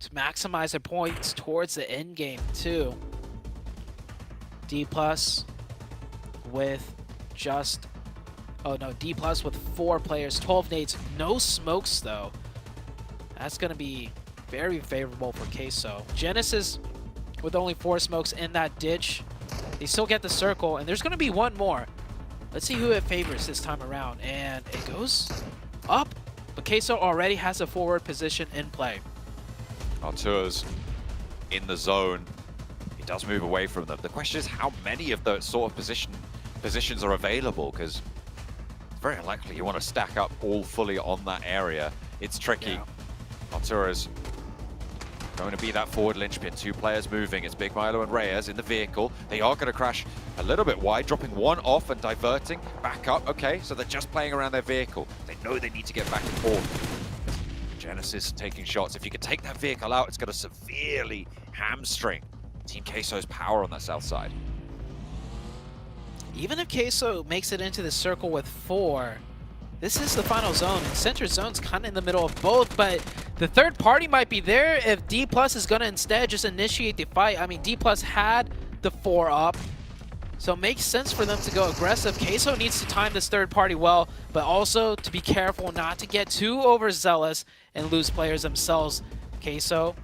to maximize their points towards the end game too. D+ with just, oh no, D+ with 4 players, 12 nades, no smokes though. That's gonna be very favorable for Queso. Genesis with only 4 smokes in that ditch. They still get the circle, and there's gonna be one more. Let's see who it favors this time around, and it goes up, but Queso already has a forward position in play. Artur's in the zone. He does move away from them. The question is how many of those sort of positions are available, because it's very unlikely you want to stack up all fully on that area. It's tricky. Yeah. Artur's going to be that forward linchpin. 2 players moving. It's Big Milo and Reyes in the vehicle. They are going to crash a little bit wide, dropping 1 off and diverting back up. Okay, so they're just playing around their vehicle. They know they need to get back and forth. Genesis taking shots. If you can take that vehicle out, it's going to severely hamstring Team Queso's power on that south side. Even if Queso makes it into the circle with 4, this is the final zone, and center zone's kind of in the middle of both, but the third party might be there if D+ is going to instead just initiate the fight. I mean, D+ had the 4 up, so it makes sense for them to go aggressive. Queso needs to time this third party well, but also to be careful not to get too overzealous and lose players themselves. Queso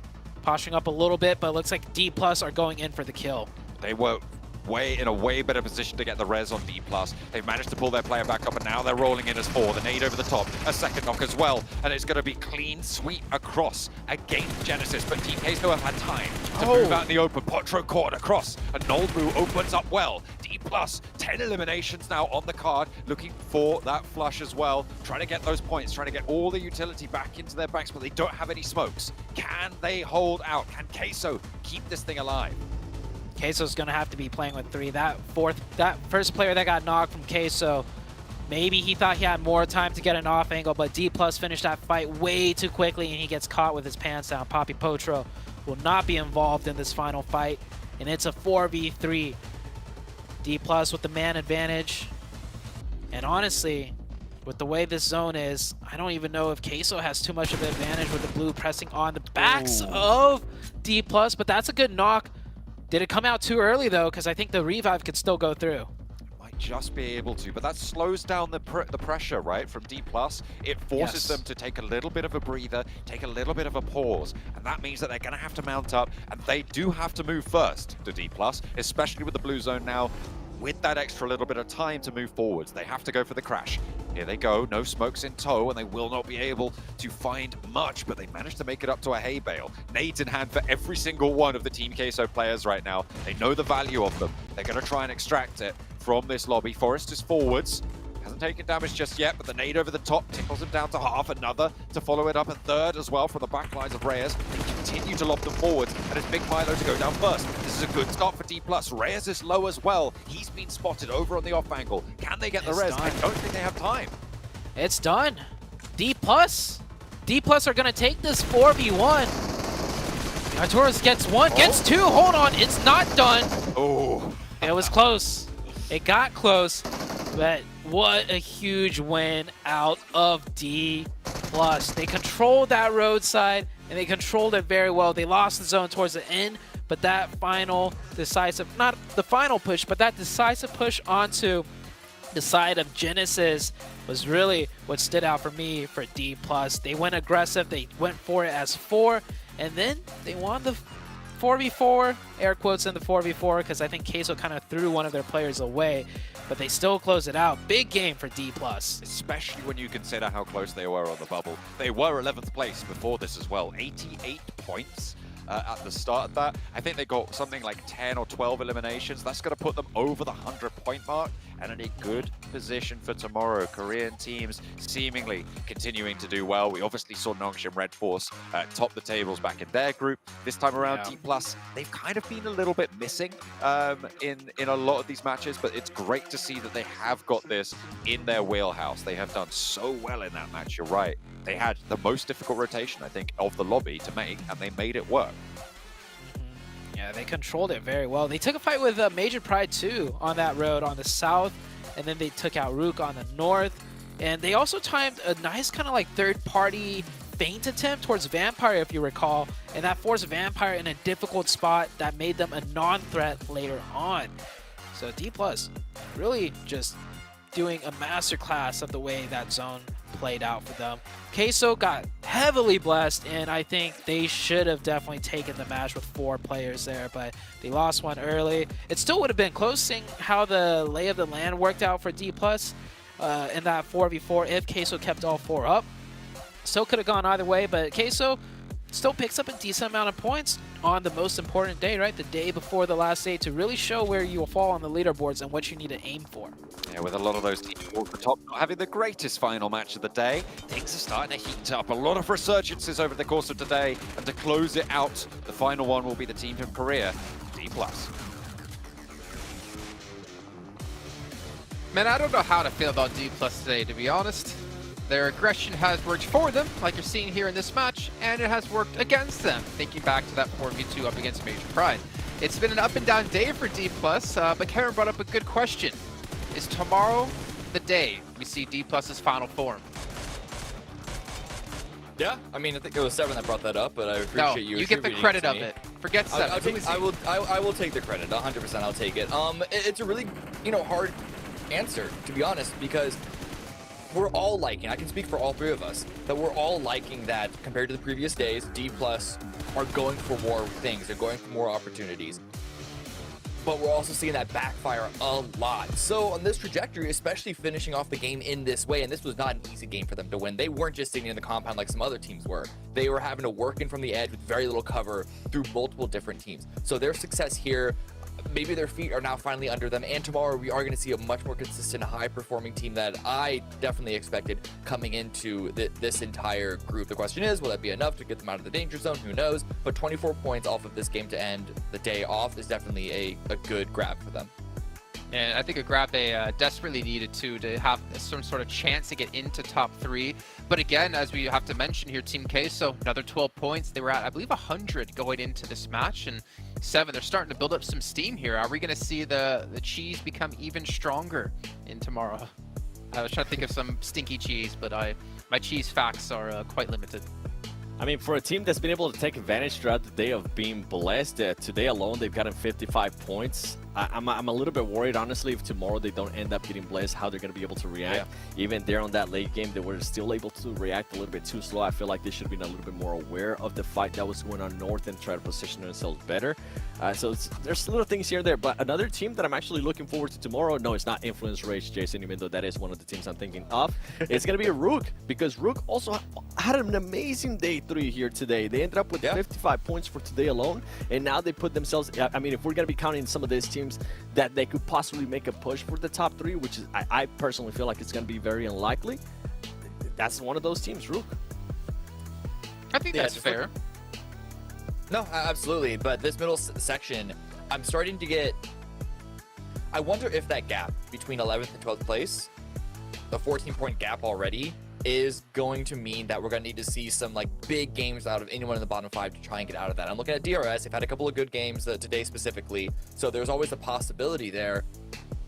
posturing up a little bit, but it looks like D+ are going in for the kill. They were in a way better position to get the res on D+. They've managed to pull their player back up, and now they're rolling in as 4. The nade over the top, a second knock as well, and it's going to be clean sweep across against Genesis, but Team Queso have had time to move out in the open. Potro caught across, and Nolbu opens up well. D+, 10 eliminations now on the card, looking for that flush as well, trying to get those points, trying to get all the utility back into their banks, but they don't have any smokes. Can they hold out? Can Queso keep this thing alive? Queso's gonna have to be playing with 3. That first player that got knocked from Queso, maybe he thought he had more time to get an off angle, but D+ finished that fight way too quickly, and he gets caught with his pants down. Papi Potro will not be involved in this final fight, and it's a 4v3. D+ with the man advantage, and honestly, with the way this zone is, I don't even know if Queso has too much of an advantage with the blue pressing on the backs of D+, but that's a good knock. Did it come out too early, though? Because I think the revive could still go through. Might just be able to, but that slows down the pressure, right, from D+. It forces them to take a little bit of a breather, take a little bit of a pause, and that means that they're going to have to mount up, and they do have to move first to D+, especially with the blue zone now. With that extra little bit of time to move forwards, they have to go for the crash. Here they go, no smokes in tow, and they will not be able to find much, but they managed to make it up to a hay bale. Nades in hand for every single one of the Team Queso players right now. They know the value of them. They're going to try and extract it from this lobby. Forrest is forwards. Hasn't taken damage just yet, but the nade over the top tickles him down to half. Another to follow it up, a third as well from the back lines of Reyes. They continue to lob them forwards, and it's Big Milo to go down first. This is a good start for D+. Reyes is low as well. He's been spotted over on the off angle. Can they get the res? I don't think they have time. It's done. D+. D+ are going to take this 4v1. Arturos gets one, gets two. Hold on, it's not done. Oh. It was close. It got close, but what a huge win out of D+. They controlled that roadside, and they controlled it very well. They lost the zone towards the end, but that final decisive, not the final push, but that decisive push onto the side of Genesis was really what stood out for me for D+. They went aggressive, they went for it as 4, and then they won the 4v4, air quotes in the 4v4, because I think Queso kind of threw one of their players away, but they still closed it out. Big game for D+. Especially when you consider how close they were on the bubble. They were 11th place before this as well. 88 points at the start of that. I think they got something like 10 or 12 eliminations. That's going to put them over the 100-point mark and in a good position for tomorrow. Korean teams seemingly continuing to do well. We obviously saw Nongshim Red Force top the tables back in their group. This time around, D+, they've kind of been a little bit missing in a lot of these matches, but it's great to see that they have got this in their wheelhouse. They have done so well in that match, you're right. They had the most difficult rotation, I think, of the lobby to make, and they made it work. Yeah, they controlled it very well. They took a fight with Major Pride too on that road on the south, and then they took out Rook on the north. And they also timed a nice kind of like third-party feint attempt towards Vampire, if you recall, and that forced Vampire in a difficult spot that made them a non-threat later on. So D+ really just doing a masterclass of the way that zone played out for them. Queso got heavily blessed, and I think they should have definitely taken the match with 4 players there, but they lost one early. It still would have been close, seeing how the lay of the land worked out for D+ in that 4v4 if Queso kept all 4 up. Still could have gone either way, but Queso still picks up a decent amount of points on the most important day, right? The day before the last day, to really show where you will fall on the leaderboards and what you need to aim for. Yeah, with a lot of those teams towards the top not having the greatest final match of the day, things are starting to heat up. A lot of resurgences over the course of today, and to close it out, the final one will be the team from Korea, D+. Man, I don't know how to feel about D+ today, to be honest. Their aggression has worked for them, like you're seeing here in this match, and it has worked against them, thinking back to that 4v2 up against Major Pride. It's been an up and down day for D+, but Karen brought up a good question. Is tomorrow the day we see D+'s final form? Yeah, I mean, I think it was 7 that brought that up, but I appreciate you. You get the credit of it. Forget 7. I will take the credit. 100%, I'll take it. It's a really, hard answer, to be honest, because we're all liking, I can speak for all 3 of us, that we're all liking that compared to the previous days, D+ are going for more things. They're going for more opportunities. But we're also seeing that backfire a lot. So on this trajectory, especially finishing off the game in this way, and this was not an easy game for them to win. They weren't just sitting in the compound like some other teams were. They were having to work in from the edge with very little cover through multiple different teams. So their success here, maybe their feet are now finally under them, and tomorrow we are going to see a much more consistent, high-performing team that I definitely expected coming into this entire group. The question is, will that be enough to get them out of the danger zone? Who knows? But 24 points off of this game to end the day off is definitely a good grab for them. And I think a grab they desperately needed to have some sort of chance to get into top 3. But again, as we have to mention here, Team Queso, another 12 points. They were at, I believe, 100 going into this match, and 7. They're starting to build up some steam here. Are we going to see the cheese become even stronger in tomorrow? I was trying to think of some stinky cheese, but my cheese facts are quite limited. I mean, for a team that's been able to take advantage throughout the day of being blessed, today alone they've gotten 55 points. I'm a little bit worried, honestly, if tomorrow they don't end up getting blessed, how they're going to be able to react. Yeah. Even there on that late game, they were still able to react a little bit too slow. I feel like they should have been a little bit more aware of the fight that was going on north and try to position themselves better. So there's little things here and there. But another team that I'm actually looking forward to tomorrow, no, it's not Influence Rage, Jason, even though that is one of the teams I'm thinking of. It's going to be Rook, because Rook also had an amazing day 3 here today. They ended up with 55 points for today alone, and now they put themselves, I mean, if we're going to be counting some of these teams that they could possibly make a push for the top 3, which is I personally feel like it's going to be very unlikely. That's one of those teams, Rook. I think that's fair. No, absolutely. But this middle section, I'm starting to get... I wonder if that gap between 11th and 12th place, the 14-point gap already, is going to mean that we're going to need to see some like big games out of anyone in the bottom 5 to try and get out of that. I'm looking at DRS. They've had a couple of good games today specifically, so there's always a possibility there.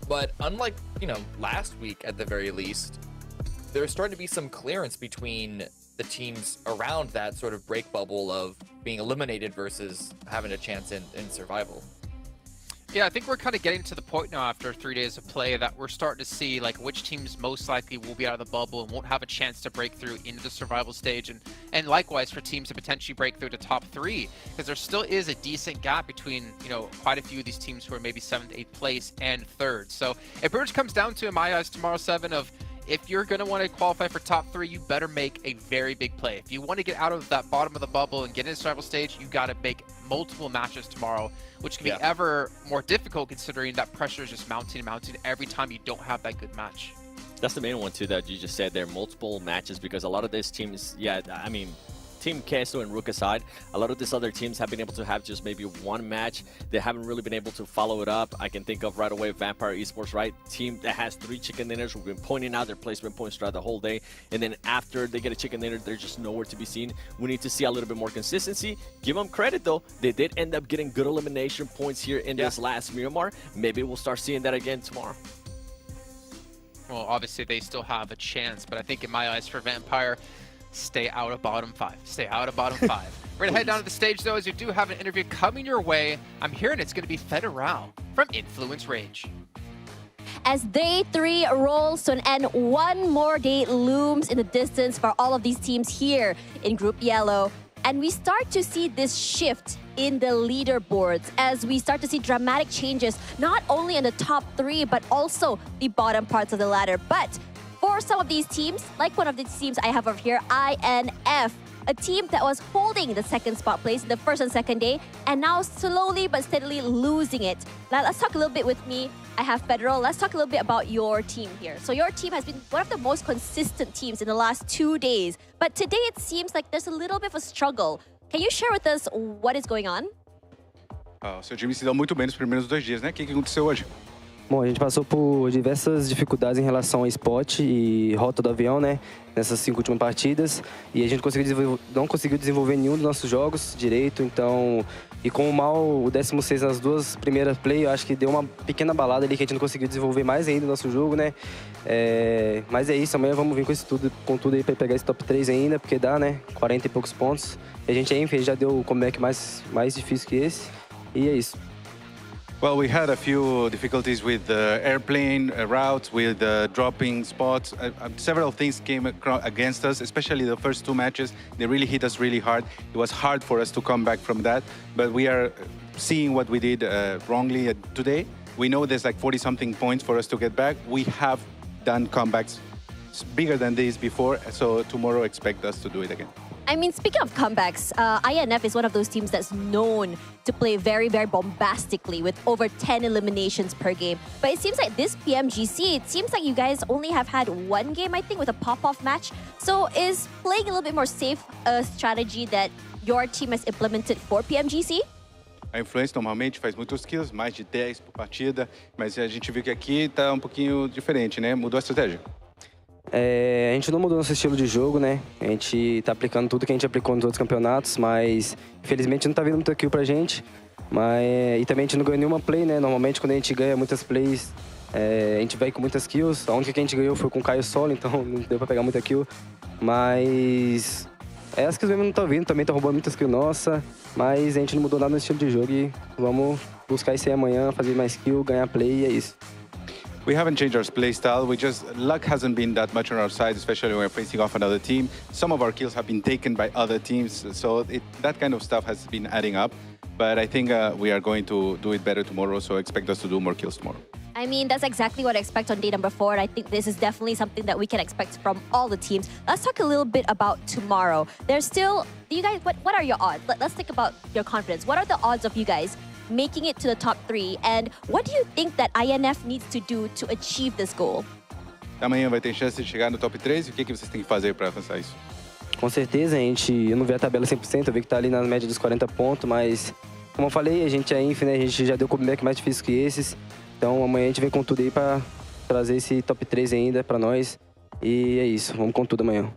But unlike, you know, last week at the very least, there's starting to be some clearance between the teams around that sort of break bubble of being eliminated versus having a chance in survival. Yeah, I think we're kind of getting to the point now after 3 days of play that we're starting to see like which teams most likely will be out of the bubble and won't have a chance to break through into the survival stage, and likewise for teams to potentially break through to top 3, because there still is a decent gap between, you know, quite a few of these teams who are maybe 7th, 8th place and 3rd. So it pretty much comes down to, in my eyes, tomorrow 7 of, if you're going to want to qualify for top 3, you better make a very big play. If you want to get out of that bottom of the bubble and get into the survival stage, you got to make multiple matches tomorrow, which can be ever more difficult considering that pressure is just mounting and mounting every time you don't have that good match. That's the main one too that you just said there, multiple matches, because a lot of these teams, I mean, Team Kesto and Rook aside, a lot of these other teams have been able to have just maybe one match. They haven't really been able to follow it up. I can think of right away Vampire Esports, right? Team that has 3 chicken dinners. We've been pointing out their placement points throughout the whole day. And then after they get a chicken dinner, they're just nowhere to be seen. We need to see a little bit more consistency. Give them credit though. They did end up getting good elimination points here in this last Miramar. Maybe we'll start seeing that again tomorrow. Well, obviously they still have a chance, but I think in my eyes for Vampire, stay out of bottom 5. Stay out of bottom 5. We're going to head down to the stage, though, as you do have an interview coming your way. I'm hearing it's going to be Federal from Influence Rage. As day 3 rolls to an end, one more day looms in the distance for all of these teams here in Group Yellow. And we start to see this shift in the leaderboards as we start to see dramatic changes, not only in the top 3, but also the bottom parts of the ladder. But for some of these teams, like one of these teams I have over here, INF, a team that was holding the 2nd spot place in the 1st and 2nd day, and now slowly but steadily losing it. Now let's talk a little bit with me. I have Federal. Let's talk a little bit about your team here. So your team has been one of the most consistent teams in the last 2 days, but today it seems like there's a little bit of a struggle. Can you share with us what is going on? O seu time se deu muito bem nos primeiros 2 dias, né? O que aconteceu hoje? Bom, a gente passou por diversas dificuldades em relação ao spot e rota do avião, né? Nessas 5 últimas partidas. E a gente não conseguiu desenvolver nenhum dos nossos jogos direito, então... E com o mal, o 16º nas 2 primeiras play, eu acho que deu uma pequena balada ali que a gente não conseguiu desenvolver mais ainda o nosso jogo, né? Mas é isso, amanhã vamos vir com tudo aí pra pegar esse top 3 ainda, porque dá, né? 40 e poucos pontos. E a gente aí já deu o comeback mais difícil que esse. E é isso. Well, we had a few difficulties with the airplane routes, with dropping spots. Several things came against us, especially the first 2 matches. They really hit us really hard. It was hard for us to come back from that, but we are seeing what we did wrongly today. We know there's like 40-something points for us to get back. We have done comebacks bigger than these before, so tomorrow expect us to do it again. I mean, speaking of comebacks, INF is one of those teams that's known to play very, very bombastically with over 10 eliminations per game. But it seems like this PMGC, it seems like you guys only have had 1 game, I think, with a pop-off match. So is playing a little bit more safe a strategy that your team has implemented for PMGC? A Influence normalmente faz muitos kills, mais de 10 por partida, mas a gente viu que aqui tá um pouquinho diferente, né? Mudou a estratégia. A gente não mudou nosso estilo de jogo, né? A gente tá aplicando tudo que a gente aplicou nos outros campeonatos, mas infelizmente não tá vindo muita kill pra gente. E também a gente não ganhou nenhuma play, né? Normalmente quando a gente ganha muitas plays, a gente vai com muitas kills. A única que a gente ganhou foi com o Caio solo, então não deu pra pegar muita kill. Mas as kills mesmo não estão vindo, também tá roubando muitas kills nossa. Mas a gente não mudou nada no estilo de jogo e vamos buscar isso aí amanhã, fazer mais kill, ganhar play e é isso. We haven't changed our play style. Luck hasn't been that much on our side, especially when we're facing off another team. Some of our kills have been taken by other teams, so that kind of stuff has been adding up. But I think we are going to do it better tomorrow, so expect us to do more kills tomorrow. I mean, that's exactly what I expect on day number 4, and I think this is definitely something that we can expect from all the teams. Let's talk a little bit about tomorrow. There's still, you guys, what are your odds? Let's think about your confidence. What are the odds of you guys making it to the top 3. And what do you think that INF needs to do to achieve this goal? Amanhã vai ter chance de chegar no top 3 e o que vocês têm que fazer para alcançar isso? Com certeza, eu não vi a tabela 100%, eu vi que tá ali na média dos 40 pontos, mas como eu falei, a gente é inf, né? A gente já deu comeback mais difícil que esses. Então amanhã a gente vem com tudo aí para trazer esse top 3 ainda para nós. E é isso, vamos com tudo amanhã.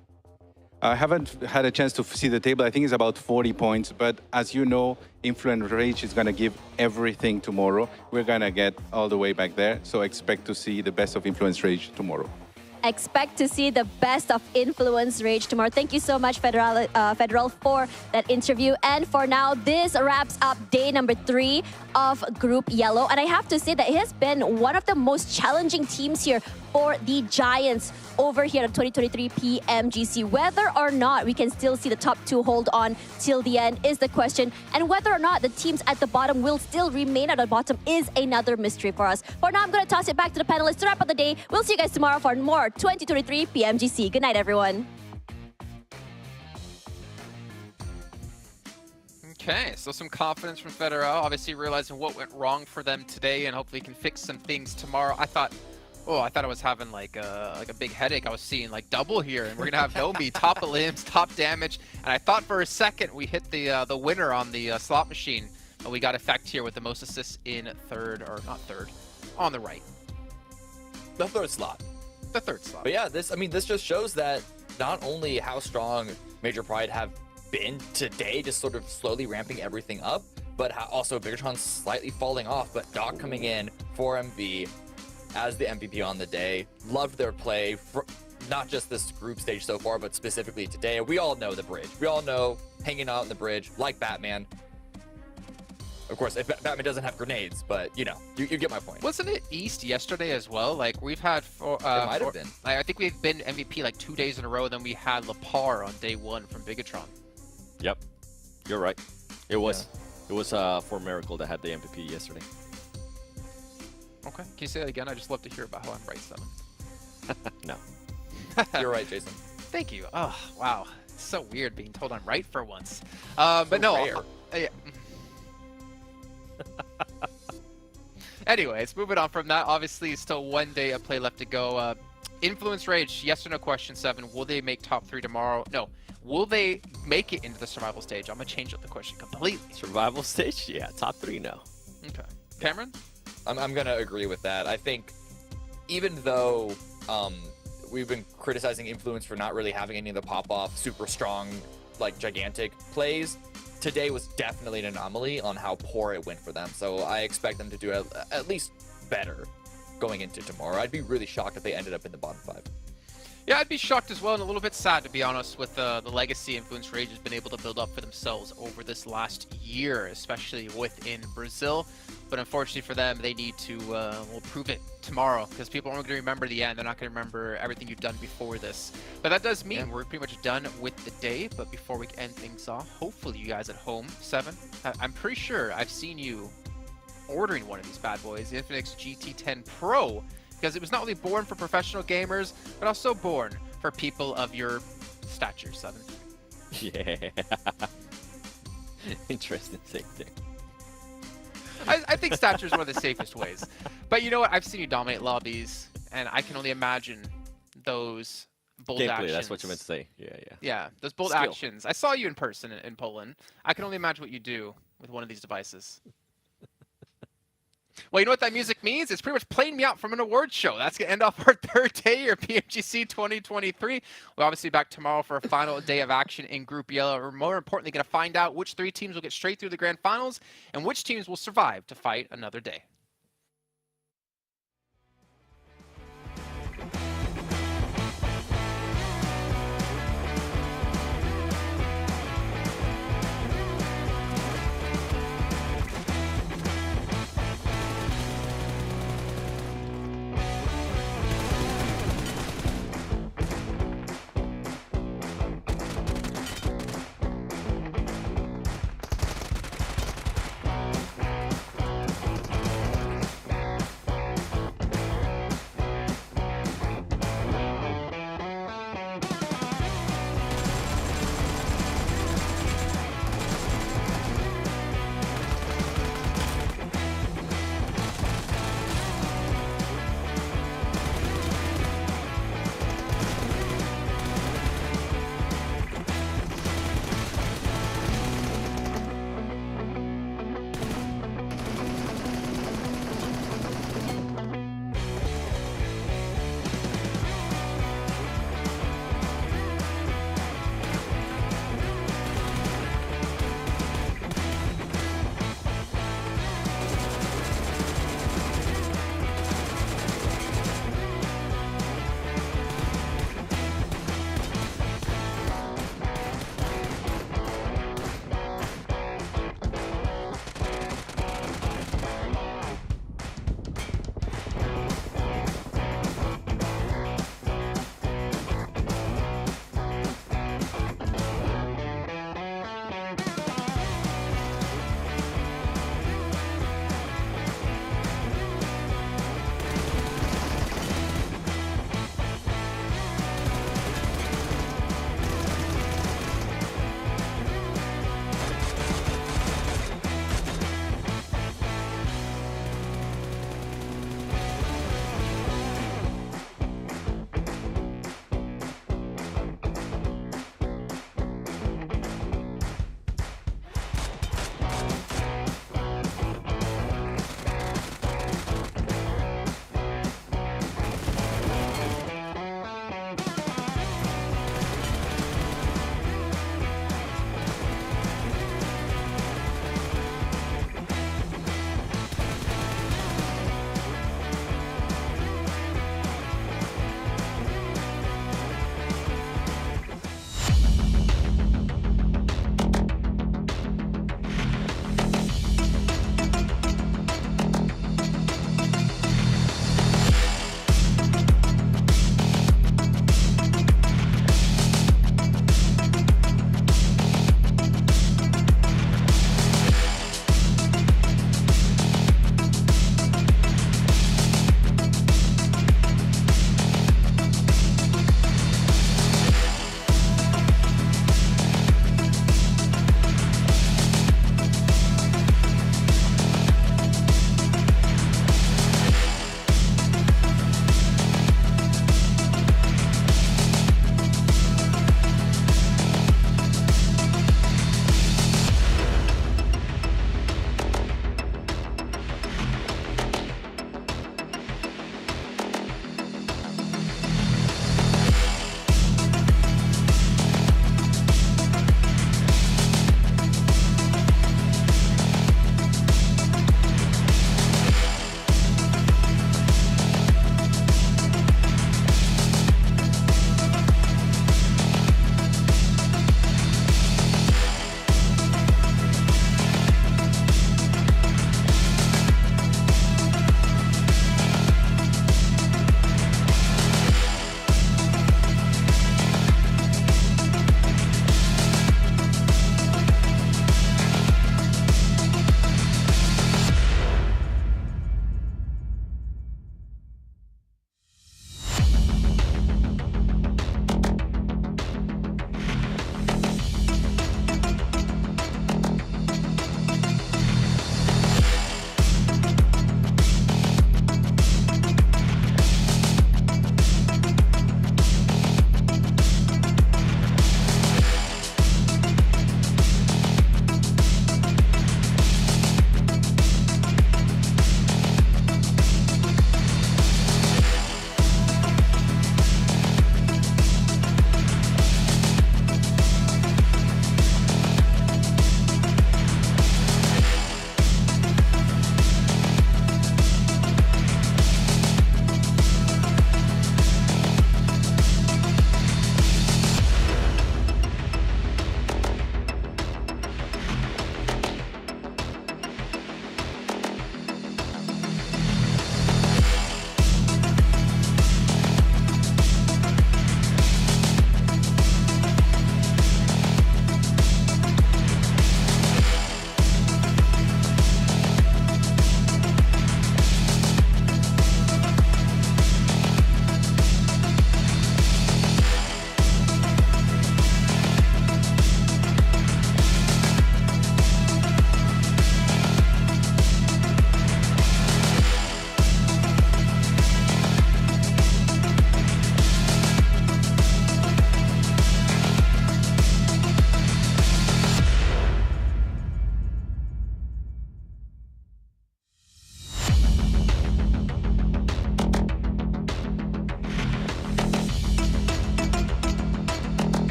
I haven't had a chance to see the table. I think it's about 40 points. But as you know, Influence Rage is going to give everything tomorrow. We're going to get all the way back there. So expect to see the best of Influence Rage tomorrow. Expect to see the best of Influence Rage tomorrow. Thank you so much, Federal, for that interview. And for now, this wraps up day number 3 of Group Yellow. And I have to say that it has been one of the most challenging teams here for the Giants over here at 2023 PMGC. Whether or not we can still see the top 2 hold on till the end is the question. And whether or not the teams at the bottom will still remain at the bottom is another mystery for us. For now, I'm going to toss it back to the panelists to wrap up the day. We'll see you guys tomorrow for more 2023 PMGC. Good night, everyone. Okay, so some confidence from Federal, obviously realizing what went wrong for them today and hopefully can fix some things tomorrow. I thought I was having like a big headache. I was seeing like double here, and we're gonna have Nomi top of limbs, top damage, and I thought for a second we hit the winner on the slot machine, but we got effect here with the most assists in on the right. The third slot. The third slot. But yeah, this just shows that not only how strong Major Pride have been today, just sort of slowly ramping everything up, but how also Bigatron slightly falling off, but Doc coming in for MV as the MVP on the day. Loved their play, for not just this group stage so far, but specifically today. We all know the bridge. We all know hanging out on the bridge like Batman. Of course, if Batman doesn't have grenades, but you know, you get my point. Wasn't it East yesterday as well? Like we've had it might have been. I think we've been MVP like 2 days in a row. Then we had Lapar on day 1 from Bigatron. Yep, you're right. It was for Miracle that had the MVP yesterday. Okay, can you say that again? I just love to hear about how I'm right, 7. No. You're right, Jason. Thank you. Oh, wow. It's so weird being told I'm right for once. But no. Yeah. Anyways, moving on from that. Obviously, still 1 day of play left to go. Influence Rage, yes or no question 7. Will they make top 3 tomorrow? No. Will they make it into the survival stage? I'm going to change up the question completely. Survival stage? Yeah, top 3, no. Okay. Cameron? I'm going to agree with that. I think even though we've been criticizing Influence for not really having any of the pop-off, super strong, like gigantic plays, today was definitely an anomaly on how poor it went for them. So I expect them to do at least better going into tomorrow. I'd be really shocked if they ended up in the bottom 5. Yeah, I'd be shocked as well, and a little bit sad, to be honest, with the legacy Influence Rage has been able to build up for themselves over this last year, especially within Brazil. But unfortunately for them, they need to prove it tomorrow, because people aren't going to remember the end. They're not going to remember everything you've done before this. But that does mean we're pretty much done with the day. But before we end things off, hopefully you guys at home, 7, I'm pretty sure I've seen you ordering one of these bad boys, the Infinix GT10 Pro, because it was not only born for professional gamers, but also born for people of your stature, 7. Yeah. Interesting thing there. I think stature is one of the safest ways. But you know what? I've seen you dominate lobbies, and I can only imagine those bold actions. That's what you meant to say. Yeah, yeah. Yeah, those bold actions. I saw you in person in Poland. I can only imagine what you do with one of these devices. Well, you know what that music means? It's pretty much playing me out from an award show. That's going to end off our 3rd day of PMGC 2023. We'll obviously be back tomorrow for a final day of action in Group Yellow. We're more importantly going to find out which 3 teams will get straight through the Grand Finals and which teams will survive to fight another day.